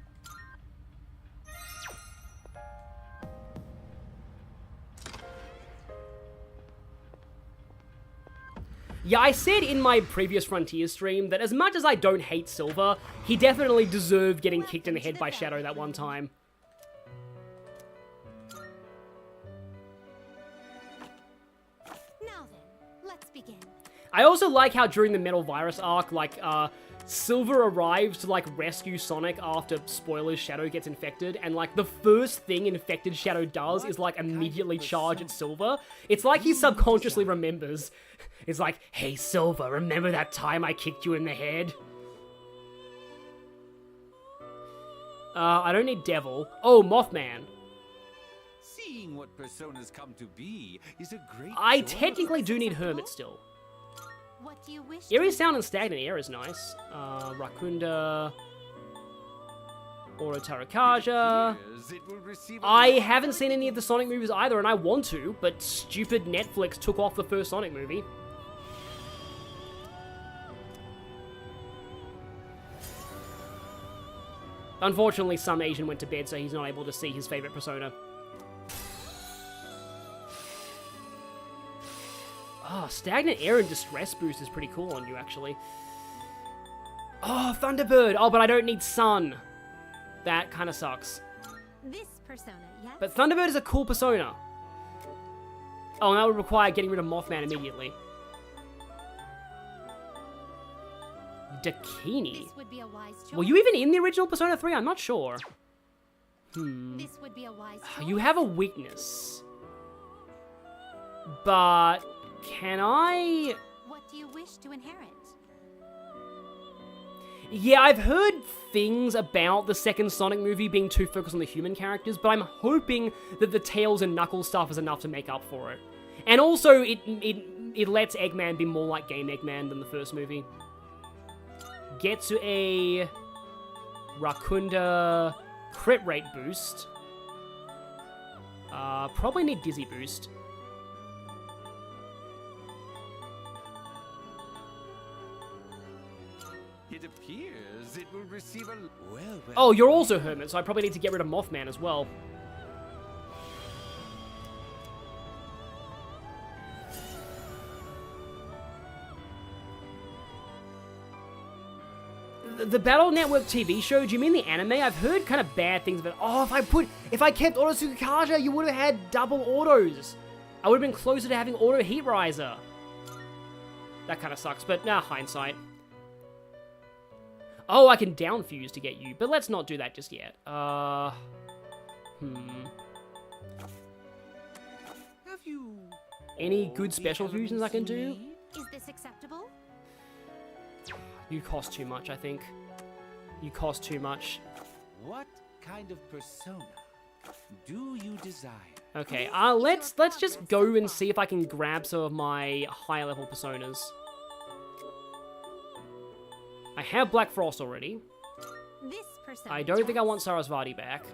Yeah, I said in my previous Frontier stream that as much as I don't hate Silver, he definitely deserved getting kicked in the head by Shadow that one time. Now then, let's begin. I also like how during the Metal Virus arc, like, Silver arrives to, like, rescue Sonic after, spoilers, Shadow gets infected, and, like, the first thing infected Shadow does is, like, immediately charge at Silver. It's like he subconsciously remembers. It's like, hey, Silver, remember that time I kicked you in the head? I don't need Devil. Oh, Mothman. Seeing what personas come to be is a great I joy. technically do need Hermit still. What do you wish? Eerie Sound and Stagnant Air is nice. Rakunda... Oro Tarakaja. I haven't seen any of the Sonic movies either, and I want to, but stupid Netflix took off the first Sonic movie. Unfortunately, some Asian went to bed, so he's not able to see his favorite persona. Oh, Stagnant Air and Distress Boost is pretty cool on you, actually. Oh, Thunderbird! Oh, but I don't need Sun. That kind of sucks. This persona, yes? But Thunderbird is a cool persona. Oh, and that would require getting rid of Mothman immediately. Dakini? This would be a wise choice. Were you even in the original Persona 3? I'm not sure. This would be a wise choice. You have a weakness. But... can I... What do you wish to inherit? Yeah, I've heard things about the second Sonic movie being too focused on the human characters, but I'm hoping that the Tails and Knuckles stuff is enough to make up for it. And also, it lets Eggman be more like Game Eggman than the first movie. Get to a Rakunda crit rate boost. Probably need Dizzy Boost. It appears it will receive a... Well, Oh, you're also Hermit, so I probably need to get rid of Mothman as well. The Battle Network TV show, do you mean the anime? I've heard kind of bad things about. Oh, if I kept Auto Tsukikaja, you would have had double autos. I would have been closer to having Auto Heat Riser. That kind of sucks, but nah, hindsight. Oh, I can down fuse to get you, but let's not do that just yet. Have you Any good special fusions I can do? Is this acceptable? You cost too much, I think. You cost too much. What kind of persona do you desire? Okay, let's just go and see if I can grab some of my higher level personas. I have Black Frost already. This persona I don't think I want Sarasvati back.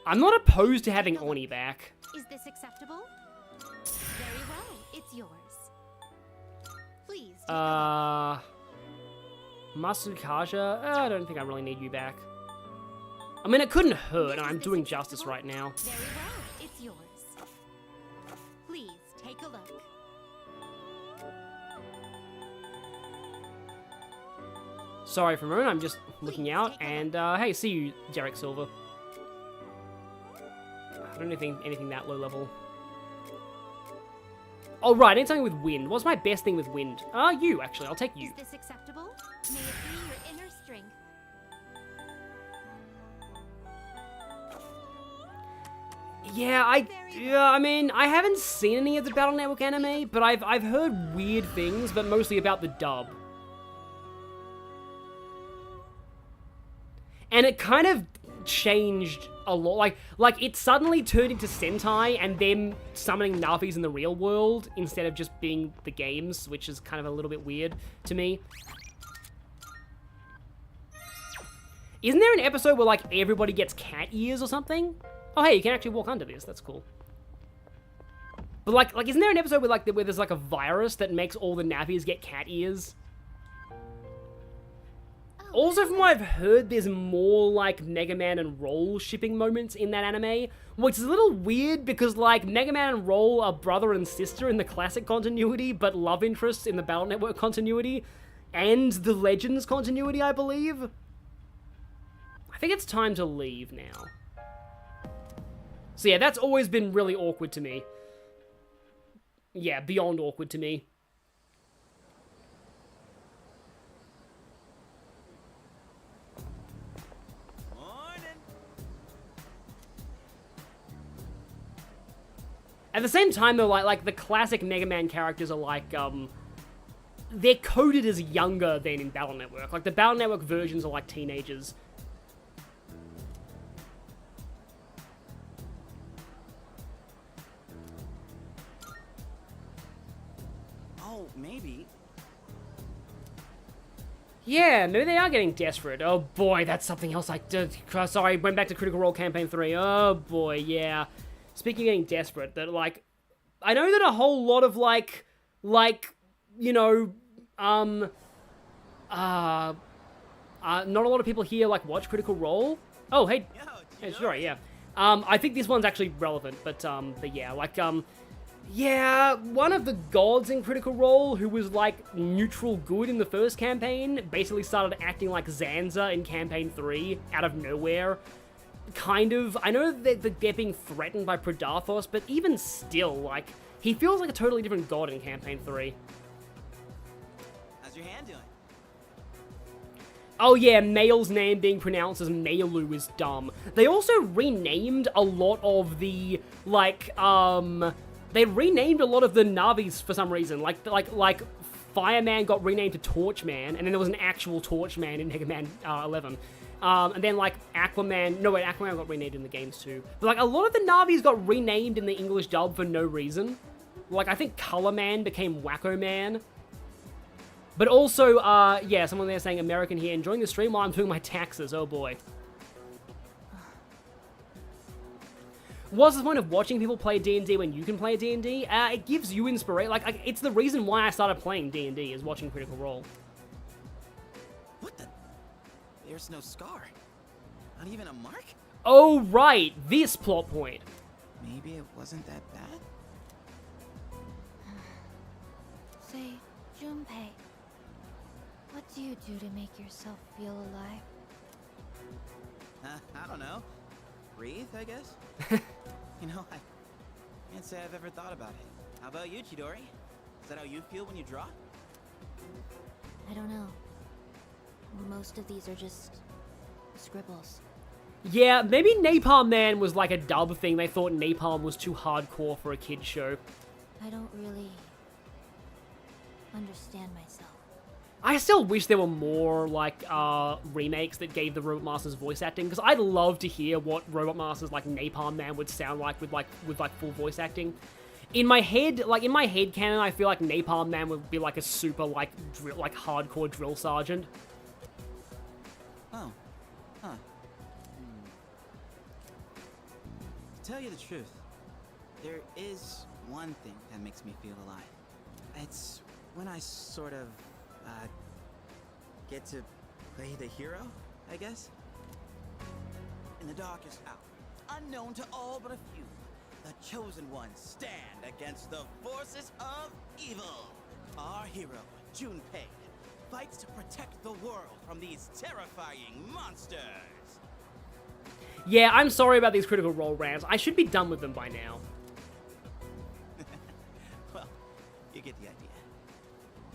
I'm not opposed to having Oni back. Is this acceptable? Very well, it's yours. Please. Masukaja? I don't think I really need you back. I mean, it couldn't hurt, and I'm doing justice right now. Very well, it's yours. Please take a look. Sorry for a moment, I'm just looking out, and hey, see you, Derek Silver. I don't think anything that low level. Oh, right, I need something with wind. What's my best thing with wind? You, actually. I'll take you. Is this acceptable? May it be your inner strength. Yeah, I mean, I haven't seen any of the Battle Network anime, but I've heard weird things, but mostly about the dub. And it kind of changed a lot. Like it suddenly turned into Sentai and them summoning Navis in the real world instead of just being the games, which is kind of a little bit weird to me. Isn't there an episode where like everybody gets cat ears or something? Oh hey, you can actually walk under this. That's cool. But like isn't there an episode where there's like a virus that makes all the Navis get cat ears? Also, from what I've heard, there's more, like, Mega Man and Roll shipping moments in that anime, which is a little weird because, like, Mega Man and Roll are brother and sister in the classic continuity, but love interests in the Battle Network continuity, and the Legends continuity, I believe. I think it's time to leave now. So yeah, that's always been really awkward to me. Yeah, beyond awkward to me. At the same time, though, like the classic Mega Man characters are like, they're coded as younger than in Battle Network. Like, the Battle Network versions are like teenagers. Oh, maybe. Yeah, maybe they are getting desperate. Oh boy, that's something else I did. Sorry, went back to Critical Role Campaign 3. Oh boy, yeah. Speaking of getting desperate, that, like, I know that a whole lot of, like, you know, not a lot of people here, like, watch Critical Role. Oh, hey, sorry, yeah. I think this one's actually relevant, but yeah, like, yeah, one of the gods in Critical Role, who was, like, neutral good in the first campaign, basically started acting like Zanza in Campaign 3, out of nowhere. Kind of. I know that they're being threatened by Predathos, but even still, like, he feels like a totally different god in Campaign 3. How's your hand doing? Oh yeah, Mail's name being pronounced as Mailu is dumb. They also renamed a lot of the, like, they renamed a lot of the Navis for some reason. Like Fireman got renamed to Torchman, and then there was an actual Torchman in Mega Man 11. And then, like, Aquaman... No, wait, Aquaman got renamed in the games, too. But, like, a lot of the Navis got renamed in the English dub for no reason. Like, I think Color Man became Wacko Man. But also, yeah, someone there saying, American here, enjoying the stream while I'm doing my taxes. Oh, boy. what's the point of watching people play D&D when you can play D&D? It gives you inspiration. Like, it's the reason why I started playing D&D, is watching Critical Role. What the? There's no scar. Not even a mark? Oh, right, this plot point. Maybe it wasn't that bad? Say, Junpei, what do you do to make yourself feel alive? I don't know. Breathe, I guess? You know, I can't say I've ever thought about it. How about you, Chidori? Is that how you feel when you draw? I don't know. Most of these are just scribbles. Yeah, maybe Napalm Man was like a dub thing. They thought Napalm was too hardcore for a kid's show. I don't really understand myself. I still wish there were more, like, remakes that gave the Robot Masters voice acting, because I'd love to hear what Robot Masters, like, Napalm Man would sound like with full voice acting. In my head canon, I feel like Napalm Man would be, like, a super, like, hardcore drill sergeant. Oh. Huh. To tell you the truth, there is one thing that makes me feel alive. It's when I sort of, get to play the hero, I guess? In the darkest hour, unknown to all but a few, the chosen ones stand against the forces of evil. Our hero, Junpei, fights to protect the world from these terrifying monsters. Yeah, I'm sorry about these Critical Role rants. I should be done with them by now. Well, you get the idea.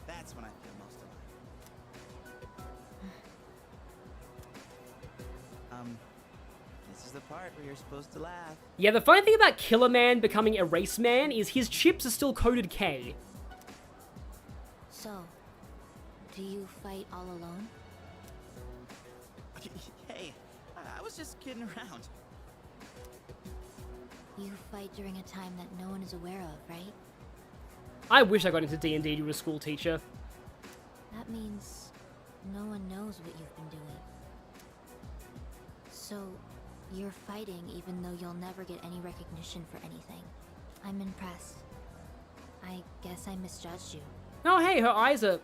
That's when I feel most alive. This is the part where you're supposed to laugh. Yeah, the funny thing about Killer Man becoming Erase Man is his chips are still coded K. So, do you fight all alone? Hey, I was just kidding around. You fight during a time that no one is aware of, right? I wish I got into D&D to a school teacher. That means no one knows what you've been doing. So, you're fighting even though you'll never get any recognition for anything. I'm impressed. I guess I misjudged you. Oh, hey, her eyes are...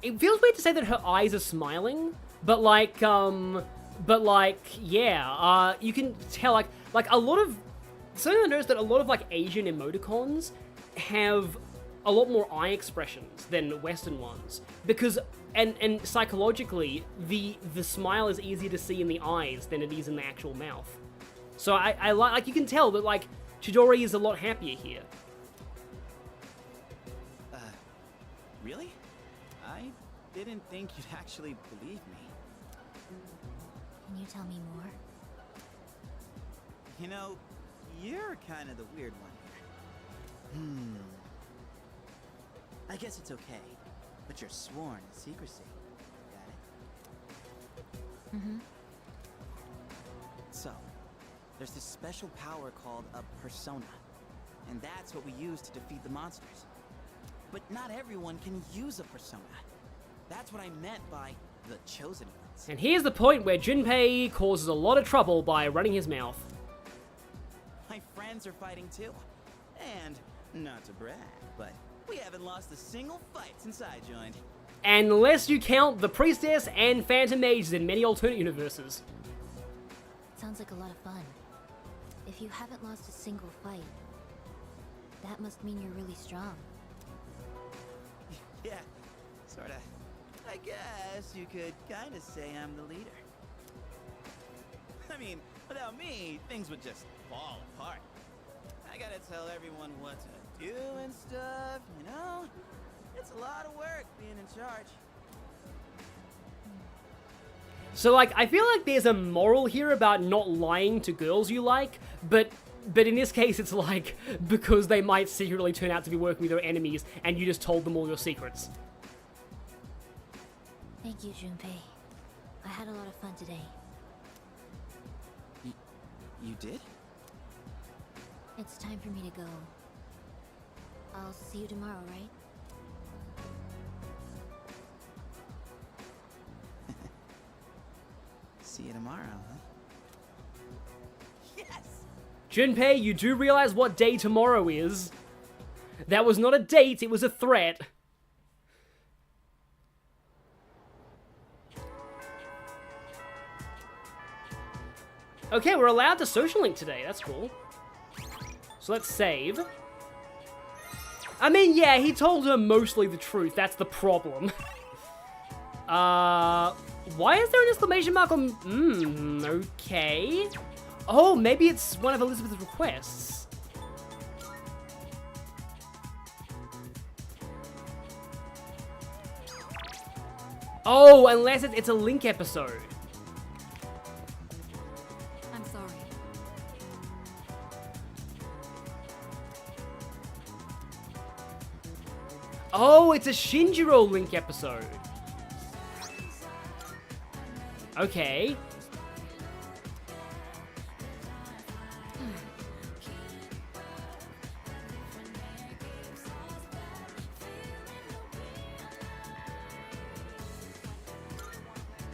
It feels weird to say that her eyes are smiling, but yeah, you can tell, like a lot of... Something I noticed that a lot of, like, Asian emoticons have a lot more eye expressions than Western ones, because... And psychologically, the smile is easier to see in the eyes than it is in the actual mouth. So I like you can tell that, like, Chidori is a lot happier here. Really? I didn't think you'd actually believe me. Can you tell me more? You know, you're kind of the weird one. I guess it's okay. But you're sworn to secrecy. Got it? Mm-hmm. So, there's this special power called a persona. And that's what we use to defeat the monsters. But not everyone can use a persona. That's what I meant by the chosen ones. And here's the point where Junpei causes a lot of trouble by running his mouth. My friends are fighting too. And, not to brag, but we haven't lost a single fight since I joined. Unless you count the Priestess and Phantom Mages in many alternate universes. Sounds like a lot of fun. If you haven't lost a single fight, that must mean you're really strong. Yeah, sorta. I guess you could kinda say I'm the leader. I mean, without me, things would just fall apart. I gotta tell everyone what to do and stuff, you know? It's a lot of work being in charge. So, like, I feel like there's a moral here about not lying to girls you like, but in this case it's like, because they might secretly turn out to be working with your enemies, and you just told them all your secrets. Thank you, Junpei. I had a lot of fun today. You did? It's time for me to go. I'll see you tomorrow, right? See you tomorrow, huh? Yes! Junpei, you do realize what day tomorrow is? That was not a date, it was a threat. Okay, we're allowed to social link today. That's cool. So let's save. I mean, yeah, he told her mostly the truth. That's the problem. Why is there an exclamation mark on... okay. Oh, maybe it's one of Elizabeth's requests. Oh, unless it's a Link episode. I'm sorry. Oh, it's a Shinjiro Link episode. Okay.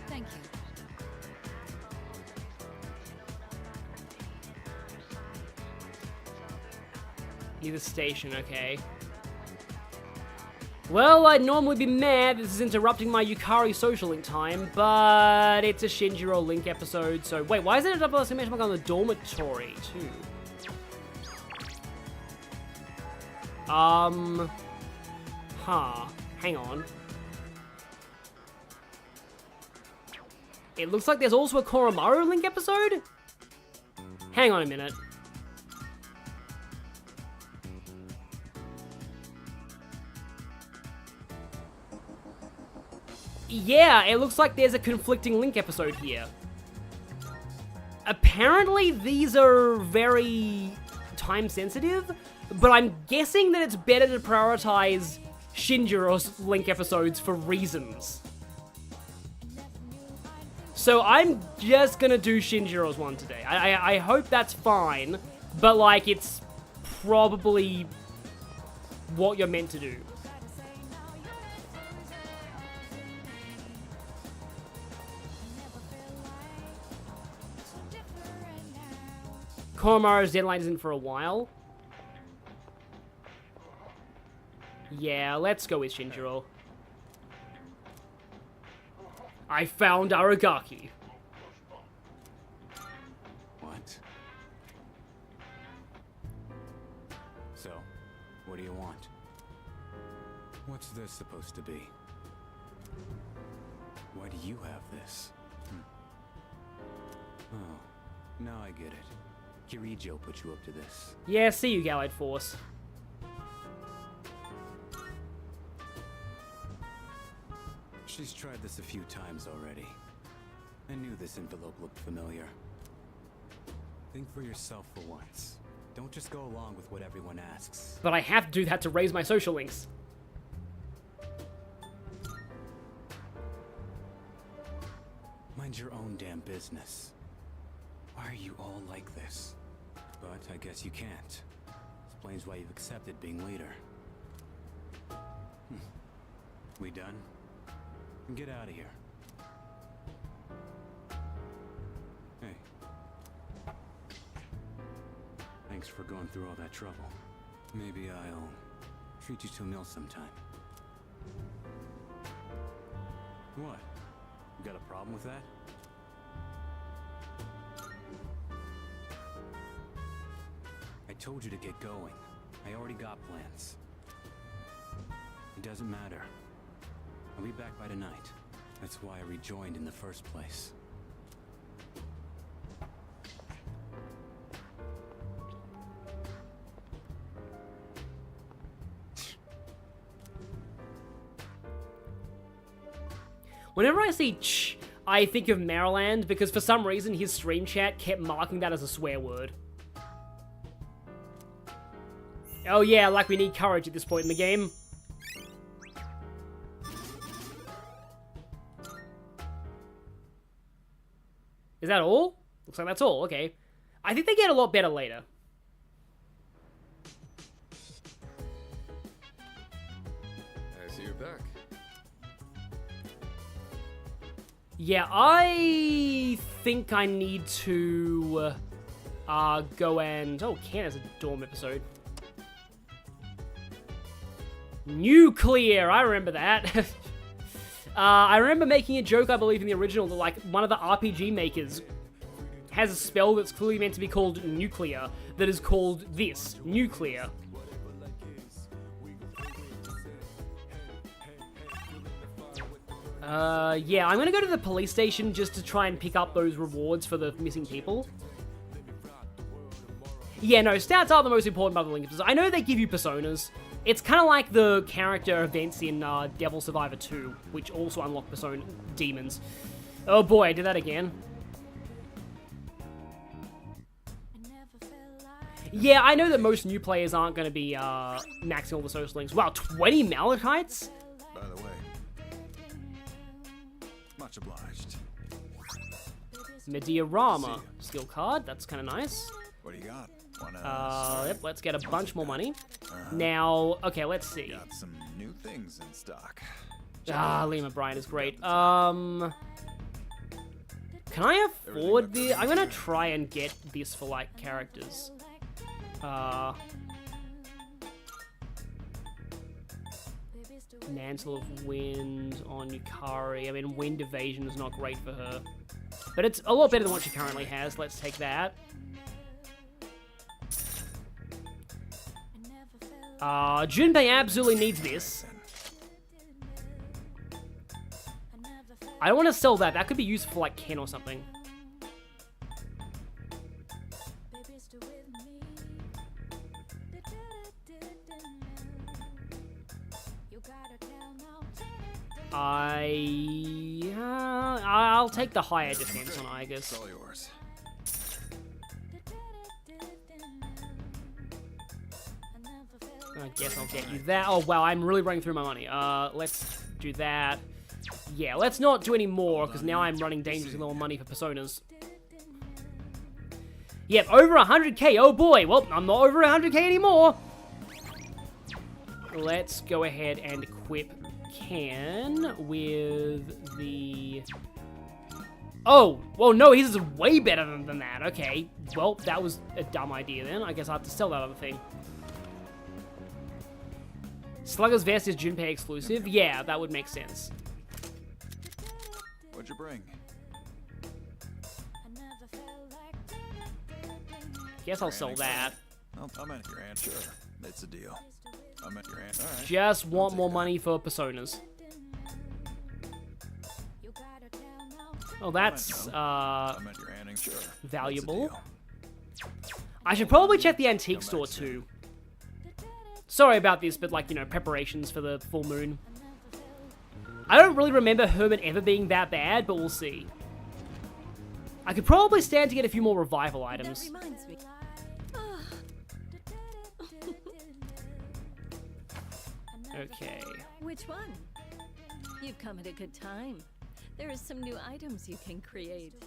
Thank you. Either station, okay. Well, I'd normally be mad this is interrupting my Yukari social link time, but it's a Shinjiro Link episode, so... Wait, why is there a double exclamation mark on the dormitory, too? Hang on. It looks like there's also a Koraru Link episode? Hang on a minute. Yeah, it looks like there's a conflicting Link episode here. Apparently, these are very time-sensitive, but I'm guessing that it's better to prioritize Shinjiro's Link episodes for reasons. So I'm just gonna do Shinjiro's one today. I hope that's fine, but like, it's probably what you're meant to do. Komaru's deadline isn't for a while. Yeah, let's go with Shinjiro. I found Aragaki. What? So, what do you want? What's this supposed to be? Why do you have this? Oh, now I get it. Kirijo put you up to this. Yeah, see you, Allied Force. She's tried this a few times already. I knew this envelope looked familiar. Think for yourself for once. Don't just go along with what everyone asks. But I have to do that to raise my social links. Mind your own damn business. Why are you all like this? But I guess you can't. Explains why you've accepted being leader. We done? Get out of here. Hey. Thanks for going through all that trouble. Maybe I'll treat you to a meal sometime. What? You got a problem with that? I told you to get going. I already got plans. It doesn't matter. I'll be back by tonight. That's why I rejoined in the first place. Whenever I see ch, I think of Maryland because for some reason his stream chat kept marking that as a swear word. Oh yeah, like we need courage at this point in the game. Is that all? Looks like that's all, okay. I think they get a lot better later. I see you're back. Yeah, I think I need to go and... Oh, Ken has a dorm episode. Nuclear! I remember that. I remember making a joke, I believe, in the original, that, like, one of the RPG makers has a spell that's clearly meant to be called Nuclear, that is called this, Nuclear. Yeah, I'm gonna go to the police station just to try and pick up those rewards for the missing people. Yeah, no, stats are the most important part of the link. I know they give you personas. It's kind of like the character events in Devil Survivor 2, which also unlock persona demons. Oh boy, I did that again. Yeah, I know that most new players aren't going to be maxing all the social links. Wow, 20 Malachites? By the way, much obliged. Mediorama skill card, that's kind of nice. What do you got? Yep, let's get a bunch more money. Now, okay, let's see. Got some new things in stock. Lima Bryan is great. Can I afford the... I'm gonna try and get this for, like, characters. Mantle of Wind on Yukari. I mean, Wind Evasion is not great for her. But it's a lot better than what she currently has. Let's take that. Junpei absolutely needs this. I don't want to sell that. That could be used for, like, Ken or something. I'll take the higher defense on Aigis. All yours. I guess I'll get you that. Oh, wow, I'm really running through my money. Let's do that. Yeah, let's not do any more, because now I'm running dangerously low on money for personas. Yep, over 100k. Oh, boy. Well, I'm not over 100k anymore. Let's go ahead and equip Ken with the... Oh, well, no, his is way better than that. Okay, well, that was a dumb idea then. I guess I have to sell that other thing. Slugger's Vest is Junpei exclusive? Yeah, that would make sense. What'd you bring? Guess I'll sell that. I'm at your aunt. Sure, it's a deal. I'm at your aunt. All right. Just want more money for personas. Oh, that's valuable. I should probably check the antique store too. Sorry about this, but, like, you know, preparations for the full moon. I don't really remember Hermit ever being that bad, but we'll see. I could probably stand to get a few more revival items. That reminds me. Okay. Which one? You've come at a good time. There are some new items you can create.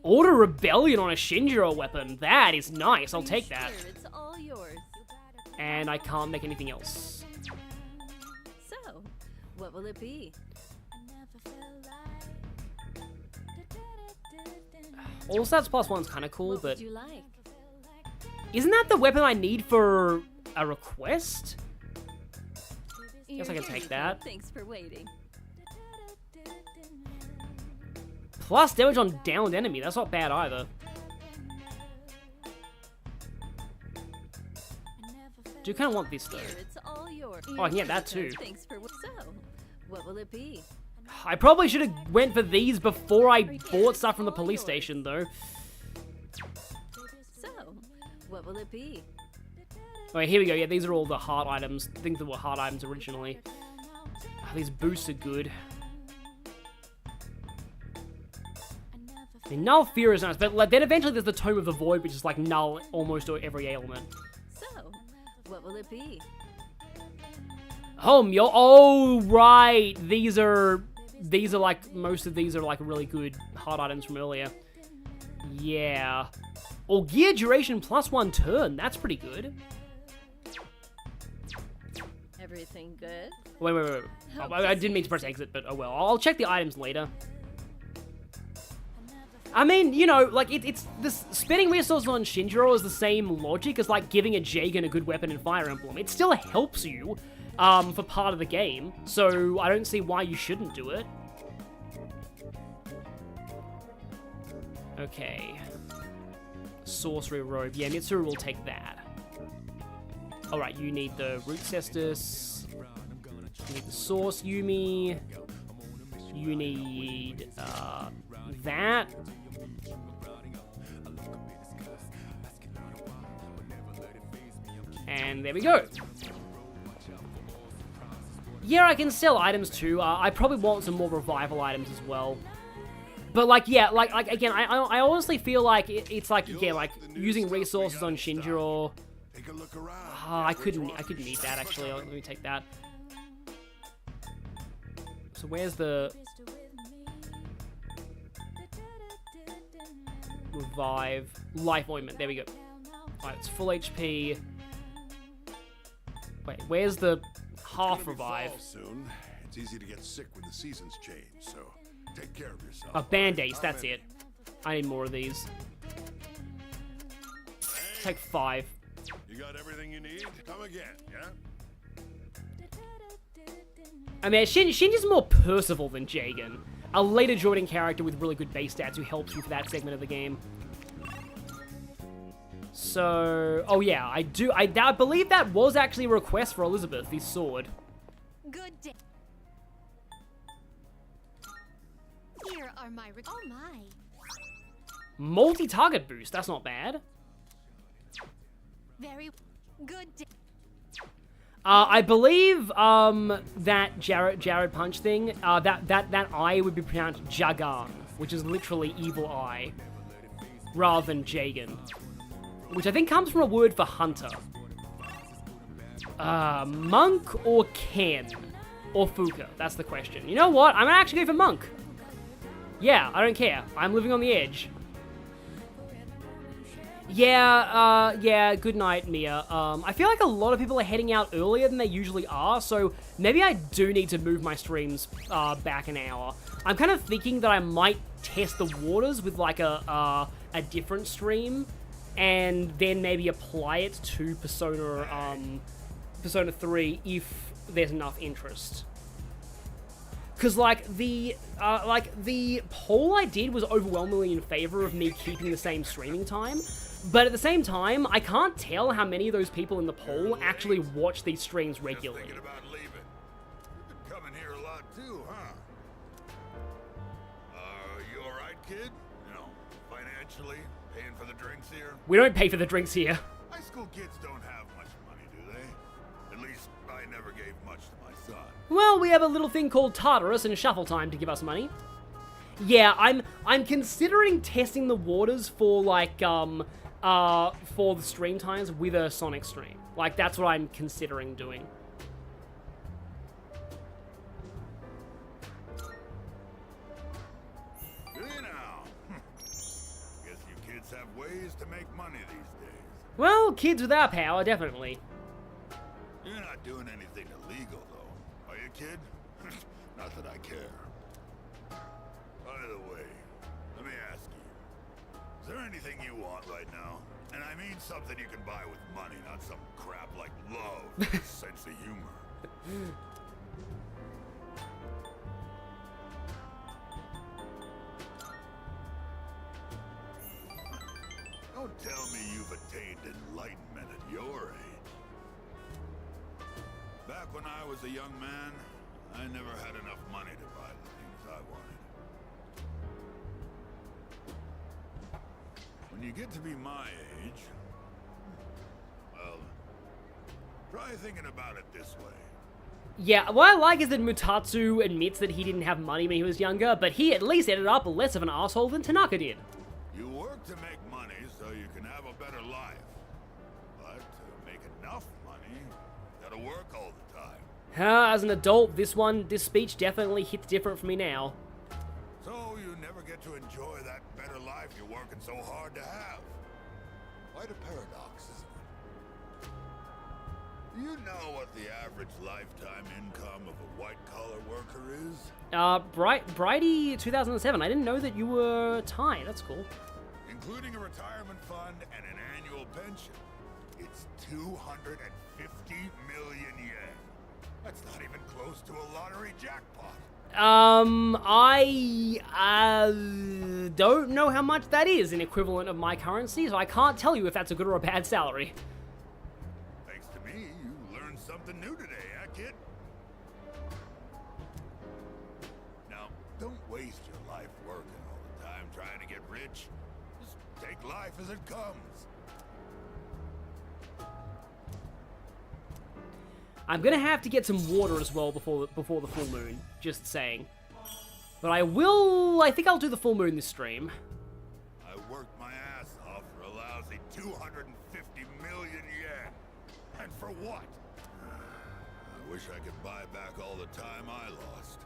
Order Rebellion on a Shinjiro weapon. That is nice. I'll take that. Here, it's all yours. And I can't make anything else. So, what will it be? All stats plus one's kind of cool, What but would you like? isn't that the weapon I need for a request? Guess I can Here take you that. go. Thanks for waiting. Plus damage on downed enemy. That's not bad either. Do kind of want this though. Here, it's all yours. Oh, I can get that too. Thanks for so. What will it be? I probably should have went for these before I bought stuff from the police station though. So, what will it be? Alright, here we go. Yeah, these are all the heart items. Things that were heart items originally. These boosts are good. I mean, Null Fear is nice, but like, then eventually there's the Tome of the Void, which is like null almost every ailment. So, what will it be? Oh, right. These are like, most of these are like really good heart items from earlier. Yeah. Or gear duration plus 1 turn. That's pretty good. Everything good? Wait. I didn't mean to press exit, but oh well. I'll check the items later. I mean, you know, like, it's this spending resources on Shinjiro is the same logic as, like, giving a Jagan a good weapon in Fire Emblem. It still helps you, for part of the game, so I don't see why you shouldn't do it. Okay. Sorcery Robe. Yeah, Mitsuru will take that. Alright, you need the Root Cestus. You need the Source Yumi. You need, that. And there we go. Yeah, I can sell items too. I probably want some more revival items as well. But like, yeah, like again, I honestly feel like it's like, again, like using resources on Shinjiro. I couldn't need that actually. Let me take that. So where's the revive life ointment? There we go. Alright, it's full HP. Wait, where's the half revive? Soon. It's easy to get sick when the seasons change, so take care of yourself. Oh, band-aids, that's it. I need more of these. Take 5. You got everything you need? Come again, yeah? I mean, Shinji's more Percival than Jagan. A later joining character with really good base stats who helps you for that segment of the game. So, oh yeah, I believe that was actually a request for Elizabeth, the sword. Good day. Here are my oh my. Multi-target boost, that's not bad. Very good day. I believe that Jared Punch thing, that eye would be pronounced Jagan, which is literally evil eye, rather than Jagan, which I think comes from a word for hunter. Monk or Ken or Fuka? That's the question. You know what? I'm gonna actually go for Monk. Yeah, I don't care. I'm living on the edge. Yeah, good night, Mia. I feel like a lot of people are heading out earlier than they usually are, so maybe I do need to move my streams back an hour. I'm kind of thinking that I might test the waters with like a different stream, and then maybe apply it to Persona 3 if there's enough interest. Cause like the poll I did was overwhelmingly in favor of me keeping the same streaming time. But at the same time, I can't tell how many of those people in the poll actually watch these streams regularly. Thinking about leaving. You've been coming here a lot too, huh? You alright, kid? You know, financially, paying for the drinks here? We don't pay for the drinks here. High school kids don't have much money, do they? At least I never gave much to my son. Well, we have a little thing called Tartarus and Shuffle Time to give us money. Yeah, I'm considering testing the waters for like for the stream times with a Sonic stream. Like, that's what I'm considering doing. Do you now? Guess you kids have ways to make money these days. Well, kids with our power, definitely. You're not doing anything illegal, though. Are you, kid? Not that I care. By the way, let me ask you. Is there anything you want right now? And I mean something you can buy with money, not some crap like love and a sense of humor. Don't tell me you've attained enlightenment at your age. Back when I was a young man, I never had enough money to buy the things I wanted. When you get to be my age, well, try thinking about it this way. Yeah, what I like is that Mutatsu admits that he didn't have money when he was younger, but he at least ended up less of an asshole than Tanaka did. You work to make money so you can have a better life. But to make enough money, you gotta work all the time. As an adult, this speech definitely hits different for me now. So you never get to enjoy that better life you're working so hard to have. Quite a paradox, isn't it? Do you know what the average lifetime income of a white-collar worker is? Brighty 2007. I didn't know that you were Thai. That's cool. Including a retirement fund and an annual pension. It's 250 million yen. That's not even close to a lottery jackpot. I don't know how much that is in equivalent of my currency, so I can't tell you if that's a good or a bad salary. Thanks to me, you learned something new today, huh, kid? Now, don't waste your life working all the time trying to get rich. Just take life as it comes. I'm gonna have to get some water as well before the full moon, just saying. But I think I'll do the full moon this stream. I worked my ass off for a lousy 250 million yen. And for what? I wish I could buy back all the time I lost.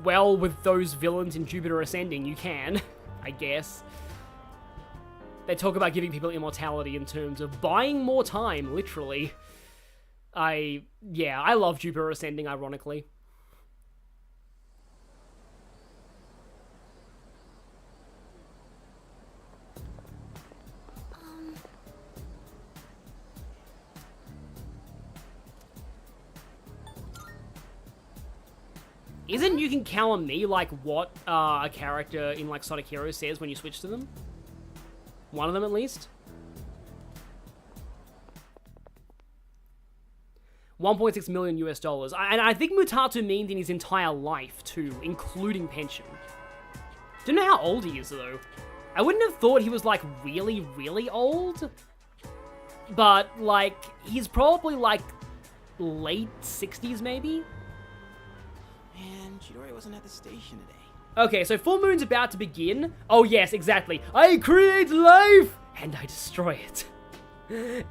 Well, with those villains in Jupiter Ascending, you can, I guess. They talk about giving people immortality in terms of buying more time, literally. I love Jupiter Ascending, ironically. Isn't You Can Count on Me like what a character in like Sonic Heroes says when you switch to them? One of them at least? 1.6 million US dollars. And I think Mutatu means in his entire life, too, including pension. Don't know how old he is, though. I wouldn't have thought he was, like, really, really old. But, like, he's probably, like, late 60s, maybe? Man, Chidori wasn't at the station today. Okay, so full moon's about to begin. Oh, yes, exactly. I create life, and I destroy it.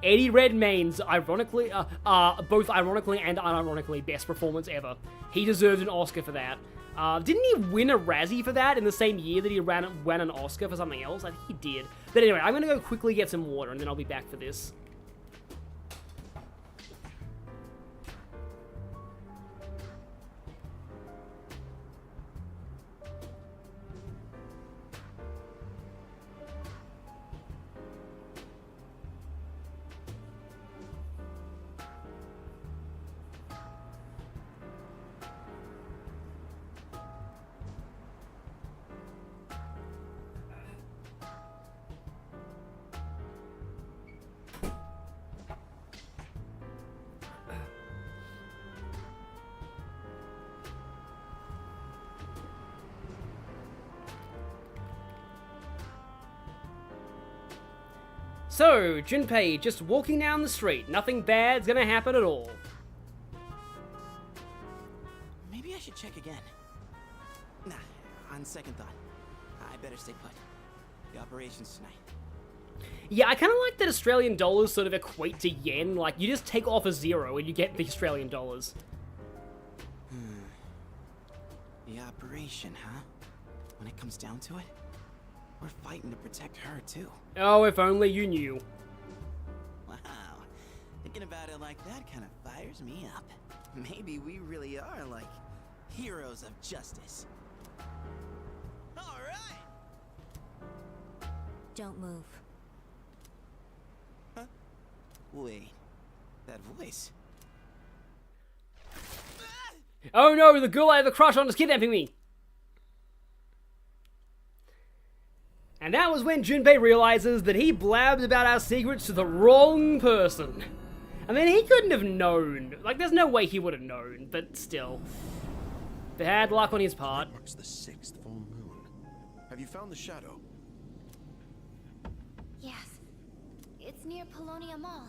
Eddie Redmayne's both ironically and unironically best performance ever. He deserves an Oscar for that. Didn't he win a Razzie for that in the same year that he won an Oscar for something else? I think he did. But anyway, I'm gonna go quickly get some water and then I'll be back for this. So, Junpei just walking down the street. Nothing bad's gonna happen at all. Maybe I should check again. Nah, on second thought, I better stay put. The operation's tonight. Yeah, I kind of like that Australian dollars sort of equate to yen. Like, you just take off a zero and you get the Australian dollars. The operation, huh? When it comes down to it, we're fighting to protect her, too. Oh, if only you knew. Wow. Thinking about it like that kind of fires me up. Maybe we really are, like, heroes of justice. All right! Don't move. Huh? Wait. That voice. Oh no, the girl I have a crush on is kidnapping me! And that was when Junpei realizes that he blabbed about our secrets to the wrong person. I mean, he couldn't have known. Like, there's no way he would have known, but still. Bad luck on his part. That marks the 6th full moon. Have you found the shadow? Yes. It's near Polonia Mall,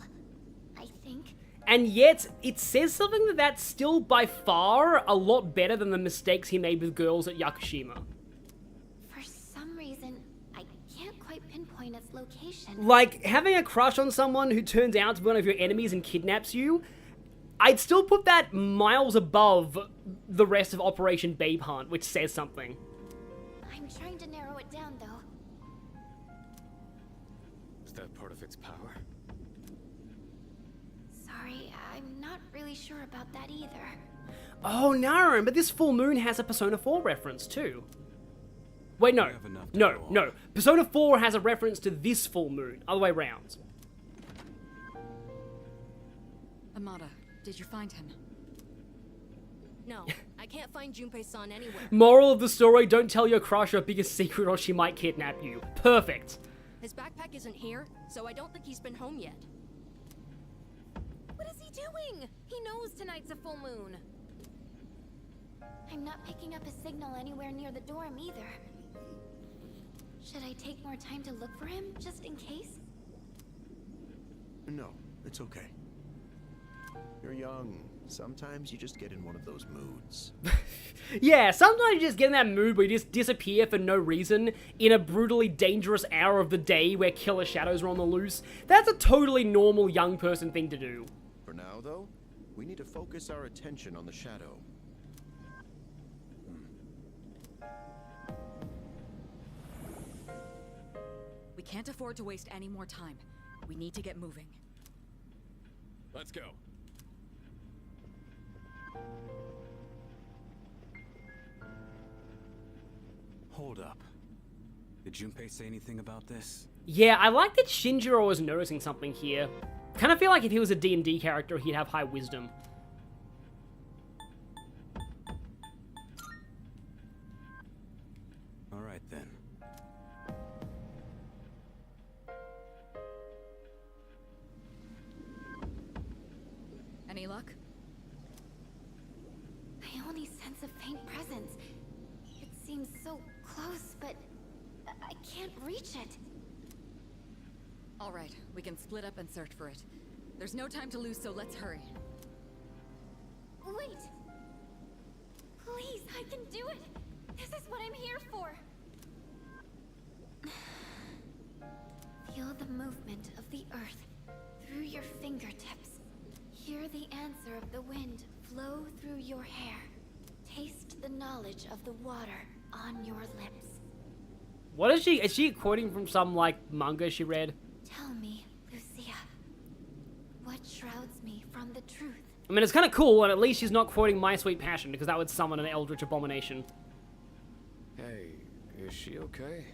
I think. And yet, it says something that's still by far a lot better than the mistakes he made with girls at Yakushima. For some reason, I can't quite pinpoint its location. Like, having a crush on someone who turns out to be one of your enemies and kidnaps you, I'd still put that miles above the rest of Operation Babe Hunt, which says something. I'm trying to narrow it down, though. Is that part of its power? Sorry, I'm not not really sure about that either. Oh, no, but this full moon has a Persona 4 reference too. Wait, no. No. Persona 4 has a reference to this full moon. Other way round. Amada, did you find him? No, I can't find Junpei-san anywhere. Moral of the story, don't tell your crush your biggest secret or she might kidnap you. Perfect. His backpack isn't here, so I don't think he's been home yet. What is he doing? He knows tonight's a full moon. I'm not picking up his signal anywhere near the dorm either. Should I take more time to look for him, just in case? No, it's okay. You're young. Sometimes you just get in one of those moods. Yeah, sometimes you just get in that mood where you just disappear for no reason in a brutally dangerous hour of the day where killer shadows are on the loose. That's a totally normal young person thing to do. For now, though, we need to focus our attention on the shadow. We can't afford to waste any more time. We need to get moving. Let's go. Hold up. Did Junpei say anything about this? Yeah, I like that Shinjiro was noticing something here. Kind of feel like if he was a D&D character, he'd have high wisdom. All right then. Any luck? I only sense a faint presence. It seems so close, but I can't reach it. All right, we can split up and search for it. There's no time to lose, so let's hurry. Wait! Please, I can do it! This is what I'm here for! Feel the movement of the earth through your fingertips. Hear the answer of the wind flow through your hair. Taste the knowledge of the water on your lips. What is she? Is she quoting from some, like, manga she read? Tell me, Lucia, what shrouds me from the truth? I mean, it's kind of cool, and at least she's not quoting My Sweet Passion, because that would summon an eldritch abomination. Hey, is she okay?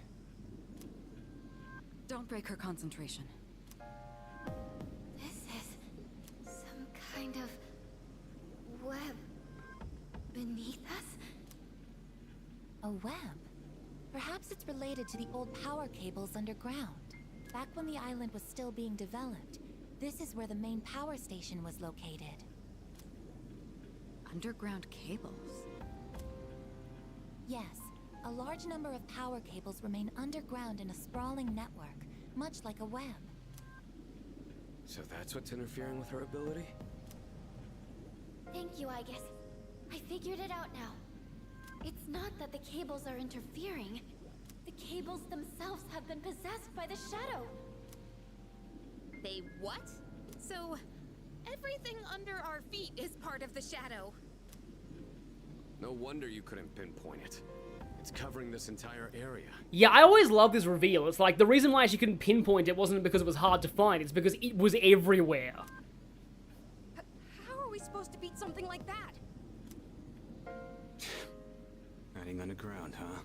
Don't break her concentration. This is some kind of web beneath us? A web? Perhaps it's related to the old power cables underground. Back when the island was still being developed, this is where the main power station was located. Underground cables? Yes, a large number of power cables remain underground in a sprawling network, much like a web. So that's what's interfering with her ability? Thank you, Aigis. I figured it out now. It's not that the cables are interfering. The cables themselves have been possessed by the shadow. They what? So, everything under our feet is part of the shadow. No wonder you couldn't pinpoint it. It's covering this entire area. Yeah, I always love this reveal. It's like, the reason why she couldn't pinpoint it wasn't because it was hard to find, it's because it was everywhere. How are we supposed to beat something like that? Hiding underground, huh?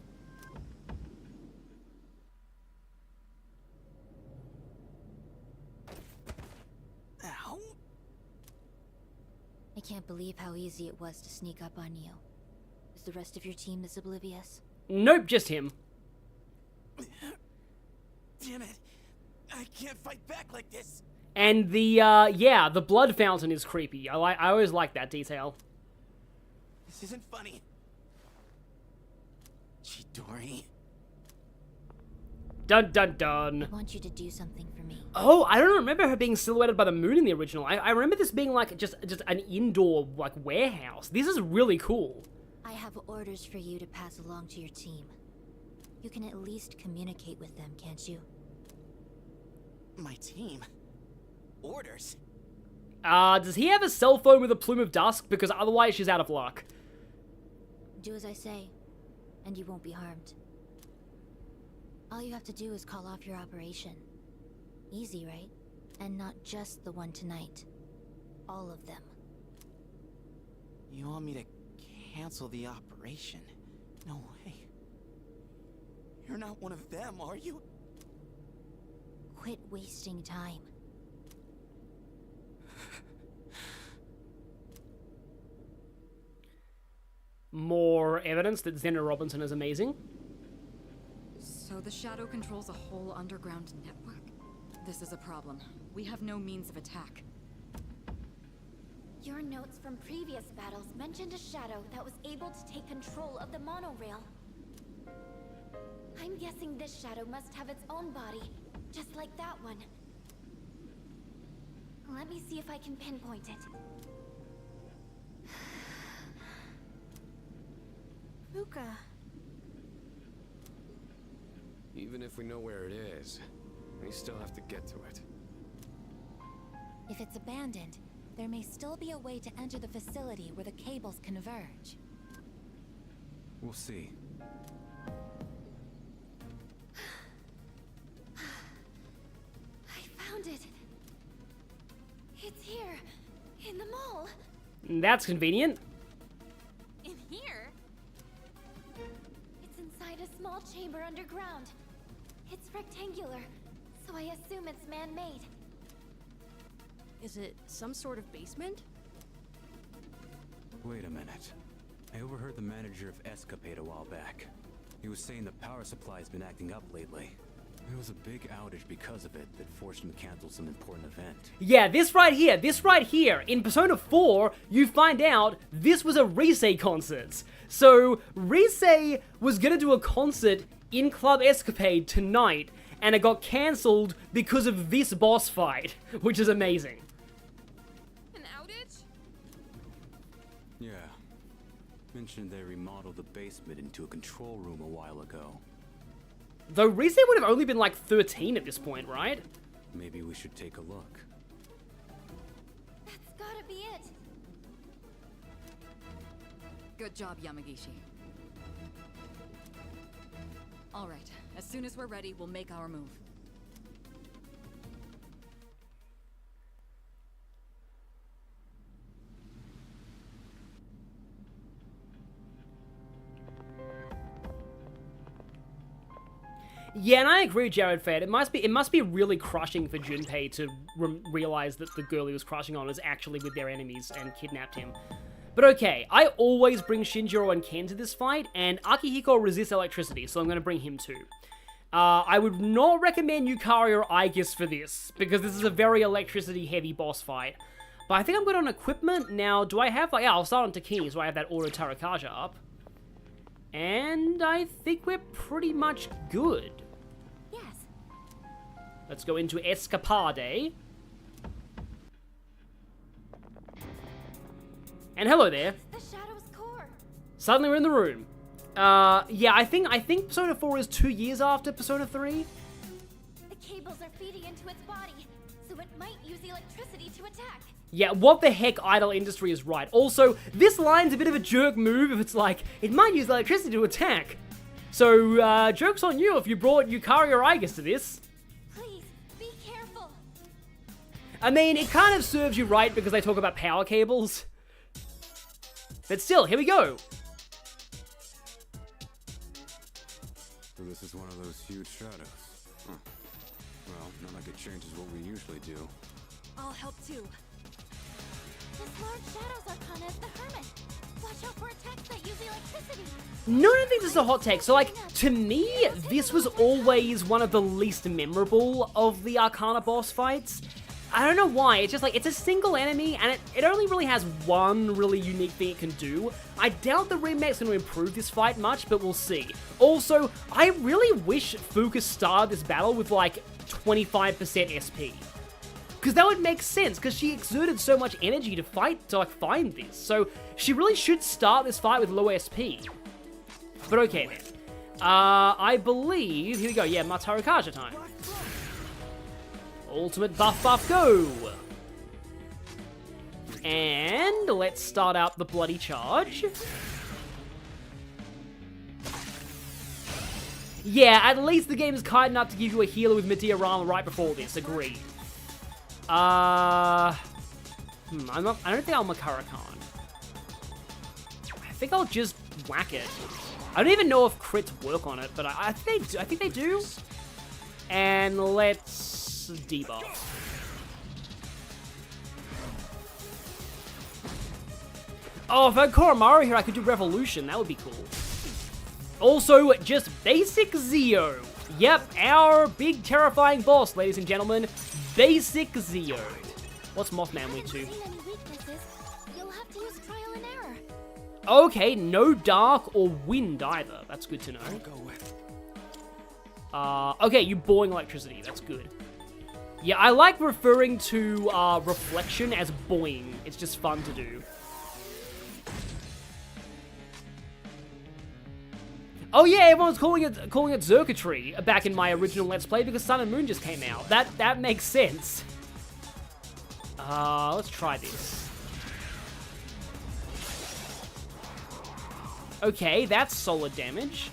Ow! I can't believe how easy it was to sneak up on you. Is the rest of your team this oblivious? Nope, just him. Damn it! I can't fight back like this! And the, yeah, the blood fountain is creepy. I always like that detail. This isn't funny. Chidori. Dun dun dun. I want you to do something for me. Oh, I don't remember her being silhouetted by the moon in the original. I remember this being like just an indoor like warehouse. This is really cool. I have orders for you to pass along to your team. You can at least communicate with them, can't you? My team? Orders? Does he have a cell phone with a plume of dusk? Because otherwise she's out of luck. Do as I say, and you won't be harmed. All you have to do is call off your operation. Easy, right? And not just the one tonight. All of them. You want me to cancel the operation? No way. You're not one of them, are you? Quit wasting time. More evidence that Zena Robinson is amazing. So the Shadow controls a whole underground network? This is a problem. We have no means of attack. Your notes from previous battles mentioned a shadow that was able to take control of the monorail. I'm guessing this shadow must have its own body, just like that one. Let me see if I can pinpoint it. Fuka. Even if we know where it is, we still have to get to it. If it's abandoned, there may still be a way to enter the facility where the cables converge. We'll see. I found it. It's here, in the mall. That's convenient. In here? It's inside a small chamber underground. It's rectangular, so I assume it's man-made. Is it some sort of basement? Wait a minute. I overheard the manager of Escapade a while back. He was saying the power supply's been acting up lately. There was a big outage because of it that forced him to cancel some important event. Yeah, this right here. In Persona 4, you find out this was a Rise concert. So, Rise was gonna do a concert in Club Escapade tonight, and it got cancelled because of this boss fight, which is amazing. An outage? Yeah. Mentioned they remodeled the basement into a control room a while ago. Though Rise would have only been like 13 at this point, right? Maybe we should take a look. That's gotta be it. Good job, Yamagishi. All right, as soon as we're ready, we'll make our move. Yeah, and I agree, Jared Fed. It must be really crushing for Junpei to realize that the girl he was crushing on was actually with their enemies and kidnapped him. But okay, I always bring Shinjiro and Ken to this fight, and Akihiko resists electricity, so I'm going to bring him too. I would not recommend Yukari or Aigis for this, because this is a very electricity-heavy boss fight. But I think I'm good on equipment. Now, do I have... yeah, I'll start on Takini, so I have that Auto Tarakaja up. And I think we're pretty much good. Yes. Let's go into Escapade. And hello there. The Shadow's core. Suddenly we're in the room. Yeah, I think Persona 4 is 2 years after Persona 3. The cables are feeding into its body, so it might use electricity to attack. Yeah, what the heck, Idol Industry is right. Also, this line's a bit of a jerk move if it's like, it might use electricity to attack. So, joke's on you if you brought Yukari or Aigis to this. Please, be careful. I mean, it kind of serves you right because they talk about power cables. But still, here we go. So this is one of those huge shadows. Huh. Well, not like it changes what we usually do. I'll help too. This large shadows arcana is the Hermit. Watch out for attacks that use electricity. No, I don't think this is a hot take. So, like, to me, this was always one of the least memorable of the Arcana boss fights. I don't know why, it's just like, it's a single enemy, and it only really has one really unique thing it can do. I doubt the remake's going to improve this fight much, but we'll see. Also, I really wish Fuka started this battle with, like, 25% SP. Because that would make sense, because she exerted so much energy to fight, to, like, find this. So, she really should start this fight with low SP. But okay, then. I believe, here we go, yeah, Matarakaja time. Ultimate buff, go! And let's start out the bloody charge. Yeah, at least the game is kind enough to give you a healer with Midiorama right before this, agreed. I don't think I'll Makara Khan. think I'll just whack it. I don't even know if crits work on it, but I think they do. And let's debuff. Oh, if I had Koraru here, I could do Revolution. That would be cool. Also, just basic Zeo. Yep, our big terrifying boss, ladies and gentlemen. Basic Zeo. What's Mothman weak to? You'll have to use trial and error. Okay, no dark or wind either. That's good to know. Okay, you boring electricity. That's good. Yeah, I like referring to reflection as boing. It's just fun to do. Oh yeah, everyone's calling it circuitry back in my original Let's Play because Sun and Moon just came out. That makes sense. Let's try this. Okay, that's solid damage.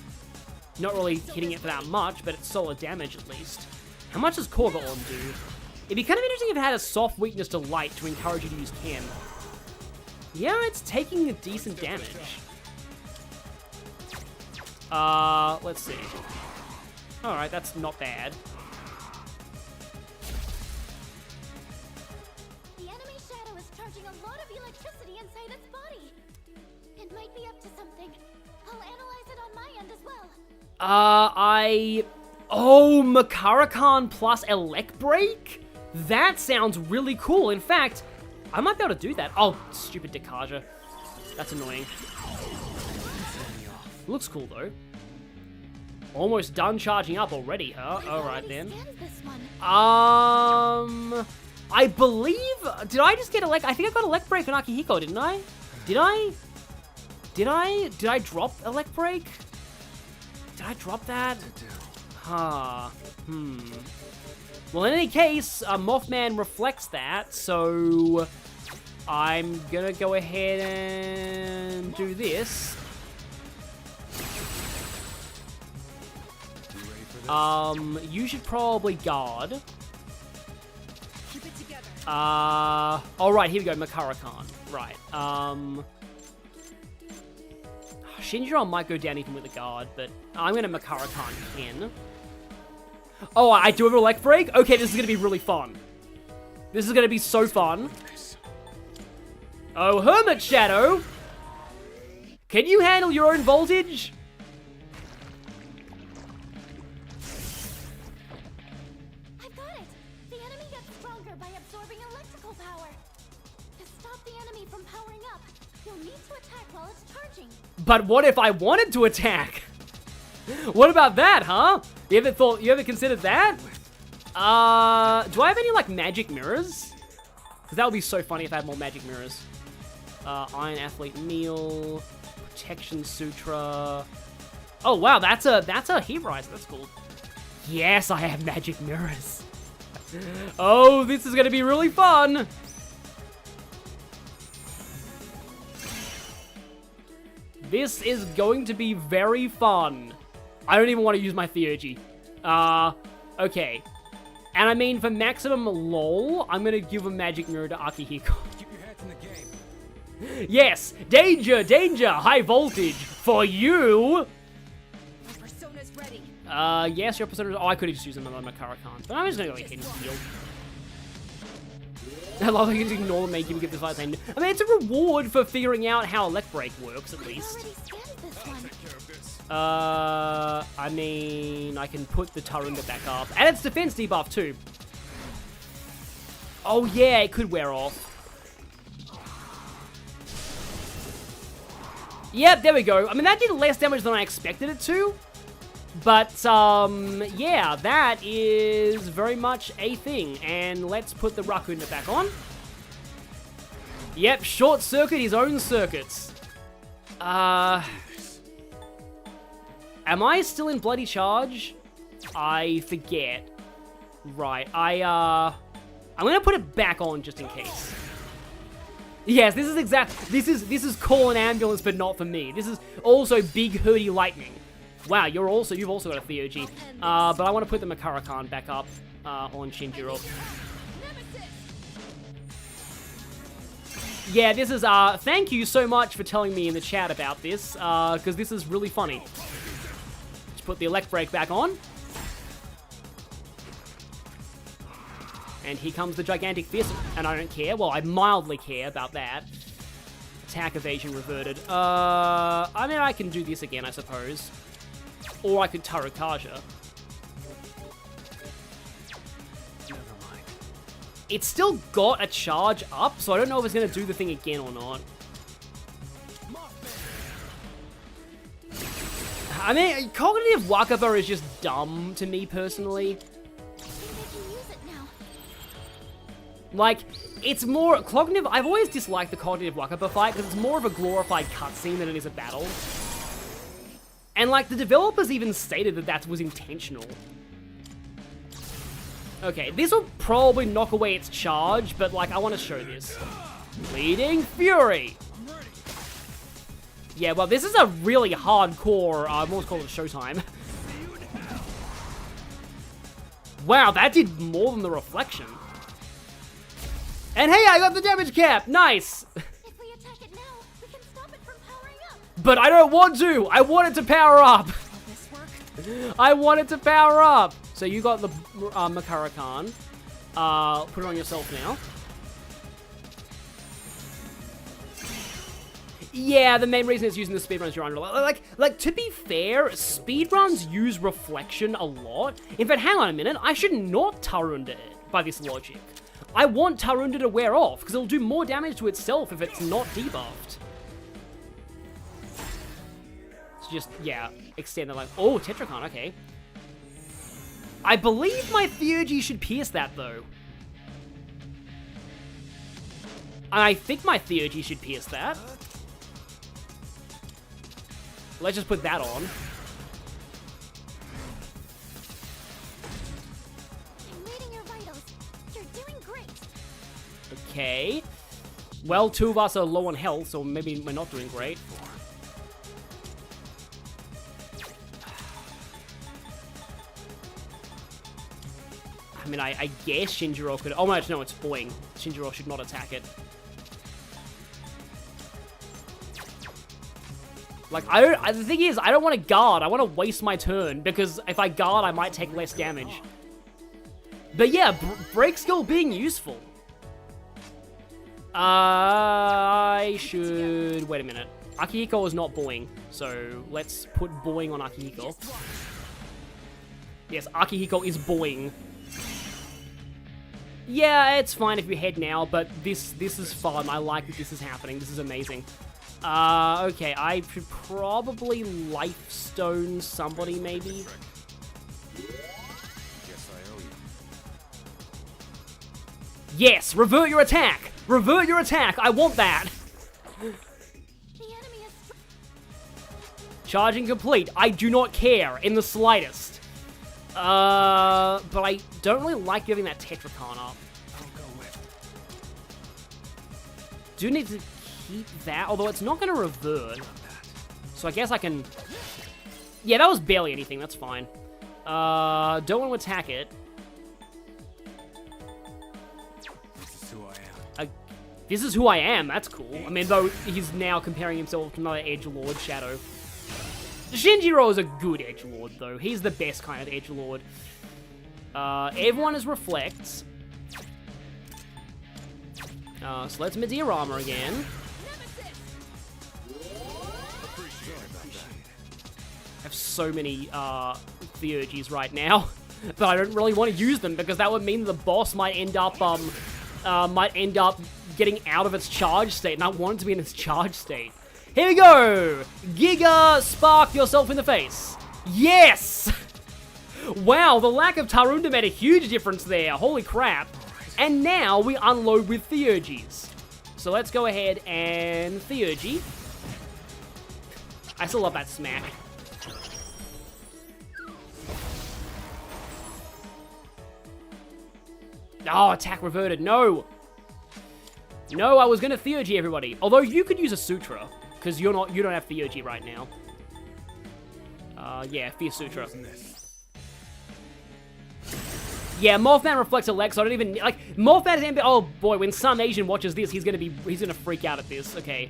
Not really hitting it for that much, but it's solid damage at least. How much does Korgon do? It'd be kind of interesting if it had a soft weakness to light to encourage you to use Chem. Yeah, it's taking a decent damage. Let's see. Alright, that's not bad. The enemy shadow is charging a lot of electricity inside its body. It might be up to something. I'll analyze it on my end as well. Oh, Makarakan plus Elect Break? That sounds really cool. In fact, I might be able to do that. Oh, stupid Dekaja. That's annoying. Looks cool, though. Almost done charging up already, huh? Alright, then. I believe... Did I just get Elect... I think I got Elect Break on Akihiko, didn't I? Did I drop Elect Break? Did I drop that? Huh. Well, in any case, Mothman reflects that, so... I'm gonna go ahead and do this. You should probably guard. Keep it together. Alright, here we go, Makarakan. Right, Shinjiro might go down even with a guard, but I'm gonna Makarakan Ken. Oh, I do have a Elect Break? Okay, this is gonna be really fun. This is gonna be so fun. Oh, Hermit Shadow! Can you handle your own voltage? I've got it! The enemy gets stronger by absorbing electrical power. To stop the enemy from powering up, you'll need to attack while it's charging. But what if I wanted to attack? What about that, huh? You ever considered that? Do I have any, like, magic mirrors? Because that would be so funny if I had more magic mirrors. Iron Athlete Meal, Protection Sutra. Oh wow, that's a heat rise. That's cool. Yes, I have magic mirrors. Oh, this is gonna be really fun. This is going to be very fun. I don't even want to use my Theurgy. Okay. And I mean, for maximum lol, I'm gonna give a magic mirror to Akihiko. Keep your heads in the game. Yes! Danger! Danger! High voltage! For you! My persona's ready. Yes, your persona... Oh, I could have just used another Makarakan. But I'm just gonna go hit his shield. I love how you can just ignore the main give this fight. I mean, it's a reward for figuring out how Elect Break works, at least. I mean, I can put the Tarunda back up. And it's defense debuff, too. Oh, yeah, it could wear off. Yep, there we go. I mean, that did less damage than I expected it to. But, yeah, that is very much a thing. And let's put the Rakuna back on. Yep, short circuit his own circuits. Am I still in Bloody Charge? I forget. Right, I'm gonna put it back on just in case. Yes, this is call an ambulance, but not for me. This is also Big Hurdy Lightning. Wow, you've also got a Theurgy. But I want to put the Makarakan back up on Shinjiro. Yeah, this is, thank you so much for telling me in the chat about this, because this is really funny. Let's put the elect brake back on. And here comes the gigantic fist, and I don't care. Well, I mildly care about that. Attack evasion reverted. I mean, I can do this again, I suppose. Or I could Tarukaja. It's still got a charge up, so I don't know if it's going to do the thing again or not. I mean, Cognitive Wakaba is just dumb to me, personally. Like, it's more... Cognitive... I've always disliked the Cognitive Wakaba fight, because it's more of a glorified cutscene than it is a battle. And, like, the developers even stated that that was intentional. Okay, this will probably knock away its charge, but, like, I want to show this. Bleeding Fury! Yeah, well, this is a really hardcore, Morse called it Showtime. Wow, that did more than the reflection. And hey, I got the damage cap! Nice! If we attack it now, we can stop it from powering up. But I don't want to! I want it to power up! Will this work? I want it to power up! So you got the Makarakan. Put it on yourself now. Yeah, the main reason it's using the speedruns you're under. Like, to be fair, speedruns use reflection a lot. In fact, hang on a minute, I should not Tarunda it by this logic. I want Tarunda to wear off, because it'll do more damage to itself if it's not debuffed. So just, yeah, extend the, like, oh, Tetrakan, okay. I believe my Theurgy should pierce that, though. I think my Theurgy should pierce that. Let's just put that on. I'm reading your vitals. You're doing great. Okay. Well, two of us are low on health, so maybe we're not doing great. I mean, I guess Shinjiro could... Oh, no, it's Boing. Shinjiro should not attack it. Like, the thing is, I don't want to guard. I want to waste my turn, because if I guard, I might take less damage. But yeah, break skill being useful. I should... Wait a minute. Akihiko is not Boing, so let's put Boing on Akihiko. Yes, Akihiko is Boing. Yeah, it's fine if you head now, but this is fun. I like that this is happening. This is amazing. Okay, I should probably Lifestone somebody, maybe. Guess I owe you. Yes, revert your attack! Revert your attack! I want that! Charging complete. I do not care in the slightest. But I don't really like giving that Tetrakan up. Do need to keep that, although it's not going to revert. So I guess I can... Yeah, that was barely anything, that's fine. Don't want to attack it. This is who I am. This is who I am, that's cool. I mean, though he's now comparing himself to another edgelord, Shadow. Shinjiro is a good edgelord, though. He's the best kind of edgelord. Everyone is reflects. So let's Madeira armor again. I have so many Theurgies right now, but I don't really want to use them because that would mean the boss might end up getting out of its charge state, and I want it to be in its charge state. Here we go! Giga Spark yourself in the face. Yes! Wow, the lack of Tarunda made a huge difference there. Holy crap. And now we unload with Theurgies. So let's go ahead and Theurgy. I still love that smack. Oh, attack reverted. No! No, I was gonna Theurgy everybody. Although you could use a Sutra. Because you don't have Theurgy right now. Yeah, Fear Sutra. Yeah, Mothman reflects Elect, so I don't even like Mothman is oh boy, when some Asian watches this, he's gonna freak out at this. Okay.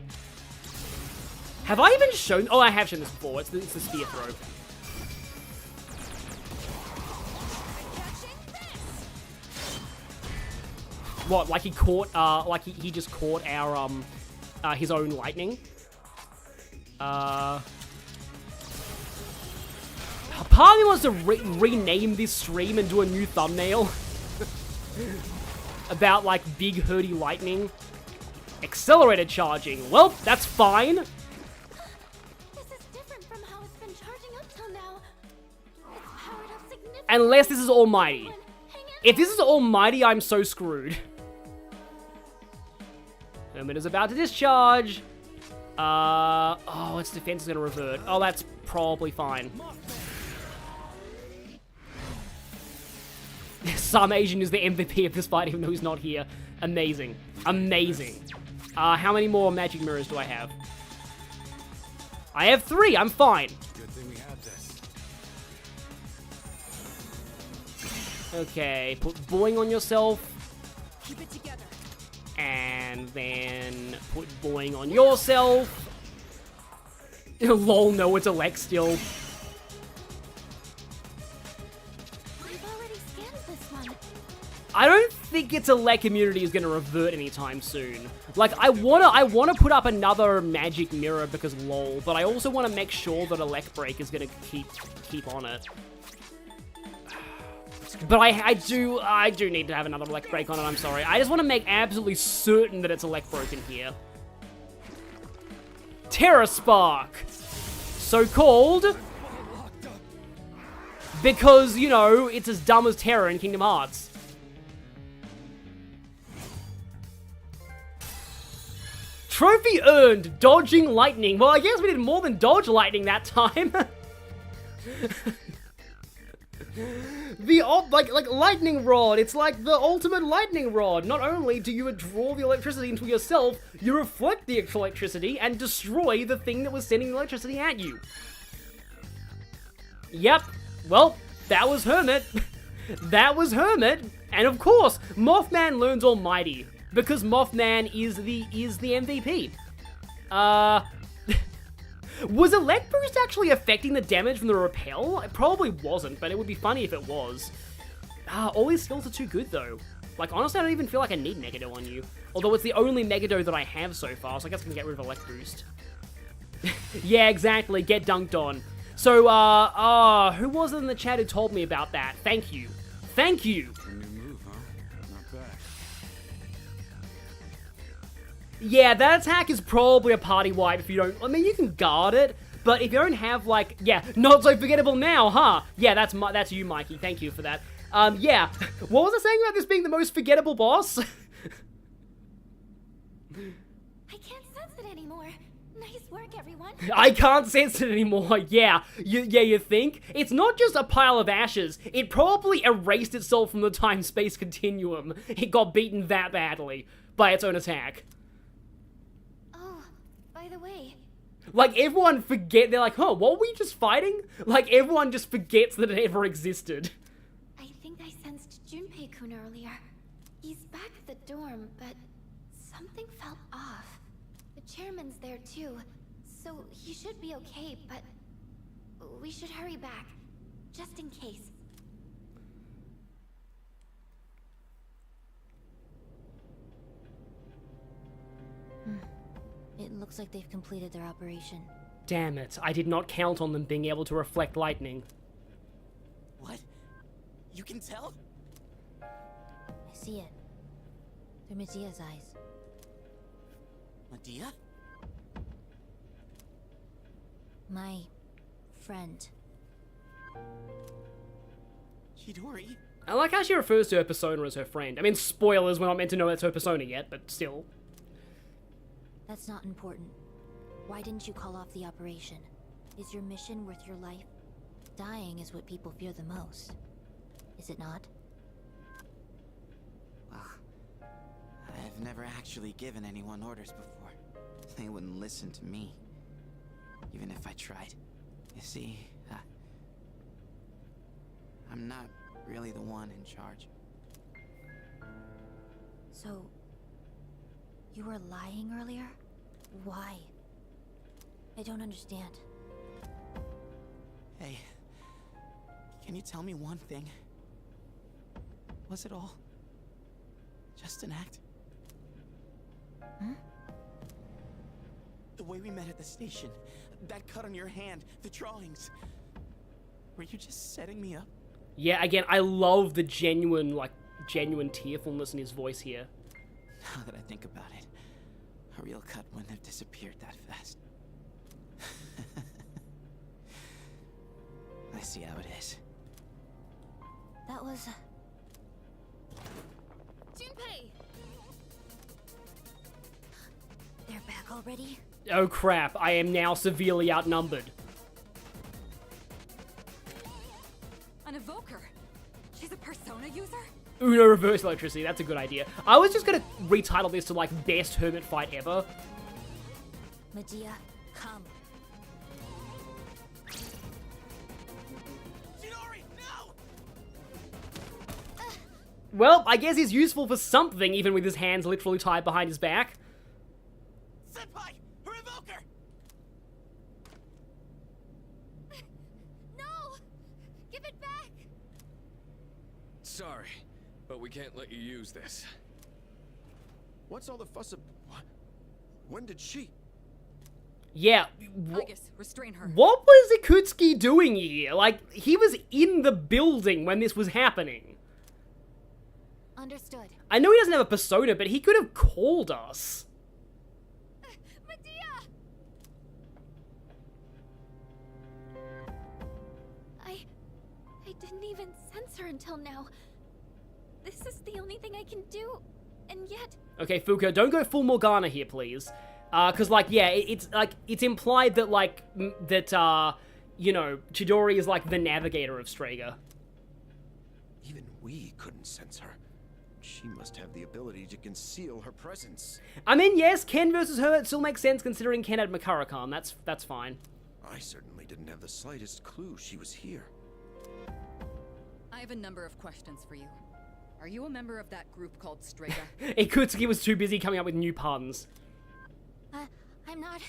Have I even shown I have shown this before. It's the spear throw. What, like he caught like he just caught our his own lightning? Part of me wants to rename this stream and do a new thumbnail about, like, big hurdy lightning. Accelerated charging. Well, that's fine. This is different from how it's been charging up till now. It's powered up significantly. Unless this is Almighty. If this is Almighty, I'm so screwed. Hermit is about to discharge. Oh, its defense is gonna revert. Oh, that's probably fine. Some Asian is the MVP of this fight, even though he's not here. Amazing. Amazing. How many more magic mirrors do I have? I have 3. I'm fine. Good thing we have this. Okay, put boing on yourself. Keep it together. And then put boing on yourself. Lol, no, it's Elect still. I don't think its Elect immunity is going to revert anytime soon. Like, I wanna put up another magic mirror because lol, but I also want to make sure that Elect Break is going to keep on it. But I do need to have another Elect Break on it, I'm sorry. I just want to make absolutely certain that it's Elect Broken here. Terror Spark! So called because, you know, it's as dumb as Terror in Kingdom Hearts. Trophy earned, dodging lightning. Well, I guess we did more than dodge lightning that time. Like lightning rod, it's like the ultimate lightning rod. Not only do you draw the electricity into yourself, you reflect the electricity and destroy the thing that was sending the electricity at you. Yep, well, that was Hermit. That was Hermit. And of course, Mothman learns Almighty. Because Mothman is the MVP. Was Elect Boost actually affecting the damage from the repel? It probably wasn't, but it would be funny if it was. All these skills are too good, though. Like, honestly, I don't even feel like I need Megado on you. Although it's the only Megado that I have so far, so I guess I can get rid of Elect Boost. Yeah, exactly. Get dunked on. So, who was it in the chat who told me about that? Thank you. Thank you. Yeah, that attack is probably a party wipe if you don't... I mean, you can guard it, but if you don't have, like... Yeah, not so forgettable now, huh? Yeah, that's you, Mikey. Thank you for that. Yeah. What was I saying about this being the most forgettable boss? I can't sense it anymore. Nice work, everyone. I can't sense it anymore. Yeah. You think? It's not just a pile of ashes. It probably erased itself from the time-space continuum. It got beaten that badly by its own attack. By the way, like, everyone they're like, huh, what were we just fighting? Like, everyone just forgets that it ever existed. I think I sensed Junpei-kun earlier. He's back at the dorm, but something felt off. The chairman's there too, so he should be okay, but we should hurry back, just in case. It looks like they've completed their operation. Damn it, I did not count on them being able to reflect lightning. What? You can tell? I see it. Through Medea's eyes. Medea? My friend. Chidori? I like how she refers to her persona as her friend. I mean, spoilers, we're not meant to know that's her persona yet, but still. That's not important. Why didn't you call off the operation? Is your mission worth your life? Dying is what people fear the most. Is it not? Well, I've never actually given anyone orders before. They wouldn't listen to me. Even if I tried. You see, I'm not really the one in charge. So, you were lying earlier? Why? I don't understand. Hey, can you tell me one thing? Was it all just an act? Hmm? The way we met at the station, that cut on your hand, the drawings. Were you just setting me up? Yeah, again, I love the genuine tearfulness in his voice here. Now that I think about it, a real cut wouldn't have disappeared that fast. I see how it is. That was... Junpei! They're back already? Oh crap, I am now severely outnumbered. An evoker? She's a persona user? Uno reverse electricity, that's a good idea. I was just gonna retitle this to like best Hermit fight ever. Medea, come. Chidori, no! Well, I guess he's useful for something, even with his hands literally tied behind his back. Senpai, her evoker! No! Give it back! Sorry, but we can't let you use this. What's all the fuss what? When did she? Yeah. Aigis, restrain her. What was Ikutsuki doing here? Like, he was in the building when this was happening. Understood. I know he doesn't have a persona, but he could have called us. Medea! I didn't even sense her until now. This is the only thing I can do, and yet... Okay, Fuka, don't go full Morgana here, please. Cause, like, yeah, it's implied that, like, you know, Chidori is, like, the navigator of Strega. Even we couldn't sense her. She must have the ability to conceal her presence. I mean, yes, Ken versus Hermit still makes sense considering Ken had Makarakan. That's fine. I certainly didn't have the slightest clue she was here. I have a number of questions for you. Are you a member of that group called Strega? Ikutsuki was too busy coming up with new puns. I'm not...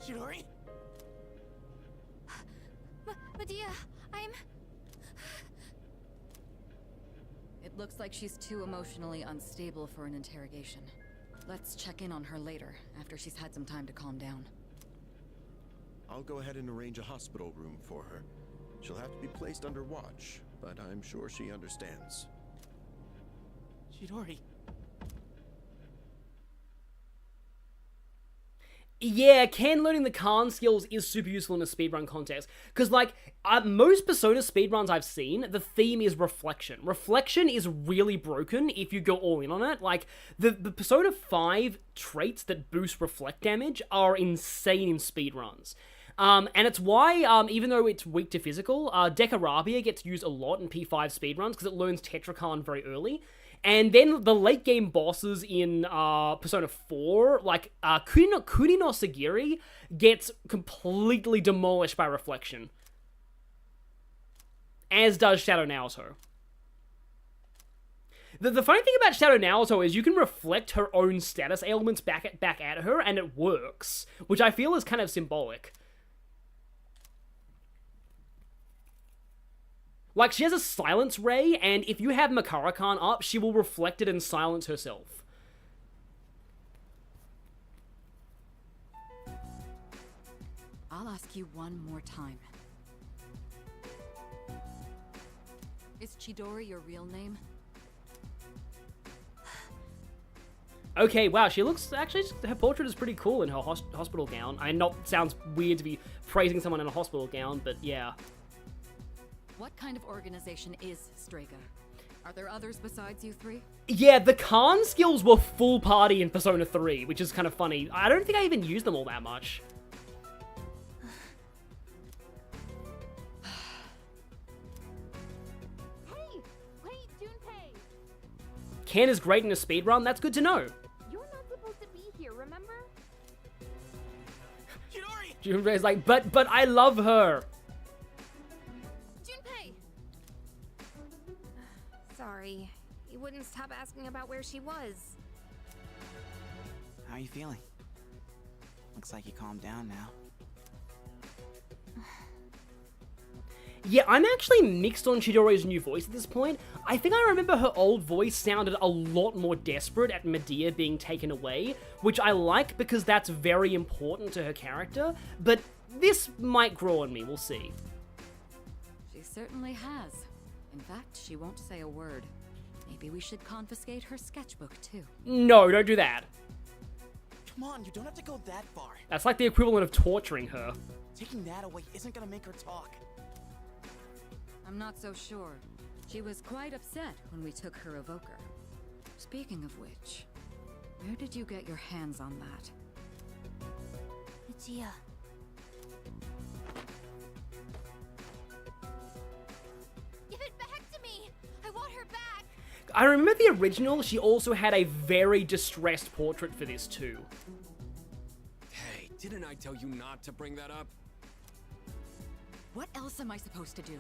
Chidori? Medea, I'm... It looks like she's too emotionally unstable for an interrogation. Let's check in on her later, after she's had some time to calm down. I'll go ahead and arrange a hospital room for her. She'll have to be placed under watch, but I'm sure she understands. Chidori. Yeah, Ken learning the Khan skills is super useful in a speedrun context. Because, like, most Persona speedruns I've seen, the theme is reflection. Reflection is really broken if you go all in on it. Like, the Persona 5 traits that boost reflect damage are insane in speedruns. And it's why, even though it's weak to physical, Dekarabia gets used a lot in P5 speedruns because it learns Tetrakan very early. And then the late game bosses in Persona 4, like Kunino Sagiri, gets completely demolished by reflection. As does Shadow Naoto. The funny thing about Shadow Naoto is you can reflect her own status ailments back at her, and it works, which I feel is kind of symbolic. Like, she has a silence ray, and if you have Makarakan up, she will reflect it and silence herself. I'll ask you one more time. Is Chidori your real name? Okay, wow, she looks, actually, her portrait is pretty cool in her hospital gown. I know it sounds weird to be praising someone in a hospital gown, but yeah. What kind of organization is Strega? Are there others besides you three? Yeah, the Khan skills were full party in Persona 3, which is kind of funny. I don't think I even used them all that much. Hey! Wait, Junpei! Ken is great in a speedrun, that's good to know. You're not supposed to be here, remember? Junpei's like, but I love her. boy. He wouldn't stop asking about where she was. How are you feeling? Looks like you calmed down now. Yeah, I'm actually mixed on Chidori's new voice at this point. I think I remember her old voice sounded a lot more desperate at Medea being taken away, which I like because that's very important to her character, but this might grow on me, we'll see. She certainly has. In fact, she won't say a word. Maybe we should confiscate her sketchbook, too. No, don't do that. Come on, you don't have to go that far. That's like the equivalent of torturing her. Taking that away isn't gonna make her talk. I'm not so sure. She was quite upset when we took her evoker. Speaking of which, where did you get your hands on that? Lucia. Give it back to me! I want her back! I remember the original, she also had a very distressed portrait for this too. Hey, didn't I tell you not to bring that up? What else am I supposed to do?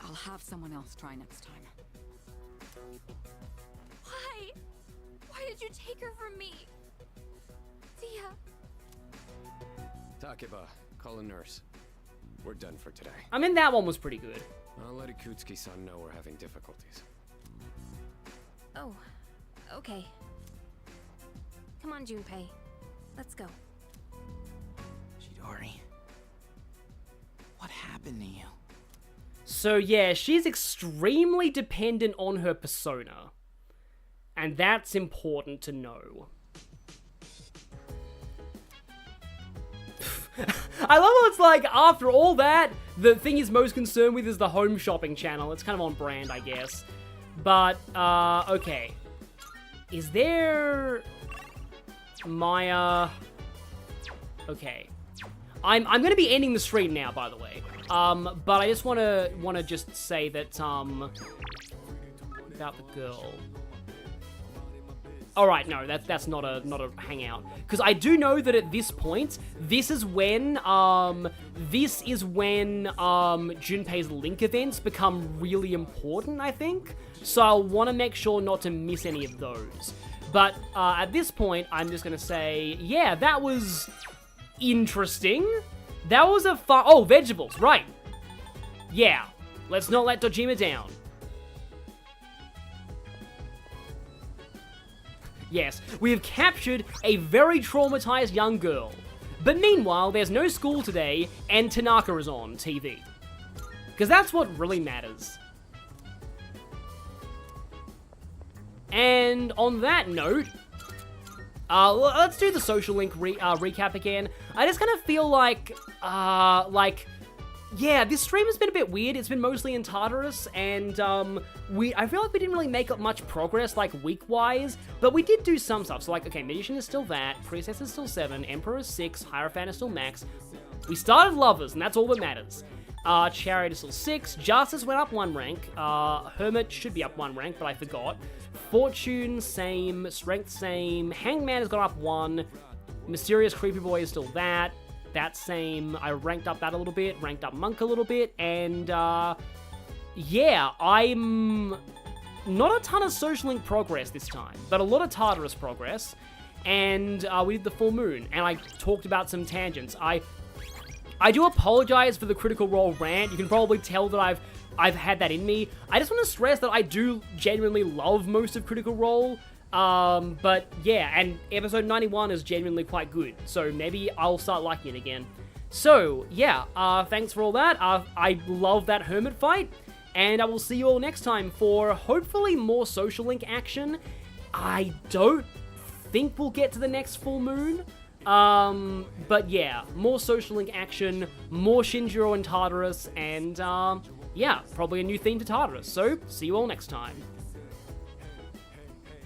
I'll have someone else try next time. Why? Why did you take her from me? Tia. Takeba, call a nurse. We're done for today. I mean, that one was pretty good. I'll let Ikutsuki-san know we're having difficulties. Oh, okay. Come on, Junpei. Let's go. Chidori. What happened to you? So yeah, she's extremely dependent on her persona. And that's important to know. I love how it's like, after all that, the thing he's most concerned with is the home shopping channel. It's kind of on brand, I guess. But, okay. Is there... Maya... Okay. I'm gonna be ending the stream now, by the way. But I just wanna just say that, about the girl. Alright, no, that's not a hangout. Because I do know that at this point, this is when Junpei's Link events become really important, I think. So I'll want to make sure not to miss any of those. But at this point, I'm just going to say, yeah, that was interesting. That was a fun... Oh, vegetables, right. Yeah, let's not let Dojima down. Yes, we have captured a very traumatized young girl. But meanwhile, there's no school today, and Tanaka is on TV. Because that's what really matters. And on that note, let's do the social link recap again. I just kind of feel like, yeah, this stream has been a bit weird. It's been mostly in Tartarus, and I feel like we didn't really make up much progress, like, week-wise, but we did do some stuff. So, like, okay, Magician is still that, Priestess is still 7, Emperor is 6, Hierophant is still max. We started Lovers, and that's all that matters. Chariot is still 6, Justice went up 1 rank, Hermit should be up 1 rank, but I forgot. Fortune, same, Strength, same, Hangman has gone up 1, Mysterious Creepy Boy is still that. That same, I ranked up that a little bit, ranked up Monk a little bit, and yeah, I'm not a ton of social link progress this time, but a lot of Tartarus progress, and we did the full moon, and I talked about some tangents. I do apologize for the Critical Role rant. You can probably tell that I've had that in me. I just want to stress that I do genuinely love most of Critical Role. But yeah, and episode 91 is genuinely quite good, so maybe I'll start liking it again. So, yeah, thanks for all that. I love that Hermit fight, and I will see you all next time for hopefully more social link action. I don't think we'll get to the next full moon, but yeah, more social link action, more Shinjiro and Tartarus, and yeah, probably a new theme to Tartarus, so see you all next time.